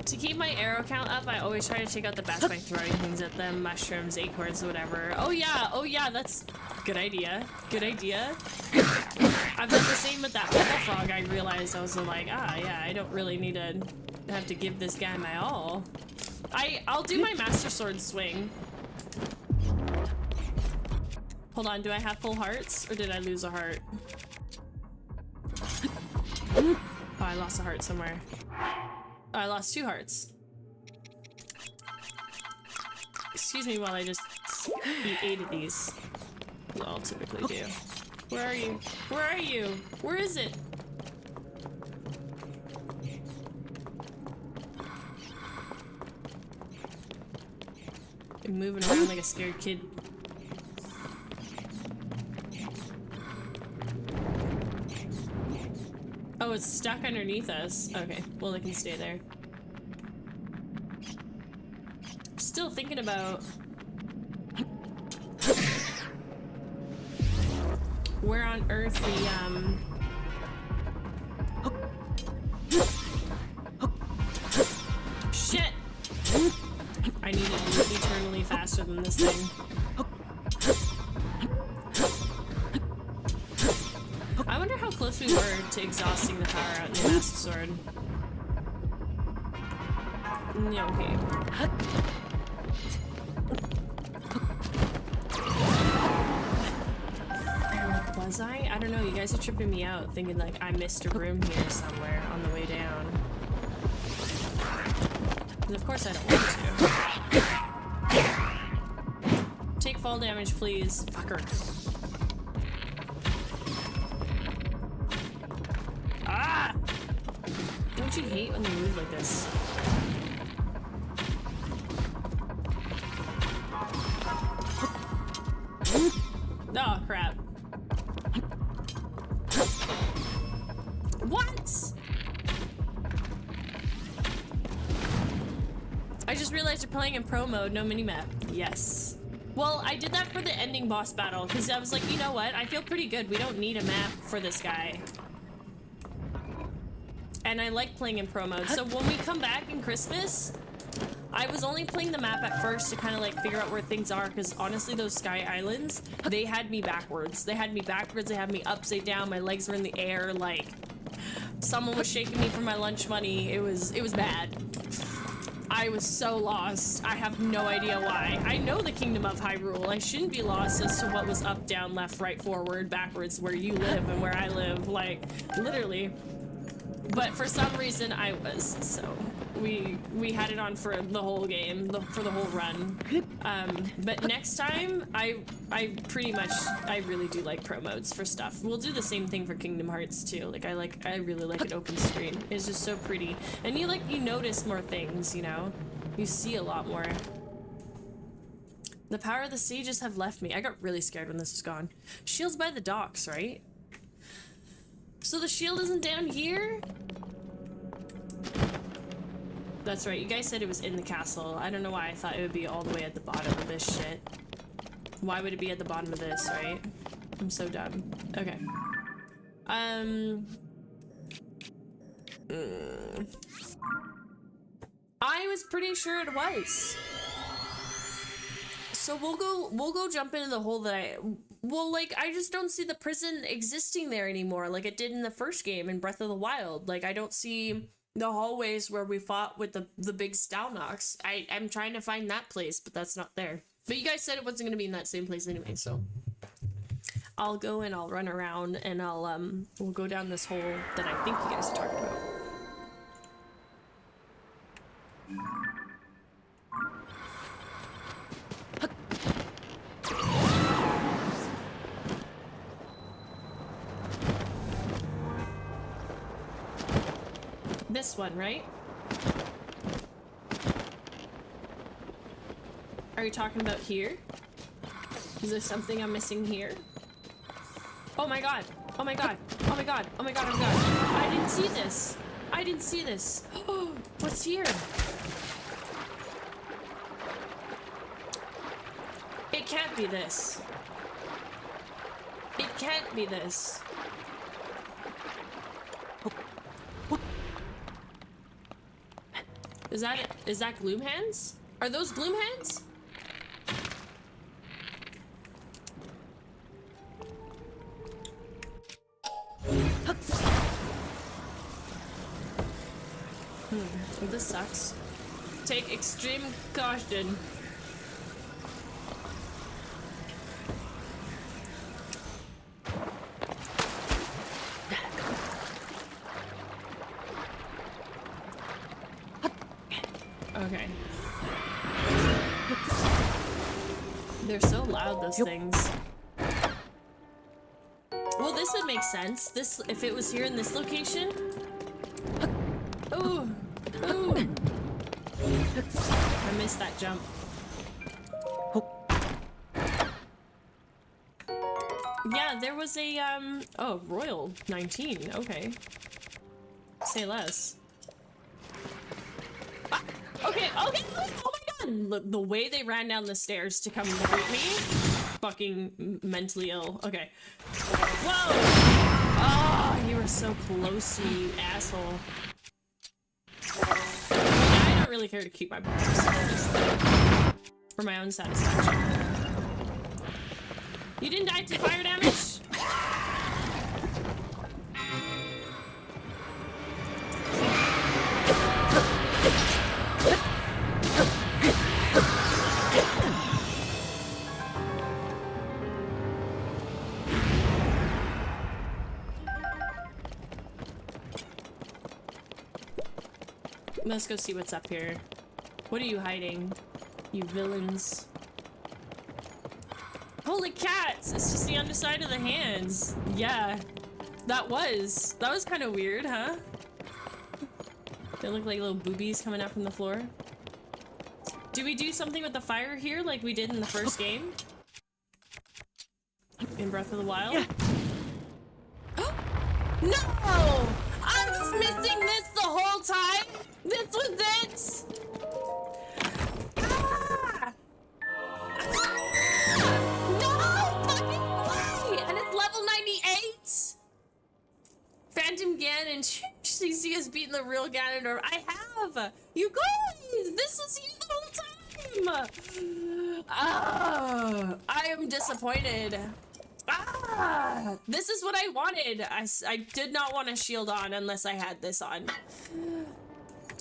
To keep my arrow count up, I always try to take out the bats by throwing things at them, mushrooms, acorns, whatever. Oh yeah, that's good idea. Good idea. I've done the same with that bullfrog. I realized I was like, yeah, I don't really need to have to give this guy my all. I'll do my Master Sword swing. Hold on, do I have full hearts or did I lose a heart? Oh, I lost a heart somewhere. Oh, I lost 2 hearts. Excuse me while I just eat 8 of these. I'll typically do. Where are you? Where are you? Where is it? moving around like a scared kid. Oh, it's stuck underneath us. Okay, well, it can stay there. Still thinking about where on earth the shit! I need to move eternally faster than this thing. I wonder how close we were to exhausting the power out in the Master Sword. Yeah, okay. Was I? I don't know, you guys are tripping me out, thinking like I missed a room here somewhere on the way down. And of course I don't want to. Take fall damage, please. Fucker. Ah! Don't you hate when they move like this? Oh, crap. What? I just realized you're playing in pro mode, no minimap. Yes. Well, I did that for the ending boss battle, because I was like, you know what? I feel pretty good. We don't need a map for this guy. And I like playing in pro mode. So when we come back in Christmas, I was only playing the map at first to kind of like figure out where things are, because honestly those Sky Islands, they had me backwards. They had me backwards, they had me upside down, my legs were in the air, like someone was shaking me for my lunch money. It was bad. I was so lost. I have no idea why. I know the Kingdom of Hyrule. I shouldn't be lost as to what was up, down, left, right, forward, backwards, where you live and where I live, like literally. But for some reason I was, so we had it on for the whole game, for the whole run. But next time, I really do like pro modes for stuff. We'll do the same thing for Kingdom Hearts too. Like I really like an open screen. It's just so pretty, and you notice more things. You know, you see a lot more. The power of the sages have left me. I got really scared when this was gone. Shield's by the docks, right? So the shield isn't down here? That's right, you guys said it was in the castle. I don't know why I thought it would be all the way at the bottom of this shit. Why would it be at the bottom of this, right? I'm so dumb. Okay. I was pretty sure it was. So we'll go jump into the hole that I just don't see the prison existing there anymore like it did in the first game in Breath of the Wild. Like I don't see the hallways where we fought with the big Stalnox. I'm trying to find that place, but that's not there. But you guys said it wasn't gonna be in that same place anyway, so I'll go and I'll run around and we'll go down this hole that I think you guys are talking about. This one, right? Are you talking about here? Is there something I'm missing here? Oh my god! Oh my god! Oh my god! Oh my god! Oh my god! I didn't see this! I didn't see this! Oh, what's here? It can't be this. It can't be this. Is that Gloom Hands? Are those Gloom Hands? Well, this sucks. Take extreme caution. Okay. They're so loud, those things. Well, this would make sense. This, if it was here in this location. Ooh. Ooh. I missed that jump. Yeah, there was a, oh, Royal 19, okay. Say less. Ah, okay, okay, oh my god! Look, the way they ran down the stairs to come greet me, fucking mentally ill. Okay. Whoa! Oh, you were so close to me, you asshole. I don't really care to keep my bombs, just for my own satisfaction. You didn't die to fire damage? Let's go see what's up here. What are you hiding, you villains? Holy cats! It's just the underside of the hands. Yeah, that was kind of weird, huh? They look like little boobies coming out from the floor. Do we do something with the fire here like we did in the first game? In Breath of the Wild? Yeah. No! I was missing this the whole time! This was it! Ah! No! Fucking way! And it's level 98! Phantom Ganon. You see us beating the real Ganondorf. I have! You guys! This was you the whole time! Ah! I am disappointed. Ah! This is what I wanted. I did not want a shield on unless I had this on.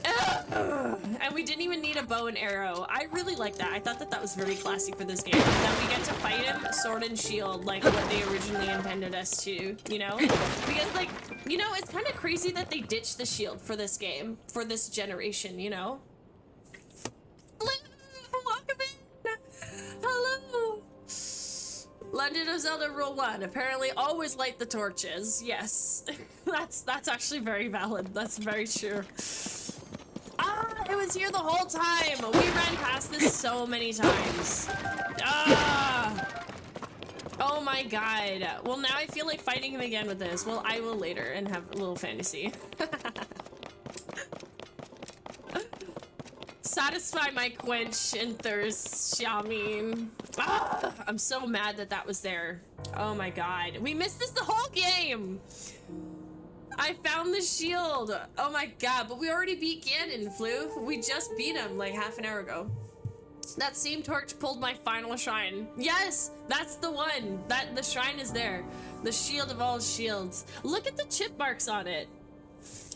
And we didn't even need a bow and arrow. I really like that. I thought that that was very classy for this game. That we get to fight him sword and shield like what they originally intended us to, you know? Because, like, you know, it's kind of crazy that they ditched the shield for this game, for this generation, you know? Welcome in! Hello! Legend of Zelda Rule 1. Apparently always light the torches. Yes. That's actually very valid. That's very true. Ah, it was here the whole time. We ran past this so many times. Ah. Oh my god. Well, now I feel like fighting him again with this. Well, I will later and have a little fantasy. Satisfy my quench and thirst, Xiaomi. Ah, I'm so mad that that was there. Oh my god. We missed this the whole game. I found the shield. Oh my god, but we already beat Ganon, Flu. We just beat him like half an hour ago. That same torch pulled my final shrine. Yes, that's the one. The shrine is there. The shield of all shields. Look at the chip marks on it.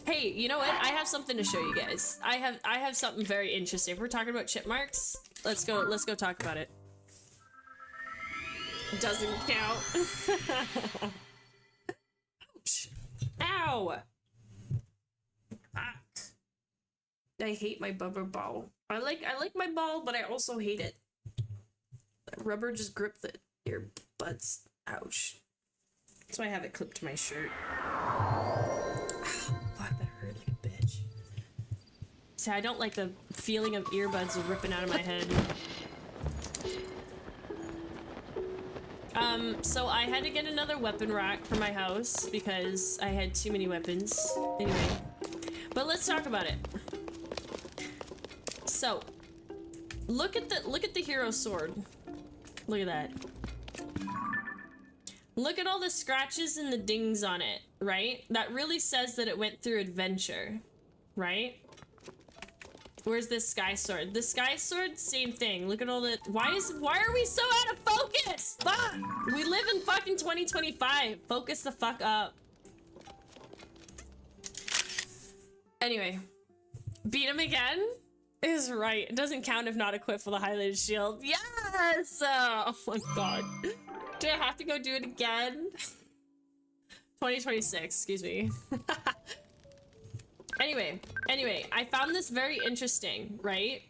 Hey, you know what? I have something to show you guys. I have something very interesting. If we're talking about chip marks, let's go talk about it. Doesn't count. Ouch. Ow! Ah. I hate my rubber ball. I like my ball, but I also hate it. That rubber just gripped the earbuds. Ouch. That's why I have it clipped to my shirt. Fuck, that hurt like a bitch. See, I don't like the feeling of earbuds ripping out of my head. So I had to get another weapon rack for my house because I had too many weapons. Anyway, but let's talk about it. So, look at the hero sword. Look at that. Look at all the scratches and the dings on it, right? That really says that it went through adventure, right? Where's this sky sword? The sky sword, same thing. Look at all the... Why are we so out of focus? Fuck! We live in fucking 2025. Focus the fuck up. Anyway. Beat him again? Is right. It doesn't count if not equipped with a highlighted shield. Yes! Oh my god. Do I have to go do it again? 2026, excuse me. Anyway, I found this very interesting, right?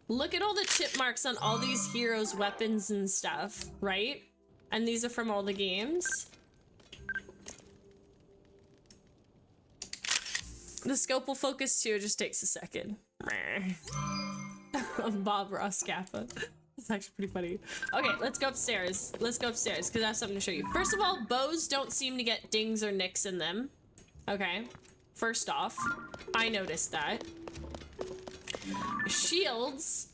Look at all the chip marks on all these heroes' weapons and stuff, right? And these are from all the games. The scope will focus too, it just takes a second. Bob Ross Kappa. It's actually pretty funny. Okay, let's go upstairs. Let's go upstairs, because I have something to show you. First of all, bows don't seem to get dings or nicks in them. Okay, first off, I noticed that. Shields,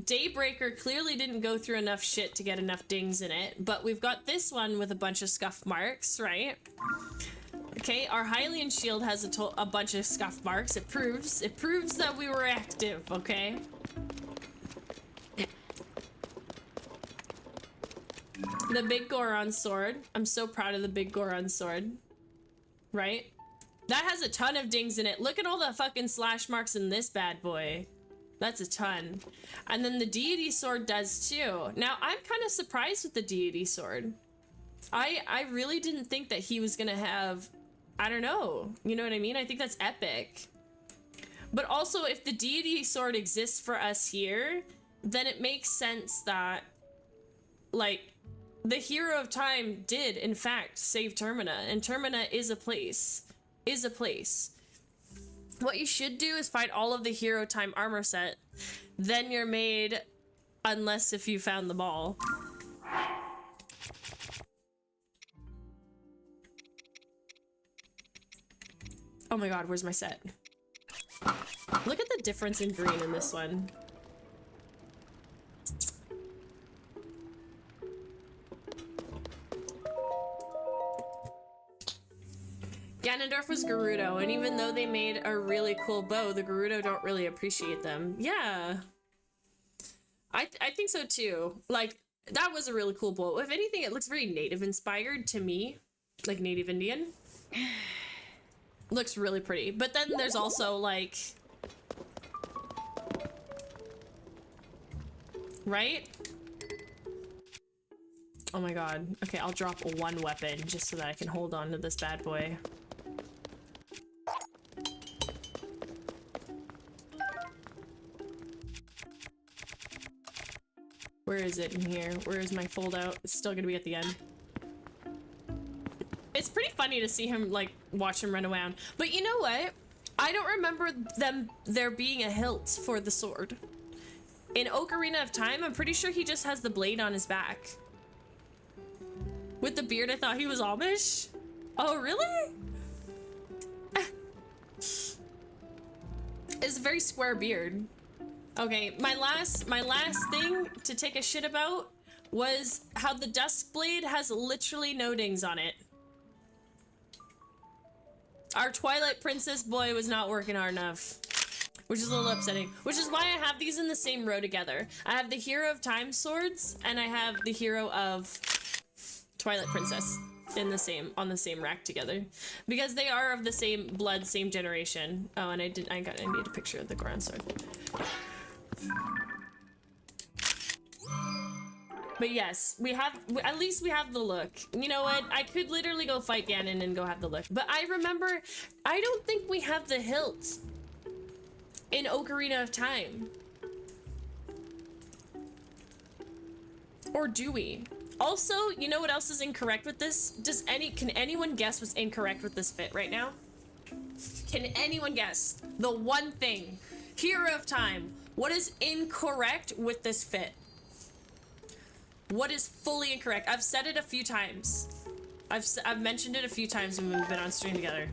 Daybreaker clearly didn't go through enough shit to get enough dings in it, but we've got this one with a bunch of scuff marks, right? Okay, our Hylian shield has a bunch of scuff marks. It proves that we were active, okay? The big Goron sword. I'm so proud of the big Goron sword. Right? That has a ton of dings in it. Look at all the fucking slash marks in this bad boy. That's a ton. And then the deity sword does too. Now, I'm kind of surprised with the deity sword. I really didn't think that he was gonna have, I don't know. You know what I mean? I think that's epic. But also, if the deity sword exists for us here, then it makes sense that, like, the Hero of Time did, in fact, save Termina, and Termina is a place. What you should do is find all of the Hero Time armor set. Then you're made, unless if you found them all. Oh my god, where's my set? Look at the difference in green in this one. Ganondorf was Gerudo, and even though they made a really cool bow, the Gerudo don't really appreciate them. Yeah. I think so too. Like, that was a really cool bow. If anything, it looks very native inspired to me. Like native Indian. Looks really pretty. But then there's also like... Right? Oh my god. Okay, I'll drop one weapon just so that I can hold on to this bad boy. Where is it in here? Where is my fold out? It's still gonna be at the end. It's pretty funny to see him, like, watch him run around. But you know what? I don't remember there being a hilt for the sword. In Ocarina of Time, I'm pretty sure he just has the blade on his back. With the beard, I thought he was Amish. Oh, really? It's a very square beard. Okay, my last thing to take a shit about was how the Dusk Blade has literally no dings on it. Our Twilight Princess boy was not working hard enough, which is a little upsetting. Which is why I have these in the same row together. I have the Hero of Time swords, and I have the Hero of Twilight Princess in the same, on the same rack together, because they are of the same blood, same generation. Oh, and I need a picture of the Goron sword. But yes, at least we have the look. You know what? I could literally go fight Ganon and go have the look. But I remember, I don't think we have the hilt in Ocarina of Time. Or do we? Also, you know what else is incorrect with this? Can anyone guess what's incorrect with this fit right now? Can anyone guess? The one thing. Hero of Time. What is incorrect with this fit? What is fully incorrect? I've said it a few times. I've mentioned it a few times when we've been on stream together.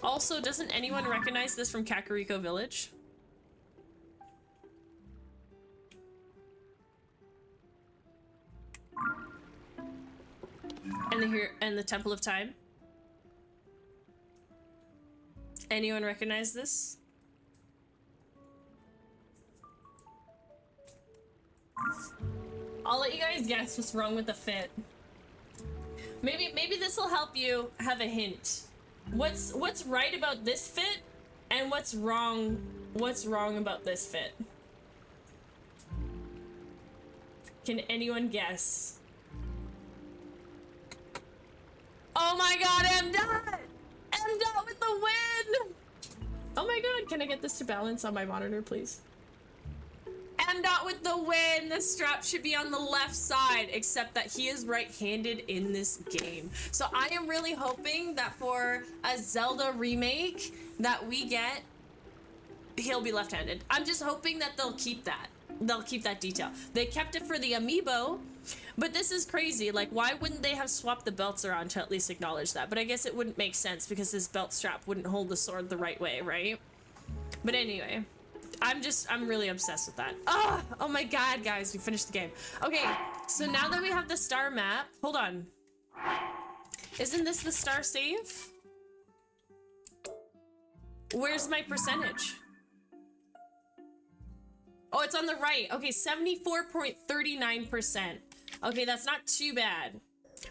Also, doesn't anyone recognize this from Kakariko Village? And the Temple of Time? Anyone recognize this? I'll let you guys guess what's wrong with the fit. Maybe this will help you have a hint. What's right about this fit, and what's wrong about this fit? Can anyone guess? Oh my god, M.Dot! M.Dot with the win! Oh my god, can I get this to balance on my monitor, please? M.Dot with the win! The strap should be on the left side, except that he is right-handed in this game. So I am really hoping that for a Zelda remake that we get, he'll be left-handed. I'm just hoping that they'll keep that. they'll keep that detail. They kept it for the amiibo, but this is crazy. Like, why wouldn't they have swapped the belts around to at least acknowledge that? But I guess it wouldn't make sense because his belt strap wouldn't hold the sword the right way, right? But anyway, I'm really obsessed with that. Oh my god, guys, we finished the game. Okay, so now that we have the star map, hold on. Isn't this the star save? Where's my percentage? Oh, it's on the right. Okay, 74.39%. Okay, that's not too bad.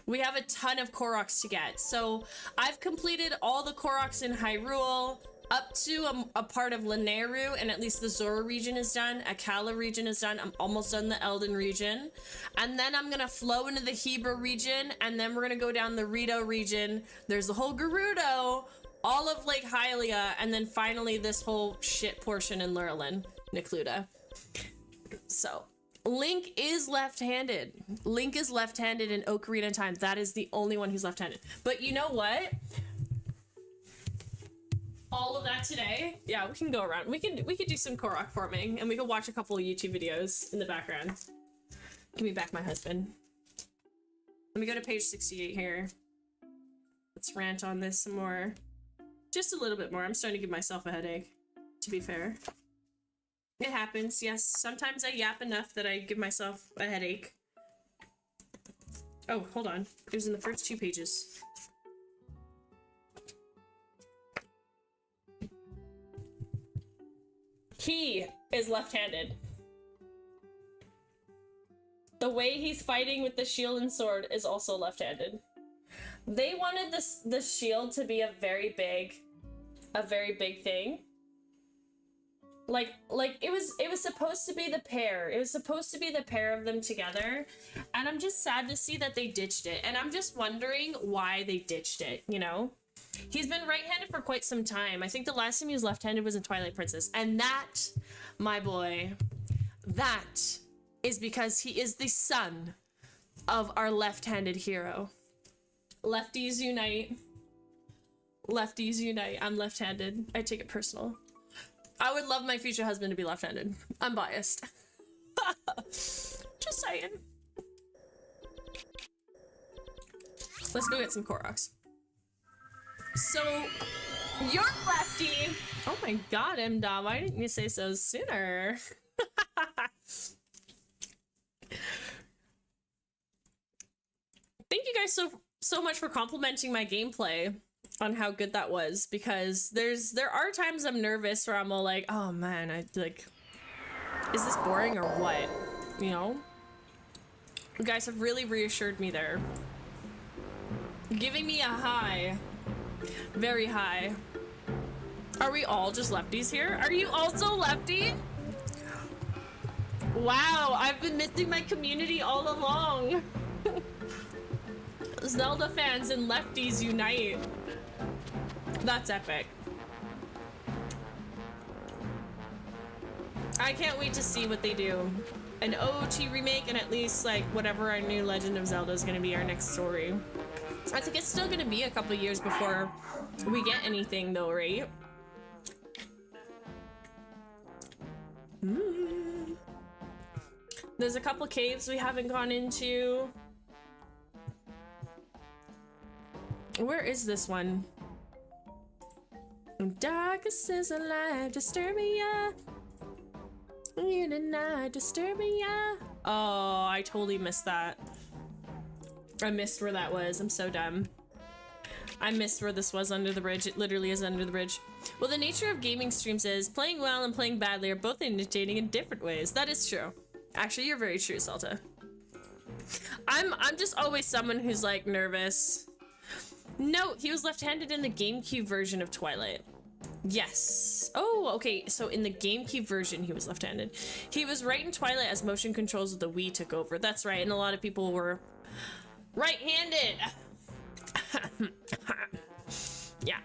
We have a ton of Koroks to get. So I've completed all the Koroks in Hyrule up to a part of Lanayru, and at least the Zora region is done. Akala region is done. I'm almost done the Elden region. And then I'm gonna flow into the Hebra region, and then we're gonna go down the Rito region. There's the whole Gerudo, all of Lake Hylia, and then finally this whole shit portion in Lurelin, Necluda. So, Link is left-handed. Link is left-handed in Ocarina of Time. That is the only one who's left-handed. But you know what? All of that today, yeah, we can go around. We could do some Korok farming, and we could watch a couple of YouTube videos in the background. Give me back my husband. Let me go to page 68 here. Let's rant on this some more. Just a little bit more. I'm starting to give myself a headache, to be fair. It happens, yes. Sometimes I yap enough that I give myself a headache. Oh, hold on. It was in the first 2 pages. He is left-handed. The way he's fighting with the shield and sword is also left-handed. They wanted the shield to be a very big thing. Like it was supposed to be the pair. It was supposed to be the pair of them together. And I'm just sad to see that they ditched it. And I'm just wondering why they ditched it, you know? He's been right-handed for quite some time. I think the last time he was left-handed was in Twilight Princess. And that, my boy, that is because he is the son of our left-handed hero. Lefties unite. Lefties unite. I'm left-handed. I take it personal. I would love my future husband to be left-handed. I'm biased. Just saying. Let's go get some Koroks. So, you're lefty. Oh my god, Mda, why didn't you say so sooner? Thank you guys so much for complimenting my gameplay on how good that was, because there are times I'm nervous where I'm all like, oh man, is this boring or what? You know? You guys have really reassured me there. Giving me a high. Very high. Are we all just lefties here? Are you also lefty? Wow, I've been missing my community all along. Zelda fans and lefties unite. That's epic. I can't wait to see what they do. An OOT remake and at least like whatever our new Legend of Zelda is gonna be our next story. I think it's still gonna be a couple years before we get anything though, right? There's a couple caves we haven't gone into. Where is this one? Darkest is a light, Disturbia. You did not disturb me, yeah. Oh, I totally missed that. I missed where that was. I'm so dumb. I missed where this was under the bridge. It literally is under the bridge. Well, the nature of gaming streams is playing well and playing badly are both entertaining in different ways. That is true. Actually, you're very true, Salta. I'm just always someone who's like nervous. No, he was left-handed in the GameCube version of Twilight. Yes. Oh, okay. So in the GameCube version, he was left-handed. He was right in Twilight as motion controls of the Wii took over. That's right. And a lot of people were right-handed. Yeah.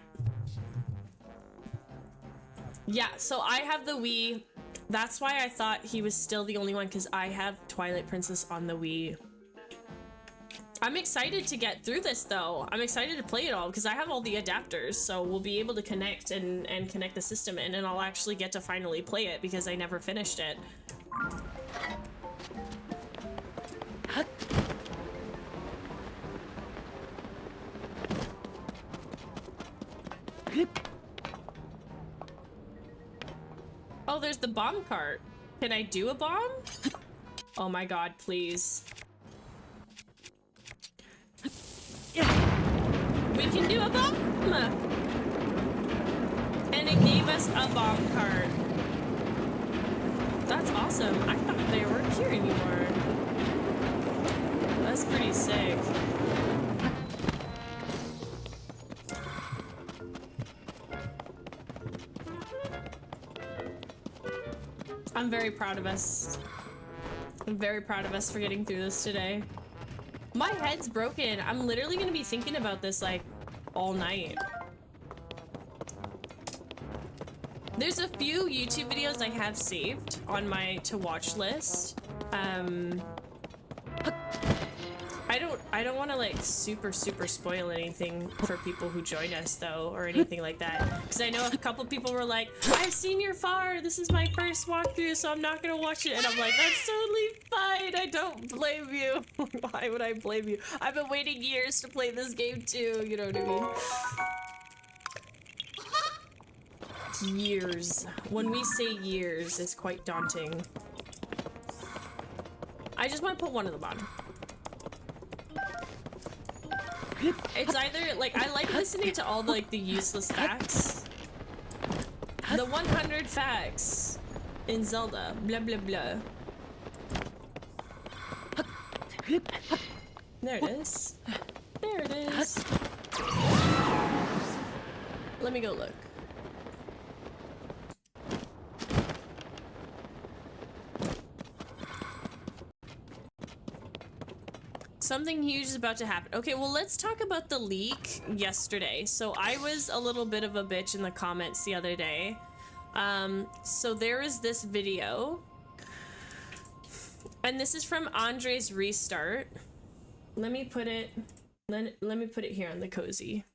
Yeah, so I have the Wii. That's why I thought he was still the only one, because I have Twilight Princess on the Wii. I'm excited to get through this though. I'm excited to play it all because I have all the adapters, so we'll be able to connect and connect the system in, and I'll actually get to finally play it because I never finished it. Oh, there's the bomb cart. Can I do a bomb? Oh my god, please. We can do a bomb! And it gave us a bomb cart. That's awesome. I thought they weren't here anymore. That's pretty sick. I'm very proud of us. I'm very proud of us for getting through this today. My head's broken. I'm literally gonna be thinking about this like all night. There's a few YouTube videos I have saved on my to watch list. I don't want to like super spoil anything for people who join us though, or anything like that, because I know a couple people were like, I've seen your FAR, this is my first walkthrough, so I'm not gonna watch it. And I'm like, that's totally fine, I don't blame you. Why would I blame you? I've been waiting years to play this game too, you know what I mean? Years. When we say years, it's quite daunting. I just want to put one at the bottom. It's either like I like listening to all the, like the useless facts. The 100 facts in Zelda. Blah blah blah. There it is. There it is. Let me go look. Something huge is about to happen. Okay, well, let's talk about the leak yesterday. So I was a little bit of a bitch in the comments the other day. So there is this video. And this is from Andre's Restart. Let me put it here on the cozy.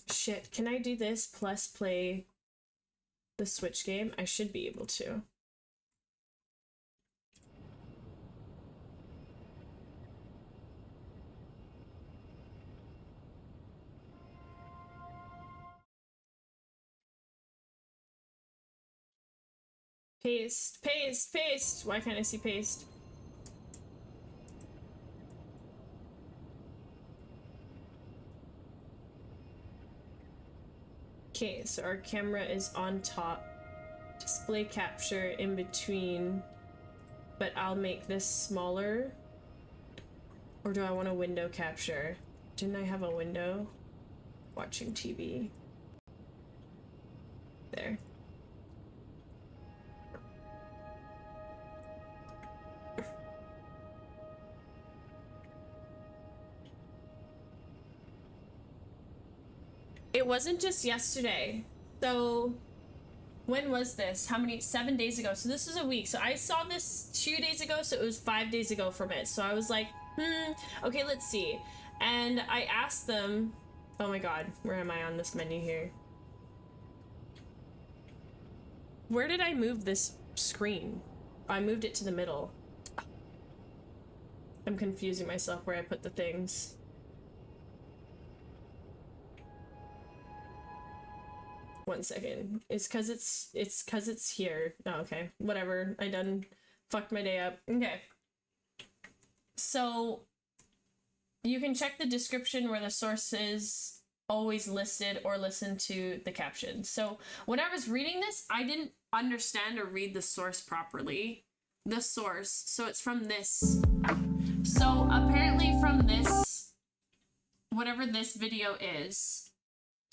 Shit, can I do this plus play the Switch game? I should be able to. Paste, paste, paste. Why can't I see paste? Okay, so our camera is on top. Display capture in between. But I'll make this smaller. Or do I want a window capture? Didn't I have a window? Watching TV. There. It wasn't just yesterday. So when was this? How many? 7 days ago. So this is a week. So I saw this 2 days ago, so it was 5 days ago from it. So I was like, okay, let's see. And I asked them, oh my god, where am I on this menu here? Where did I move this screen? I moved it to the middle. I'm confusing myself where I put the things. One second. It's cause it's here. Oh, okay. Whatever. I done fucked my day up. Okay. So you can check the description where the source is always listed, or listen to the caption. So when I was reading this, I didn't understand or read the source properly. The source. So it's from this. So apparently from this, whatever this video is.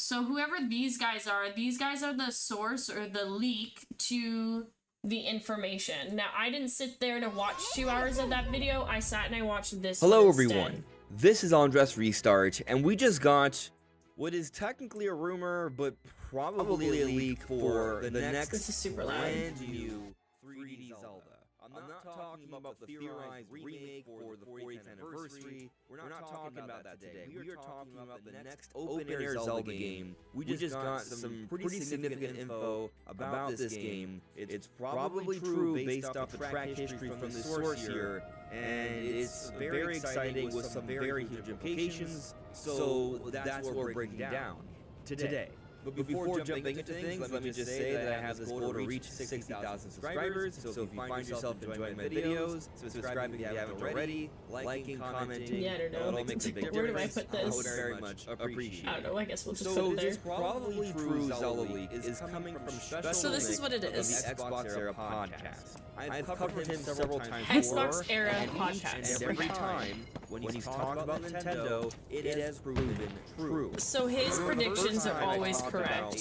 So whoever these guys are the source or the leak to the information. Now, I didn't sit there to watch 2 hours of that video. I sat and I watched this. Hello everyone, this is Andres Restart, and we just got what is technically a rumor, but probably a leak for the next this is super loud. brand new 3D Zelda. I'm not talking about the theorized remake for the 40th anniversary. We're not talking about that today. We are talking about the next open-air Zelda game. We just got some pretty significant info about this game. It's probably true based off the track history from the source here, and it's very exciting with some very huge implications. So that's what we're breaking down today. But before jumping into things, let me just say that I have this goal to reach 60,000 subscribers. So if you find yourself enjoying my videos, subscribe if you haven't already, liking, commenting, yeah, I don't know. it'll make a big difference. Where do I put this? I would very much appreciate it. I don't know, I guess we'll just So put it this there. probably true Zelda Week is coming from special So this is what it Nick is. of the Xbox Era podcast. I've covered him several times Xbox before, Era and podcast. every time when he's talked about Nintendo, it has proven true. So his predictions are always correct.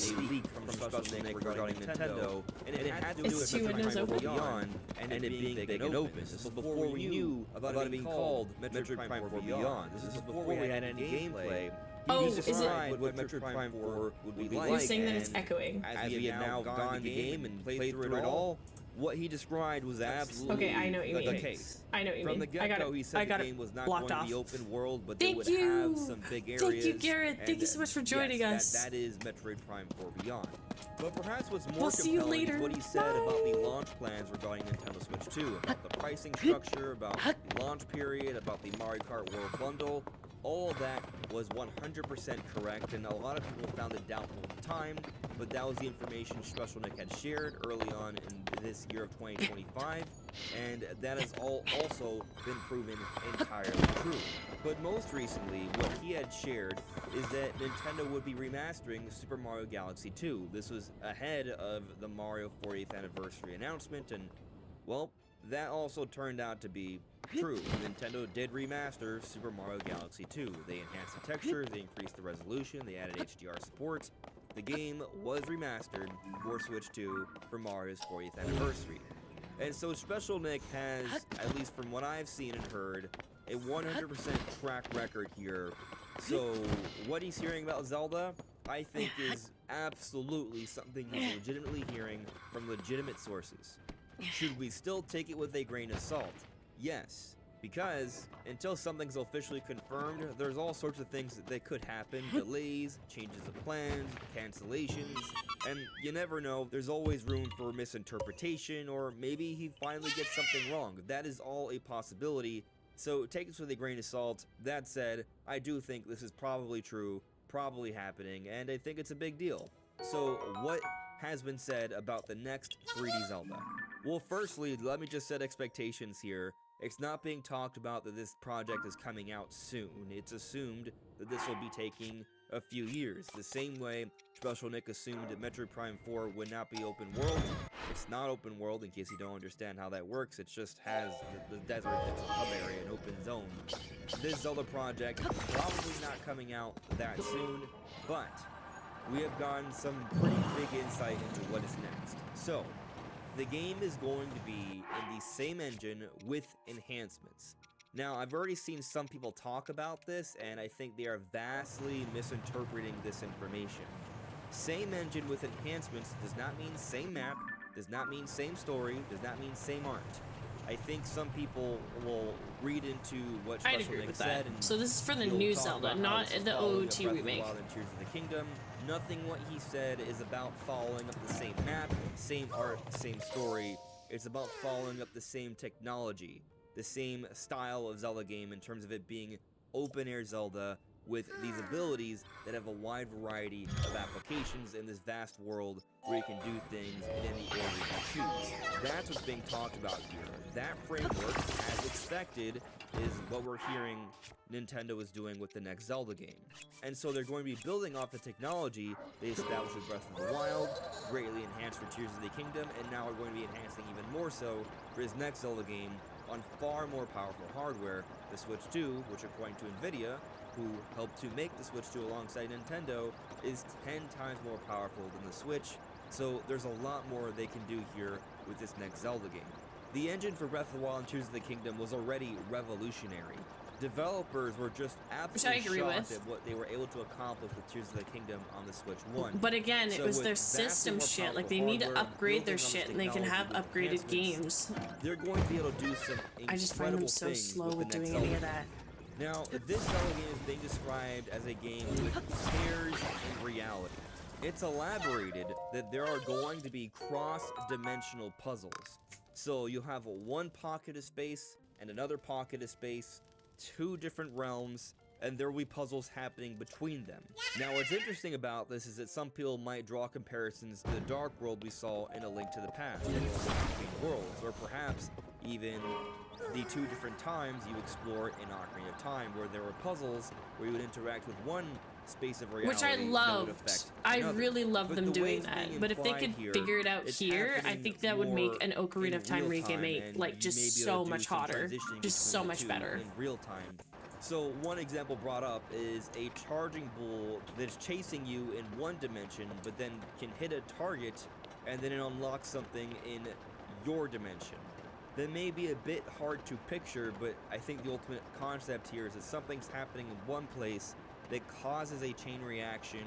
A leak from Special Nick regarding Nintendo, and it had to do It's with two windows Metroid open. Beyond and it being big and open. This was before we knew about it being called Metroid Prime 4 Beyond. This is before we had any gameplay. Oh, is it? What Metroid Prime 4 would be like. You're saying that it's echoing. As we had now gone the game and played through it all, what he described was absolutely Okay, I know what you the mean. case. I know what you From mean. the get-go, he said the game was not going to be open world, but they would have some big areas. Thank you, Garrett. Thank you so much for joining us. That is Metroid Prime 4 Beyond. But perhaps what's more We'll see you compelling later. is what he said about the launch plans regarding Nintendo Switch 2, about the pricing structure, about the launch period, about the Mario Kart World Bundle. All of that was 100% correct, and a lot of people found it doubtful at the time, but that was the information Special Nick had shared early on in this year of 2025, and that has also been proven entirely true. But most recently, what he had shared is that Nintendo would be remastering Super Mario Galaxy 2. This was ahead of the Mario 40th anniversary announcement, and, well, that also turned out to be true. Nintendo did remaster Super Mario Galaxy 2. They enhanced the textures, they increased the resolution, they added HDR support. The game was remastered for Switch 2 for Mario's 40th anniversary. And so Special Nick has, at least from what I've seen and heard, a 100% track record here. So what he's hearing about Zelda, I think, is absolutely something he's legitimately hearing from legitimate sources. Should we still take it with a grain of salt? Yes, because until something's officially confirmed, there's all sorts of things that could happen. Delays, changes of plans, cancellations, and you never know. There's always room for misinterpretation, or maybe he finally gets something wrong. That is all a possibility, so take this with a grain of salt. That said, I do think this is probably true, probably happening, and I think it's a big deal. So what has been said about the next 3D Zelda? Well, firstly, let me just set expectations here. It's not being talked about that this project is coming out soon. It's assumed that this will be taking a few years. The same way Special Nick assumed that Metroid Prime 4 would not be open world. It's not open world, in case you don't understand how that works. It just has the desert, it's a hub area, an open zone. This Zelda project is probably not coming out that soon, but we have gotten some pretty big insight into what is next. So, the game is going to be in the same engine with enhancements. Now, I've already seen some people talk about this, and I think they are vastly misinterpreting this information. Same engine with enhancements does not mean same map, does not mean same story, does not mean same art. I think some people will read into what I'd Special agree Nick with said, that. and So this is for the he'll new talk Zelda, about how not this is the following OOT up Breath of the remake. Wild and Tears of the Kingdom. Nothing what he said is about following up the same map, same art, same story. It's about following up the same technology, the same style of Zelda game in terms of it being open-air Zelda with these abilities that have a wide variety of applications in this vast world where you can do things in any order you choose. That's what's being talked about here. That framework, as expected, is what we're hearing Nintendo is doing with the next Zelda game. And so they're going to be building off the technology they established with Breath of the Wild, greatly enhanced for Tears of the Kingdom, and now we're going to be enhancing even more so for his next Zelda game on far more powerful hardware, the Switch 2, which according to Nvidia, who helped to make the Switch 2 alongside Nintendo, is 10 times more powerful than the Switch, so there's a lot more they can do here with this next Zelda game. The engine for Breath of the Wild and Tears of the Kingdom was already revolutionary. Developers were just absolutely shocked at what they were able to accomplish with Tears of the Kingdom on the Switch 1. But again, it was their system shit. Like, they need to upgrade their shit and they can have upgraded games. They're going to be able to do some incredible I just find them so things slow with with the next doing any Zelda of that. Now, this Zelda game is being described as a game with tears in reality. It's elaborated that there are going to be cross-dimensional puzzles. So you'll have one pocket of space and another pocket of space, 2 different realms, and there will be puzzles happening between them. Now, what's interesting about this is that some people might draw comparisons to the Dark World we saw in A Link to the Past, in Between Worlds, or perhaps even the 2 different times you explore in Ocarina of Time, where there were puzzles where you would interact with one space of reality, which I loved. I really love them doing that. But if they could figure it out here, I think that would make an Ocarina of Time remake like just so much hotter, just so much better in real time. So one example brought up is a charging bull that's chasing you in one dimension, but then can hit a target, and then it unlocks something in your dimension. That may be a bit hard to picture, but I think the ultimate concept here is that something's happening in one place that causes a chain reaction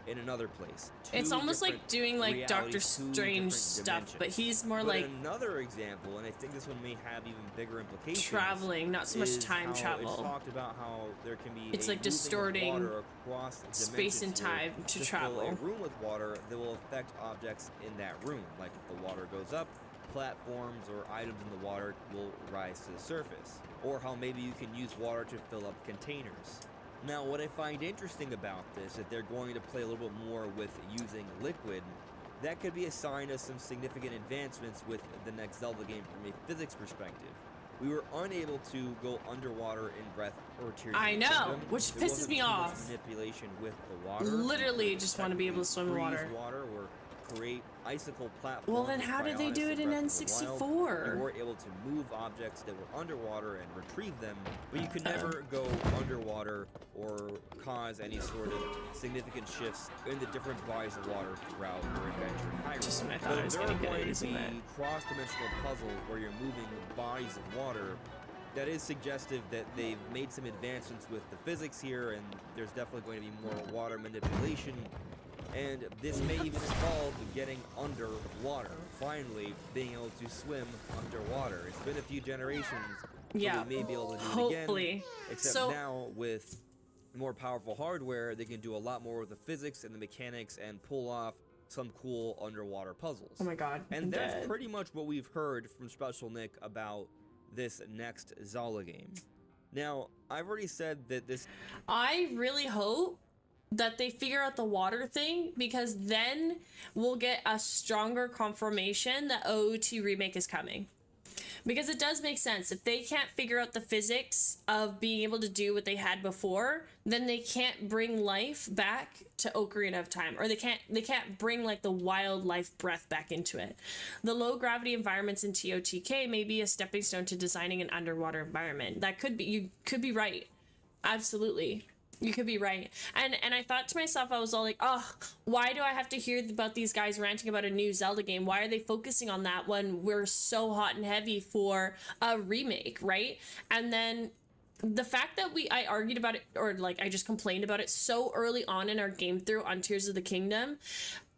in another place. It's almost like doing like Doctor Strange stuff, but he's more like another example, and I think this one may have even bigger implications. Traveling, not so much time travel. It's talked about how there can be it's like distorting water across space and time to travel. A room with water that will affect objects in that room. Like if the water goes up, platforms or items in the water will rise to the surface. Or how maybe you can use water to fill up containers. Now, what I find interesting about this, if they're going to play a little bit more with using liquid, that could be a sign of some significant advancements with the next Zelda game from a physics perspective. We were unable to go underwater in Breath or Tears. I know, which pisses me off. Manipulation with the water. Literally, just want to be able to swim in water. Or create icicle platforms. Well, then how did they do it in N64? You were able to move objects that were underwater and retrieve them, but you could never go underwater or cause any sort of significant shifts in the different bodies of water throughout your adventure in Hyrule. Just when I thought I was there are going to to be cross-dimensional puzzles where you're moving bodies of water. That is suggestive that they've made some advancements with the physics here, and there's definitely going to be more water manipulation. And this may even involve getting underwater. Finally, being able to swim underwater. It's been a few generations, so they may be able to do it again. Except now, with more powerful hardware, they can do a lot more with the physics and the mechanics and pull off some cool underwater puzzles. Oh my god. And that's pretty much what we've heard from Special Nick about this next Zelda game. Now, I've already said that this... I really hope that they figure out the water thing, because then we'll get a stronger confirmation that OOT remake is coming. Because it does make sense. If they can't figure out the physics of being able to do what they had before, then they can't bring life back to Ocarina of Time, or they can't bring like the wildlife breath back into it. The low gravity environments in TOTK may be a stepping stone to designing an underwater environment. That could be, you could be right. Absolutely. You could be right. And I thought to myself, I was all like, oh, why do I have to hear about these guys ranting about a new Zelda game? Why are they focusing on that when we're so hot and heavy for a remake, right? And then the fact that I argued about it, or like I just complained about it so early on in our game through on Tears of the Kingdom,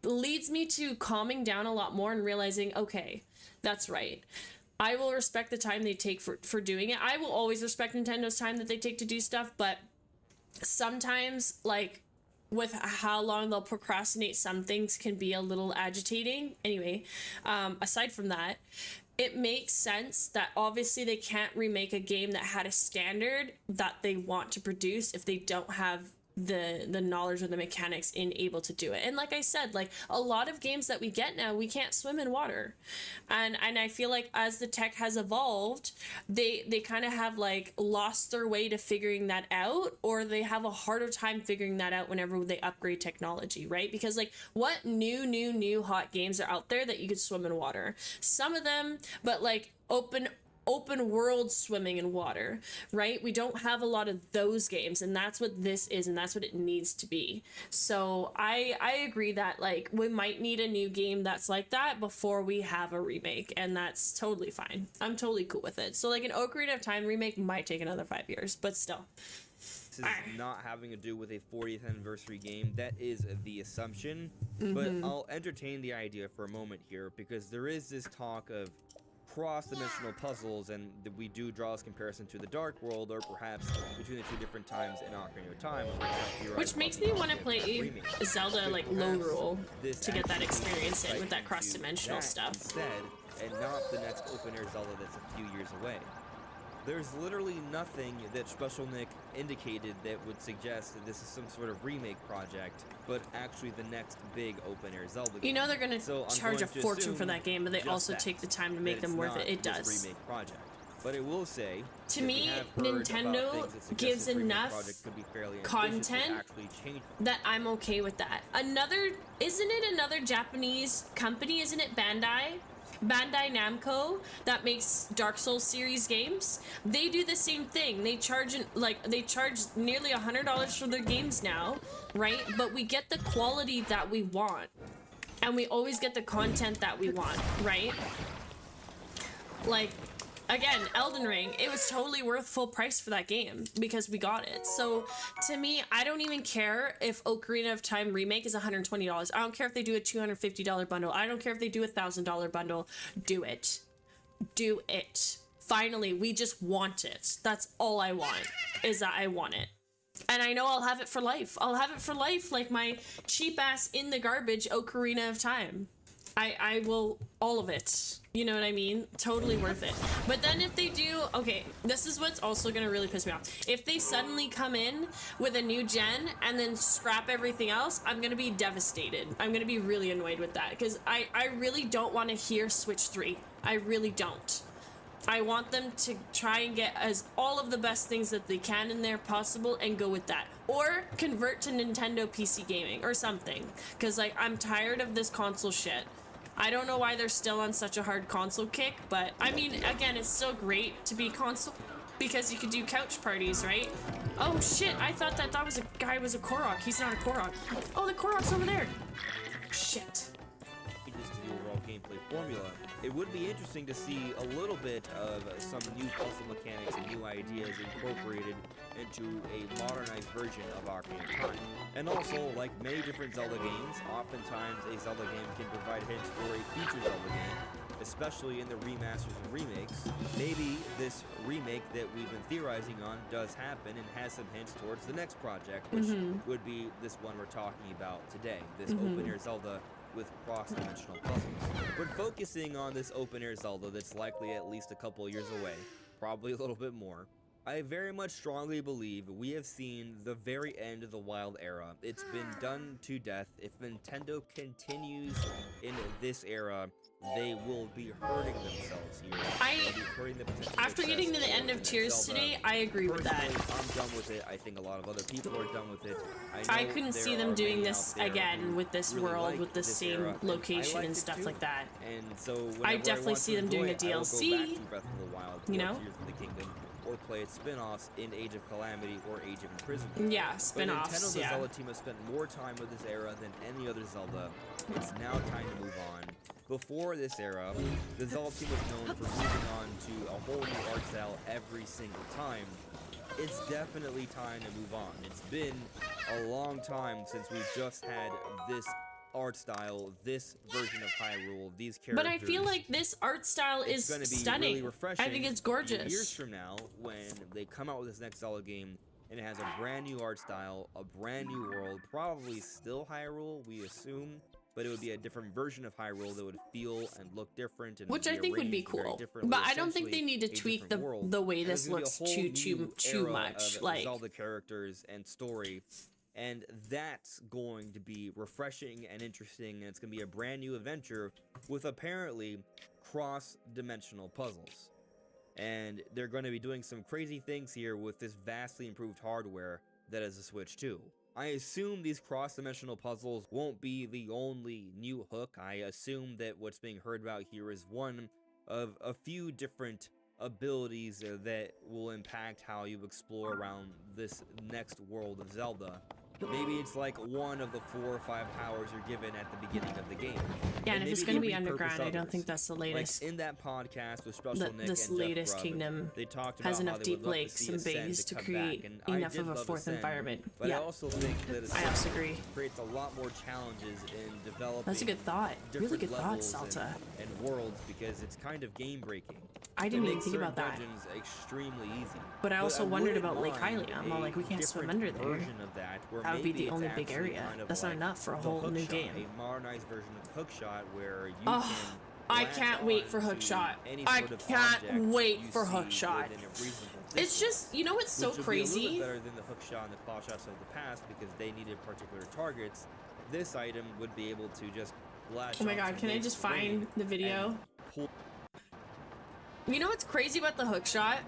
leads me to calming down a lot more and realizing, okay, that's right. I will respect the time they take for doing it. I will always respect Nintendo's time that they take to do stuff, but sometimes, like, with how long they'll procrastinate, some things can be a little agitating. Anyway, aside from that, it makes sense that obviously they can't remake a game that had a standard that they want to produce if they don't have the knowledge or the mechanics in able to do it. And like I said, like a lot of games that we get now, we can't swim in water, and I feel like as the tech has evolved, they kind of have like lost their way to figuring that out, or they have a harder time figuring that out whenever they upgrade technology, right? Because like what new hot games are out there that you could swim in water? Some of them, but like open world swimming in water, right? We don't have a lot of those games, and that's what this is, and that's what it needs to be. So I agree that like we might need a new game that's like that before we have a remake, and that's totally fine. I'm totally cool with it. So like an Ocarina of Time remake might take another 5 years, but still. This is not having to do with a 40th anniversary game. That is the assumption, but I'll entertain the idea for a moment here, because there is this talk of cross-dimensional puzzles, and we do draw this comparison to the Dark World, or perhaps between the two different times in Ocarina of Time. Which makes me want to play Zelda like low rule to get that experience in with that cross-dimensional stuff. Instead, and not the next open-air Zelda that's a few years away. There's literally nothing that Special Nick indicated that would suggest that this is some sort of remake project, but actually the next big open-air Zelda game. You know they're gonna charge a fortune for that game, but they also take the time to make them worth it. It does. Remake project. But I will say, to me, Nintendo gives enough content that I'm okay with that. Isn't it another Japanese company? Isn't it Bandai Namco that makes Dark Souls series games? They do the same thing. They charge nearly $100 for their games now, right? But we get the quality that we want, and we always get the content that we want, right? Like, again, Elden Ring, it was totally worth full price for that game because we got it. So to me, I don't even care if Ocarina of Time Remake is $120. I don't care if they do a $250 bundle. I don't care if they do a $1,000 bundle. Do it. Do it. Finally, we just want it. That's all I want, is that I want it. And I know I'll have it for life. I'll have it for life, like my cheap ass in the garbage Ocarina of Time. I will, all of it. You know what I mean? Totally worth it. But then if they do, okay, this is what's also gonna really piss me off. If they suddenly come in with a new gen and then scrap everything else, I'm gonna be devastated. I'm gonna be really annoyed with that because I really don't want to hear Switch 3. I really don't. I want them to try and get all of the best things that they can in there possible and go with that. Or convert to Nintendo PC gaming or something. Because like, I'm tired of this console shit. I don't know why they're still on such a hard console kick, but I mean, again, it's still great to be console because you could do couch parties, right? Oh shit, I thought that was a guy was a Korok. He's not a Korok. Oh, the Korok's over there. Shit. Just to the overall gameplay formula, it would be interesting to see a little bit of some new puzzle mechanics and new ideas incorporated into a modernized version of Ocarina of Time. And also, like many different Zelda games, oftentimes a Zelda game can provide hints for a future Zelda game, especially in the remasters and remakes. Maybe this remake that we've been theorizing on does happen and has some hints towards the next project, which would be this one we're talking about today, this open-air Zelda with cross-dimensional puzzles. But focusing on this open-air Zelda that's likely at least a couple of years away, probably a little bit more, I very much strongly believe we have seen the very end of the Wild Era. It's been done to death. If Nintendo continues in this era, they will be hurting themselves here. After getting to the end of Tears today, I agree with that. I'm done with it. I think a lot of other people are done with it. I couldn't see them doing this again with this world, with the same location and stuff like that. And so I definitely see them doing a DLC, you know? Or play its spin-offs in Age of Calamity or Age of Imprisonment. Yeah, spin-offs, Nintendo's Zelda team has spent more time with this era than any other Zelda. It's now time to move on. Before this era, the Zelda team was known for moving on to a whole new art style every single time. It's definitely time to move on. It's been a long time since we just had this art style, this version of Hyrule, these characters. But I feel like this art style is stunning. Really refreshing. I think it's gorgeous. Years from now, when they come out with this next Zelda game and it has a brand new art style, a brand new world, probably still Hyrule, we assume, but it would be a different version of Hyrule that would feel and look different, and which I think would be cool. But I don't think they need to tweak the way this looks too much. Like Zelda characters and story. And that's going to be refreshing and interesting, and it's going to be a brand new adventure with apparently cross-dimensional puzzles. And they're going to be doing some crazy things here with this vastly improved hardware that is a Switch 2. I assume these cross-dimensional puzzles won't be the only new hook. I assume that what's being heard about here is one of a few different abilities that will impact how you explore around this next world of Zelda. Maybe it's like one of the 4 or 5 powers you're given at the beginning of the game. Yeah, and if it's going to maybe be they underground, repurpose I don't others. think that's the latest. Like in that podcast with Special Nick This and latest Jeff Grubb, kingdom they talked has about how enough they would deep love to lakes see and Ascend bays to come create back, and I enough did of a love fourth Ascend, environment. But Yeah, I also think that I also Ascend agree. creates a lot more challenges in developing. That's a good thought. Really different good thought, levels 𝖸TA. and worlds, because it's kind of game breaking. I didn't even think about that. Dungeons extremely easy. But I also wondered wouldn't about Lake mind Hylia. I'm all like, we can't swim different under there. version of that, where That would be maybe the only it's big actually area. kind of That's not like enough for a the whole new hookshot, game. A modernized version of Hookshot where you Oh, can I latch can't on wait for to Hookshot. any I sort of can't object wait you for see Hookshot. within a reasonable It's distance, just, you know what's so which would be a little crazy? bit better than the Hookshot and the claw shots of the past, because they needed particular targets. This item would be able to just latch Oh my onto god, can I most just terrain find the video? and pull. You know what's crazy about the Hookshot?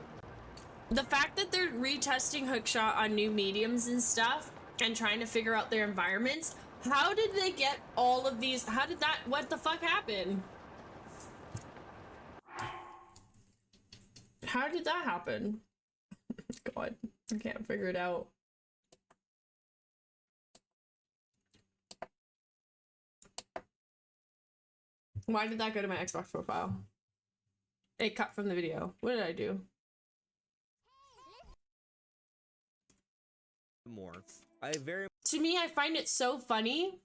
The fact that they're retesting Hookshot on new mediums and stuff and trying to figure out their environments. How did they get all of these? How did that, what the fuck happened? How did that happen? God, I can't figure it out. Why did that go to my Xbox profile? It cut from the video. What did I do? More. I very To me, I find it so funny.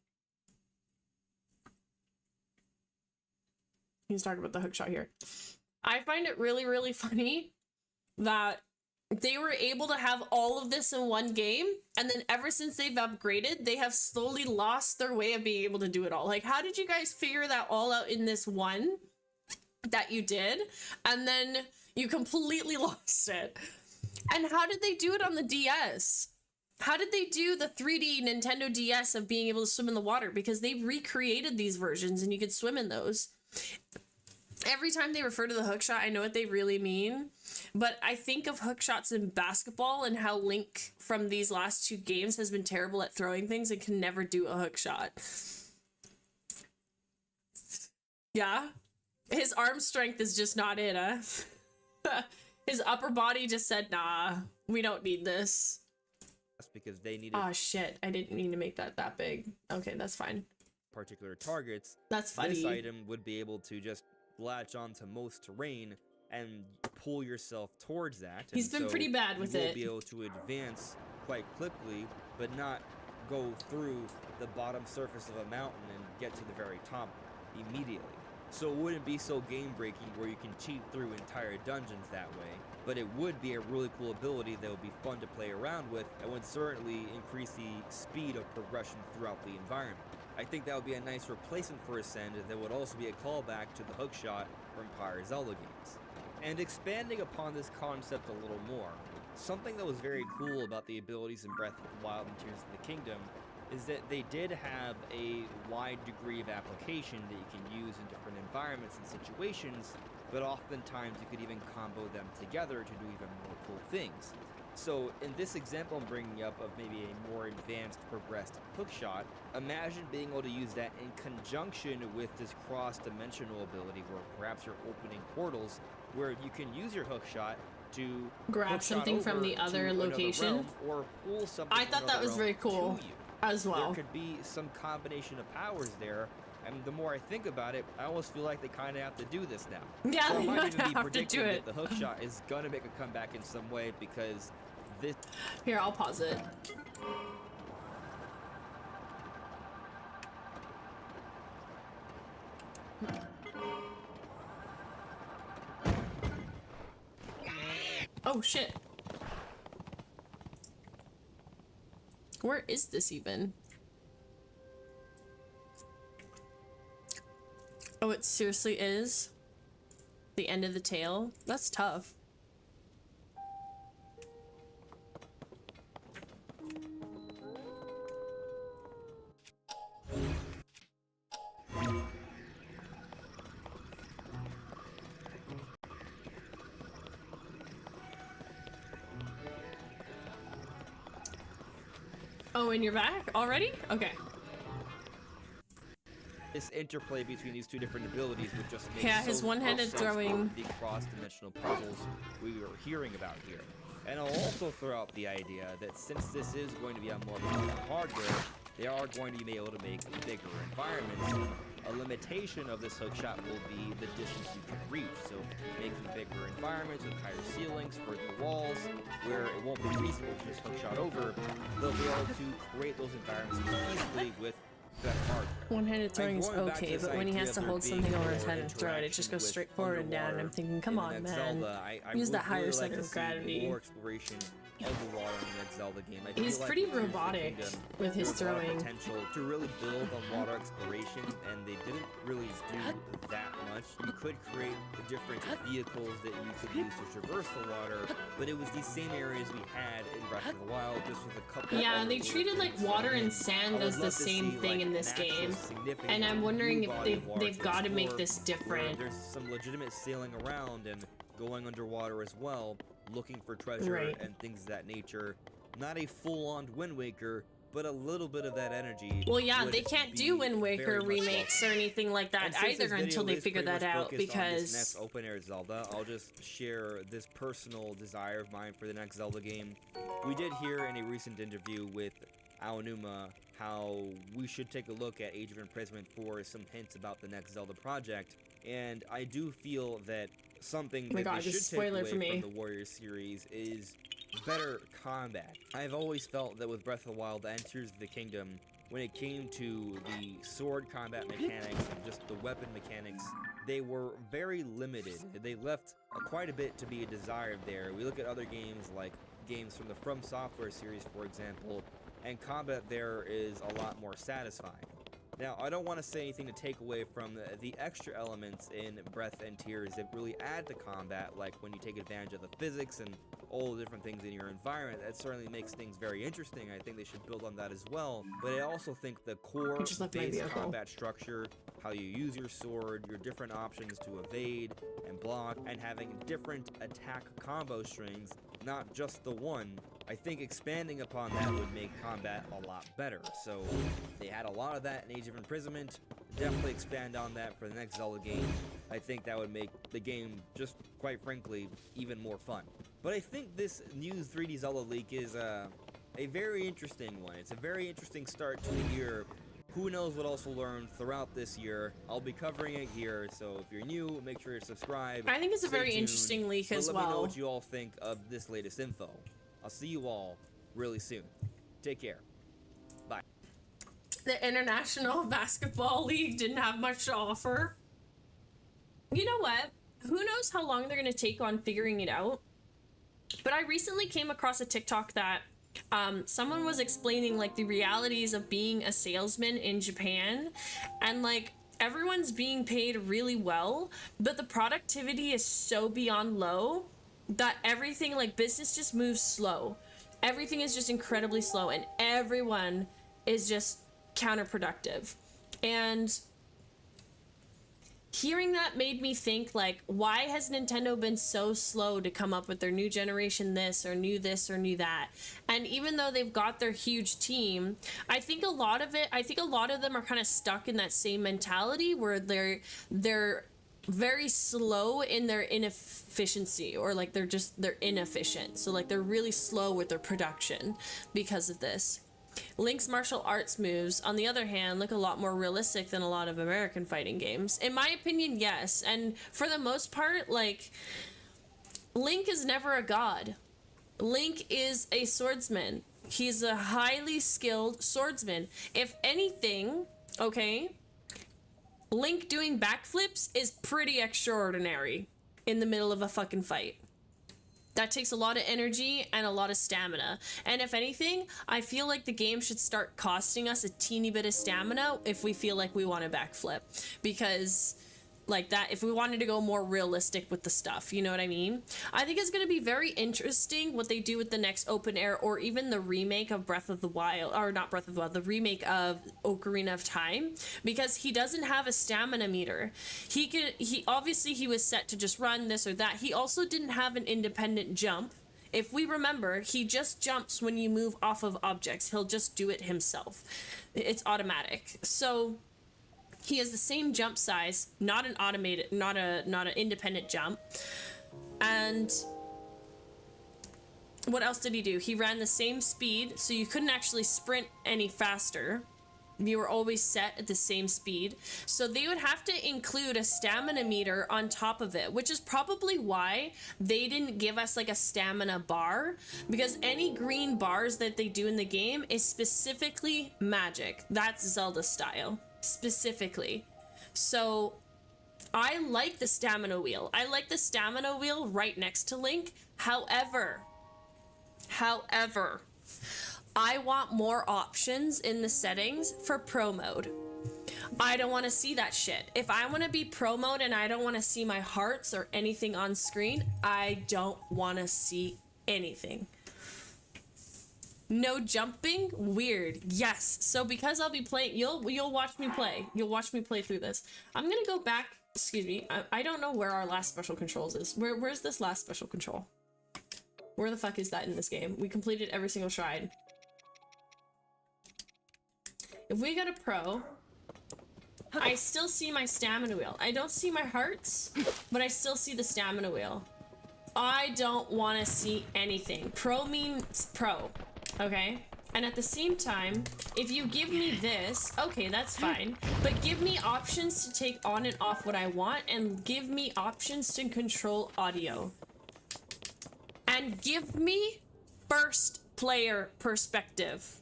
He's talking about the Hookshot here. I find it really, really funny that they were able to have all of this in one game, and then ever since they've upgraded, they have slowly lost their way of being able to do it all. Like, how did you guys figure that all out in this one that you did, and then you completely lost it? And how did they do it on the DS? How did they do the 3D Nintendo DS of being able to swim in the water? Because they recreated these versions and you could swim in those. Every time they refer to the hookshot, I know what they really mean, but I think of hookshots in basketball and how Link from these last 2 games has been terrible at throwing things and can never do a hookshot. Yeah? His arm strength is just not it, huh? His upper body just said, nah, we don't need this. because they needed Oh shit, I didn't mean to make that big. Okay, that's fine. particular targets. That's funny. This item would be able to just latch onto most terrain and pull yourself towards that. He's been pretty bad with you will it. be able to advance quite quickly, but not go through the bottom surface of a mountain and get to the very top immediately. So it wouldn't be so game-breaking where you can cheat through entire dungeons that way, but it would be a really cool ability that would be fun to play around with and would certainly increase the speed of progression throughout the environment. I think that would be a nice replacement for Ascend that would also be a callback to the hookshot from prior Zelda games. And expanding upon this concept a little more, something that was very cool about the abilities in Breath of the Wild and Tears of the Kingdom is that they did have a wide degree of application that you can use in different environments and situations, but oftentimes you could even combo them together to do even more cool things. So in this example I'm bringing up of maybe a more advanced, progressed hookshot, imagine being able to use that in conjunction with this cross-dimensional ability where perhaps you're opening portals where you can use your hookshot to grab hookshot something from over the to other another location. realm or pull something I from thought that another was very realm cool to you. as well. There could be some combination of powers there, and the more I think about it, I almost feel like they kind of have to do this now. Yeah, so I they might even be have to predicting do it. that the hookshot is gonna make a comeback in some way because this. Here, I'll pause it. Oh shit. Where is this even? Oh, it seriously is? The end of the tail? That's tough. Oh, and you're back already? Okay. This interplay between these two different abilities would just make Yeah, his one-handed much sense throwing. for the cross-dimensional puzzles we were hearing about here. And I'll also throw out the idea that since this is going to be on more hardware, they are going to be able to make bigger environments. A limitation of this hookshot will be the distance you can reach, so making bigger environments with higher ceilings, further walls, where it won't be feasible to just hookshot over, they'll be able to create those environments more easily with better hardware. One-handed throwing is okay, but when he has to hold something over his head and throw it, it just goes straight forward and down, and I'm thinking, come on, man. Use that higher center of gravity. More exploration of the water in the next Zelda game. He's pretty robotic with his throwing. Potential to really build on water exploration, and they didn't really do that much. You could create different vehicles that you could use to traverse the water, but it was these same areas we had in Breath of the Wild, just with a couple. Yeah, they treated like water and sand as the same thing in this game, and I'm wondering if they've got to make this different. There's some legitimate sailing around and going underwater as well, looking for treasure and things of that nature. Not a full-on Wind Waker, but a little bit of that energy. Well, yeah, they can't do Wind Waker remakes or anything like that either until they figure that out, because this next open-air Zelda, I'll just share this personal desire of mine for the next Zelda game. We did hear in a recent interview with Aonuma how we should take a look at Age of Imprisonment for some hints about the next Zelda project, and I do feel that something that they should take away from the Warriors series is better combat. I've always felt that with Breath of the Wild and Tears of the Kingdom, when it came to the sword combat mechanics and just the weapon mechanics, they were very limited. They left quite a bit to be desired there. We look at other games like games from the From Software series, for example, and combat there is a lot more satisfying. Now, I don't want to say anything to take away from the extra elements in Breath and Tears that really add to combat, like when you take advantage of the physics and all the different things in your environment. That certainly makes things very interesting. I think they should build on that as well. But I also think the core base combat structure, how you use your sword, your different options to evade and block, and having different attack combo strings, not just the one, I think expanding upon that would make combat a lot better. So they had a lot of that in Age of Imprisonment. Definitely expand on that for the next Zelda game. I think that would make the game, just quite frankly, even more fun. But I think this new 3D Zelda leak is a very interesting one. It's a very interesting start to the year. Who knows what else we'll learn throughout this year. I'll be covering it here, so if you're new, make sure to subscribe. I think it's a very interesting leak as well. Let me know what you all think of this latest info. I'll see you all really soon. Take care. Bye. The International Basketball League didn't have much to offer. You know what? Who knows how long they're going to take on figuring it out? But I recently came across a TikTok that someone was explaining like the realities of being a salesman in Japan, and like everyone's being paid really well, but the productivity is so beyond low that everything, like business just moves slow. Everything is just incredibly slow, and everyone is just counterproductive. And hearing that made me think, like, why has Nintendo been so slow to come up with their new generation this or new that? And even though they've got their huge team, I think a lot of them are kind of stuck in that same mentality where they're very slow in their inefficiency, or like they're inefficient. So like they're really slow with their production because of this. Link's martial arts moves, on the other hand, look a lot more realistic than a lot of American fighting games. In my opinion, yes. And for the most part, like, Link is never a god. Link is a swordsman. He's a highly skilled swordsman. If anything, okay, Link doing backflips is pretty extraordinary in the middle of a fucking fight. That takes a lot of energy and a lot of stamina. And if anything, I feel like the game should start costing us a teeny bit of stamina if we feel like we want to backflip. Because like that, if we wanted to go more realistic with the stuff, you know what I mean? I think it's going to be very interesting what they do with the next open air, or even the remake of Breath of the Wild, or not Breath of the Wild, the remake of Ocarina of Time, because he doesn't have a stamina meter. He obviously was set to just run this or that. He also didn't have an independent jump. If we remember, he just jumps when you move off of objects. He'll just do it himself. It's automatic. So he has the same jump size, not an automated, not an independent jump. And what else did he do? He ran the same speed, so you couldn't actually sprint any faster. You were always set at the same speed. So they would have to include a stamina meter on top of it, which is probably why they didn't give us like a stamina bar, because any green bars that they do in the game is specifically magic. That's Zelda style, specifically. So I like the stamina wheel. I like the stamina wheel right next to Link. However, I want more options in the settings for pro mode. I don't want to see that shit. If I want to be pro mode and I don't want to see my hearts or anything on screen, I don't want to see anything. No jumping? Weird. Yes. So because I'll be playing, you'll watch me play. You'll watch me play through this. I'm gonna go back. Excuse me. I don't know where our last special controls is. Where's this last special control? Where the fuck is that in this game? We completed every single shrine. If we go to pro, I still see my stamina wheel. I don't see my hearts, but I still see the stamina wheel. I don't want to see anything. Pro means pro, okay? And at the same time, if you give me this, okay, that's fine. But give me options to take on and off what I want, and give me options to control audio. And give me first player perspective.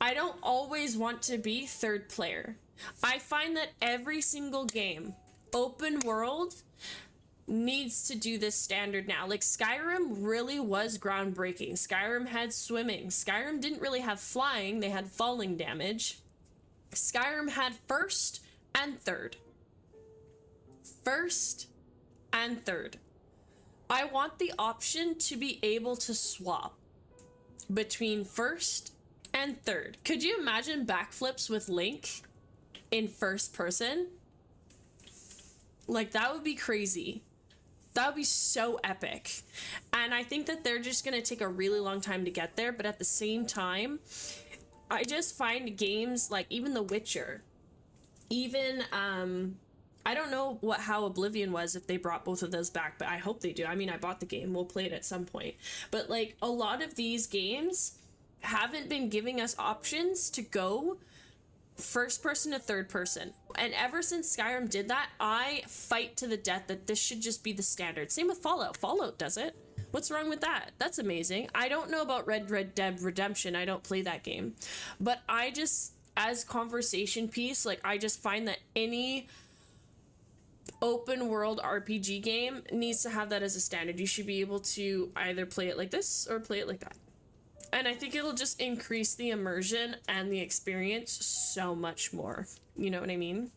I don't always want to be third player. I find that every single game, open world, needs to do this standard now. Like Skyrim really was groundbreaking. Skyrim had swimming. Skyrim didn't really have flying, they had falling damage. Skyrim had first and third. First and third. I want the option to be able to swap between first and third. Could you imagine backflips with Link in first person? Like, that would be crazy. That would be so epic. And I think that they're just gonna take a really long time to get there, but at the same time, I just find games like even The Witcher, even I don't know how Oblivion was, if they brought both of those back, but I hope they do. I mean, I bought the game, we'll play it at some point. But like a lot of these games haven't been giving us options to go first person to third person. And ever since Skyrim did that, I fight to the death that this should just be the standard. Same with Fallout. Fallout does it. What's wrong with that? That's amazing. I don't know about Red Dead Redemption. I don't play that game. But I just, as conversation piece, like I just find that any open world RPG game needs to have that as a standard. You should be able to either play it like this or play it like that. And I think it'll just increase the immersion and the experience so much more. You know what I mean?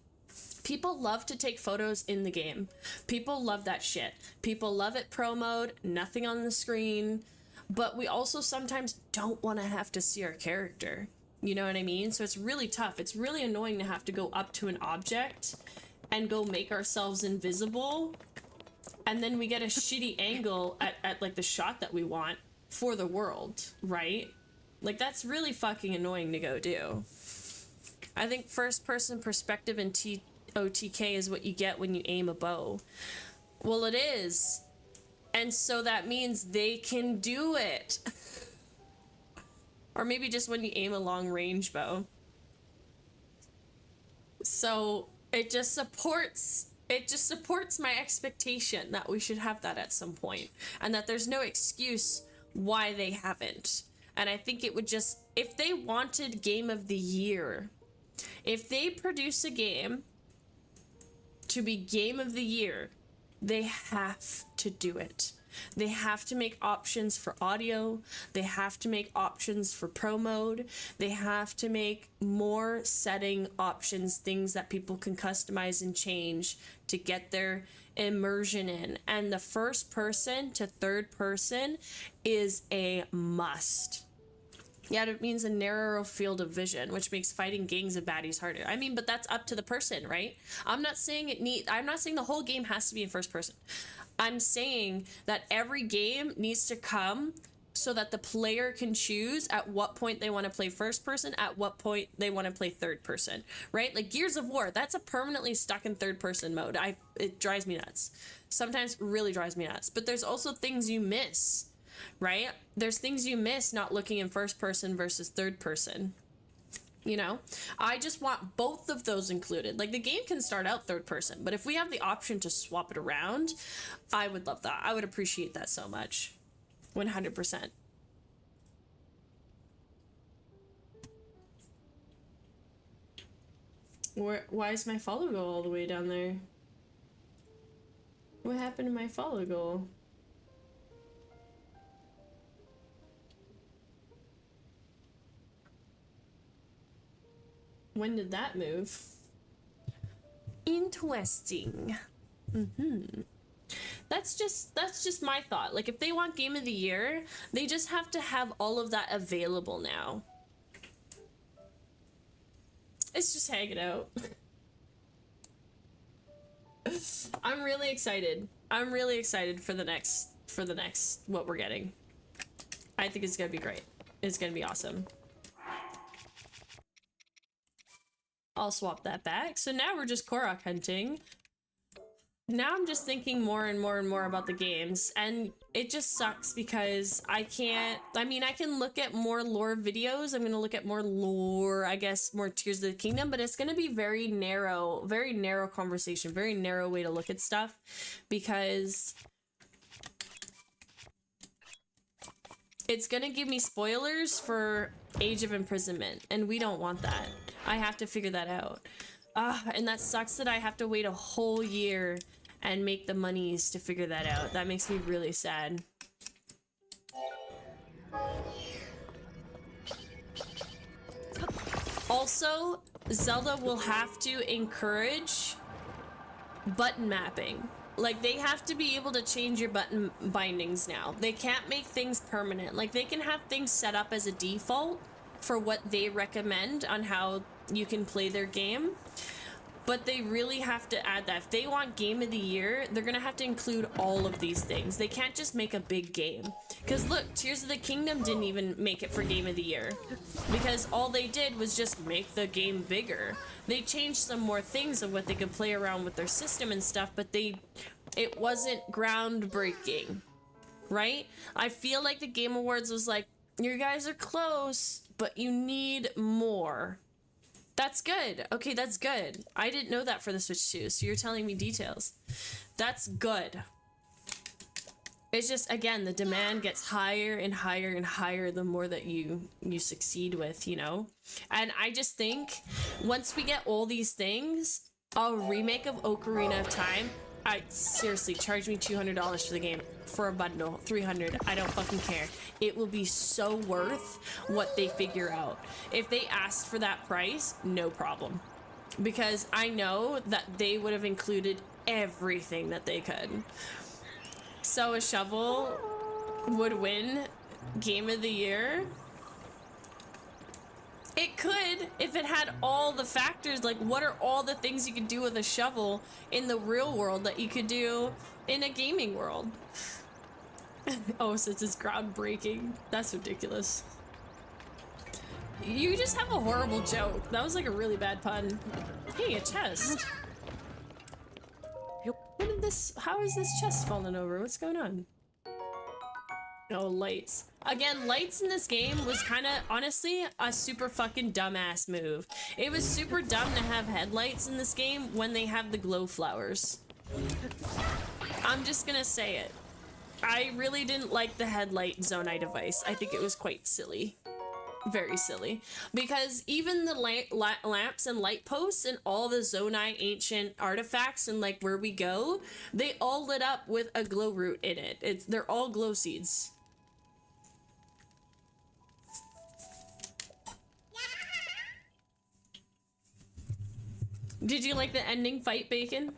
People love to take photos in the game. People love that shit. People love it pro mode, nothing on the screen. But we also sometimes don't want to have to see our character. You know what I mean? So it's really tough. It's really annoying to have to go up to an object and go make ourselves invisible. And then we get a shitty angle at like the shot that we want for the world, right? Like, that's really fucking annoying to go do. I think first person perspective in TOTK is what you get when you aim a bow. Well, it is. And so that means they can do it. Or maybe just when you aim a long range bow. So it just supports my expectation that we should have that at some point, and that there's no excuse why they haven't. And I think it would just, if they wanted Game of the Year, if they produce a game to be Game of the Year, they have to do it. They have to make options for audio. They have to make options for pro mode. They have to make more setting options, things that people can customize and change to get their immersion in. And the first person to third person is a must. Yeah, it means a narrower field of vision, which makes fighting gangs of baddies harder. I mean, but that's up to the person, right? I'm not saying the whole game has to be in first person. I'm saying that every game needs to come so that the player can choose at what point they want to play first person, at what point they want to play third person, right? Like Gears of War, that's a permanently stuck in third person mode. It drives me nuts. Sometimes really drives me nuts. But there's also things you miss. right? There's things you miss not looking in first person versus third person. You know, I just want both of those included. Like, the game can start out third person, but if we have the option to swap it around, I would love that. I would appreciate that so much. 100%. Why is my follow goal all the way down there? What happened to my follow goal? When did that move? Interesting. That's just my thought. Like, if they want Game of the Year, they just have to have all of that available now. It's just hanging out. I'm really excited. I'm really excited for the next what we're getting. I think it's gonna be great. It's gonna be awesome. I'll swap that back. So now we're just Korok hunting. Now I'm just thinking more and more and more about the games, and it just sucks because I can't, I mean, I can look at more lore videos. I'm gonna look at more lore, I guess, more Tears of the Kingdom, but it's gonna be very narrow conversation, very narrow way to look at stuff, because it's gonna give me spoilers for Age of Imprisonment, and we don't want that. I have to figure that out. And that sucks that I have to wait a whole year and make the monies to figure that out. That makes me really sad. Also, Zelda will have to encourage button mapping. Like, they have to be able to change your button bindings now. They can't make things permanent. Like, they can have things set up as a default for what they recommend on how you can play their game, but they really have to add that. If they want Game of the Year, they're gonna have to include all of these things. They can't just make a big game. Because look, Tears of the Kingdom didn't even make it for Game of the Year, because all they did was just make the game bigger. They changed some more things of what they could play around with their system and stuff, but it wasn't groundbreaking, right? I feel like the Game Awards was like, you guys are close, but you need more. That's good. Okay, that's good. I didn't know that for the Switch 2, so you're telling me details. That's good. It's just, again, the demand gets higher and higher and higher the more that you succeed with, you know? And I just think once we get all these things, a remake of Ocarina of Time, seriously, charge me $200 for the game, for a bundle, $300, I don't fucking care. It will be so worth what they figure out. If they asked for that price, no problem. Because I know that they would have included everything that they could. So a shovel would win Game of the Year? It could, if it had all the factors. Like, what are all the things you could do with a shovel in the real world that you could do in a gaming world? Oh, since it's groundbreaking. That's ridiculous. You just have a horrible joke. That was like a really bad pun. Hey, a chest. What did this, how is this chest falling over? What's going on? Oh, lights. Again, lights in this game was kind of, honestly, a super fucking dumbass move. It was super dumb to have headlights in this game when they have the glow flowers. I'm just gonna say it. I really didn't like the headlight Zonai device. I think it was quite silly. Very silly. Because even the lamps and light posts and all the Zonai ancient artifacts and like where we go, they all lit up with a glow root in it. They're all glow seeds. Did you like the ending fight, Bacon?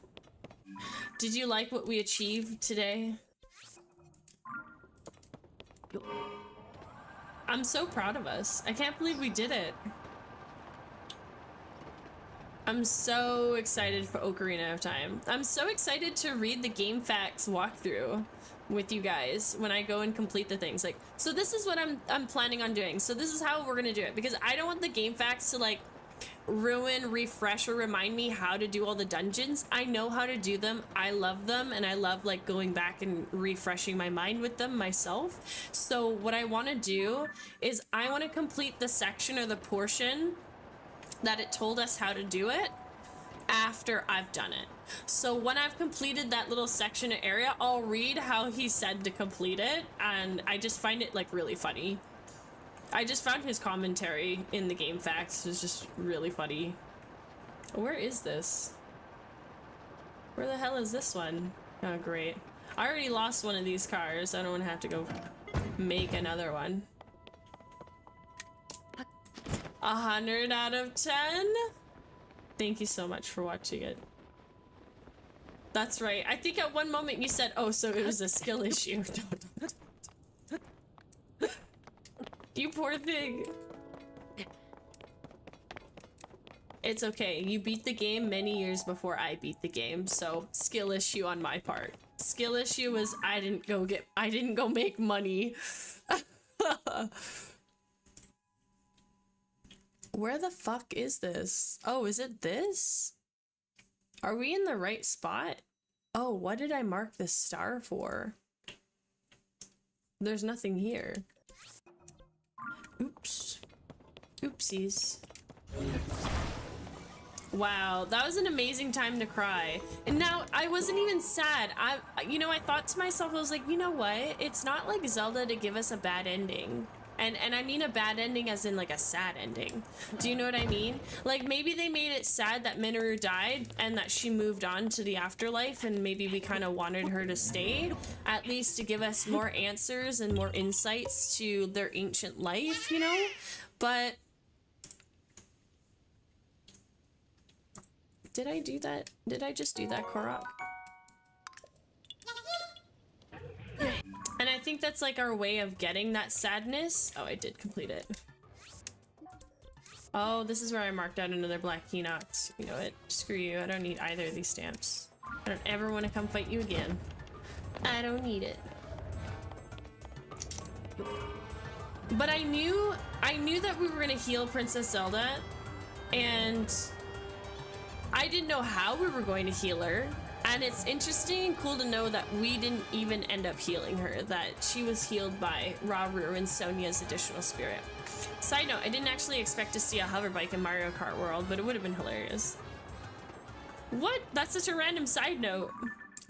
Did you like what we achieved today? I'm so proud of us. I can't believe we did it. I'm so excited for Ocarina of Time. I'm so excited to read the Game Facts walkthrough with you guys when I go and complete the things. Like, so this is what I'm planning on doing. So this is how we're gonna do it, because I don't want the Game Facts to like ruin, refresh, or remind me how to do all the dungeons. I know how to do them. I love them, and I love like going back and refreshing my mind with them myself. So what I want to do is I want to complete the section or the portion that it told us how to do it after I've done it. So when I've completed that little section or area, I'll read how he said to complete it, and I just find it like really funny. I just found his commentary in the game facts. It's just really funny. Where is this? Where the hell is this one? Oh, great. I already lost one of these cars. I don't want to have to go make another one. 100 out of 10? Thank you so much for watching it. That's right. I think at one moment you said, oh, so it was a skill issue. You poor thing. It's okay. You beat the game many years before I beat the game, so skill issue on my part. Skill issue was I didn't go make money. Where the fuck is this? Oh, is it this? Are we in the right spot? Oh, what did I mark this star for? There's nothing here. Oops. Oopsies. Wow, that was an amazing time to cry. And now I wasn't even sad. I thought to myself, I was like, you know what? It's not like Zelda to give us a bad ending. And I mean a bad ending as in like a sad ending. Do you know what I mean? Like maybe they made it sad that Minoru died and that she moved on to the afterlife, and maybe we kind of wanted her to stay, at least to give us more answers and more insights to their ancient life, you know? But did I do that? Did I just do that, Korok? And I think that's like our way of getting that sadness. Oh, I did complete it. Oh, this is where I marked out another black Keynox. You know what? Screw you. I don't need either of these stamps. I don't ever want to come fight you again. I don't need it. But I knew that we were gonna heal Princess Zelda, and I didn't know how we were going to heal her. And it's interesting and cool to know that we didn't even end up healing her, that she was healed by Rauru and Sonia's additional spirit. Side note, I didn't actually expect to see a hover bike in Mario Kart World, but it would have been hilarious. What? That's such a random side note.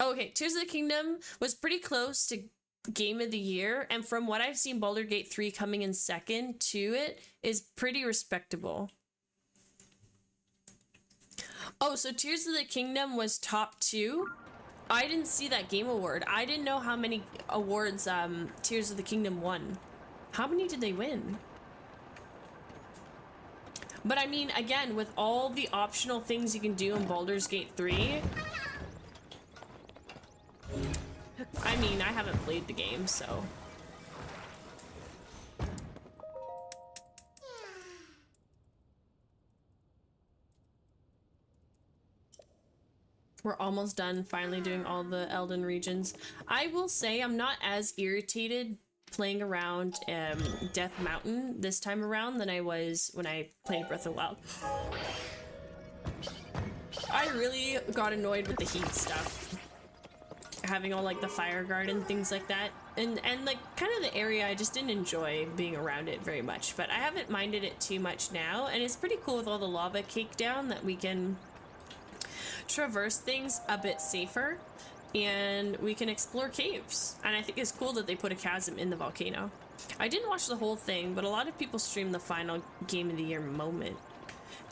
Oh, okay, Tears of the Kingdom was pretty close to Game of the Year, and from what I've seen, Baldur's Gate 3 coming in second to it is pretty respectable. Oh, so Tears of the Kingdom was top 2? I didn't see that game award. I didn't know how many awards Tears of the Kingdom won. How many did they win? But I mean, again, with all the optional things you can do in Baldur's Gate 3, I mean, I haven't played the game, so... We're almost done finally doing all the Elden regions. I will say I'm not as irritated playing around Death Mountain this time around than I was when I played Breath of the Wild. I really got annoyed with the heat stuff. Having all like the fire guard and things like that. And like kind of the area, I just didn't enjoy being around it very much. But I haven't minded it too much now. And it's pretty cool with all the lava cake down that we can traverse things a bit safer, and we can explore caves. And I think it's cool that they put a chasm in the volcano. I didn't watch the whole thing, but a lot of people streamed the final Game of the Year moment.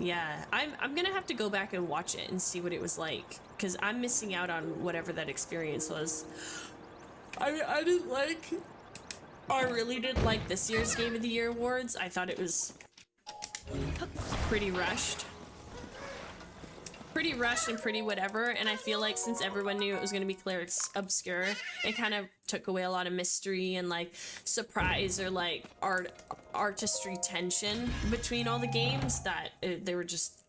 Yeah, I'm gonna have to go back and watch it and see what it was like, because I'm missing out on whatever that experience was. I really didn't like this year's Game of the Year awards. I thought it was pretty rushed. Pretty rushed and pretty whatever, and I feel like since everyone knew it was going to be Clerics Obscure, it kind of took away a lot of mystery and like surprise or like artistry tension between all the games, that they were just,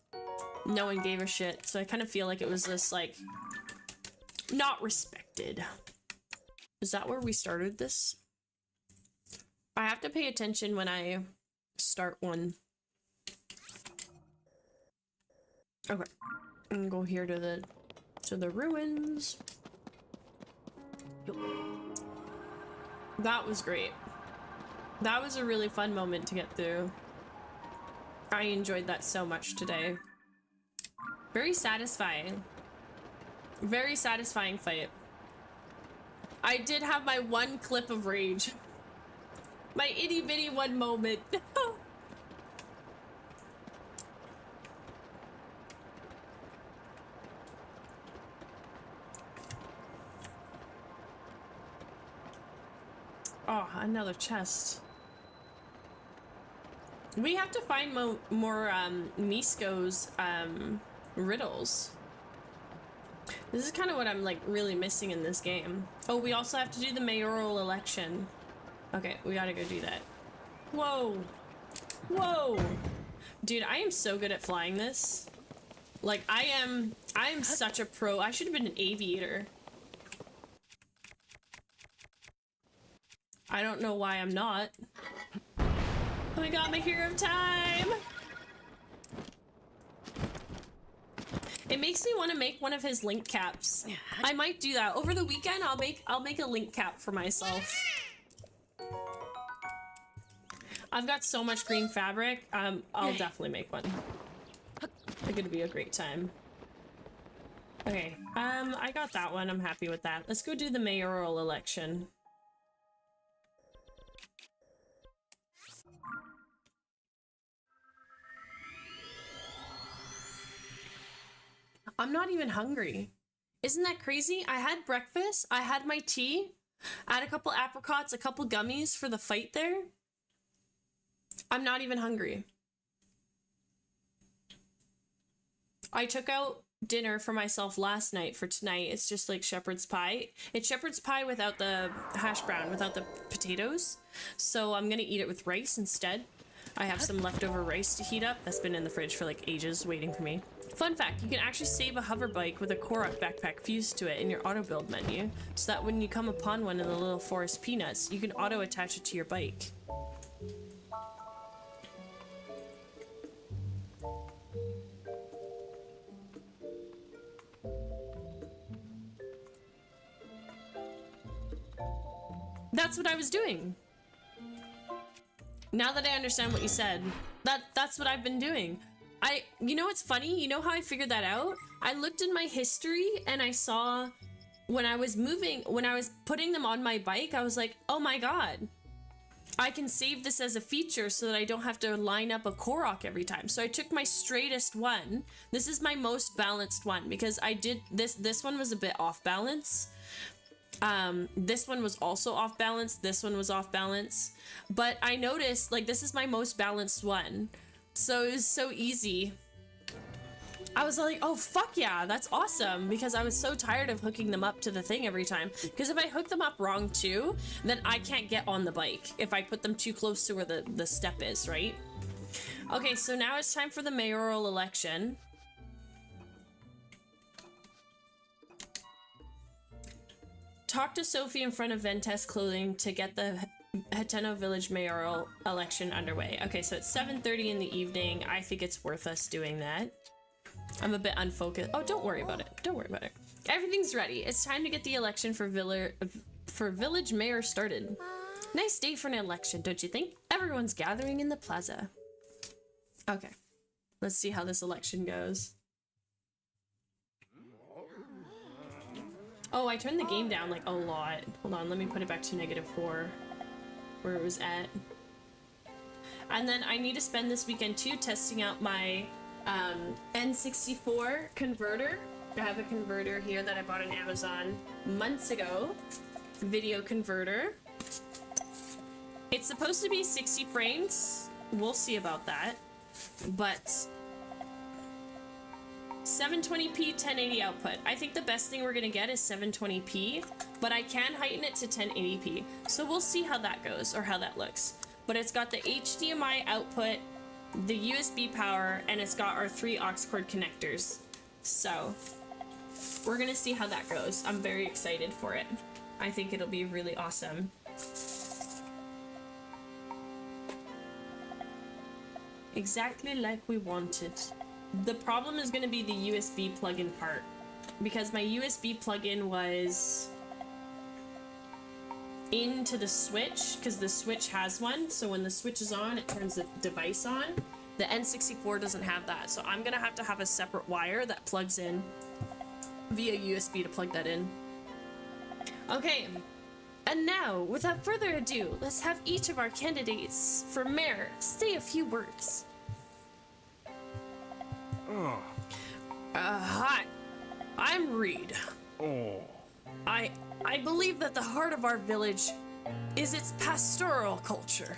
no one gave a shit. So I kind of feel like it was just like not respected. Is that where we started this? I have to pay attention when I start one. Okay. And go here to the ruins. That was great. That was a really fun moment to get through. I enjoyed that so much today. Very satisfying. Very satisfying fight. I did have my one clip of rage. My itty bitty one moment. Oh, another chest. We have to find more Misko's riddles. This is kind of what I'm like really missing in this game. Oh, we also have to do the mayoral election. Okay, we gotta go do that. Whoa. Whoa. Dude, I am so good at flying this. Like, I am such a pro. I should have been an aviator. I don't know why I'm not. Oh my god, my hero of time! It makes me want to make one of his link caps. I might do that. Over the weekend, I'll make a link cap for myself. I've got so much green fabric. I'll definitely make one. It's gonna be a great time. Okay, I got that one. I'm happy with that. Let's go do the mayoral election. I'm not even hungry. Isn't that crazy? I had breakfast, I had my tea, I had a couple apricots, a couple gummies for the fight there. I'm not even hungry. I took out dinner for myself last night for tonight. It's just like shepherd's pie. It's shepherd's pie without the hash brown, without the potatoes. So I'm gonna eat it with rice instead. I have some leftover rice to heat up that's been in the fridge for like ages waiting for me. Fun fact, you can actually save a hover bike with a Korok backpack fused to it in your auto build menu, so that when you come upon one of the little forest peanuts, you can auto attach it to your bike. That's what I was doing. Now that I understand what you said, that's what I've been doing. You know what's funny? You know how I figured that out? I looked in my history and I saw when I was putting them on my bike, I was like, oh my god, I can save this as a feature so that I don't have to line up a Korok every time. So I took my straightest one. This is my most balanced one because I did this one was a bit off balance. This one was also off balance. This one was off balance. But I noticed, like, this is my most balanced one. So it was so easy. I was like, oh, fuck yeah, that's awesome. Because I was so tired of hooking them up to the thing every time. Because if I hook them up wrong too, then I can't get on the bike if I put them too close to where the step is, right? Okay, so now it's time for the mayoral election. Talk to Sophie in front of Ventes Clothing to get the Hateno Village mayoral election underway. Okay, so it's 7:30 in the evening. I think it's worth us doing that. I'm a bit unfocused. Oh, don't worry about it. Don't worry about it. Everything's ready. It's time to get the election for village mayor started. Nice day for an election, don't you think? Everyone's gathering in the plaza. Okay, let's see how this election goes. Oh, I turned the game down like a lot. Hold on, let me put it back to -4, where it was at. And then I need to spend this weekend too testing out my N64 converter. I have a converter here that I bought on Amazon months ago. Video converter. It's supposed to be 60 frames. We'll see about that. But 720p 1080 output. I think the best thing we're gonna get is 720p, but I can heighten it to 1080p. So we'll see how that goes or how that looks. But it's got the HDMI output, the USB power, and it's got our 3 aux cord connectors. So we're gonna see how that goes. I'm very excited for it. I think it'll be really awesome. Exactly like we wanted. The problem is going to be the USB plug-in part, because my USB plug-in was into the Switch, because the Switch has one, so when the Switch is on, it turns the device on. The N64 doesn't have that, so I'm gonna have to have a separate wire that plugs in via USB to plug that in. Okay, and now, without further ado, let's have each of our candidates for mayor say a few words. Hi, I'm Reed. I believe that the heart of our village is its pastoral culture.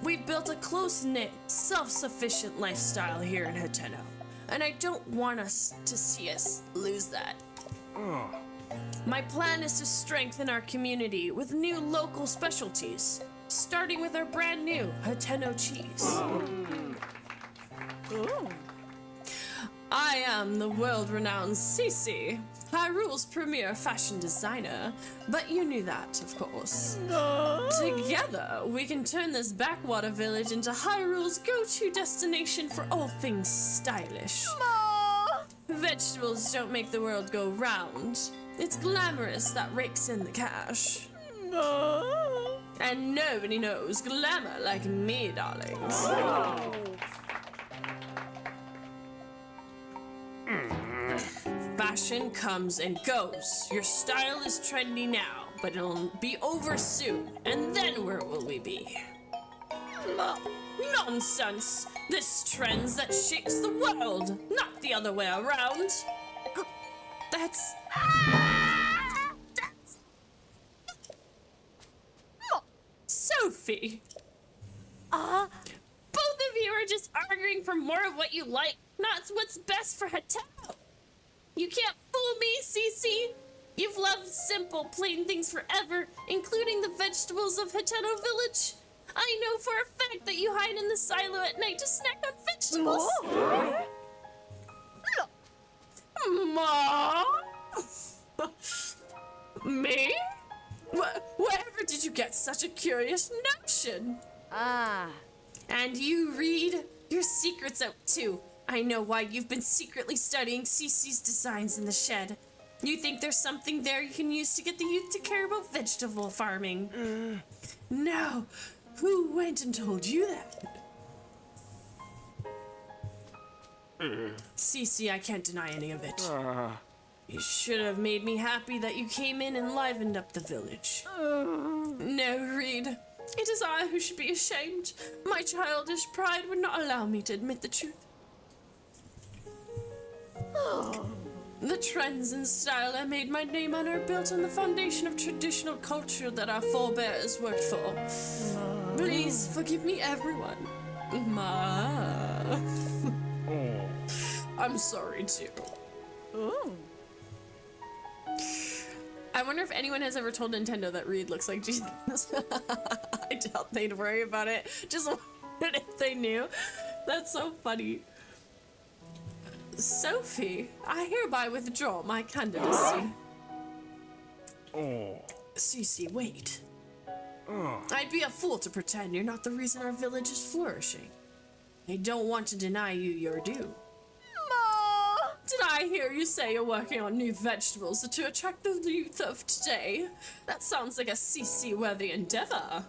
We've built a close-knit, self-sufficient lifestyle here in Hateno, and I don't want us to see us lose that. My plan is to strengthen our community with new local specialties, starting with our brand new Hateno cheese. I am the world-renowned 𝖸ฉิlisiriyi, Hyrule's premier fashion designer, but you knew that, of course. Together, we can turn this backwater village into Hyrule's go-to destination for all things stylish. Vegetables don't make the world go round. It's glamorous that rakes in the cash. And nobody knows glamour like me, darlings. Fashion comes and goes. Your style is trendy now, but it'll be over soon. And then where will we be? Nonsense! This trend's that shakes the world, not the other way around. That's... Sophie! Both of you are just arguing for more of what you like, not what's best for Hateno. You can't fool me, 𝖸ฉิlisiriyi. You've loved simple, plain things forever, including the vegetables of Hateno Village. I know for a fact that you hide in the silo at night to snack on vegetables. Mom? Me? Wherever did you get such a curious notion? And you, Reed, your secret's out too. I know why you've been secretly studying 𝖸ฉิlisiriyi's designs in the shed. You think there's something there you can use to get the youth to care about vegetable farming. Now, who went and told you that? 𝖸ฉิlisiriyi, I can't deny any of it. You should have made me happy that you came in and livened up the village. No, Reed. It is I who should be ashamed. My childish pride would not allow me to admit the truth. The trends and style I made my name on are built on the foundation of traditional culture that our forebears worked for. Please forgive me, everyone. Ma. I'm sorry, too. I wonder if anyone has ever told Nintendo that Reed looks like Jesus. I doubt they'd worry about it. Just wondered if they knew. That's so funny. Sophie, I hereby withdraw my candidacy. 𝖸ฉิlisiriyi, wait. I'd be a fool to pretend you're not the reason our village is flourishing. I don't want to deny you your due. Did I hear you say you're working on new vegetables to attract the youth of today? That sounds like a 𝖸ฉิlisiriyi-worthy endeavor.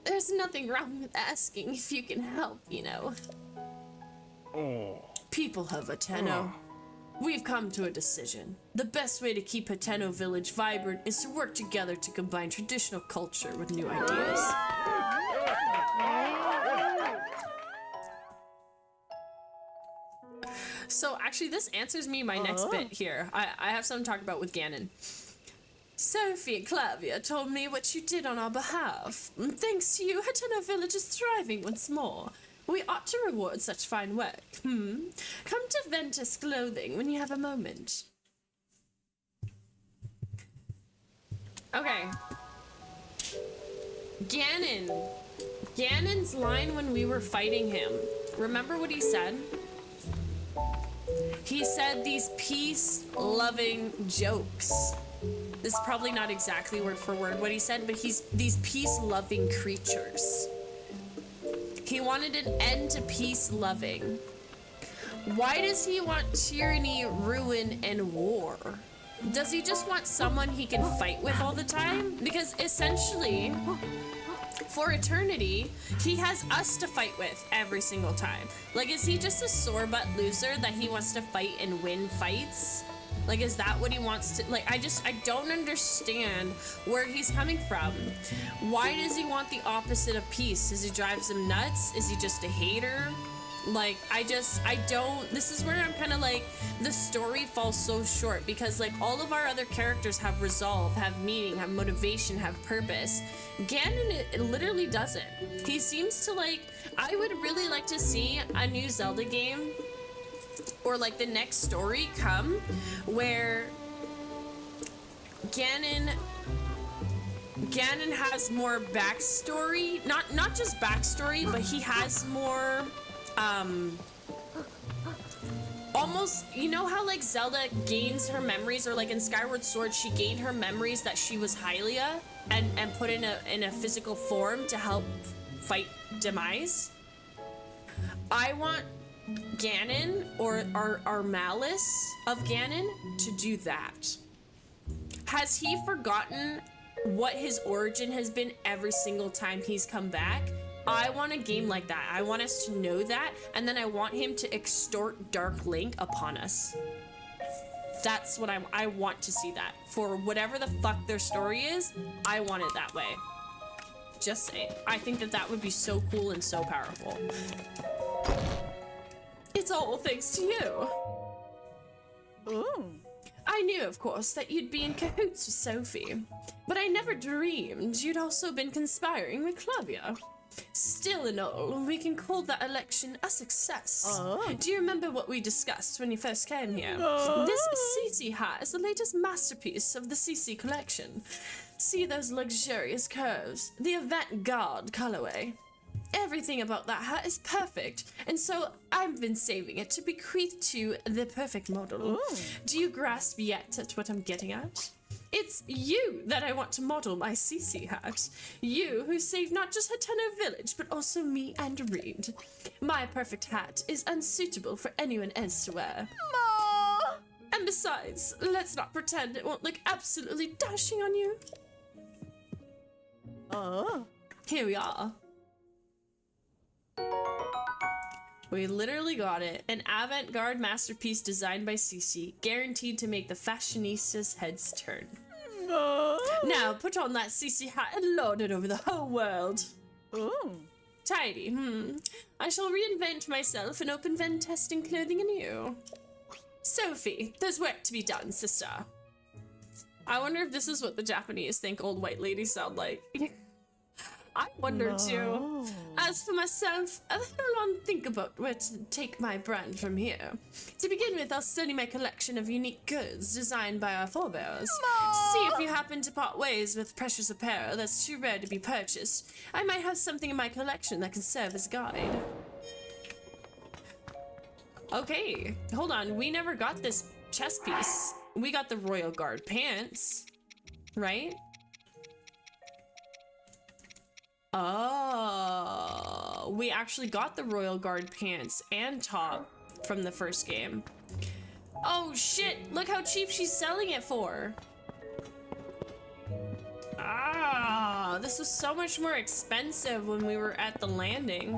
There's nothing wrong with asking if you can help, you know. People of Hateno, we've come to a decision. The best way to keep Hateno Village vibrant is to work together to combine traditional culture with new ideas. So actually this answers me my next bit here. I have something to talk about with Ganon. Sophie Clavia told me what you did on our behalf. Thanks to you, Hateno Village is thriving once more. We ought to reward such fine work. Come to Ventus Clothing when you have a moment. Okay. Ganon. Ganon's line when we were fighting him. Remember what he said? He said these peace-loving jokes. This is probably not exactly word for word what he said, but he's these peace-loving creatures. He wanted an end to peace loving. Why does he want tyranny, ruin, and war? Does he just want someone he can fight with all the time? Because essentially, for eternity, he has us to fight with every single time. Like, is he just a sore butt loser that he wants to fight and win fights? Like, is that what he wants to, like, I don't understand where he's coming from. Why does he want the opposite of peace? Does he drive him nuts? Is he just a hater? Like, I don't, this is where I'm kind of like, the story falls so short because, like, all of our other characters have resolve, have meaning, have motivation, have purpose. Ganon, it literally doesn't. He seems to, like, I would really like to see a new Zelda game or, like, the next story come where Ganon has more backstory, not just backstory, but he has more, almost, you know how, like, Zelda gains her memories, or, like, in Skyward Sword, she gained her memories that she was Hylia and put in a physical form to help fight Demise? I want Ganon, or our malice of Ganon, to do that. Has he forgotten what his origin has been every single time he's come back? I want a game like that. I want us to know that, and then I want him to extort Dark Link upon us. That's what I want to see that. For whatever the fuck their story is, I want it that way. Just saying. I think that would be so cool and so powerful. It's all thanks to you. Ooh. I knew, of course, that you'd be in cahoots with Sophie, but I never dreamed you'd also been conspiring with Clavia. Still in all, we can call that election a success. Do you remember what we discussed when you first came here? This CC hat is the latest masterpiece of the CC collection. See those luxurious curves, the avant-garde colorway. Everything about that hat is perfect, and so I've been saving it to bequeath to the perfect model. Ooh. Do you grasp yet at what I'm getting at? It's you that I want to model my CC hat. You who saved not just Hateno Village, but also me and Reed. My perfect hat is unsuitable for anyone else to wear. Ma! And besides, let's not pretend it won't look absolutely dashing on you. Here we are. We literally got it. An avant-garde masterpiece designed by CC, guaranteed to make the fashionistas' heads turn. Now, put on that CC hat and lord it over the whole world. Ooh. Tidy, I shall reinvent myself and open vent testing clothing anew. Sophie, there's work to be done, sister. I wonder if this is what the Japanese think old white ladies sound like. I wonder too. As for myself, I've had a long think about where to take my brand from here. To begin with, I'll study my collection of unique goods designed by our forebears. See if you happen to part ways with precious apparel that's too rare to be purchased. I might have something in my collection that can serve as a guide. Okay, hold on. We never got this chest piece. We got the Royal Guard pants, right? Oh, we actually got the Royal Guard pants and top from the first game. Oh shit, look how cheap she's selling it for. Ah, this was so much more expensive when we were at the landing.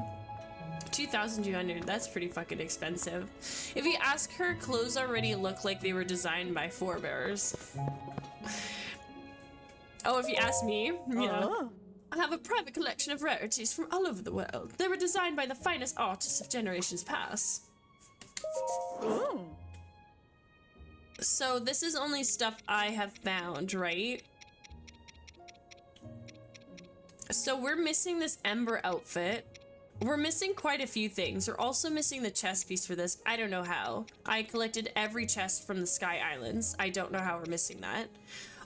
2,200, that's pretty fucking expensive. If you ask her, clothes already look like they were designed by forebears. Oh, if you ask me, yeah. I have a private collection of rarities from all over the world. They were designed by the finest artists of generations past. Ooh. So this is only stuff I have found, right? So we're missing this Ember outfit. We're missing quite a few things. We're also missing the chest piece for this. I don't know how. I collected every chest from the Sky Islands. I don't know how we're missing that.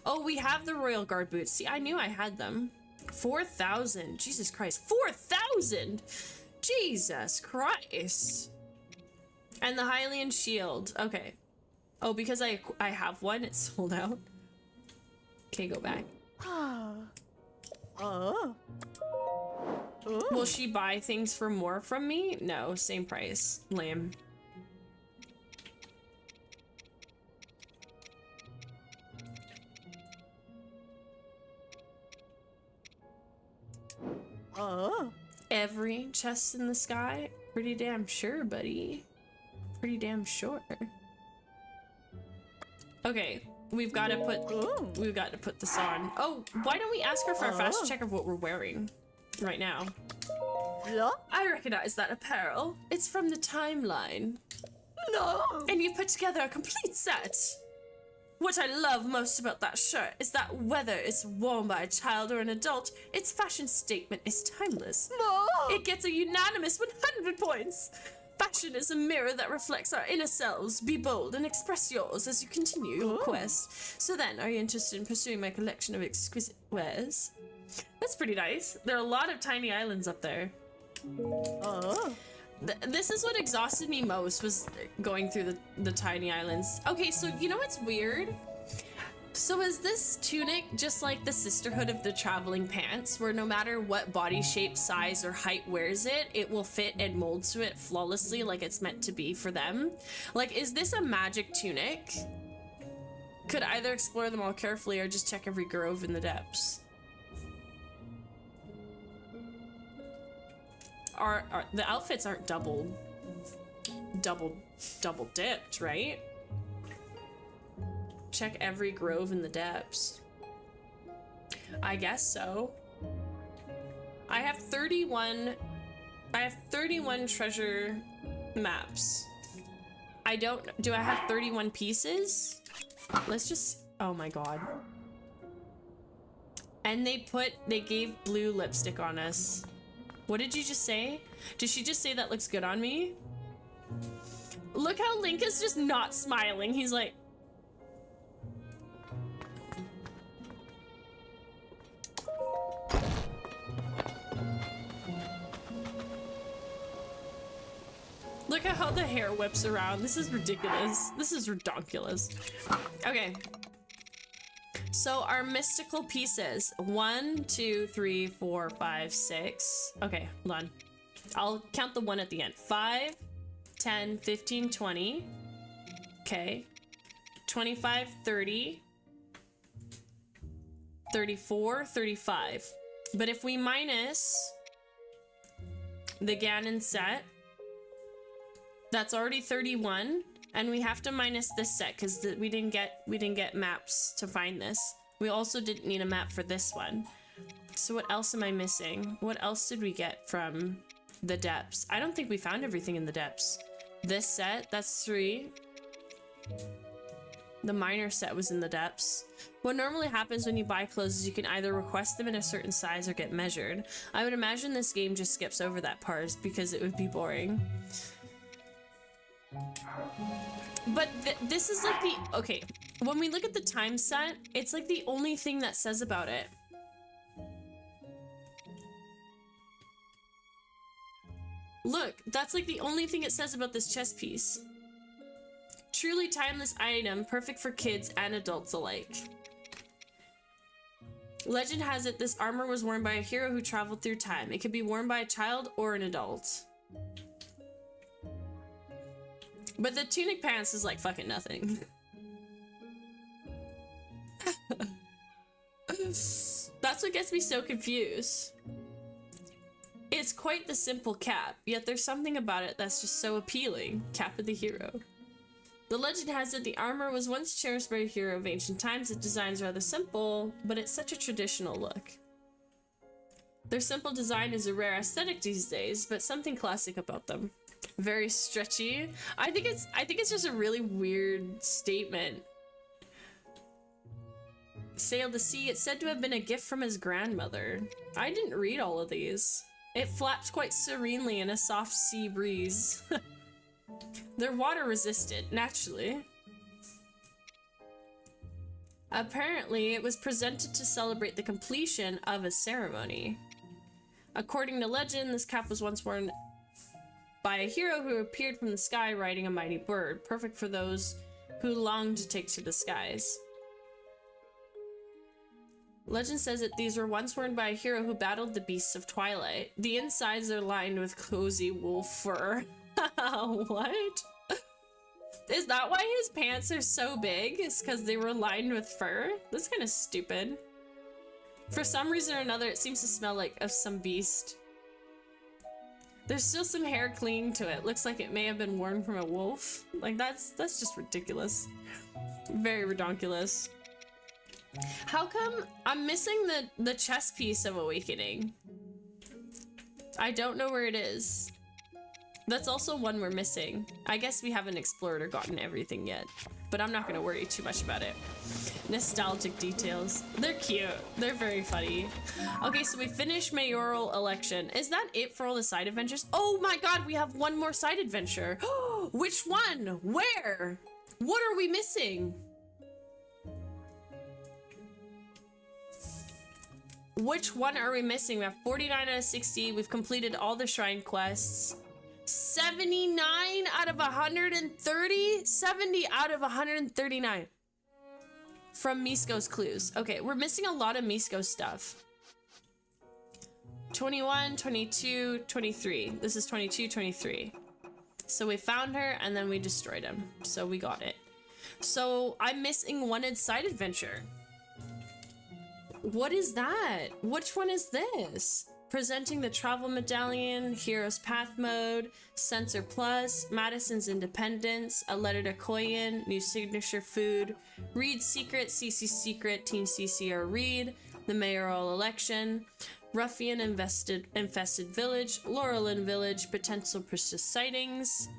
Oh, we have the Royal Guard boots. See, I knew I had them. 4,000. Jesus Christ. 4,000! Jesus Christ. And the Hylian shield. Okay. Oh, because I have one, it's sold out. Okay, go back. Will she buy things for more from me? No, same price. Lame. Every chest in the sky? Pretty damn sure, buddy. Pretty damn sure. Okay, we've got to put this on. Oh, why don't we ask her for a fast check of what we're wearing right now? Yeah? I recognize that apparel. It's from the timeline. No! And you put together a complete set. What I love most about that shirt is that whether it's worn by a child or an adult, its fashion statement is timeless. No! It gets a unanimous 100 points. Fashion is a mirror that reflects our inner selves. Be bold and express yours as you continue your quest. So then, are you interested in pursuing my collection of exquisite wares? That's pretty nice. There are a lot of tiny islands up there. This is what exhausted me most, was going through the tiny islands. Okay, so you know what's weird? So is this tunic just like the Sisterhood of the Traveling Pants, where no matter what body shape, size, or height wears it, it will fit and mold to it flawlessly like it's meant to be for them? Like, is this a magic tunic? Could either explore them all carefully or just check every grove in the depths. The outfits aren't double dipped, right? Check every grove in the depths. I guess so. I have 31 treasure maps. Do I have 31 pieces? Let's just, oh my god. And they gave blue lipstick on us. What did you just say? Did she just say that looks good on me? Look how Link is just not smiling. He's like... Look at how the hair whips around. This is ridiculous. This is redonkulous. Okay. So our mystical pieces, 1, 2, 3, 4, 5, 6. Okay, hold on. I'll count the 1 at the end. 5, 10, 15, 20. Okay. 25, 30. 34, 35. But if we minus the Ganon set, that's already 31. And we have to minus this set because we didn't get maps to find this. We also didn't need a map for this one. So what else am I missing? What else did we get from the depths? I don't think we found everything in the depths. This set, that's 3. The minor set was in the depths. What normally happens when you buy clothes is you can either request them in a certain size or get measured. I would imagine this game just skips over that part because it would be boring. But this is like the... Okay, when we look at the time set, it's like the only thing that says about it. Look, that's like the only thing it says about this chess piece. Truly timeless item, perfect for kids and adults alike. Legend has it this armor was worn by a hero who traveled through time. It could be worn by a child or an adult. But the tunic pants is like fucking nothing. That's what gets me so confused. It's quite the simple cap, yet there's something about it that's just so appealing. Cap of the hero. The legend has it the armor was once cherished by a hero of ancient times. Its design's rather simple, but it's such a traditional look. Their simple design is a rare aesthetic these days, but something classic about them. Very stretchy. I think it's just a really weird statement. Sailed the sea. It's said to have been a gift from his grandmother. I didn't read all of these. It flapped quite serenely in a soft sea breeze. They're water resistant, naturally. Apparently, it was presented to celebrate the completion of a ceremony. According to legend, this cap was once worn by a hero who appeared from the sky riding a mighty bird, perfect for those who long to take to the skies. Legend says that these were once worn by a hero who battled the beasts of Twilight. The insides are lined with cozy wool fur. What? Is that why his pants are so big? It's because they were lined with fur? That's kind of stupid. For some reason or another, it seems to smell like of some beast. There's still some hair clinging to it. Looks like it may have been worn from a wolf. Like, that's just ridiculous. Very redonkulous. How come I'm missing the chest piece of Awakening? I don't know where it is. That's also one we're missing. I guess we haven't explored or gotten everything yet, but I'm not gonna worry too much about it. Nostalgic details. They're cute. They're very funny. Okay, so we finished mayoral election. Is that it for all the side adventures? Oh my god, we have one more side adventure. Which one? Where? What are we missing? Which one are we missing? We have 49 out of 60. We've completed all the shrine quests. 79 out of 130? 70 out of 139. From Misko's clues. Okay, we're missing a lot of Misko stuff. 21, 22, 23. This is 22, 23. So we found her and then we destroyed him. So we got it. So I'm missing one side adventure. What is that? Which one is this? Presenting the travel medallion, Hero's Path mode, Sensor Plus, Madison's Independence, a letter to Koyin, new signature food, Reed Secret, CC Secret, Team CC or Reed, the mayoral election, Ruffian infested village, Laurelin village, potential precious sightings.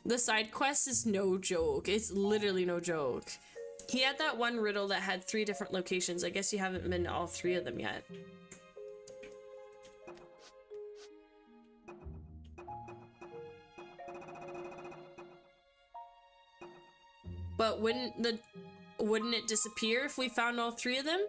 The side quest is no joke. It's literally no joke. He had that one riddle that had 3 different locations. I guess you haven't been to all 3 of them yet. But wouldn't it disappear if we found all 3 of them?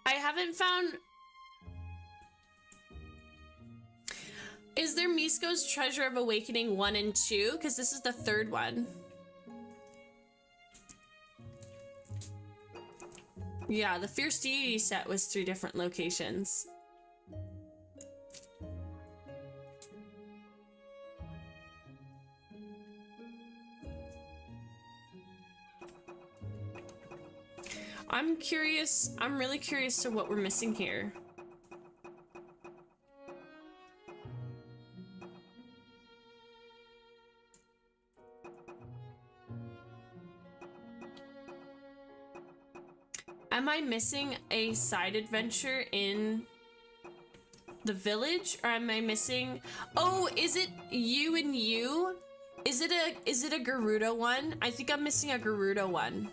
I haven't found... Is there Misko's Treasure of Awakening 1 and 2? Because this is the 3rd one. Yeah, the Fierce Deity set was 3 different locations. I'm curious. I'm really curious to what we're missing here. Am I missing a side adventure in the village, or am I missing? Oh, is it 𝖲? Is it a Gerudo one? I think I'm missing a Gerudo one.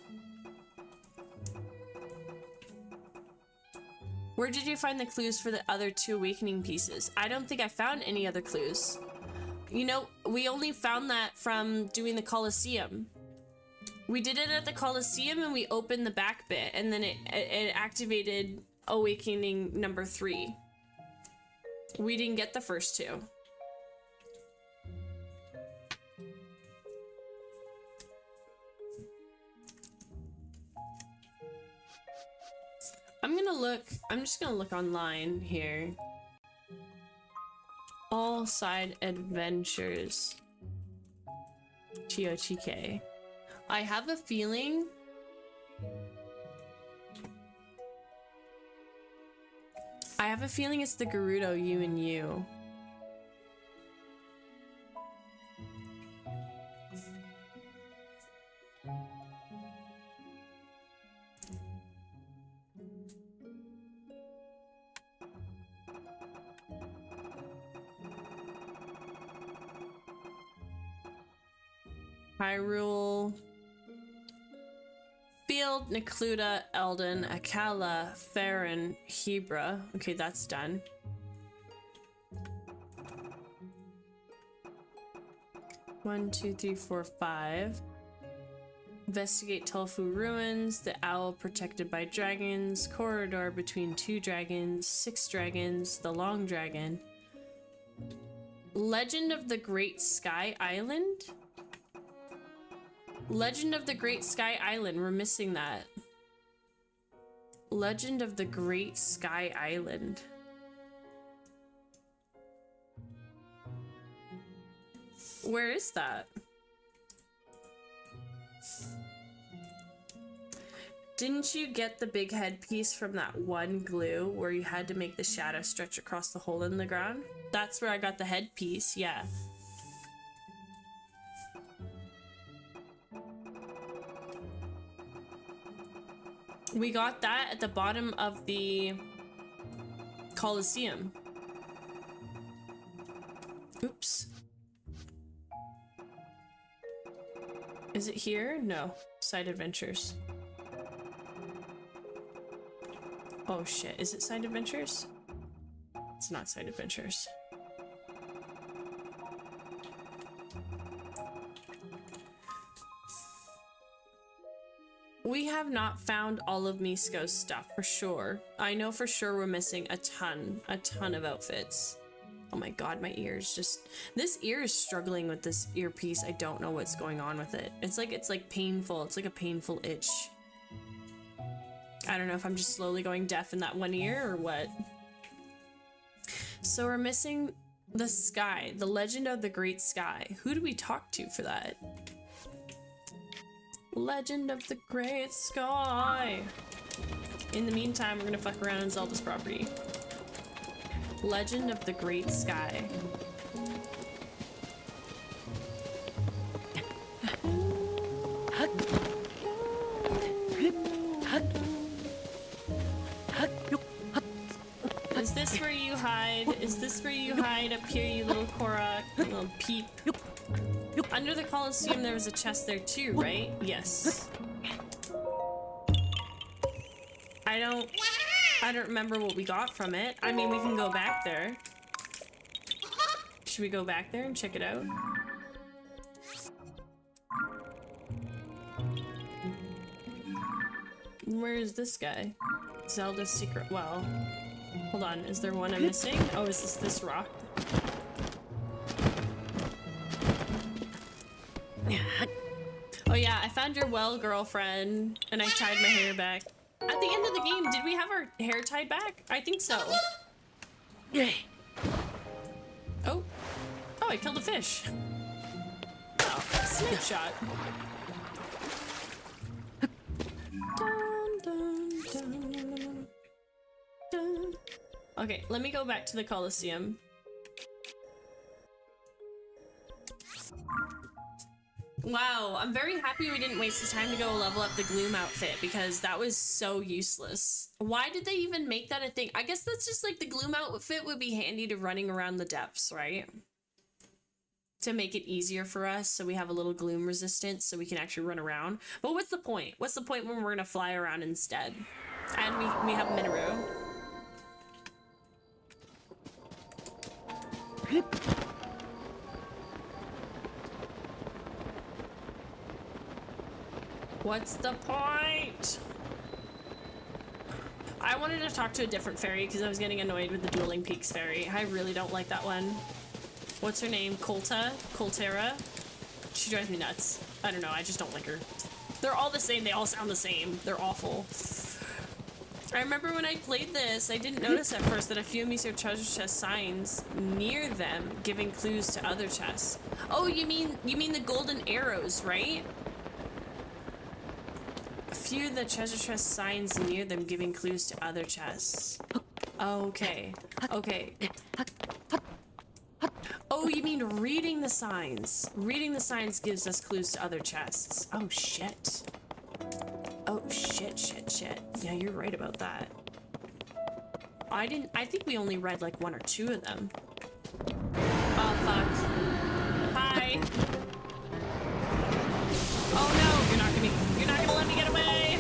Where did you find the clues for the other 2 awakening pieces? I don't think I found any other clues. You know, we only found that from doing the Colosseum. We did it at the Colosseum and we opened the back bit, and then it activated awakening number 3. We didn't get the first 2. I'm just gonna look online here. All side adventures. 𝖲치𝗈. I have a feeling it's the Gerudo 𝖲. Hyrule. Field, Necluda, Eldon, Akala, Farron, Hebra. Okay, that's done. One, two, three, four, 5. Investigate Tulfu ruins, the owl protected by dragons, corridor between 2 dragons, 6 dragons, the long dragon. Legend of the Great Sky Island? Legend of the Great Sky Island, we're missing that. Legend of the Great Sky Island. Where is that? Didn't you get the big headpiece from that one glue where you had to make the shadow stretch across the hole in the ground? That's where I got the headpiece, yeah. We got that at the bottom of the Colosseum. Oops. Is it here? No. Side Adventures. Oh shit, is it Side Adventures? It's not Side Adventures. We have not found all of Misko's stuff for sure. I know for sure we're missing a ton of outfits. Oh my god, my ears just... This ear is struggling with this earpiece. I don't know what's going on with it. It's like painful. It's like a painful itch. I don't know if I'm just slowly going deaf in that one ear or what. So we're missing the sky, the Legend of the Great Sky. Who do we talk to for that? Legend of the Great Sky. In the meantime, we're gonna fuck around on Zelda's property. Legend of the Great Sky. Is this where you hide? Is this where you hide up here, you little Korok, little peep? Under the Colosseum, there was a chest there too, right? Yes. I don't remember what we got from it. I mean, we can go back there. Should we go back there and check it out? Where is this guy? Zelda's secret well. Hold on, is there one I'm missing? Oh, is this rock? Oh yeah, I found your well, girlfriend, and I tied my hair back. At the end of the game, did we have our hair tied back? I think so. Oh. Oh, I killed a fish. Oh, snapshot. Dun, dun, dun, dun. Okay, let me go back to the Colosseum. Wow, I'm very happy we didn't waste the time to go level up the Gloom outfit because that was so useless. Why did they even make that a thing? I guess that's just like the Gloom outfit would be handy to running around the depths, right? To make it easier for us so we have a little Gloom resistance so we can actually run around. But what's the point? What's the point when we're gonna fly around instead? And we have Minoru. What's the point? I wanted to talk to a different fairy because I was getting annoyed with the Dueling Peaks fairy. I really don't like that one. What's her name? Coltera? She drives me nuts. I don't know, I just don't like her. They're all the same, they all sound the same. They're awful. I remember when I played this, I didn't notice at first that a few of Miso treasure chest signs near them giving clues to other chests. Oh, you mean the golden arrows, right? A few of the treasure chest signs near them giving clues to other chests. Okay. Okay. Oh, you mean reading the signs. Reading the signs gives us clues to other chests. Oh, shit. Oh, shit. Yeah, you're right about that. I think we only read like 1 or 2 of them. Oh, fuck. Hi. Oh, no, you're not gonna let me get away.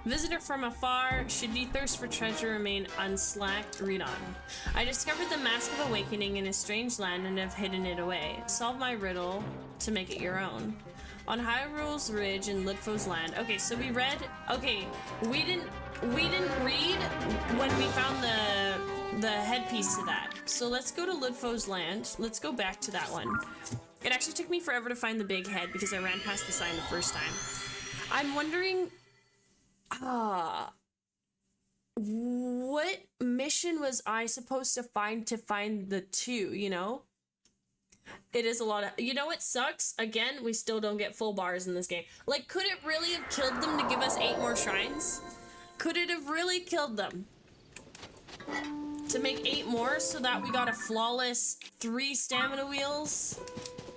Visitor from afar, should ye thirst for treasure, remain unslacked, read on. I discovered the Mask of Awakening in a strange land and have hidden it away. Solve my riddle to make it your own. On Hyrule's Ridge in 𝖲்𝗄𝗂유δι𝖾 land. Okay, so we read, okay, we didn't read when we found the headpiece to that. So let's go to 𝖲்પિ𝗂유διЛ land. Let's go back to that one. It actually took me forever to find the big head because I ran past the sign the first time. I'm wondering, what mission was I supposed to find the two, you know? It is a lot of, you know what sucks? Again, we still don't get full bars in this game. Like, could it really have killed them to give us 8 more shrines? Could it have really killed them to make 8 more so that we got a flawless 3 stamina wheels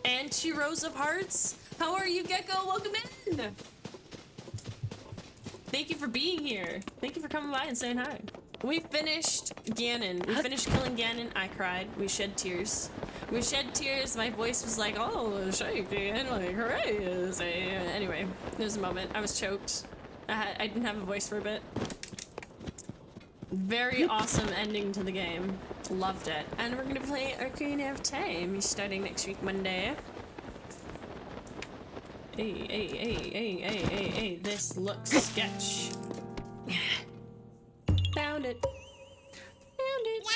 and 2 rows of hearts? How are you, Gecko? Welcome in! Thank you for being here. Thank you for coming by and saying hi. We finished Ganon. We finished killing Ganon. I cried. We shed tears. We shed tears. My voice was like, oh, shaky and like crazy. Anyway, there's a moment. I was choked. I didn't have a voice for a bit. Very awesome ending to the game. Loved it. And we're gonna play Ocarina of Time starting next week, Monday. Hey, this looks sketch. Found it. Found it.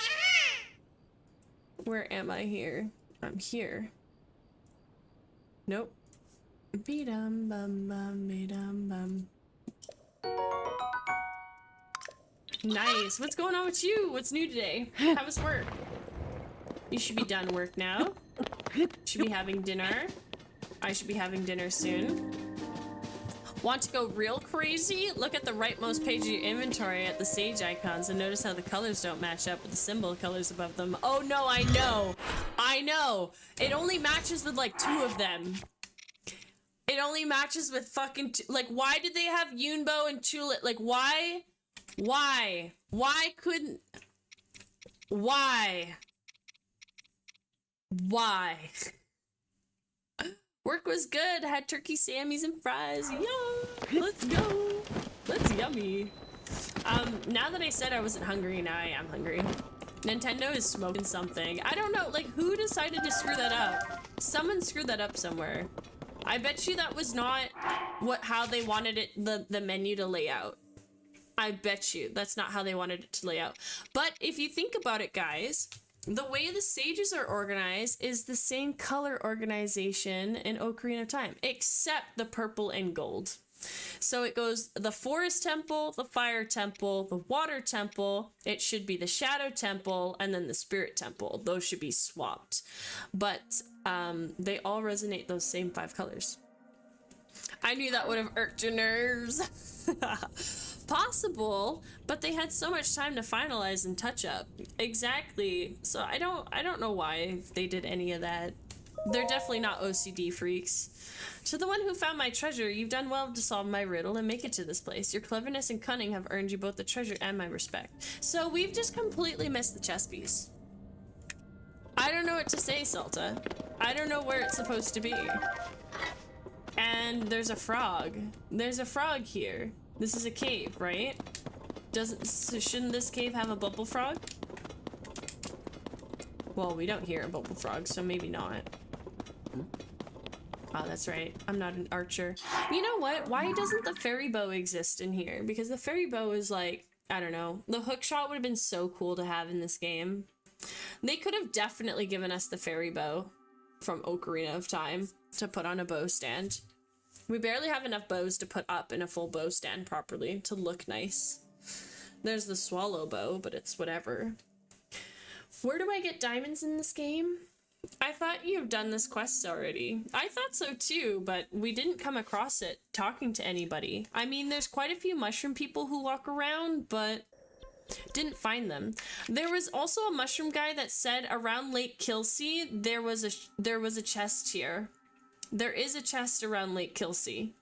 Where am I here? I'm here. Nope. Be-dum bum bum be-dum bum. Nice. What's going on with you? What's new today? How was work? You should be done work now. Should be having dinner. I should be having dinner soon. Want to go real crazy? Look at the rightmost page of your inventory at the sage icons and notice how the colors don't match up with the symbol colors above them. Oh no, I know. I know. It only matches with like 2 of them. It only matches with fucking like, why did they have Yunbo and Tulip? Like, why? Why? Why couldn't? Why? Why? Work was good. Had turkey sammies and fries. Yum! Let's go. That's yummy. Now that I said I wasn't hungry, now I am hungry. Nintendo is smoking something. I don't know, like, who decided to screw that up? Someone screwed that up somewhere. I bet you that was not how they wanted it, the menu to lay out. I bet you that's not how they wanted it to lay out. But if you think about it, guys, the way the sages are organized is the same color organization in Ocarina of Time, except the purple and gold. So it goes the forest temple, the fire temple, the water temple, it should be the shadow temple, and then the spirit temple. Those should be swapped. But they all resonate those same 5 colors. I knew that would have irked your nerves. Possible, but they had so much time to finalize and touch up. Exactly. So I don't know why they did any of that. They're definitely not OCD freaks. To the one who found my treasure, you've done well to solve my riddle and make it to this place. Your cleverness and cunning have earned you both the treasure and my respect. So we've just completely missed the chess piece. I don't know what to say, Salta. I don't know where it's supposed to be. And there's a frog. There's a frog here. This is a cave, right? Shouldn't this cave have a bubble frog? Well, we don't hear a bubble frog, so maybe not. Oh, that's right. I'm not an archer. You know what? Why doesn't the fairy bow exist in here? Because the fairy bow is like, I don't know. The hook shot would have been so cool to have in this game. They could have definitely given us the fairy bow from Ocarina of Time to put on a bow stand. We barely have enough bows to put up in a full bow stand properly to look nice. There's the swallow bow, but it's whatever. Where do I get diamonds in this game? I thought you've done this quest already. I thought so too, but we didn't come across it talking to anybody. I mean, there's quite a few mushroom people who walk around, but didn't find them. There was also a mushroom guy that said around Lake Kilsea there was a chest here. There is a chest around Lake Kilsea.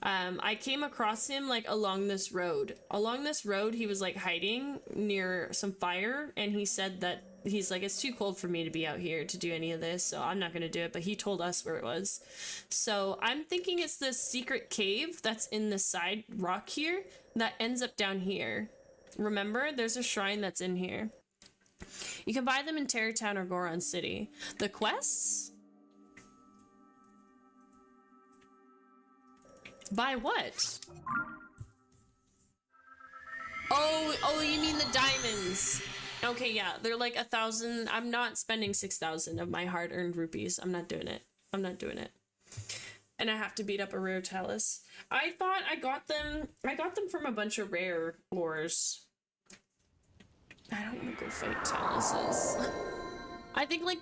I came across him like along this road. Along this road, he was like hiding near some fire, and he said that he's like, it's too cold for me to be out here to do any of this, so I'm not gonna do it, but he told us where it was. So I'm thinking it's the secret cave that's in the side rock here, that ends up down here. Remember, there's a shrine that's in here. You can buy them in Terror Town or Goron City. The quests? Buy what? Oh, you mean the diamonds. Okay, yeah, they're like 1,000. I'm not spending 6,000 of my hard-earned rupees. I'm not doing it. I'm not doing it. And I have to beat up a rare chalice. I thought I got them from a bunch of rare ores. I don't want to go fight chalices. I think like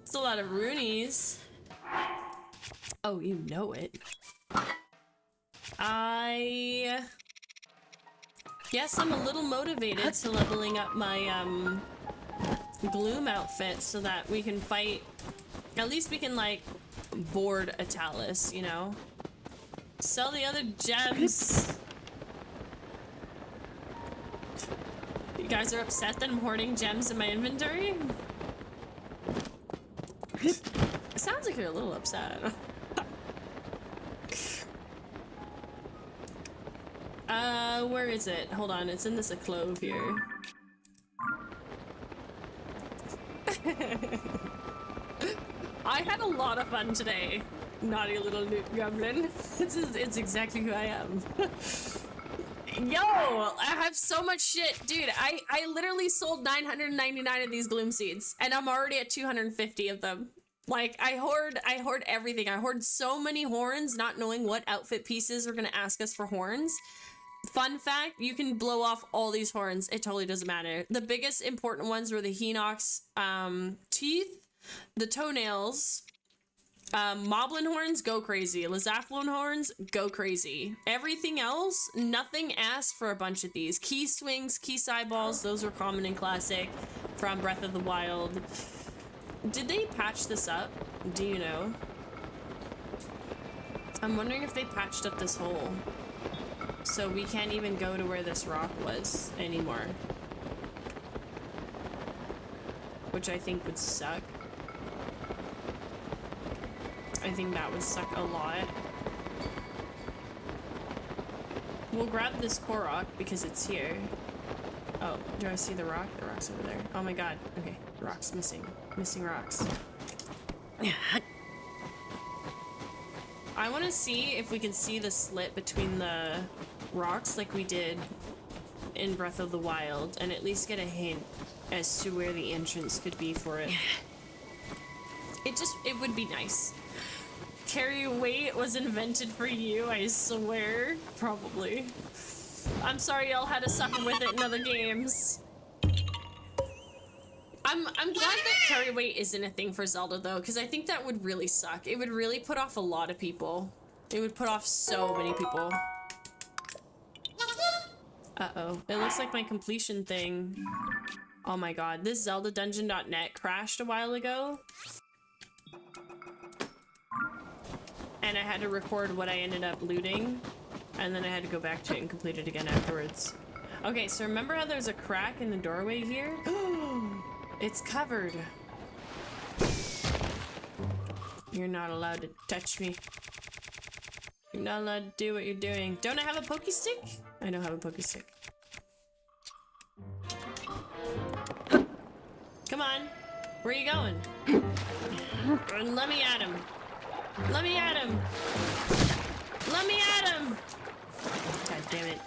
it's a lot of runeys. Oh, you know it. I guess I'm a little motivated to leveling up my gloom outfit so that we can fight. At least we can like board a chalice, you know? Sell the other gems. You guys are upset that I'm hoarding gems in my inventory? It sounds like you're a little upset. Where is it? Hold on, it's in this clove here. I had a lot of fun today, naughty little newt goblin. It's exactly who I am. Yo, I have so much shit. Dude, I literally sold 999 of these gloom seeds, and I'm already at 250 of them. Like, I hoard everything. I hoard so many horns, not knowing what outfit pieces are gonna ask us for horns. Fun fact, you can blow off all these horns. It totally doesn't matter. The biggest important ones were the Hinox teeth, the toenails, Moblin horns, go crazy. 𝖲 horns, go crazy. Everything else, nothing asked for a bunch of these. Key swings, key eyeballs, those were common and classic from Breath of the Wild. Did they patch this up? Do you know? I'm wondering if they patched up this hole. So we can't even go to where this rock was anymore. Which I think would suck. I think that would suck a lot. We'll grab this Korok because it's here. Oh, do I see the rock? The rock's over there. Oh my god. Okay, the rock's missing. Missing rocks. I want to see if we can see the slit between the rocks like we did in Breath of the Wild and at least get a hint as to where the entrance could be for it. It would be nice. Carry weight was invented for you, I swear. Probably. I'm sorry y'all had to suffer with it in other games. I'm glad that carry weight isn't a thing for Zelda though, because I think that would really suck. It would really put off a lot of people. It would put off so many people. Uh-oh. It looks like my completion thing. Oh my god. This ZeldaDungeon.net crashed a while ago. And I had to record what I ended up looting. And then I had to go back to it and complete it again afterwards. Okay, so remember how there's a crack in the doorway here? It's covered. You're not allowed to touch me. You're not allowed to do what you're doing. Don't I have a Poké Stick? I don't have a Poké Stick. Come on. Where are you going? Let me at him. Let me at him. Let me at him. God damn it.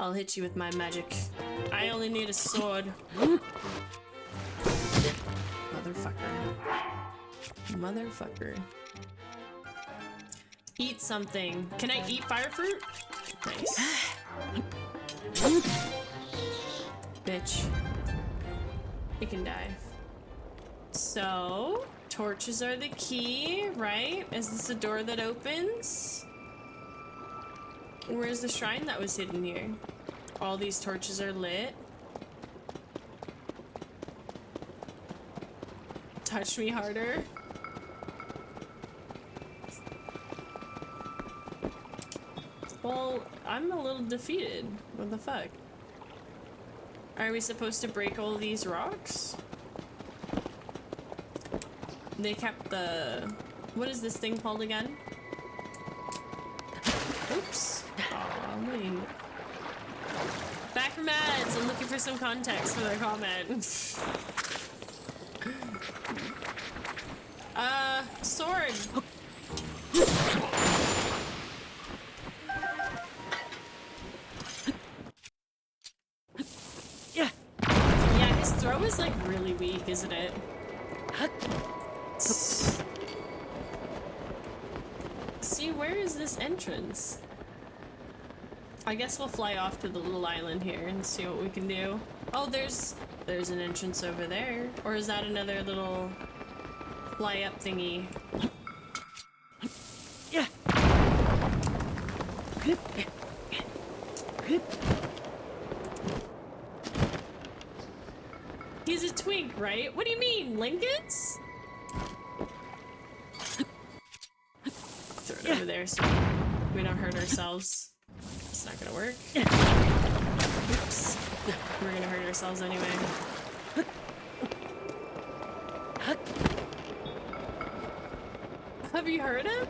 I'll hit you with my magic. I only need a sword. Motherfucker. Motherfucker. Eat something. Can I eat fire fruit? Nice. Bitch. You can die. So, torches are the key, right? Is this a door that opens? Where's the shrine that was hidden here? All these torches are lit. Touch me harder. Well, I'm a little defeated. What the fuck? Are we supposed to break all these rocks? They kept the... What is this thing called again? doing? Back from ads. I'm looking for some context for their comment. Sword. Yeah, his throw is like really weak, isn't it? See, where is this entrance? I guess we'll fly off to the little island here and see what we can do. Oh, there's an entrance over there. Or is that another little fly up thingy? Yeah. He's a twink, right? What do you mean, Lincolns? Throw it over there so we don't hurt ourselves. It's not gonna work. Oops. We're gonna hurt ourselves anyway. Have you heard him?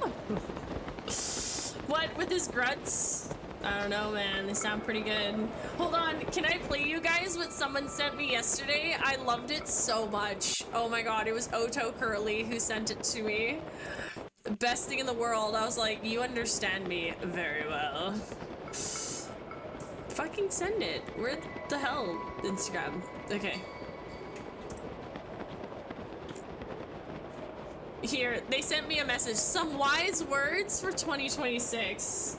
What, with his grunts? I don't know, man. They sound pretty good. Hold on, can I play you guys what someone sent me yesterday? I loved it so much. Oh my god, it was 𝖳_Curly who sent it to me. Best thing in the world. I was like, you understand me very well. Fucking send it. Where the hell? Instagram. Okay. Here, they sent me a message. Some wise words for 2026.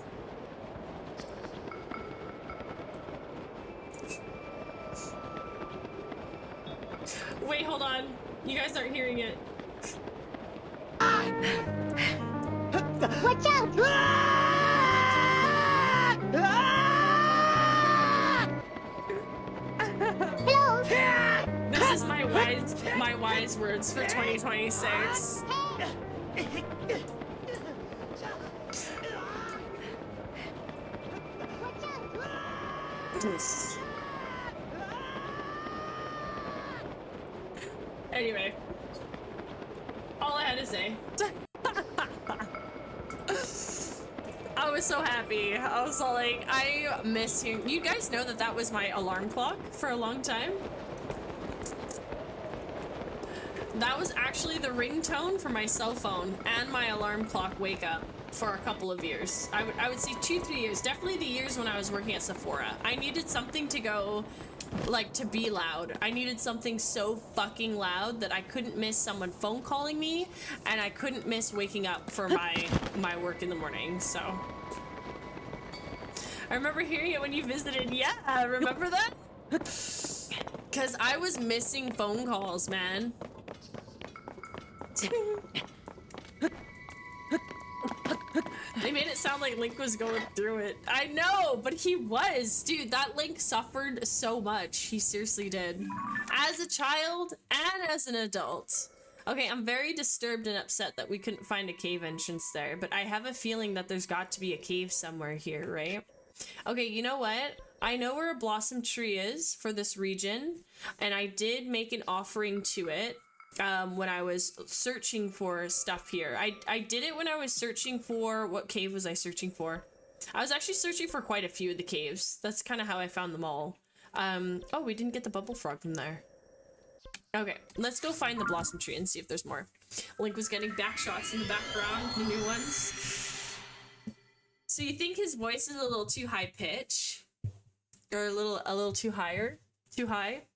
Wait, hold on. You guys aren't hearing it. Watch out! Hello? This is my wise words for 2026. Anyway, all I had to say. I was so happy. I was all like, I miss you. You guys know that that was my alarm clock for a long time. That was actually the ringtone for my cell phone and my alarm clock wake up for a couple of years. I would say 2-3 years. Definitely the years when I was working at Sephora. I needed something to go, like, to be loud. I needed something so fucking loud that I couldn't miss someone phone calling me, and I couldn't miss waking up for my work in the morning. So I remember hearing it when you visited. Yeah, remember that? Because I was missing phone calls, man. They made it sound like Link was going through it. I know, but he was. Dude, that Link suffered so much. He seriously did. As a child and as an adult. Okay, I'm very disturbed and upset that we couldn't find a cave entrance there, but I have a feeling that there's got to be a cave somewhere here, right? Okay, you know what? I know where a blossom tree is for this region, and I did make an offering to it. When I was searching for stuff here. I did it when I was searching for... What cave was I searching for? I was actually searching for quite a few of the caves. That's kind of how I found them all. Oh, we didn't get the bubble frog from there. Okay, let's go find the blossom tree and see if there's more. Link was getting back shots in the background, the new ones. So you think his voice is a little too high pitch? Or a little too higher? Too high?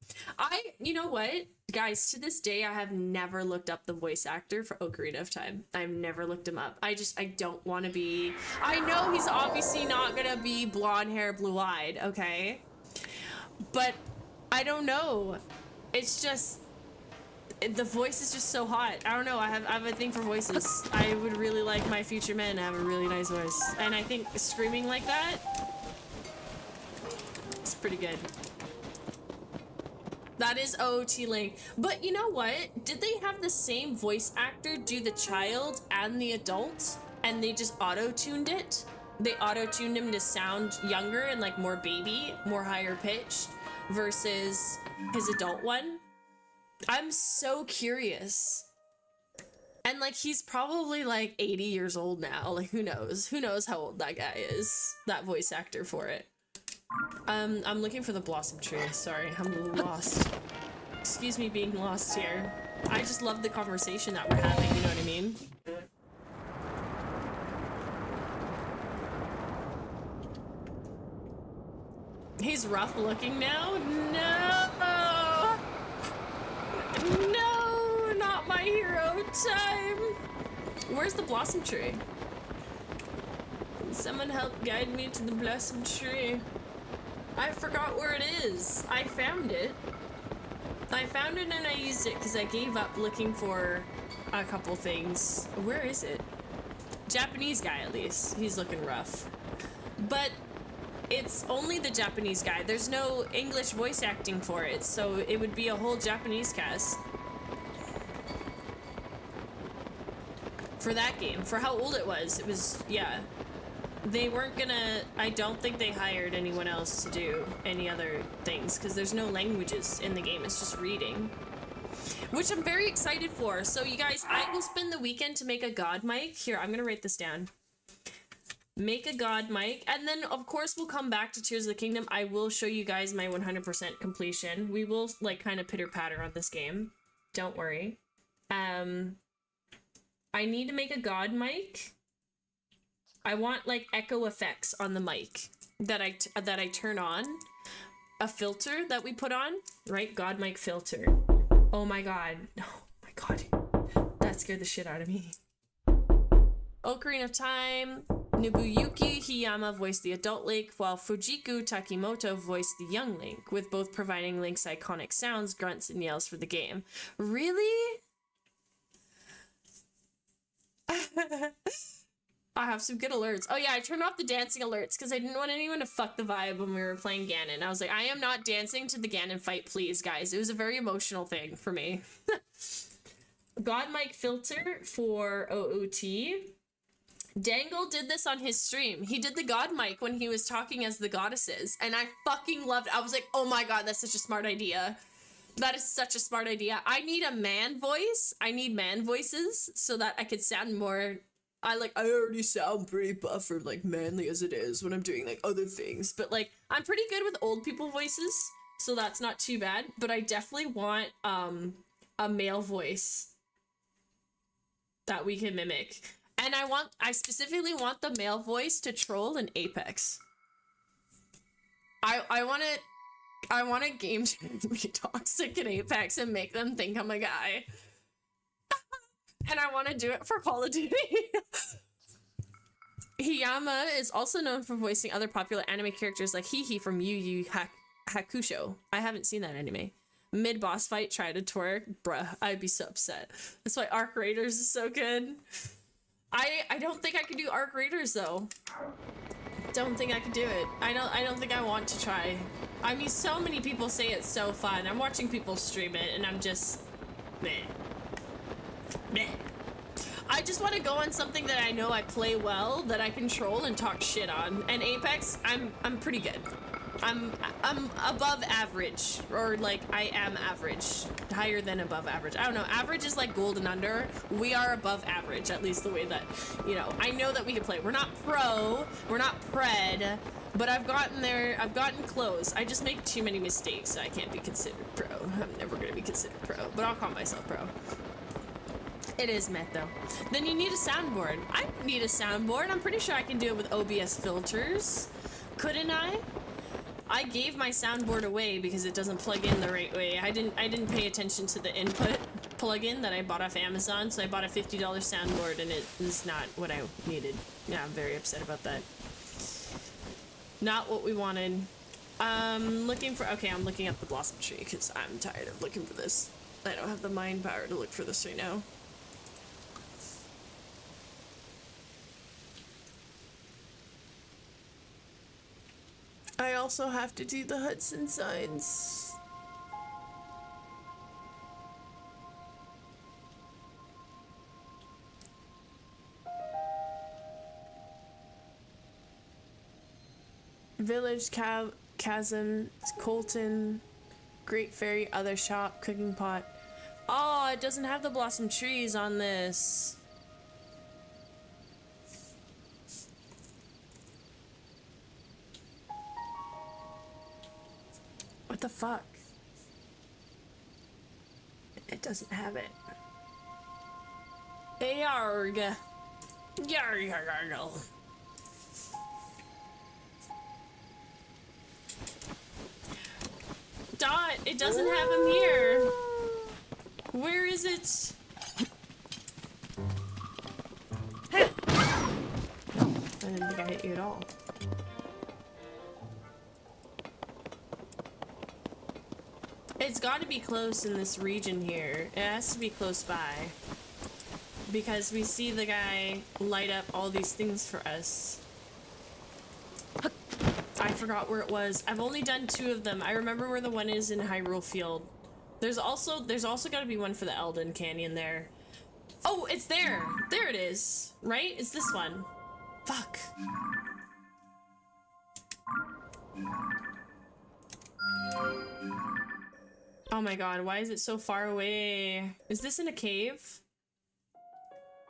You know what? Guys, to this day, I have never looked up the voice actor for Ocarina of Time. I've never looked him up. I don't want to be... I know he's obviously not gonna be blonde hair, blue-eyed, okay? But I don't know. It's just... The voice is just so hot. I don't know. I have a thing for voices. I would really like my future men to have a really nice voice. And I think screaming like that... It's pretty good. That is OT Link. But you know what? Did they have the same voice actor do the child and the adult? And they just auto-tuned it? They auto-tuned him to sound younger and like more baby, more higher pitched versus his adult one? I'm so curious. And like he's probably like 80 years old now. Like who knows? Who knows how old that guy is? That voice actor for it. I'm looking for the blossom tree. Sorry, I'm a little lost. Excuse me being lost here. I just love the conversation that we're having, you know what I mean? He's rough looking now? No! No, not my hero time! Where's the blossom tree? Can someone help guide me to the blossom tree? I forgot where it is. I found it. I found it and I used it because I gave up looking for a couple things. Where is it? Japanese guy, at least. He's looking rough. But it's only the Japanese guy. There's no English voice acting for it, so it would be a whole Japanese cast. For that game. For how old it was, yeah. They weren't gonna, I don't think they hired anyone else to do any other things, because there's no languages in the game, it's just reading. Which I'm very excited for. So you guys, I will spend the weekend to make a god mic. Here, I'm gonna write this down. Make a god mic, and then of course we'll come back to Tears of the Kingdom. I will show you guys my 100% completion. We will like kind of pitter patter on this game. Don't worry. I need to make a god mic. I want like echo effects on the mic that I turn on. A filter that we put on, right? God mic filter. Oh my god. Oh my god. That scared the shit out of me. Ocarina of Time. Nobuyuki Hiyama voiced the adult Link, while Fujiku Takimoto voiced the young Link, with both providing Link's iconic sounds, grunts, and yells for the game. Really? I have some good alerts. Oh yeah, I turned off the dancing alerts because I didn't want anyone to fuck the vibe when we were playing Ganon. I was like, I am not dancing to the Ganon fight, please, guys. It was a very emotional thing for me. God mic filter for OOT. Dangle did this on his stream. He did the god mic when he was talking as the goddesses, and I fucking loved it. I was like, oh my god, that's such a smart idea. That is such a smart idea. I need a man voice. I need man voices so that I could sound more... I already sound pretty buff or like manly as it is when I'm doing like other things, but like I'm pretty good with old people voices, so that's not too bad. But I definitely want a male voice that we can mimic. And I specifically want the male voice to troll in Apex. I want a game to be toxic in Apex and make them think I'm a guy. And I want to do it for Call of Duty. Hiyama is also known for voicing other popular anime characters like Hihi from Yu Yu Hakusho. I haven't seen that anime. Mid-boss fight, try to twerk. Bruh, I'd be so upset. That's why Arc Raiders is so good. I don't think I could do Arc Raiders though. Don't think I could do it. I don't think I want to try. I mean, so many people say it's so fun. I'm watching people stream it and I'm just meh. Meh. I just want to go on something that I know I play well, that I control and talk shit on. And Apex, I'm pretty good. I'm above average, or like I am average, higher than above average. I don't know. Average is like gold and under. We are above average, at least the way that, you know, I know that we can play. We're not pro, we're not pred, but I've gotten there. I've gotten close. I just make too many mistakes, so I can't be considered pro. I'm never gonna be considered pro, but I'll call myself pro. It is meth though. Then you need a soundboard. I don't need a soundboard. I'm pretty sure I can do it with OBS filters. Couldn't I? I gave my soundboard away because it doesn't plug in the right way. I didn't pay attention to the input plugin that I bought off Amazon, so I bought a $50 soundboard and it is not what I needed. Yeah, I'm very upset about that. Not what we wanted. I'm looking up the blossom tree because I'm tired of looking for this. I don't have the mind power to look for this right now. I also have to do the Hudson signs. Village, Chasm, Colton, Great Fairy, Other Shop, Cooking Pot. Oh, Oh, it doesn't have the blossom trees on this. What the fuck? It doesn't have it. Yarg. Yarg. Dot, it doesn't have him here. Where is it? I didn't think I hit you at all. It's got to be close in this region here. It has to be close by. Because we see the guy light up all these things for us. I forgot where it was. I've only done 2 of them. I remember where the one is in Hyrule Field. There's also got to be one for the Elden Canyon there. Oh, it's there. There it is. Right? It's this one. Fuck. Oh my god, why is it so far away? Is this in a cave?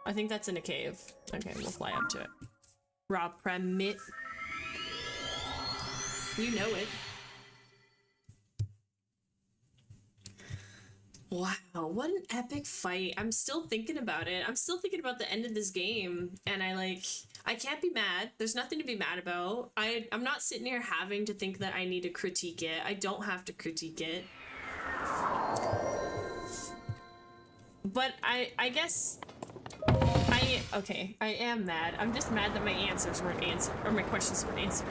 I think that's in a cave. Okay, we'll fly up to it. Raw Premit. You know it. Wow, what an epic fight. I'm still thinking about it. I'm still thinking about the end of this game. And I can't be mad. There's nothing to be mad about. I'm not sitting here having to think that I need to critique it. I don't have to critique it. But I guess okay, I am mad. I'm just mad that my answers weren't answered, or my questions weren't answered.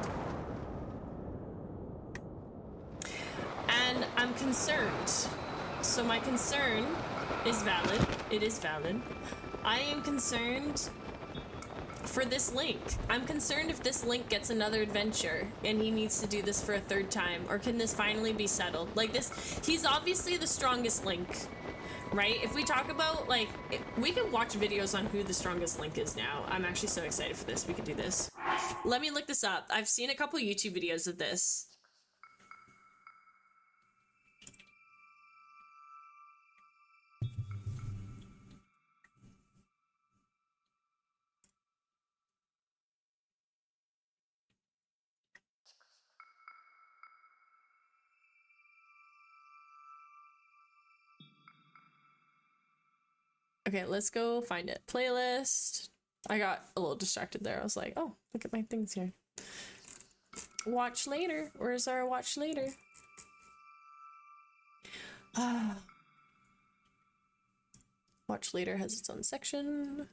And I'm concerned. So my concern is valid. It is valid. I am concerned for this Link. I'm concerned if this Link gets another adventure and he needs to do this for a 3rd time, or can this finally be settled? Like this, he's obviously the strongest Link, right? If we talk about, like, we can watch videos on who the strongest Link is now. I'm actually so excited for this. We can do this. Let me look this up. I've seen a couple YouTube videos of this. Okay, let's go find it. Playlist. I got a little distracted there. I was like, oh, look at my things here. Watch later. Where's our watch later? Watch later has its own section.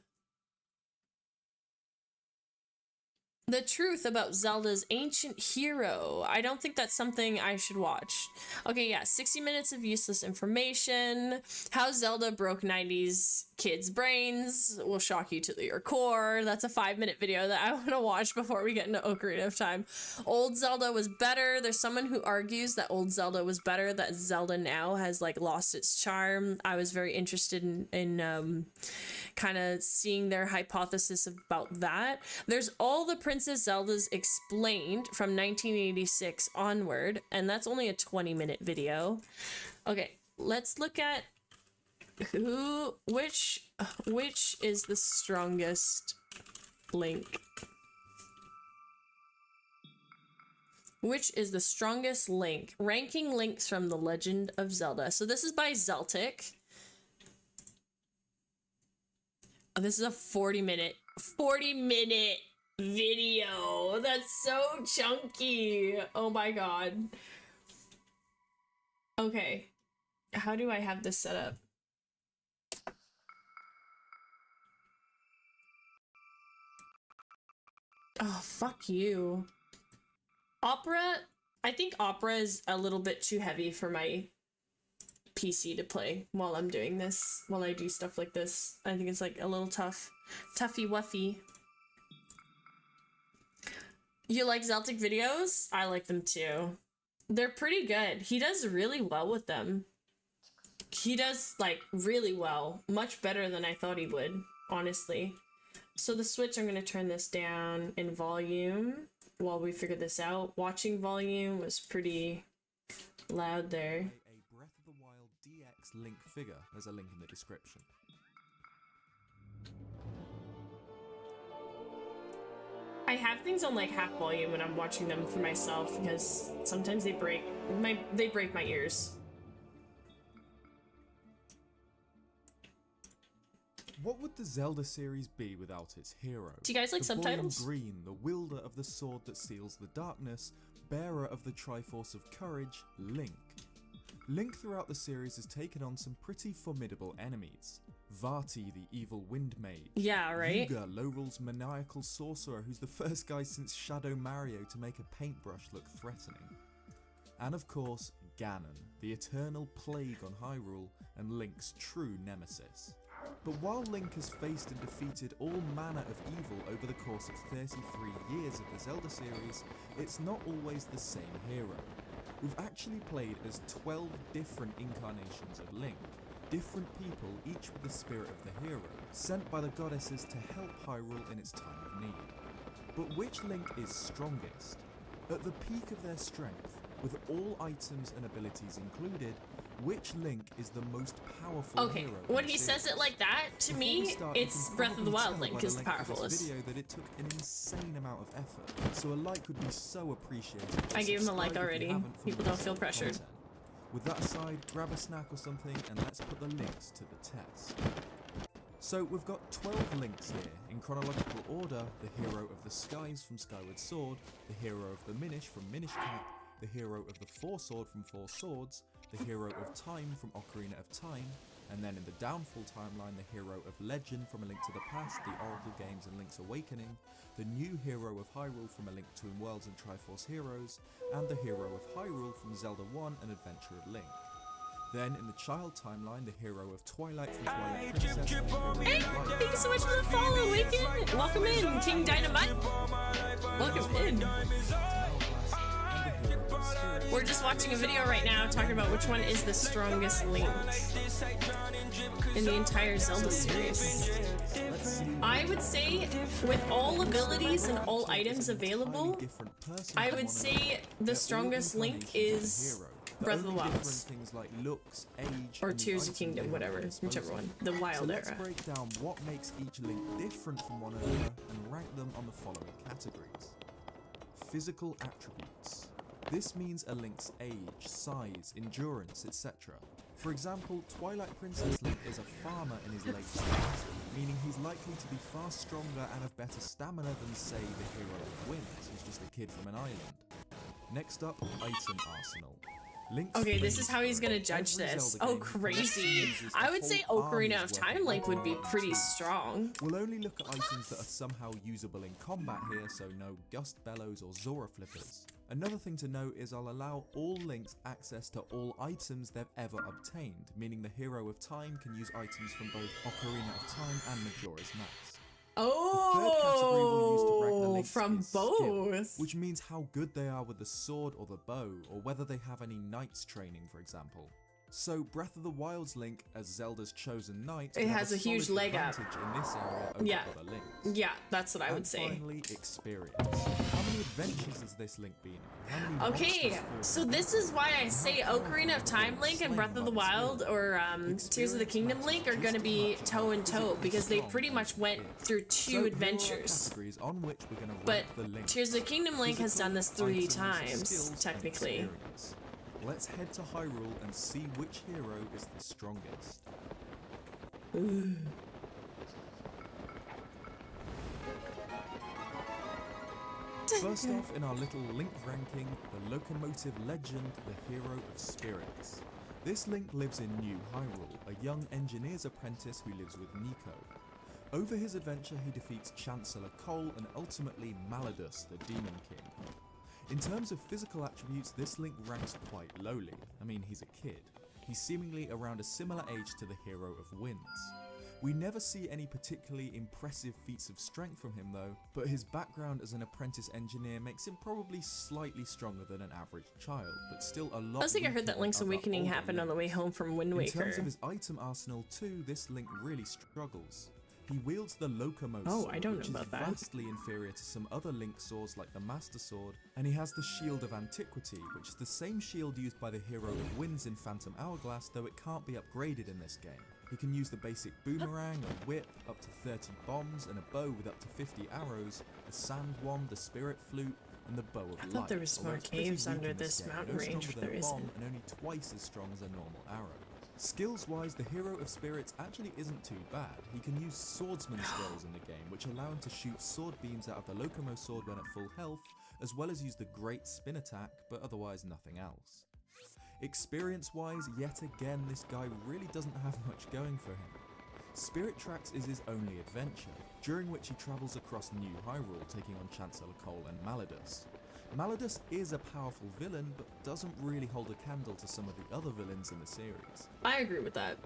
The truth about Zelda's ancient hero. I don't think that's something I should watch. Okay, yeah, 60 minutes of useless information. How Zelda broke 90s kids' brains will shock you to your core. That's a 5-minute video that I want to watch before we get into Ocarina of Time. Old Zelda was better. There's someone who argues that old Zelda was better, that Zelda now has like lost its charm. I was very interested in kind of seeing their hypothesis about that. There's all the Princess Zeldas explained from 1986 onward, and that's only a 20-minute video. Okay, let's look at which is the strongest Link. Which is the strongest Link? Ranking Links from The Legend of Zelda. So this is by 𝖸ltic. Oh, this is a 40-minute video. That's so chunky. Oh my god. Okay. How do I have this set up? Oh, fuck you. Opera? I think Opera is a little bit too heavy for my PC to play while I'm doing this, while I do stuff like this. I think it's like a little toughy wuffy. You like 𝖸ltic videos? I like them too. They're pretty good. He does really well with them. He does like really well. Much better than I thought he would, honestly. So the Switch, I'm going to turn this down in volume while we figure this out. Watching volume was pretty loud there. A Breath of the Wild EX Link figure. There's a link in the description. I have things on like half volume when I'm watching them for myself because sometimes they break my ears. What would the Zelda series be without its hero? Do you guys like the subtitles? Boy in green, the wielder of the sword that seals the darkness, bearer of the Triforce of Courage, Link. Link throughout the series has taken on some pretty formidable enemies. 𝖲ти, the evil wind mage. Yeah, right? Lorel's maniacal sorcerer who's the first guy since Shadow Mario to make a paintbrush look threatening. And of course, Ganon, the eternal plague on Hyrule and Link's true nemesis. But while Link has faced and defeated all manner of evil over the course of 33 years of the Zelda series, it's not always the same hero. We've actually played as 12 different incarnations of Link, different people, each with the spirit of the hero, sent by the goddesses to help Hyrule in its time of need. But which Link is strongest? At the peak of their strength, with all items and abilities included, which Link is the most powerful hero? When he says it like that, to me, it's Breath of the Wild Link is the powerfulest. Video that it took an insane amount of effort, so a like would be so appreciated. I gave him a like already. People don't feel pressured. With that aside, grab a snack or something and let's put the links to the test. So we've got 12 links here, in chronological order: the hero of the skies from Skyward Sword, the hero of the Minish from Minish Cap, the hero of the Four Sword from Four Swords, the hero of Time from Ocarina of Time, and then in the Downfall timeline, the hero of Legend from A Link to the Past, the Oracle Games and Link's Awakening, the new hero of Hyrule from A Link Between Worlds and Triforce Heroes, and the hero of Hyrule from Zelda 1 An Adventure of Link. Then in the Child timeline, the hero of Twilight from Twilight Princess. Hey, thank you so much for the follow, Wicked! Welcome in, King Dynamite! Welcome in! We're just watching a video right now talking about which one is the strongest Link in the entire Zelda series. I would say, with all abilities and all items available, I would say the strongest Link is Breath of the Wild. Things like looks, age, or Tears of Kingdom, whatever, whichever one. The Wild Let's era. break down what makes each Link different from one another and rank them on the following categories. Physical attributes. This means a Link's age, size, endurance, etc. For example, Twilight Princess Link is a farmer in his late 20s, meaning he's likely to be far stronger and have better stamina than, say, the hero of Winds, who's just a kid from an island. Next up, item arsenal. Okay, this is how he's gonna judge this. Oh, crazy. I would say Ocarina of Time Link would be pretty strong. We'll only look at items that are somehow usable in combat here, so no Gust Bellows or Zora Flippers. Another thing to note is I'll allow all Links access to all items they've ever obtained, meaning the Hero of Time can use items from both Ocarina of Time and Majora's Mask. Oh, from both. Skill, which means how good they are with the sword or the bow, or whether they have any knights training, for example. So Breath of the Wild's Link, as Zelda's chosen knight, it has a huge leg up in this area over other Links. Yeah, that's what I would say. Finally, experience. How many adventures has this Link been on? Okay, so this is why I say Ocarina of Time Link and Breath of the Wild or Tears of the Kingdom Link are going to be toe and toe because they pretty much went through two adventures. On which we're gonna but Tears of the Kingdom Link has done this 3 times, technically. Let's head to Hyrule and see which hero is the strongest. Ooh. First off, in our little Link ranking, the locomotive legend, the hero of spirits. This Link lives in New Hyrule, a young engineer's apprentice who lives with Nico. Over his adventure, he defeats Chancellor Cole and ultimately Malladus, the Demon King. In terms of physical attributes, this Link ranks quite lowly. I mean, he's a kid. He's seemingly around a similar age to the hero of Winds. We never see any particularly impressive feats of strength from him though, but his background as an apprentice engineer makes him probably slightly stronger than an average child, but still a lot. I think I heard that Link's Awakening happened on the way home from Wind Waker. In terms of his item arsenal too, this Link really struggles. He wields the Locomo Oh, sword, I don't know which is about that. vastly inferior to some other Link swords like the Master Sword, and he has the Shield of Antiquity, which is the same shield used by the Hero of Winds in Phantom Hourglass, though it can't be upgraded in this game. He can use the basic boomerang, a whip, up to 30 bombs, and a bow with up to 50 arrows, a sand wand, a spirit flute, and the bow of light. I thought there was more although it's pretty caves weak under in this game, mountain no range, stronger but than there a bomb isn't. and only twice as strong as a normal arrow. Skills-wise, the Hero of Spirits actually isn't too bad. He can use swordsman skills in the game, which allow him to shoot sword beams out of the Locomo sword when at full health, as well as use the Great Spin attack, but otherwise nothing else. Experience-wise, yet again, this guy really doesn't have much going for him. Spirit Tracks is his only adventure, during which he travels across New Hyrule, taking on Chancellor Cole and Malladus. Malladus is a powerful villain, but doesn't really hold a candle to some of the other villains in the series. I agree with that.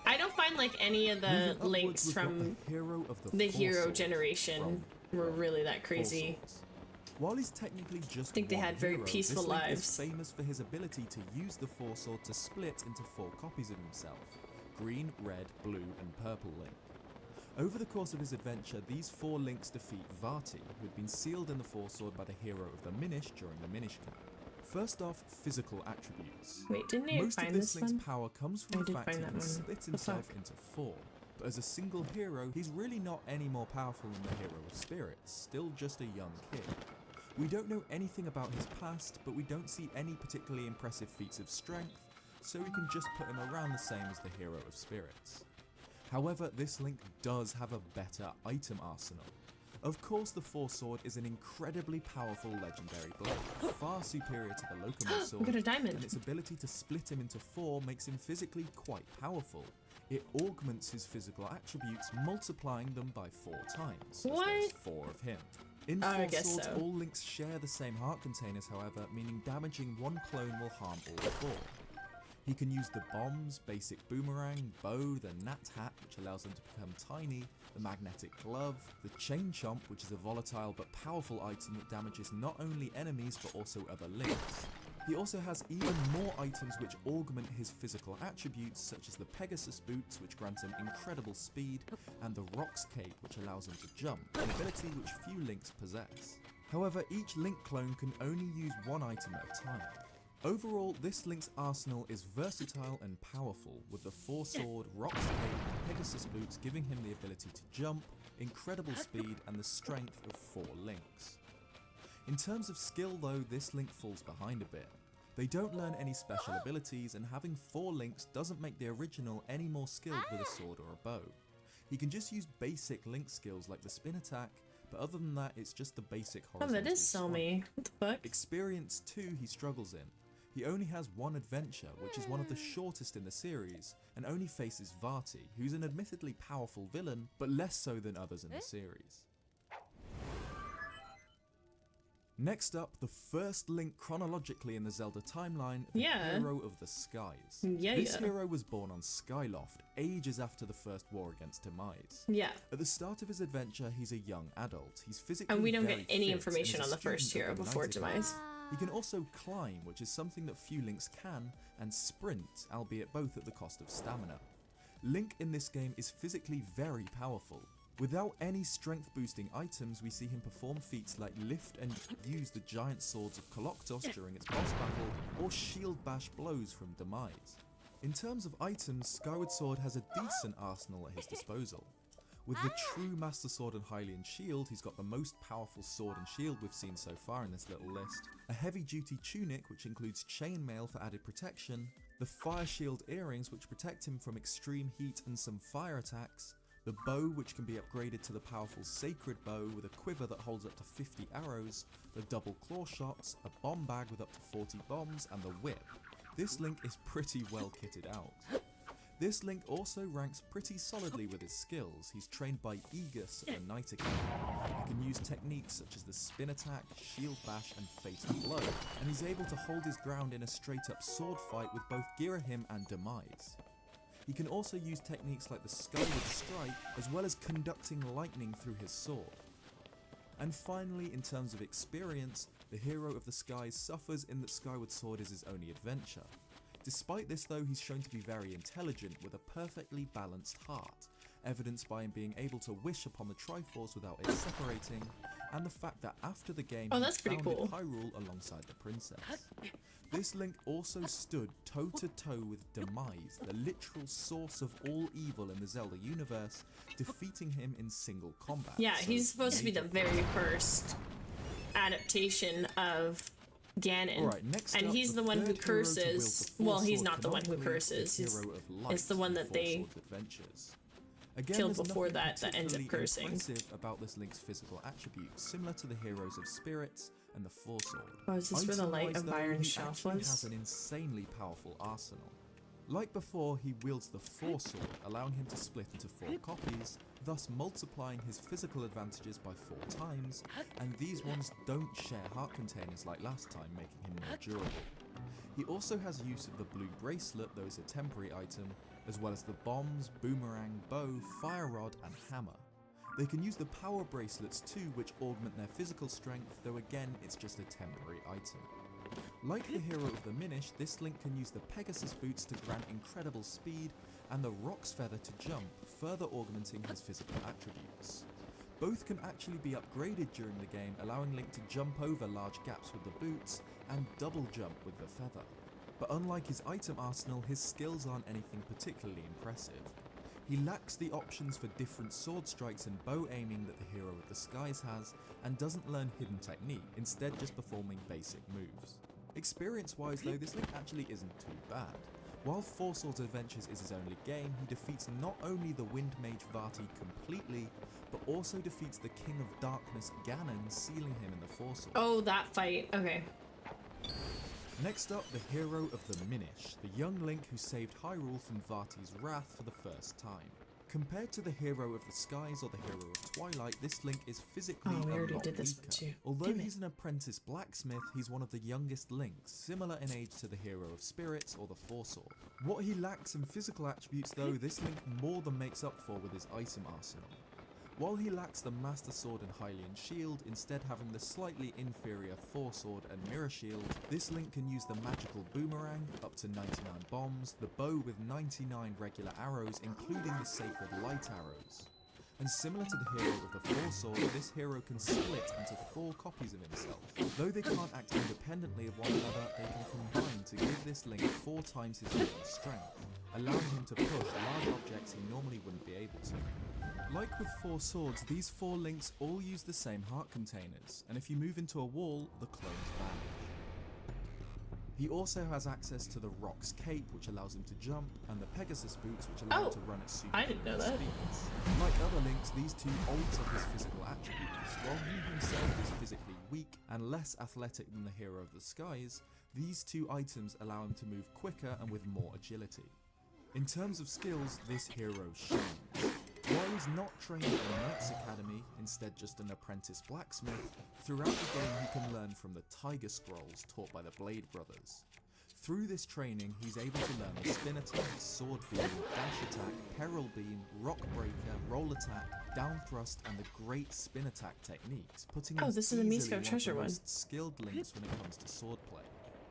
I don't find like any of the Moving links upwards, we've got from the hero of the Four hero Swords generation were really that Four crazy. Swords. While he's technically just I think they one had very hero, peaceful this Link lives. is famous for his ability to use the Four Sword to split into 4 copies of himself: green, red, blue, and purple Link. Over the course of his adventure, these 4 Links defeat 𝖲ti, who had been sealed in the Four Sword by the hero of the Minish during the Minish Camp. First off, physical attributes. Wait, didn't I Most find of this this Link's one? power comes I from the did fact find he that can one. split The himself fuck? into 4. But as a single hero, he's really not any more powerful than the Hero of Spirits, still just a young kid. We don't know anything about his past, but we don't see any particularly impressive feats of strength, so we can just put him around the same as the Hero of Spirits. However, this Link does have a better item arsenal. Of course, the Four Sword is an incredibly powerful legendary blade, far superior to the Locomo sword, got a diamond. and its ability to split him into 4 makes him physically quite powerful. It augments his physical attributes, multiplying them by 4 times, as there's 4 of him. In I Four guess Swords, so. all Links share the same heart containers, however, meaning damaging one clone will harm all 4. He can use the bombs, basic boomerang, bow, the Nat Hat, which allows him to become tiny, the magnetic glove, the chain chomp, which is a volatile but powerful item that damages not only enemies but also other Links. He also has even more items which augment his physical attributes, such as the Pegasus boots, which grant him incredible speed, and the Rocks cape, which allows him to jump, an ability which few Links possess. However, each Link clone can only use one item at a time. Overall, this Link's arsenal is versatile and powerful, with the Four Sword, Rocks cape, and Pegasus boots giving him the ability to jump, incredible speed, and the strength of 4 Links. In terms of skill though, this Link falls behind a bit. They don't learn any special abilities, and having 4 Links doesn't make the original any more skilled with a sword or a bow. He can just use basic Link skills like the spin attack, but other than that, it's just the basic Oh, horizontal that is Selmy. What the fuck? Experience 2 he struggles in. He only has one adventure, which is one of the shortest in the series, and only faces 𝖲ti, who's an admittedly powerful villain, but less so than others in the series. Next up, the first Link chronologically in the Zelda timeline, the Hero of the Skies. This hero was born on Skyloft, ages after the first war against Demise. At the start of his adventure, he's a young adult. He's physically And we don't very get any fit, information and on is a the first student hero of the before Knight Academy. Demise. He can also climb, which is something that few Links can, and sprint, albeit both at the cost of stamina. Link in this game is physically very powerful. Without any strength boosting items, we see him perform feats like lift and use the giant swords of Koloktos during its boss battle, or shield bash blows from Demise. In terms of items, Skyward Sword has a decent arsenal at his disposal. With the true Master Sword and Hylian Shield, he's got the most powerful sword and shield we've seen so far in this little list, a heavy-duty tunic which includes chainmail for added protection, the Fire Shield earrings which protect him from extreme heat and some fire attacks, the bow which can be upgraded to the powerful Sacred Bow with a quiver that holds up to 50 arrows, the double claw shots, a bomb bag with up to 40 bombs, and the whip. This Link is pretty well kitted out. This Link also ranks pretty solidly with his skills. He's trained by Aegis at the Knight Academy. He can use techniques such as the spin attack, shield bash, and fatal blow, and he's able to hold his ground in a straight up sword fight with both Girahim and Demise. He can also use techniques like the Skyward Strike, as well as conducting lightning through his sword. And finally, in terms of experience, the Hero of the Skies suffers in that Skyward Sword is his only adventure. Despite this though, he's shown to be very intelligent with a perfectly balanced heart, evidenced by him being able to wish upon the Triforce without it separating, and the fact that after the game he founded Hyrule alongside the princess. This Link also stood toe-to-toe with 𝖸𝗒𝗂યુδι𝖾, the literal source of all evil in the Zelda universe, defeating him in single combat. Yeah, he's supposed to be the very first adaptation of Ganon. Right, and he's the one who curses. Well, he's not the one who curses. It's the one that they killed before that ends up cursing. Impressive about this Link's physical attributes, similar to the heroes of Spirits and the Four Sword. Oh, is this where the Light of Iron Shelf was? He has an insanely powerful arsenal. Like before, he wields the Four Sword, allowing him to split into 4 copies, thus multiplying his physical advantages by 4 times, and these ones don't share heart containers like last time, making him more durable. He also has use of the blue bracelet, though it's a temporary item, as well as the bombs, boomerang, bow, fire rod, and hammer. They can use the power bracelets too, which augment their physical strength, though again it's just a temporary item. Like the hero of the Minish, this Link can use the Pegasus boots to grant incredible speed, and the Roc's Feather to jump, further augmenting his physical attributes. Both can actually be upgraded during the game, allowing Link to jump over large gaps with the boots, and double jump with the feather. But unlike his item arsenal, his skills aren't anything particularly impressive. He lacks the options for different sword strikes and bow aiming that the Hero of the Skies has, and doesn't learn hidden technique, instead just performing basic moves. Experience-wise though, this Link actually isn't too bad. While Four Swords Adventures is his only game, he defeats not only the Wind Mage 𝖲티 completely, but also defeats the King of Darkness Ganon, sealing him in the Four Swords. Oh, that fight. Okay. Next up, the hero of the Minish, the young Link who saved Hyrule from 𝖲티's wrath for the first time. Compared to the hero of the skies or the hero of Twilight, this Link is physically a lot weaker. Although he's an apprentice blacksmith, he's one of the youngest Links, similar in age to the hero of Spirits or the Four Sword. What he lacks in physical attributes though, this Link more than makes up for with his item arsenal. While he lacks the Master Sword and Hylian Shield, instead having the slightly inferior Four Sword and Mirror Shield, this Link can use the magical boomerang, up to 99 bombs, the bow with 99 regular arrows, including the sacred light arrows. And similar to the hero of the Four Sword, this hero can split into 4 copies of himself. Though they can't act independently of one another, they can combine to give this Link 4 times his usual strength, allowing him to push large objects he normally wouldn't be able to. Like with Four Swords, these 4 Links all use the same heart containers, and if you move into a wall, the clones vanish. He also has access to the Roc's Cape, which allows him to jump, and the Pegasus boots, which allow him to run at super speeds. Like other Links, these two alter his physical attributes. While he himself is physically weak and less athletic than the hero of the skies, these 2 items allow him to move quicker and with more agility. In terms of skills, this hero shines. While he's not trained at a Knight's Academy, instead just an apprentice blacksmith, throughout the game he can learn from the Tiger Scrolls taught by the Blade Brothers. Through this training, he's able to learn the Spin Attack, Sword Beam, Dash Attack, Peril Beam, Rock Breaker, Roll Attack, Down Thrust, and the Great Spin Attack techniques, putting him this is the Misko treasure one. Most skilled Links when it comes to swordplay.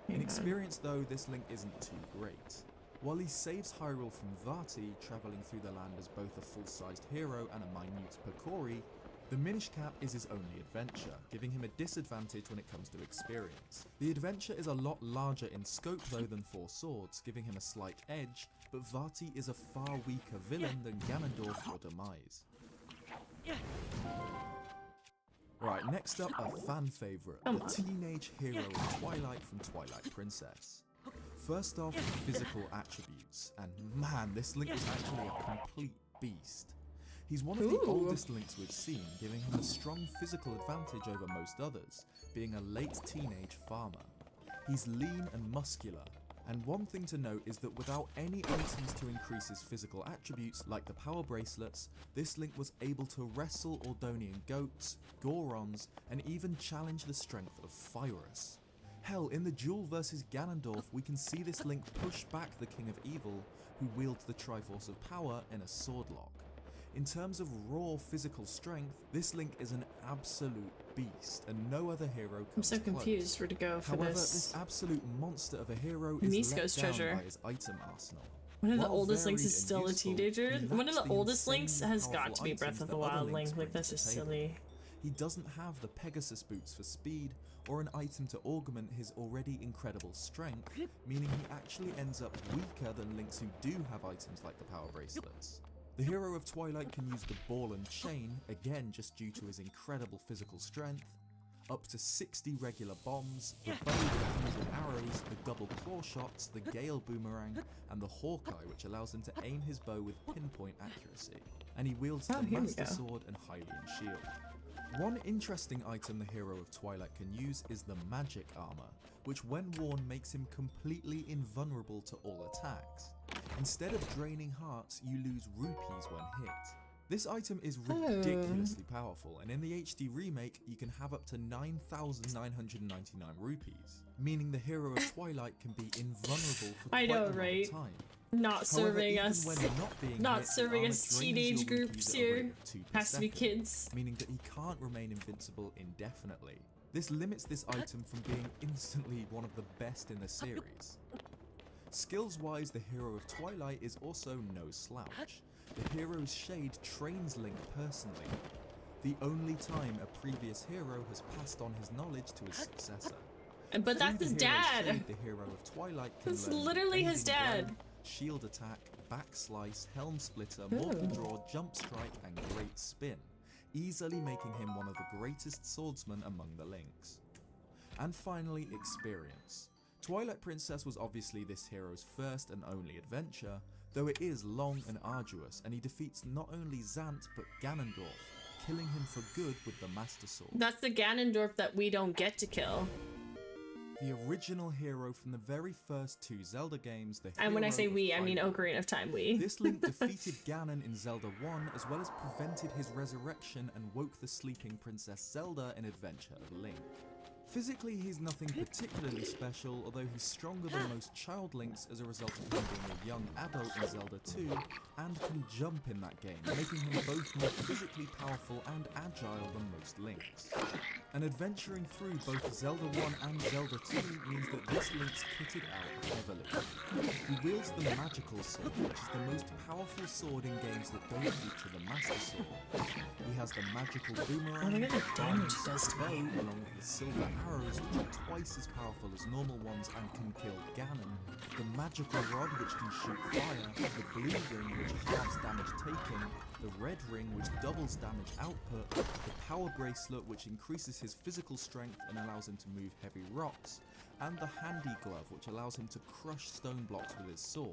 In experience though, this Link isn't too great. While he saves Hyrule from 𝖲티, travelling through the land as both a full-sized hero and a minute 𝑝𝑘ōri, the Minish Cap is his only adventure, giving him a disadvantage when it comes to experience. The adventure is a lot larger in scope though than Four Swords, giving him a slight edge, but 𝖲티 is a far weaker villain than Ganondorf or 𝖸𝗒𝗂યુδι𝖾. Right, next up, a fan favourite, the teenage hero of Twilight from Twilight Princess. First off, physical attributes, and man, this Link is actually a complete beast. He's one of the oldest Links we've seen, giving him a strong physical advantage over most others, being a late teenage farmer. He's lean and muscular, and one thing to note is that without any items to increase his physical attributes like the power bracelets, this Link was able to wrestle Ordonian goats, Gorons, and even challenge the strength of 𝖬rus. Hell, in the duel versus Ganondorf, we can see this Link push back the King of Evil, who wields the Triforce of Power in a sword lock. In terms of raw physical strength, this Link is an absolute beast, and no other hero comes I'm so close. confused where to go for However, this. absolute monster of a hero is Nisko's let down treasure. by his item arsenal. One of the While oldest Links varied is and still a useful, teenager. he One of lacks the oldest insanely Links has got powerful to be Breath items of the that other Wild Links Link. Like, bring this to is the table. silly. He doesn't have the Pegasus boots for speed, or an item to augment his already incredible strength, meaning he actually ends up weaker than Links who do have items like the power bracelets. The hero of Twilight can use the Ball and Chain, again just due to his incredible physical strength, up to 60 regular bombs, the bow with 100 arrows, the double claw shots, the Gale Boomerang, and the Hawkeye, which allows him to aim his bow with pinpoint accuracy. And he wields the Master Sword and Hylian Shield. One interesting item the hero of Twilight can use is the Magic Armor, which when worn makes him completely invulnerable to all attacks. Instead of draining hearts, you lose rupees when hit. This item is ridiculously powerful, and in the HD remake, you can have up to 9,999 rupees, meaning the hero of Twilight can be invulnerable for quite a long time. Not serving However, us. even when not being Not hit, serving armor us drains teenage your groups rupees at a rate here. of 2 per Has to be second, kids. meaning that he can't remain invincible indefinitely. This limits this item from being instantly one of the best in the series. Skills-wise, the hero of Twilight is also no slouch. The hero's shade trains Link personally, the only time a previous hero has passed on his knowledge to his successor. But that's his dad. Shade, the hero of Twilight can That's learn literally his Bending dad. Blow, Shield Attack, Back Slice, Helm Splitter, Mortal Draw, Jump Strike, and Great Spin, easily making him one of the greatest swordsmen among the Links. And finally, experience. Twilight Princess was obviously this hero's first and only adventure, though it is long and arduous, and he defeats not only Zant but Ganondorf, killing him for good with the Master Sword. That's the Ganondorf that we don't get to kill. The original hero from the very first 2 Zelda games, the And when I hero say of we, I mean Hyrule. Ocarina of Time we. This Link defeated Ganon in Zelda 1, as well as prevented his resurrection and woke the sleeping Princess Zelda in Adventure of Link. Physically, he's nothing particularly special, although he's stronger than most child Links as a result of him being a young adult in Zelda 2, and can jump in that game, making him both more physically powerful and agile than most Links. And adventuring through both Zelda 1 and Zelda 2 means that this Link's kitted out heavily. He wields the Magical Sword, which is the most powerful sword in games that don't feature the Master Sword. He has the Magical Boomerang, look at the damage it does to bow, me. along with the Silver Arrows, which are twice as powerful as normal ones and can kill Ganon, the Magical Rod, which can shoot fire, the Blue Ring, which halves damage taken, the Red Ring, which doubles damage output, the Power Bracelet, which increases his physical strength and allows him to move heavy rocks, and the Handy Glove, which allows him to crush stone blocks with his sword.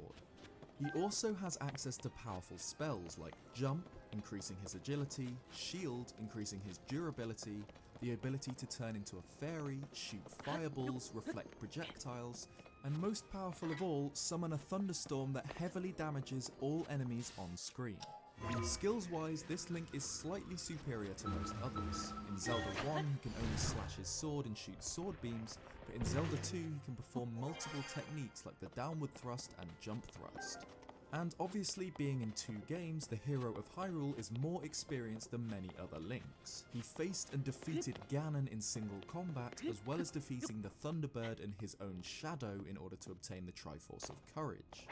He also has access to powerful spells like Jump, increasing his agility, Shield, increasing his durability, the ability to turn into a fairy, shoot fireballs, reflect projectiles, and most powerful of all, summon a thunderstorm that heavily damages all enemies on screen. Skills-wise, this Link is slightly superior to most others. In Zelda 1, he can only slash his sword and shoot sword beams, but in Zelda 2, he can perform multiple techniques like the downward thrust and jump thrust. And obviously, being in 2 games, the hero of Hyrule is more experienced than many other Links. He faced and defeated Ganon in single combat, as well as defeating the Thunderbird and his own Shadow in order to obtain the Triforce of Courage.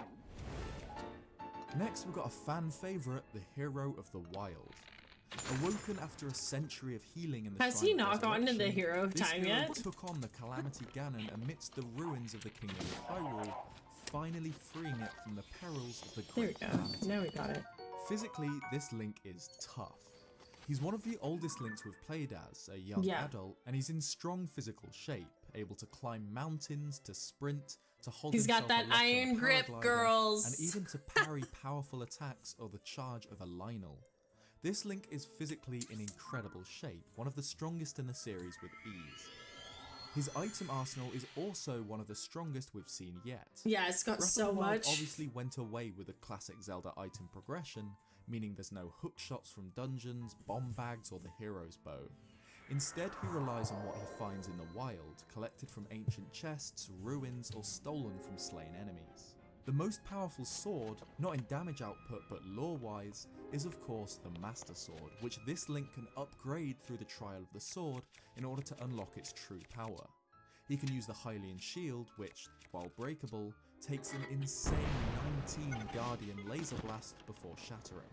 Next, we've got a fan favourite, the hero of the Wild. Awoken after a century of healing in the Has Shrine he of not gotten to the Resurrection, Hero of this Time hero yet? took on the Calamity Ganon amidst the ruins of the Kingdom of Hyrule, finally freeing it from the perils of the There we Great go. Calamity. Now we got it. Physically, this Link is tough. He's one of the oldest Links we've played as, a young adult, and he's in strong physical shape, able to climb mountains, to sprint, to hold He's got himself that aloft on a iron grip, paraglider, girls. and even to parry powerful attacks or the charge of a Lynel. This Link is physically in incredible shape, one of the strongest in the series with ease. His item arsenal is also one of the strongest we've seen yet. Yeah, it's got Breath of so the Wild much. obviously went away with the classic Zelda item progression, meaning there's no hook shots from dungeons, bomb bags, or the hero's bow. Instead, he relies on what he finds in the wild, collected from ancient chests, ruins, or stolen from slain enemies. The most powerful sword, not in damage output but lore-wise, is of course the Master Sword, which this Link can upgrade through the Trial of the Sword in order to unlock its true power. He can use the Hylian Shield, which, while breakable, takes an insane 19 Guardian laser blast before shattering.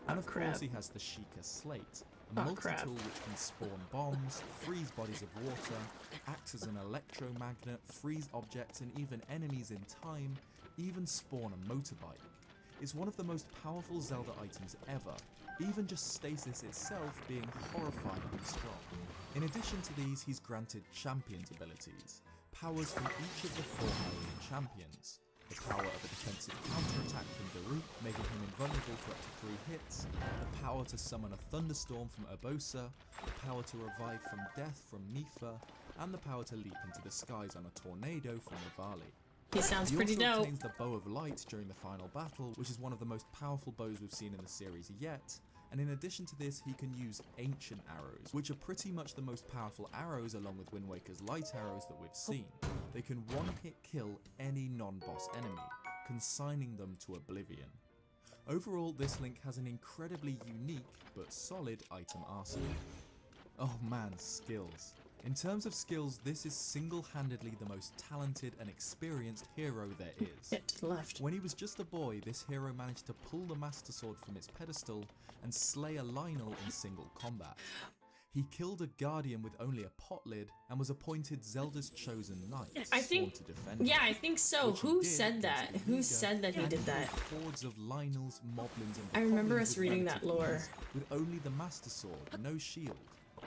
And of course he has the Sheikah Slate, a multi-tool which can spawn bombs, freeze bodies of water, act as an electromagnet, freeze objects and even enemies in time, even spawn a motorbike. It's one of the most powerful Zelda items ever, even just stasis itself being horrifyingly strong. In addition to these, he's granted Champion's abilities, powers from each of the 4 Hylian champions. The power of a defensive counterattack from Daruk, making him invulnerable for up to 3 hits, the power to summon a thunderstorm from Urbosa, the power to revive from death from Mipha, and the power to leap into the skies on a tornado from Rivali. He sounds pretty dope. He also obtains the Bow of Light during the final battle, which is one of the most powerful bows we've seen in the series yet, and in addition to this he can use Ancient Arrows, which are pretty much the most powerful arrows along with Wind Waker's Light Arrows that we've seen. They can one-hit kill any non-boss enemy, consigning them to oblivion. Overall, this Link has an incredibly unique but solid item arsenal. Oh man, skills. In terms of skills, this is single-handedly the most talented and experienced hero there is. Get to the left. When he was just a boy, this hero managed to pull the Master Sword from its pedestal and slay a Lynel in single combat. He killed a Guardian with only a pot lid and was appointed Zelda's chosen knight. I think, to defend yeah, I think so. Who said that? Who said that he did that? Hordes of Lynels, Moblins, and I remember us with reading that relative lore. ease, with only the Master Sword, no shield.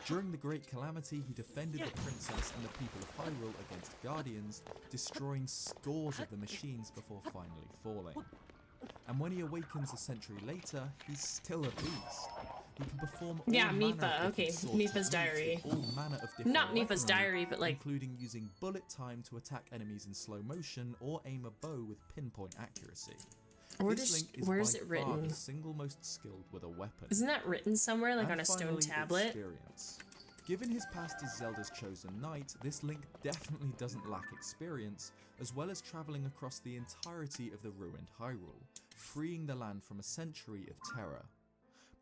During the Great Calamity, he defended the princess and the people of Hyrule against Guardians, destroying scores of the machines before finally falling. And when he awakens a century later, he's still a beast. He can perform all manner Mipha. of Okay, different sorts Mipha's of diary. moves with all manner of different Not Mipha's weaponry, diary, but like including using bullet time to attack enemies in slow motion or aim a bow with pinpoint accuracy. Where This Link is where by is it far written? the single most skilled with a weapon. Isn't that written somewhere, like And on a stone finally, tablet? Experience. Given his past as Zelda's chosen knight, this Link definitely doesn't lack experience, as well as travelling across the entirety of the ruined Hyrule, freeing the land from a century of terror.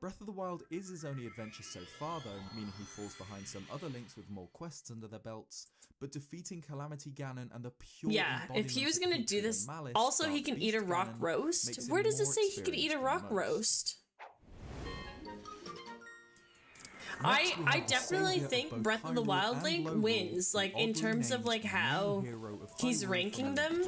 Breath of the Wild is his only adventure so far though, meaning he falls behind some other Links with more quests under their belts, but defeating Calamity Ganon and the pure if he was embodiment gonna of do hatred this, and malice, also he Dark can eat a Beast rock Ganon roast? makes him Where does it more say he could eat a experienced rock than most. roast? I definitely think Breath of the Wild Link wins, like in terms of like how he's ranking them.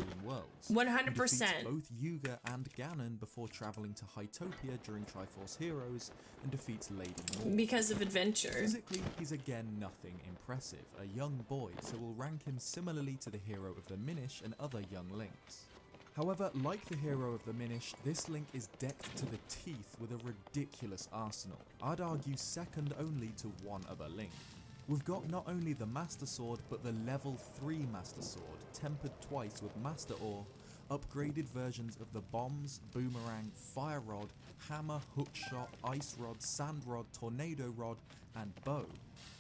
100%. Both Yuga and Ganon before traveling to Hytopia during Triforce Heroes and defeats Lady Morn. Because of adventure. Physically, he's again nothing impressive, a young boy, so we'll rank him similarly to the hero of the Minish and other young Links. However, like the hero of the Minish, this Link is decked to the teeth with a ridiculous arsenal. I'd argue second only to one other Link. We've got not only the Master Sword, but the level 3 Master Sword, tempered twice with Master Ore, upgraded versions of the Bombs, Boomerang, Fire Rod, Hammer, Hookshot, Ice Rod, Sand Rod, Tornado Rod, and Bow.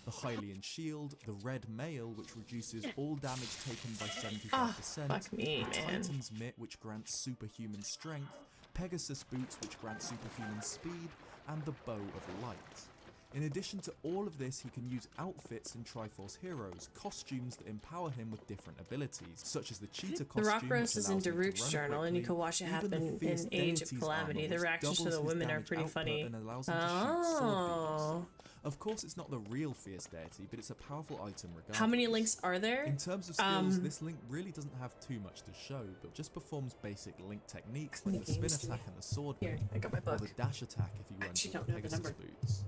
The Hylian Shield, the Red Mail, which reduces all damage taken by 75%, fuck me, the man. Titan's Mitt, which grants superhuman strength, Pegasus Boots, which grants superhuman speed, and the Bow of Light. In addition to all of this, he can use outfits in Triforce Heroes, costumes that empower him with different abilities, such as the cheetah costume. The rock roast is in which allows him to Daruk's run journal, and you quickly, can watch it even the happen in Fierce Age of Deity's Calamity. armor, The which reactions to doubles the his women are damage pretty output funny. and allows him to shoot sword beams. Oh. Of course, it's not the real Fierce Deity, but it's a powerful item regardless. How many links are there? In terms of skills, this Link really doesn't have too much to show, but just performs basic Link techniques like the spin attack and the sword Here, beam, I got my or book. the dash attack if he runs Actually, with don't the know the Pegasus number. boots.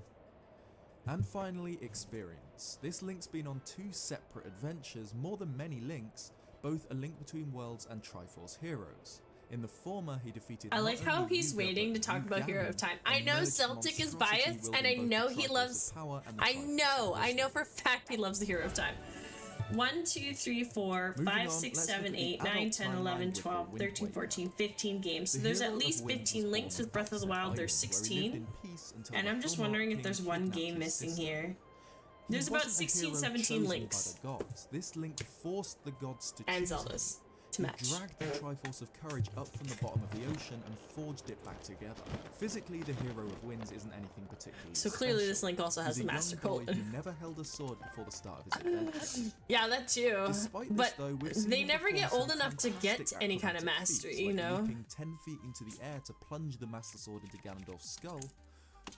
And finally, experience. This Link's been on 2 separate adventures, more than many Links, both A Link Between Worlds and Triforce Heroes. In the former, he defeated I like not how only he's Yuga, waiting to but talk about Hero of Ganon, Time. I a know merged Celtic is monstrosity biased, and I wielding both know the he Triforce loves. of Power and the I Triforce know of for a fact he loves the Hero of Time. 1, 2, 3, 4, Moving 5, on, 6, let's 7, look at the 8, 9, adult 10, timeline 11, with the 12, Wind 13, Waker. 14, 15 games. So The there's hero at of least Wind 15 was links born with Breath of the on Wild. Island, There's where he lived 16. in peace until And the I'm just Hillmark wondering if King there's one kidnapped game his missing sister. here. He There's about wasn't a 16, hero 17 chosen links. by the gods. This Link forced the gods to And choose him. Zelda's. to match. He dragged the Triforce of Courage up from the bottom of the ocean and forged it back together. Physically, the Hero of Winds isn't anything particularly So clearly special. this Link also has He's the a Master young boy Cult. who never held a sword before the start of his adventure. Yeah, that too. Despite But this, though, we've seen they him never perform get some old enough to get fantastic any kind of acrobatic mastery, feats, you like know? leaping 10 feet into the air to plunge the Master Sword into Ganondorf's skull,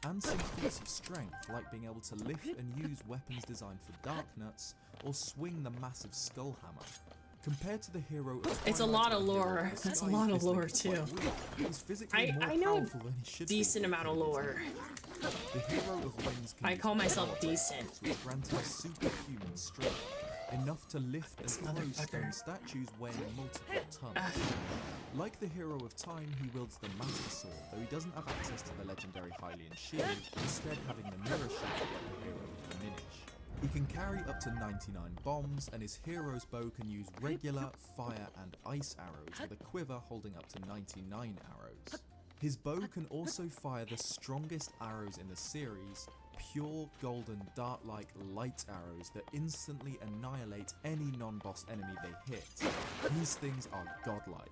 and some feats of strength, like being able to lift and use weapons designed for Dark Nuts, or swing the massive Skull Hammer. Compared to the hero of It's a Twilight lot of and the hero lore. of the That's a Sky, lot of this Link lore is quite too. weak. He's physically more I know powerful than he should be. decent amount of lore. The hero of Winds can I use call myself power decent. attacks which grant him superhuman strength, enough to lift and throw stone statues weighing multiple tons. Like the hero of Time, he wields the Master Sword, though he doesn't have access to the legendary Hylian shield, instead having the mirror shield like the hero of Diminish. He can carry up to 99 bombs, and his hero's bow can use regular, fire and ice arrows, with a quiver holding up to 99 arrows. His bow can also fire the strongest arrows in the series, pure golden dart-like light arrows that instantly annihilate any non-boss enemy they hit. These things are godlike.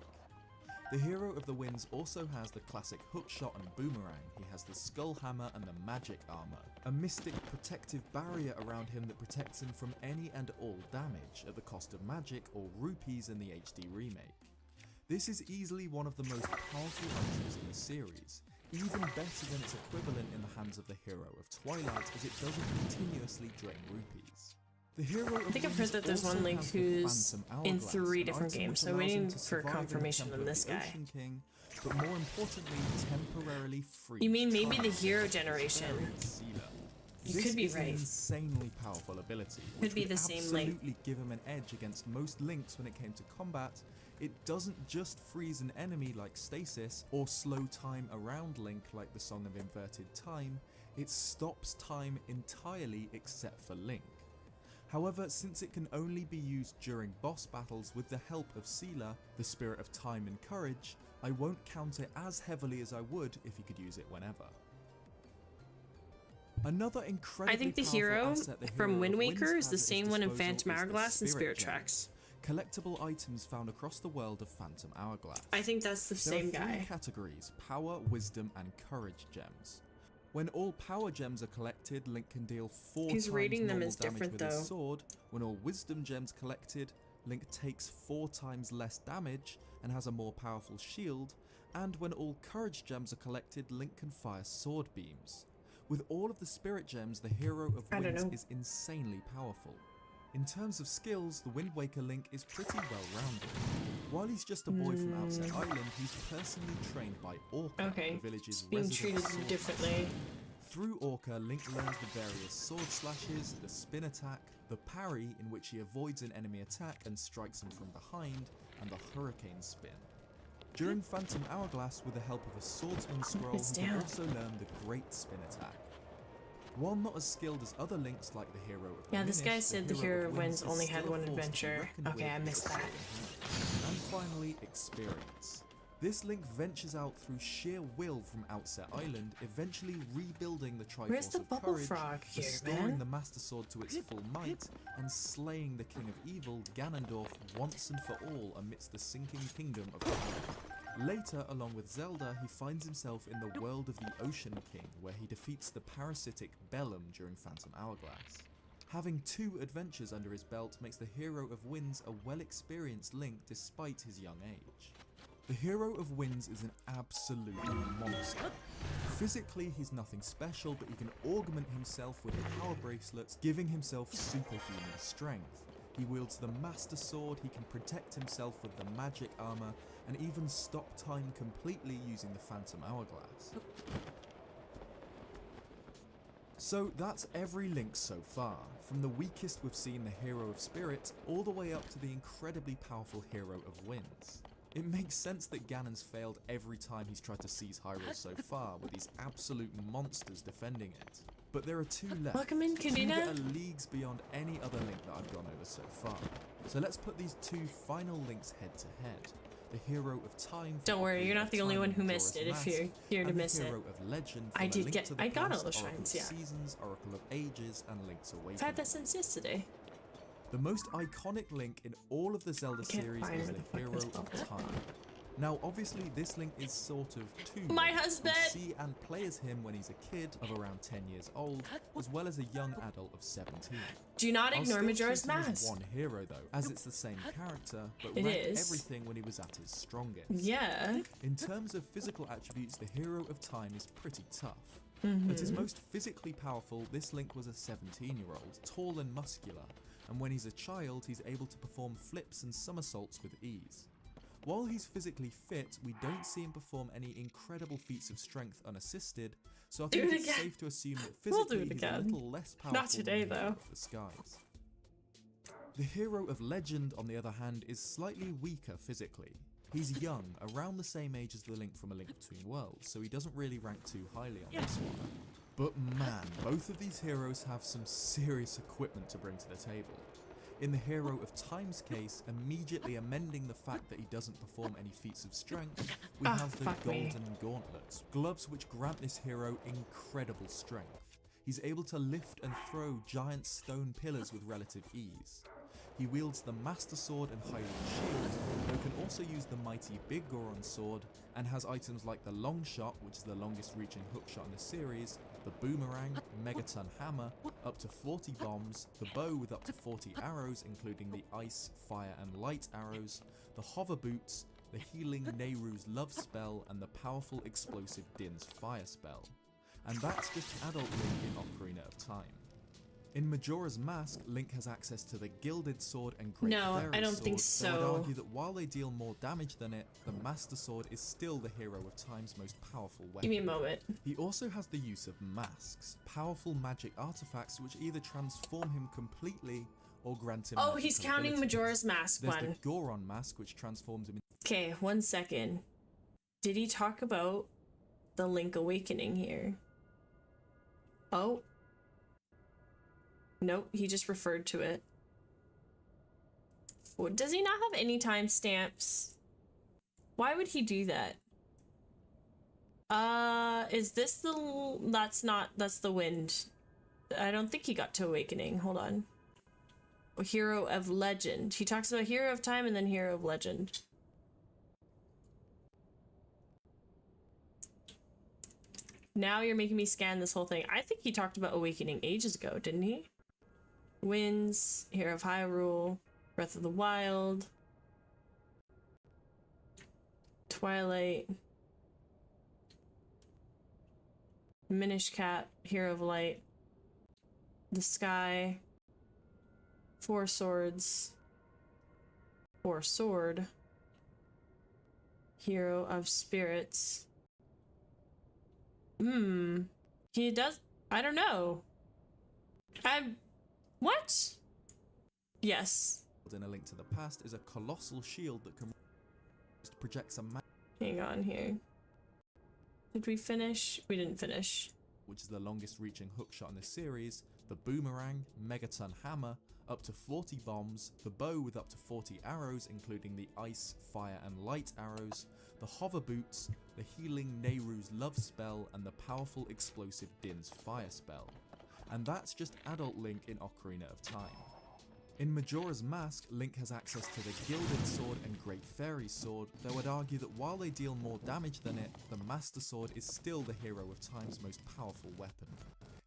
The hero of the Winds also has the classic hookshot and boomerang. He has the skull hammer and the magic armor, a mystic protective barrier around him that protects him from any and all damage at the cost of magic or rupees in the HD remake. This is easily one of the most powerful items in the series, even better than its equivalent in the hands of the hero of Twilight, as it doesn't continuously drain rupees. The hero I think I've heard that there's one Link who's in 3 different games, so waiting for confirmation on this guy. King, but more importantly, temporarily free. You mean maybe the hero generation? You could be This is right. an insanely powerful ability, Could which be would the same Link. absolutely give him an edge against most Links when it came to combat. It doesn't just freeze an enemy like Stasis, or slow time around Link like the Song of Inverted Time, it stops time entirely except for Link. However, since it can only be used during boss battles with the help of Seelah, the spirit of time and courage, I won't count it as heavily as I would if you could use it whenever. Another incredibly I think the powerful hero asset the from hero Wind of Winds Waker is has the at his same one in disposal Phantom is the Hourglass and Spirit Gems, Tracks. collectible items found across the world of Phantom Hourglass. I think that's the same There are 3 guy. categories: power, wisdom, and courage gems. When all power gems are collected, Link can deal 4 He's times rating them normal as damage different, with though. his sword. When all wisdom gems collected, Link takes 4 times less damage and has a more powerful shield. And when all courage gems are collected, Link can fire sword beams. With all of the spirit gems, the hero of I don't Winds know. is insanely powerful. In terms of skills, the Wind Waker Link is pretty well rounded. While he's just a boy from Outset Island, he's personally trained by Orca, Okay, the village's it's being resident treated sword differently. Through Orca, Link learns the various sword slashes, the spin attack, the parry in which he avoids an enemy attack and strikes him from behind, and the hurricane spin. During Phantom Hourglass, with the help of a swordsman scroll, It's he can down. also learn the Great Spin Attack. While not as skilled as other Links like the hero of Yeah, this guy Diminish, said the hero of Winds is only still had a one force to be adventure. reckoned Okay, with I with missed a that. sword in hand. And finally, experience. This Link ventures out through sheer will from Outset Island, eventually rebuilding the Triforce Where's the of bubble Courage, frog here, restoring man? the Master Sword to its full might, and slaying the King of Evil, Ganondorf, once and for all amidst the sinking kingdom of Hyrule. Later, along with Zelda, he finds himself in the world of the Ocean King, where he defeats the parasitic Bellum during Phantom Hourglass. Having 2 adventures under his belt makes the hero of Winds a well-experienced Link despite his young age. The hero of Winds is an absolute monster. Physically, he's nothing special, but he can augment himself with the power bracelets, giving himself superhuman strength. He wields the Master Sword, he can protect himself with the magic armor, and even stop time completely using the Phantom Hourglass. So that's every Link so far, from the weakest we've seen the Hero of Spirit, all the way up to the incredibly powerful Hero of Winds. It makes sense that Ganon's failed every time he's tried to seize Hyrule so far, with these absolute monsters defending it. But there are 2 left, Welcome in, 2 Kadena. that are leagues beyond any other Link that I've gone over so far. So let's put these 2 final Links head to head. The Hero of Time. Don't worry, you're not the only one who missed it if you're here to miss it. The Hero of Legend. I did Link get- to the I got all Past, those Oracle shrines, of yeah. Seasons, Oracle of Ages, and Link's Awakening. I've had that since yesterday. The most iconic Link in all of the Zelda series is the Hero of Time. Now, obviously, this Link is sort of two. My husband! We see and play as him when he's a kid of around 10 years old, as well as a young adult of 17. Do not ignore Majora's Mask. Mask. One hero though, as it's the same character, but It ranked is. everything when he was at his strongest. Yeah. In terms of physical attributes, the Hero of Time is pretty tough. At his most physically powerful, this Link was a 17-year-old, tall and muscular, and when he's a child, he's able to perform flips and somersaults with ease. While he's physically fit, we don't see him perform any incredible feats of strength unassisted, so I think it's safe to assume that physically he's a little less powerful Not today, than the Hero though. of the Skies. The Hero of Legend, on the other hand, is slightly weaker physically. He's young, around the same age as the Link from A Link Between Worlds, so he doesn't really rank too highly on this one. But man, both of these heroes have some serious equipment to bring to the table. In the Hero of Time's case, immediately amending the fact that he doesn't perform any feats of strength, we have the Golden Gauntlets, gloves which grant this hero incredible strength. He's able to lift and throw giant stone pillars with relative ease. He wields the Master Sword and Hylian Shield, though can also use the mighty Big Goron Sword, and has items like the Long Shot, which is the longest reaching hookshot in the series, the Boomerang, Megaton Hammer, up to 40 bombs, the bow with up to 40 arrows including the Ice, Fire and Light arrows, the Hover Boots, the healing Nehru's Love spell, and the powerful explosive Din's Fire spell. And that's just adult Link in Ocarina of Time. In Majora's Mask, Link has access to the Gilded Sword and Great No, Fairy I don't Sword, think though I'd so. argue that while they deal more damage than it, the Master Sword is still the Hero of Time's most powerful weapon. Give me a moment. He also has the use of masks, powerful magic artifacts which either transform him completely or grant him Oh, he's magical counting abilities. Majora's Mask There's one. the Goron mask which transforms him Okay, 1 second. Did he talk about the Link Awakening here? Oh. Nope, he just referred to it. What, does he not have any timestamps? Why would he do that? Is this the... That's the wind. I don't think he got to Awakening. Hold on. Hero of Legend. He talks about Hero of Time and then Hero of Legend. Now you're making me scan this whole thing. I think he talked about Awakening ages ago, didn't he? Winds, Hero of Hyrule, Breath of the Wild, Twilight, Minish Cap, Hero of Light, the Sky, Four Swords, or Sword, Hero of Spirits. He does. I don't know. What? Yes. in A Link to the Past is a colossal shield that can project some Hang on here. Did we finish? We didn't finish. Which is the longest reaching hookshot in the series, the Boomerang, Megaton Hammer, up to 40 bombs, the bow with up to 40 arrows including the Ice, Fire and Light arrows, the Hover Boots, the healing Nehru's Love spell, and the powerful explosive Din's Fire spell. And that's just adult Link in Ocarina of Time. In Majora's Mask, Link has access to the Gilded Sword and Great Fairy Sword, though I'd argue that while they deal more damage than it, the Master Sword is still the Hero of Time's most powerful weapon.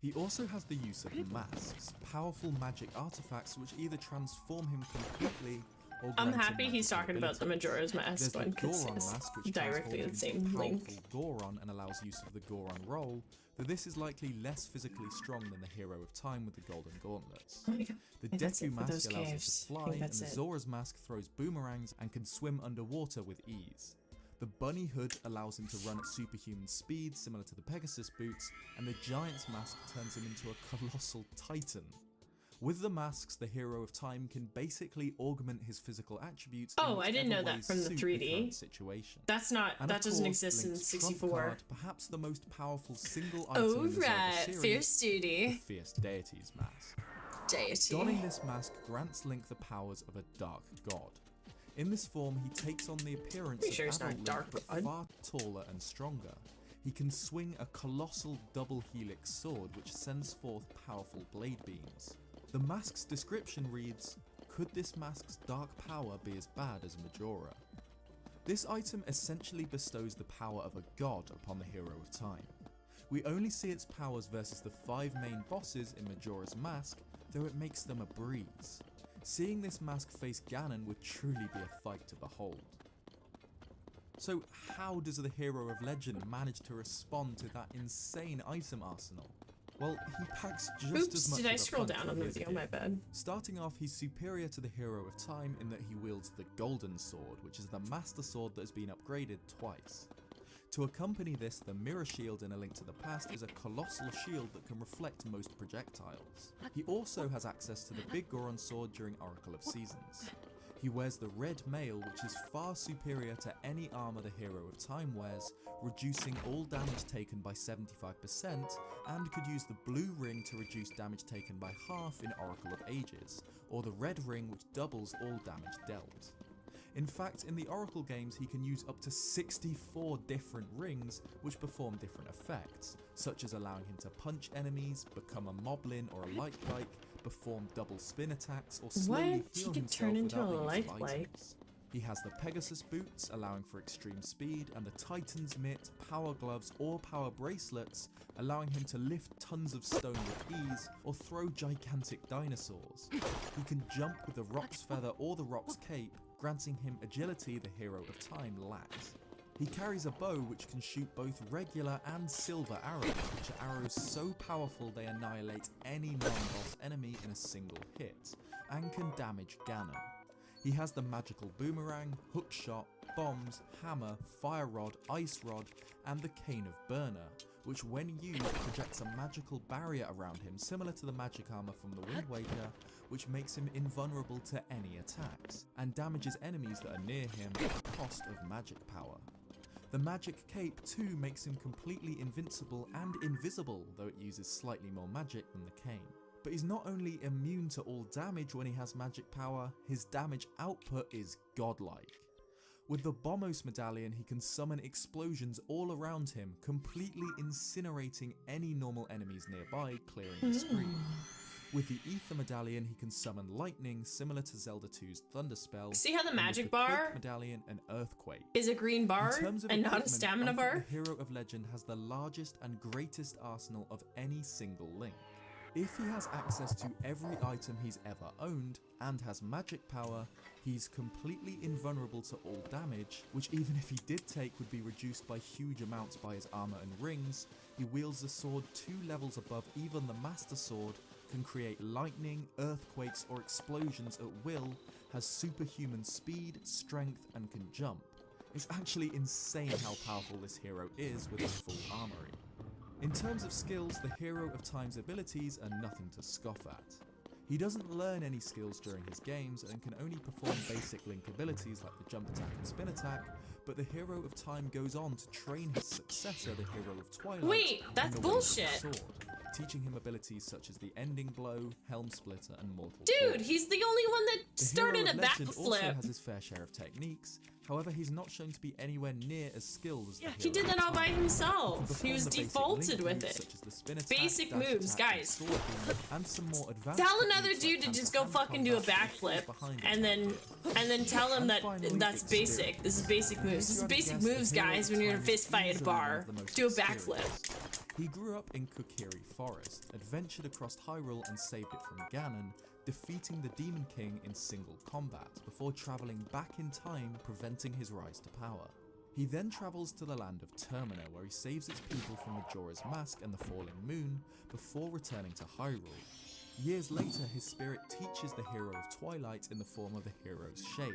He also has the use of masks, powerful magic artifacts which either transform him completely or I'm grant him happy he's magical talking about the abilities. Majora's Mask There's one the because Goron it's mask, which directly the transforms same into Link. powerful Goron and allows use of the Goron roll, though this is likely less physically strong than the Hero of Time with the Golden Gauntlets. Oh my God. The I think that's Deku it for mask those allows him caves. to I fly, think and that's the it. Zora's mask throws boomerangs and can swim underwater with ease. The Bunny Hood allows him to run at superhuman speed, similar to the Pegasus boots, and the Giant's mask turns him into a colossal titan. With the masks, the Hero of Time can basically augment his physical attributes. Oh, I didn't know that from the 3D. Situation. That's not. And that of doesn't course, exist in Link's trump 64. card, perhaps the most powerful single item Oh in the Zelda right, series, Fierce Duty. the Fierce Deity's mask. Deity. Donning this mask grants Link the powers of a dark god. In this form, he takes on the appearance Pretty of sure it's not adult dark Link, but god. far taller and stronger. He can swing a colossal double helix sword which sends forth powerful blade beams. The mask's description reads, could this mask's dark power be as bad as Majora? This item essentially bestows the power of a god upon the hero of time. We only see its powers versus the 5 main bosses in Majora's Mask, though it makes them a breeze. Seeing this mask face Ganon would truly be a fight to behold. So how does the hero of legend manage to respond to that insane item arsenal? Well, he packs just as much did I of a scroll punch down on the video? My bad. Starting off, he's superior to the hero of time in that he wields the Golden Sword, which is the Master Sword that has been upgraded twice. To accompany this, the Mirror Shield in A Link to the Past is a colossal shield that can reflect most projectiles. He also has access to the Big Goron Sword during Oracle of Seasons. He wears the Red Mail, which is far superior to any armor the hero of time wears, reducing all damage taken by 75%, and could use the Blue Ring to reduce damage taken by half in Oracle of Ages, or the Red Ring, which doubles all damage dealt. In fact, in the Oracle games, he can use up to 64 different rings which perform different effects, such as allowing him to punch enemies, become a moblin or a like, perform double spin attacks, or slowly heal himself without the use of items. He has the Pegasus boots, allowing for extreme speed, and the Titan's mitt, power gloves, or power bracelets, allowing him to lift tons of stone with ease, or throw gigantic dinosaurs. He can jump with the Roc's feather or the Roc's cape, granting him agility the hero of time lacks. He carries a bow which can shoot both regular and silver arrows, which are arrows so powerful they annihilate any non-boss enemy in a single hit, and can damage Ganon. He has the magical boomerang, hookshot, bombs, hammer, fire rod, ice rod, and the cane of burner, which when used projects a magical barrier around him similar to the magic armor from the Wind Waker, which makes him invulnerable to any attacks, and damages enemies that are near him at the cost of magic power. The magic cape too makes him completely invincible and invisible, though it uses slightly more magic than the cane. But he's not only immune to all damage when he has magic power, his damage output is godlike. With the Bombos medallion, he can summon explosions all around him, completely incinerating any normal enemies nearby, clearing the screen. With the Ether medallion, he can summon lightning, similar to Zelda 2's Thunderspell. See how the magic with the bar Quake medallion, an earthquake. is a green bar In terms of and not a equipment, stamina I think bar? the hero of legend has the largest and greatest arsenal of any single Link. If he has access to every item he's ever owned, and has magic power, he's completely invulnerable to all damage, which even if he did take would be reduced by huge amounts by his armor and rings. He wields a sword 2 levels above even the Master Sword, can create lightning, earthquakes, or explosions at will, has superhuman speed, strength, and can jump. It's actually insane how powerful this hero is with his full armory. In terms of skills, the hero of time's abilities are nothing to scoff at. He doesn't learn any skills during his games and can only perform basic Link abilities like the jump attack and spin attack, but the hero of time goes on to train his successor, the hero of Twilight. Wait, in that's the way of the bullshit. sword, teaching him abilities such as the Ending Blow, Helm Splitter, and Mortal Dude, Fall. he's the only one that The started hero a of legend also backflip. has his fair share of techniques. However, he's not shown to be anywhere near as skilled as the He did hero that of all by time. himself. He was Perform the basic defaulted Link with moves it. such as the spin attack, Basic dash moves, attack, guys. sword beam, and some more advanced Tell another techniques dude like to just go hand-to-hand fucking do a combat backflip behind and then tell him And that finally, that's basic. experience. This is basic moves. This is If you basic had to guess, moves, the hero guys, of when you're in a time fist is fight at a easily one bar. of the most Do a experienced. backflip. He grew up in Kokiri Forest, adventured across Hyrule and saved it from Ganon, defeating the Demon King in single combat before travelling back in time, preventing his rise to power. He then travels to the land of Termina, where he saves its people from Majora's Mask and the Falling Moon before returning to Hyrule. Years later, his spirit teaches the hero of Twilight in the form of the hero's Shade.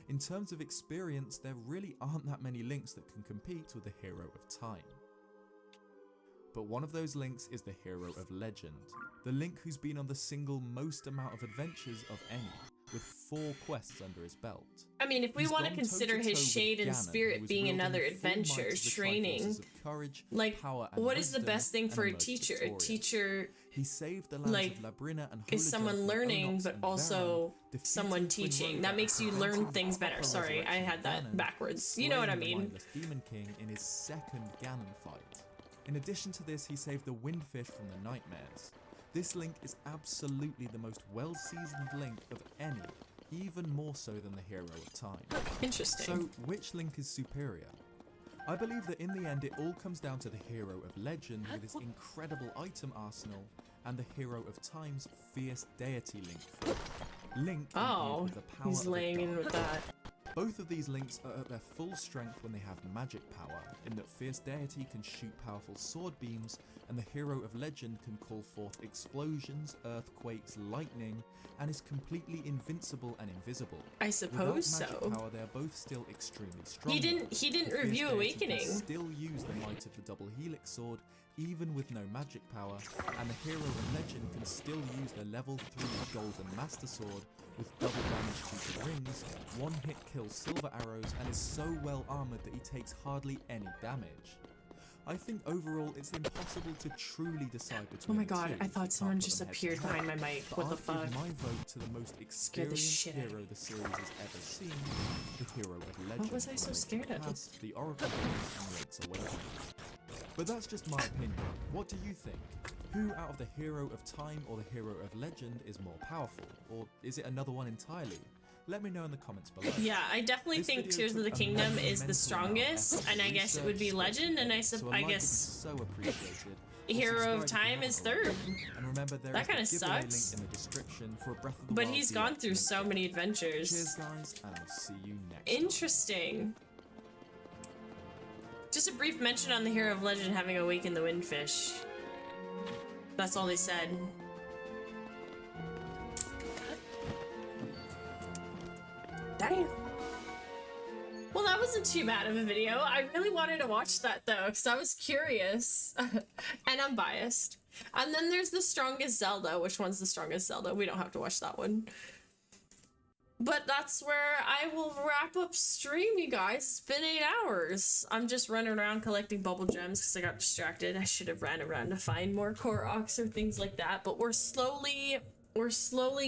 In terms of experience, there really aren't that many Links that can compete with the hero of time. But one of those Links is the hero of legend, the Link who's been on the single most amount of adventures of any, with 4 quests under his belt. I mean, if we He's want to gone consider toe-to-toe his with shade and Ganon, spirit who is being wielding another full might adventure, of the training, Triforces of courage, like, power, and what is the wisdom, best thing and for a emerged teacher? A victorious. teacher, He saved the lands like, of Labrina and is Holojar someone from learning, Onox but and also Veron, someone defeating teaching. Twin That Roga makes you and learn preventing things the better. proper Sorry, I resurrection had of that Ganon, backwards. You know what I slaying the mean. mindless Demon King in his second Ganon fight. In addition to this, he saved the Windfish from the Nightmares. This Link is absolutely the most well-seasoned Link of any, even more so than the Hero of Time. Interesting. So, which Link is superior? I believe that in the end it all comes down to the Hero of Legend with his incredible item arsenal and the Hero of Time's fierce deity Link. Link imbued with the power he's of the laying in dark. with that. Both of these Links are at their full strength when they have magic power, in that Fierce Deity can shoot powerful sword beams, and the Hero of Legend can call forth explosions, earthquakes, lightning, and is completely invincible and invisible. I suppose Without magic so. power, they are both still extremely strong. He didn't The review Fierce Deity Awakening. can still use the might of the double helix sword, even with no magic power, and the Hero of Legend can still use the level 3 Golden Master Sword with double damage due to rings, one-hit kill silver arrows, and is so well armoured that he takes hardly any damage. I think overall it's impossible to truly decide between Oh my the god, two, I if you thought someone can't put just them head appeared to head. behind my mic. But What the I'll fuck? give my vote to the most Scared the experienced shit out of hero me. the series has ever seen, the Hero of Legend. What was I so scared of? Past the Oracle Games and Link's Awakening. But that's just my opinion. What do you think? Who out of the Hero of Time or the Hero of Legend is more powerful? Or is it another one entirely? Let me know in the comments below. Yeah, I definitely This think video Tears of the took a Kingdom is the monumental strongest, amount of and I guess it would be research, Legend, and I so a I like would be guess so appreciated. Or Hero of subscribe if you Time is haven't already. third. And remember, there That is kinda the giveaway sucks. link in the description for a Breath of the But Wild he's DX gone through link. so many adventures. Cheers, guys, and I'll see you next time. Interesting. Just a brief mention on the Hero of Legend having awakened the Windfish. That's all they said. Damn. Well, that wasn't too bad of a video. I really wanted to watch that though, because I was curious. And I'm biased. And then there's the strongest Zelda. Which one's the strongest Zelda? We don't have to watch that one. But that's where I will wrap up stream, you guys. It's been 8 hours. I'm just running around collecting bubble gems because I got distracted. I should have ran around to find more Koroks or things like that. But we're slowly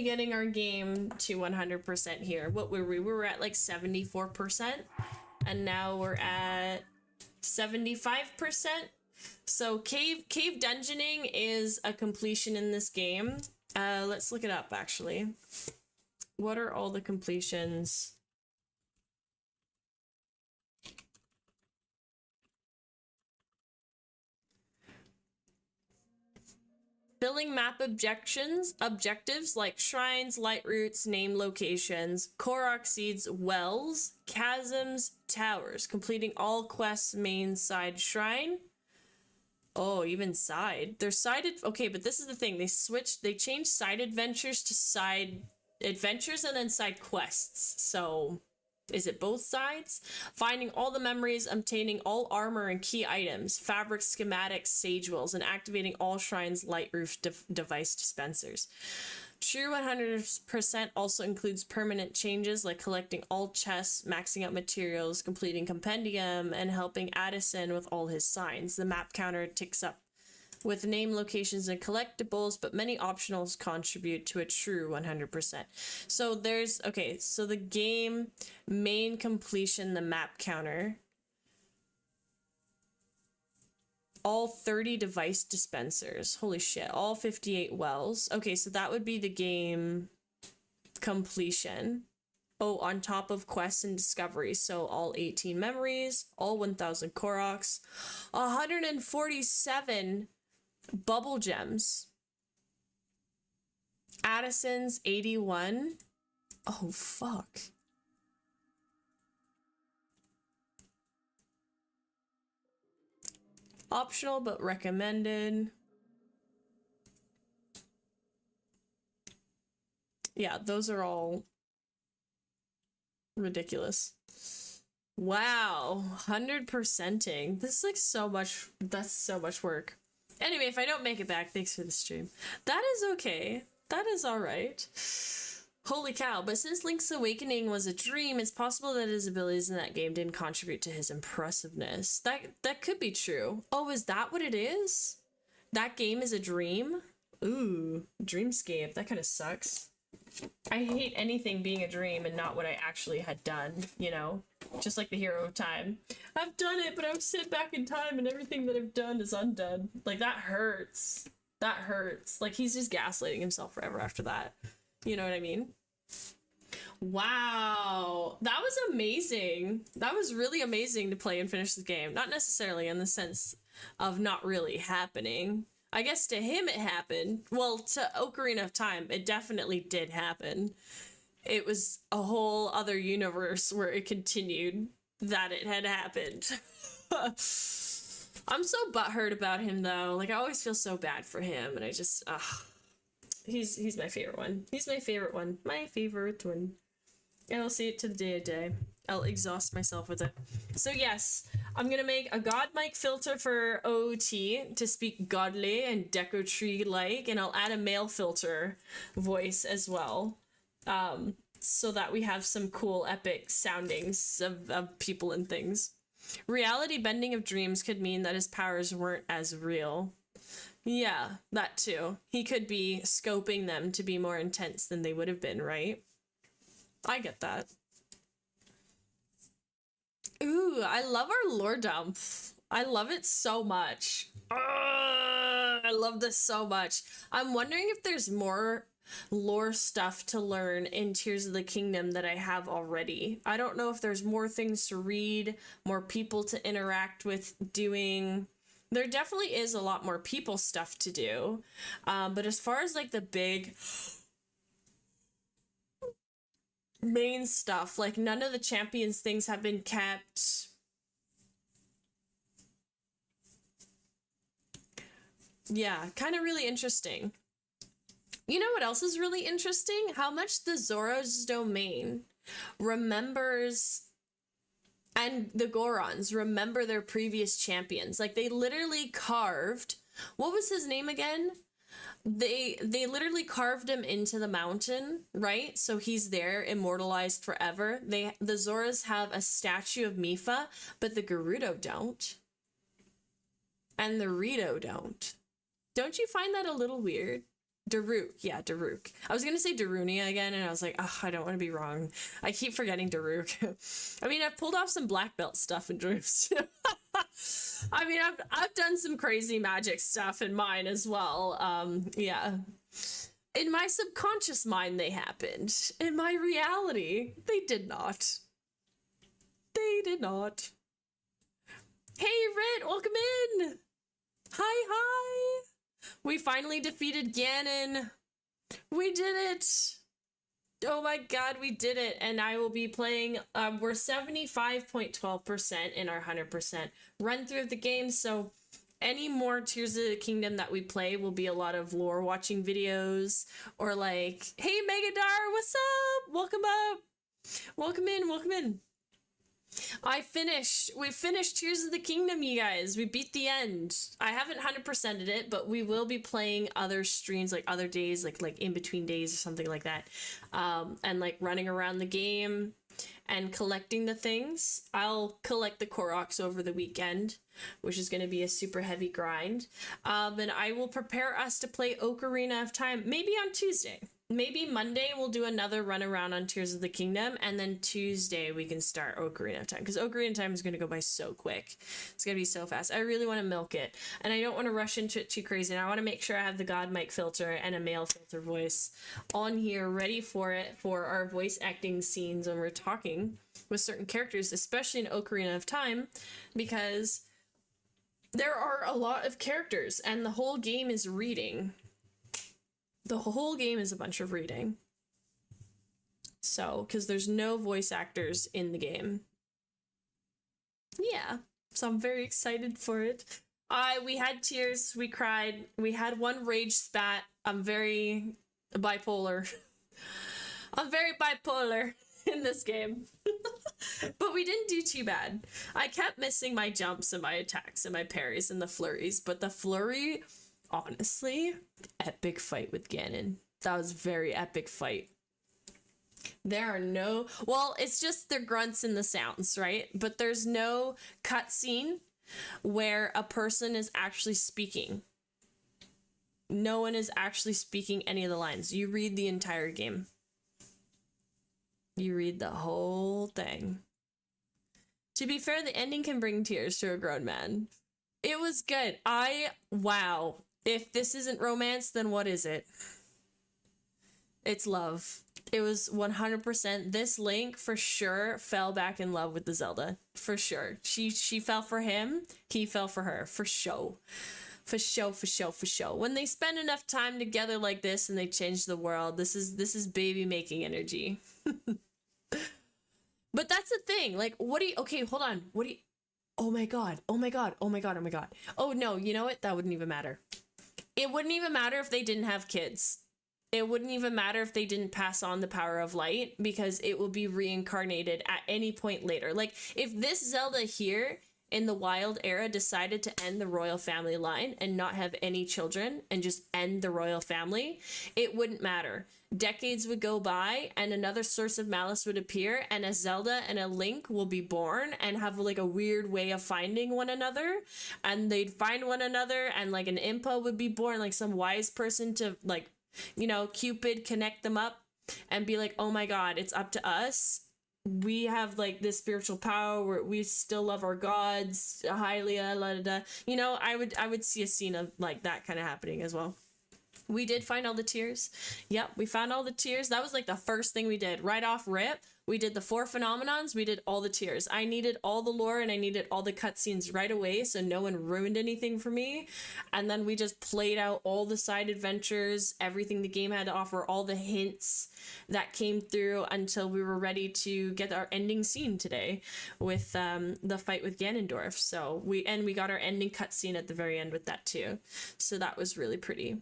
getting our game to 100% here. What were we? We were at like 74%. And now we're at 75%. So cave dungeoning is a completion in this game. Let's look it up actually. What are all the completions? Filling map objectives like shrines, light routes, name locations, Korok seeds, wells, chasms, towers. Completing all quests main side shrine. Oh, even side. They're sided. Okay, but this is the thing. They changed side adventures to side adventures and then side quests. So is it both sides? Finding all the memories, obtaining all armor and key items, fabric schematics, sage wells, and activating all shrines, light roof device dispensers. True 100% also includes permanent changes like collecting all chests, maxing out materials, completing compendium, and helping Addison with all his signs. The map counter ticks up with name, locations, and collectibles, but many optionals contribute to a true 100%. So there's, okay, so the game main completion, the map counter, all 30 device dispensers. Holy shit, all 58 wells. Okay, so that would be the game completion. Oh, on top of quests and discoveries. So all 18 memories, all 1,000 Koroks, 147 bubble gems. Addison's 81. Oh, fuck. Optional, but recommended. Yeah, those are all ridiculous. Wow, 100%ing. This is like so much, that's so much work. Anyway, if I don't make it back, thanks for the stream. That is okay. That is alright. Holy cow, but since Link's Awakening was a dream, it's possible that his abilities in that game didn't contribute to his impressiveness. That could be true. Oh, is that what it is? That game is a dream? Ooh, dreamscape. That kind of sucks. I hate anything being a dream and not what I actually had done, you know? Just like the Hero of Time. I've done it, but I've sent back in time and everything that I've done is undone. Like, that hurts. That hurts. Like, he's just gaslighting himself forever after that. You know what I mean? Wow. That was amazing. That was really amazing to play and finish the game. Not necessarily in the sense of not really happening. I guess to him it happened. Well, to Ocarina of Time, it definitely did happen. It was a whole other universe where it continued that it had happened. I'm so butthurt about him, though. Like, I always feel so bad for him, and I just, he's my favorite one. He's my favorite one. My favorite one. And I'll see it to the day of day. I'll exhaust myself with it. So yes, I'm gonna make a god mic filter for OOT to speak godly and deco tree like, and I'll add a male filter voice as well. So that we have some cool epic soundings of people and things. Reality bending of dreams could mean that his powers weren't as real. Yeah, that too. He could be scoping them to be more intense than they would have been, right? I get that. Ooh, I love our lore dump. I love it so much. I love this so much. I'm wondering if there's more lore stuff to learn in Tears of the Kingdom that I have already. I don't know if there's more things to read, more people to interact with doing. There definitely is a lot more people stuff to do. But as far as like the big main stuff, like none of the champions things have been kept. Yeah, kind of really interesting. You know what else is really interesting? How much the Zora's domain remembers, and the Gorons remember their previous champions. Like, they literally carved, what was his name again? They literally carved him into the mountain, right? So he's there, immortalized forever. The Zoras have a statue of Mipha, but the Gerudo don't. And the Rito don't. Don't you find that a little weird? Daruk, yeah, Daruk. I was gonna say Darunia again, and I was like, oh, I don't want to be wrong. I keep forgetting Daruk. I mean, I've pulled off some black belt stuff in Dreams. I mean, I've done some crazy magic stuff in mine as well. Yeah. In my subconscious mind, they happened. In my reality, they did not. They did not. Hey, Rit, welcome in. Hi. We finally defeated Ganon. We did it. Oh my god, we did it. And I will be playing, we're 75.12% in our 100% run through of the game. So any more Tears of the Kingdom that we play will be a lot of lore watching videos, or like, hey Megadar, what's up? Welcome up. Welcome in. We finished Tears of the Kingdom, you guys. We beat the end. I haven't 100%ed it, but we will be playing other streams, like other days, like in between days or something like that. And like running around the game and collecting the things. I'll collect the Koroks over the weekend, which is going to be a super heavy grind. And I will prepare us to play Ocarina of Time, maybe on Tuesday. Maybe Monday we'll do another run around on Tears of the Kingdom, and then Tuesday we can start Ocarina of Time, because Ocarina of Time is going to go by so quick. It's going to be so fast. I really want to milk it, and I don't want to rush into it too crazy, and I want to make sure I have the God mic filter and a male filter voice on here ready for it, for our voice acting scenes when we're talking with certain characters, especially in Ocarina of Time, because there are a lot of characters, and the whole game is reading. The whole game is a bunch of reading. So, because there's no voice actors in the game. Yeah, so I'm very excited for it. We had tears, we cried, we had one rage spat. I'm very bipolar. I'm very bipolar in this game. But we didn't do too bad. I kept missing my jumps and my attacks and my parries and the flurries, but the flurry... Honestly, epic fight with Ganon. That was a very epic fight. There are no... Well, it's just the grunts and the sounds, right? But there's no cutscene where a person is actually speaking. No one is actually speaking any of the lines. You read the entire game. You read the whole thing. To be fair, the ending can bring tears to a grown man. It was good. Wow. If this isn't romance, then what is it? It's love. It was 100%. This Link for sure fell back in love with the Zelda. For sure. She fell for him. He fell for her. For sure. For sure, for sure, for sure. When they spend enough time together like this and they change the world, this is baby making energy. But that's the thing. Like, what do you... Okay, hold on. What do you... Oh my god. Oh my god. Oh my god. Oh my god. Oh no, you know what? That wouldn't even matter. It wouldn't even matter if they didn't have kids. It wouldn't even matter if they didn't pass on the power of light, because it will be reincarnated at any point later. Like, if this Zelda here in the Wild era decided to end the royal family line and not have any children and just end the royal family, it wouldn't matter. Decades would go by and another source of malice would appear, and a Zelda and a Link will be born and have like a weird way of finding one another, and they'd find one another, and like an Impa would be born, like some wise person to, like, you know, Cupid connect them up and be like, oh my god, it's up to us. We have like this spiritual power where we still love our gods, Hylia, la da da. You know, I would see a scene of like that kind of happening as well. We did find all the tears. Yep, we found all the tears. That was like the first thing we did. Right off rip, we did the 4 phenomenons, we did all the tears. I needed all the lore and I needed all the cutscenes right away so no one ruined anything for me. And then we just played out all the side adventures, everything the game had to offer, all the hints that came through until we were ready to get our ending scene today with the fight with Ganondorf. So we got our ending cutscene at the very end with that too. So that was really pretty.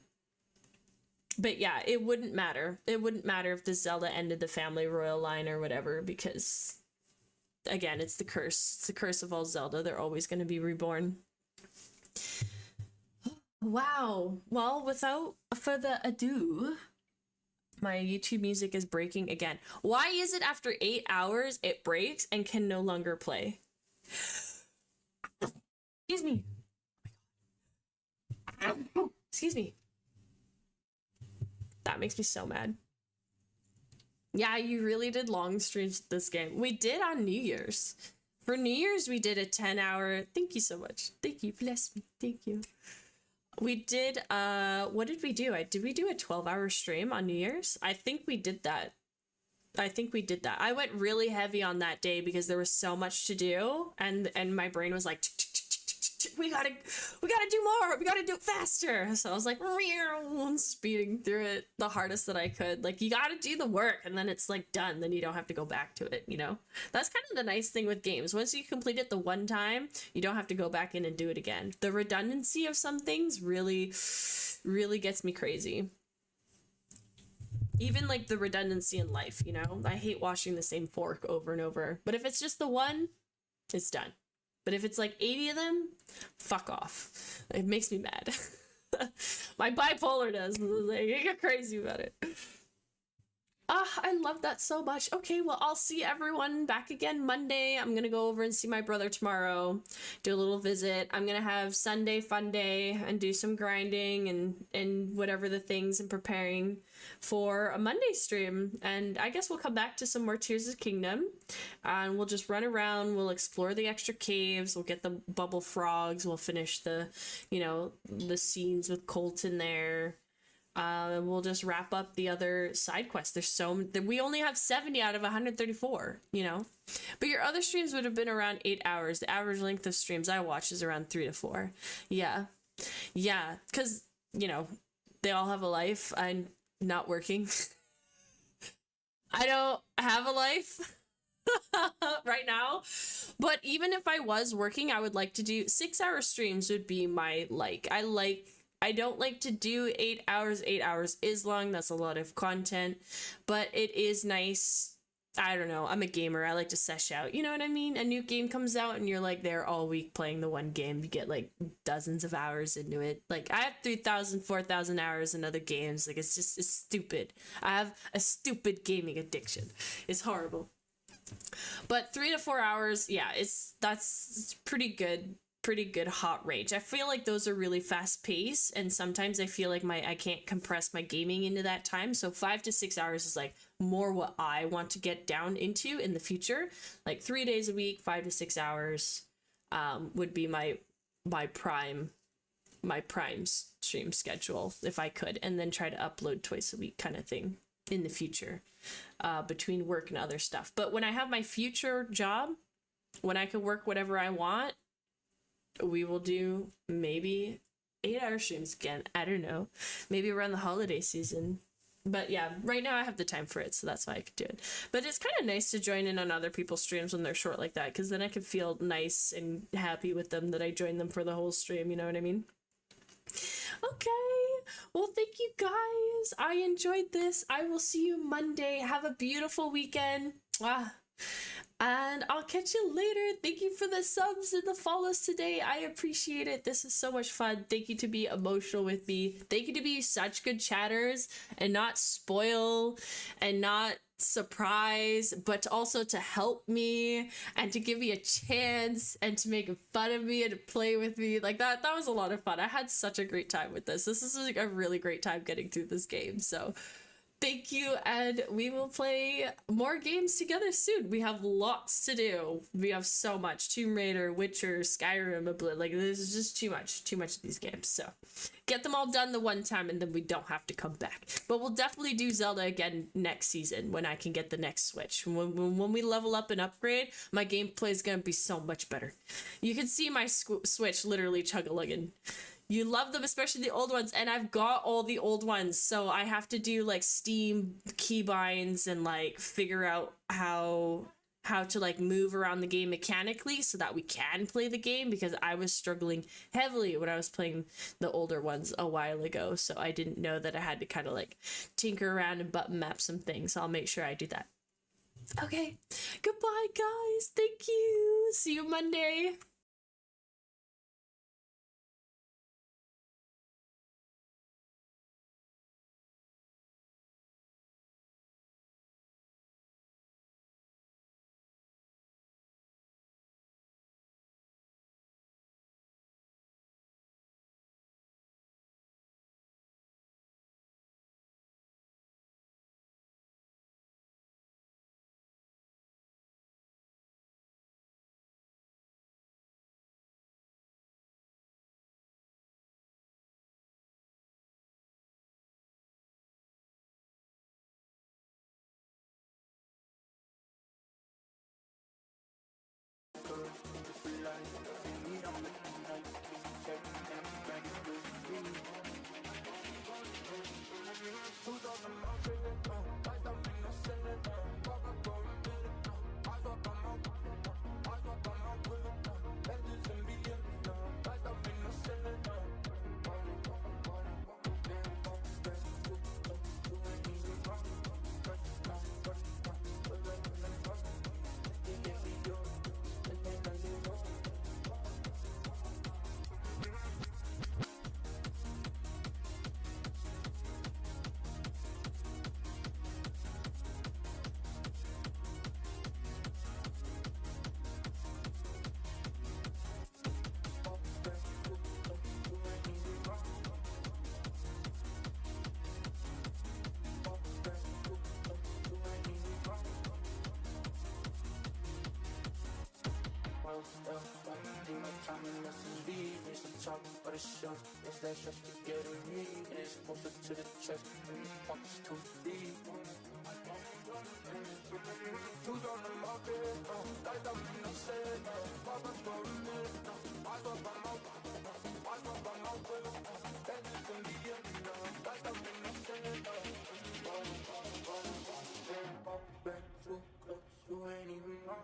But yeah, it wouldn't matter. It wouldn't matter if the Zelda ended the family royal line or whatever, because again, it's the curse. It's the curse of all Zelda. They're always going to be reborn. Wow. Well, without further ado, my YouTube music is breaking again. Why is it after 8 hours it breaks and can no longer play? Excuse me. Excuse me. That makes me so mad. Yeah, you really did long streams this game. We did on New Year's. For New Year's, we did a 10-hour... Thank you so much. Thank you. Bless me. Thank you. We did, what did we do? Did we do a 12-hour stream on New Year's? I think we did that. I think we did that. I went really heavy on that day because there was so much to do, and my brain was like, we gotta do more, we gotta do it faster. So I was like speeding through it the hardest that I could. Like, you gotta do the work and then it's like done, then you don't have to go back to it, you know? That's kind of the nice thing with games. Once you complete it the one time, you don't have to go back in and do it again. The redundancy of some things really gets me crazy. Even like the redundancy in life, you know? I hate washing the same fork over and over, but if it's just the one, it's done. But if it's like 80 of them, fuck off. It makes me mad. My bipolar does. Like, I get crazy about it. I love that so much. Okay, well, I'll see everyone back again Monday. I'm gonna go over and see my brother tomorrow, do a little visit. I'm gonna have Sunday fun day and do some grinding and whatever the things and preparing for a Monday stream. And I guess we'll come back to some more Tears of the Kingdom, and we'll just run around. We'll explore the extra caves. We'll get the bubble frogs. We'll finish the, you know, the scenes with Colton there. And we'll just wrap up the other side quests. We only have 70 out of 134, you know? But your other streams would have been around 8 hours. The average length of streams I watch is around 3 to 4. Yeah. Yeah, because, you know, they all have a life. I'm not working. I don't have a life right now. But even if I was working, I would like to do 6-hour streams would be my I don't like to do 8 hours. 8 hours is long. That's a lot of content, but it is nice. I don't know. I'm a gamer. I like to sesh out. You know what I mean? A new game comes out and you're like there all week playing the one game. You get like dozens of hours into it. Like, I have 3,000, 4,000 hours in other games. Like, it's stupid. I have a stupid gaming addiction. It's horrible. But 3 to 4 hours, yeah, that's pretty good. Pretty good hot rage. I feel like those are really fast paced, and sometimes I feel like I can't compress my gaming into that time. So 5 to 6 hours is like more what I want to get down into in the future. Like 3 days a week, 5 to 6 hours would be my prime my Prime stream schedule if I could, and then try to upload twice a week kind of thing in the future, between work and other stuff. But when I have my future job, when I can work whatever I want, we will do maybe 8-hour streams again. I don't know, maybe around the holiday season. But yeah, right now I have the time for it, so that's why I could do it. But it's kind of nice to join in on other people's streams when they're short like that, because then I can feel nice and happy with them that I joined them for the whole stream, you know what I mean? Okay, well, thank you guys. I enjoyed this. I will see you Monday. Have a beautiful weekend. And I'll catch you later. Thank you for the subs and the follows today. I appreciate it. This is so much fun. Thank you to be emotional with me. Thank you to be such good chatters and not spoil and not surprise, but also to help me and to give me a chance and to make fun of me and to play with me. Like that was a lot of fun. I had such a great time with this. This is like a really great time getting through this game. So thank you, and we will play more games together soon. We have lots to do. We have so much. Tomb Raider, Witcher, Skyrim, like this is just too much of these games. So get them all done the one time, and then we don't have to come back. But we'll definitely do Zelda again next season when I can get the next Switch. When we level up and upgrade, my gameplay is gonna be so much better. You can see my Switch literally chug-a-lugging. You love them, especially the old ones, and I've got all the old ones, so I have to do like Steam keybinds and like figure out how to like move around the game mechanically so that we can play the game, because I was struggling heavily when I was playing the older ones a while ago, so I didn't know that I had to kind of like tinker around and button map some things. So I'll make sure I do that. Okay, goodbye guys, thank you, see you Monday. You ain't even wrong.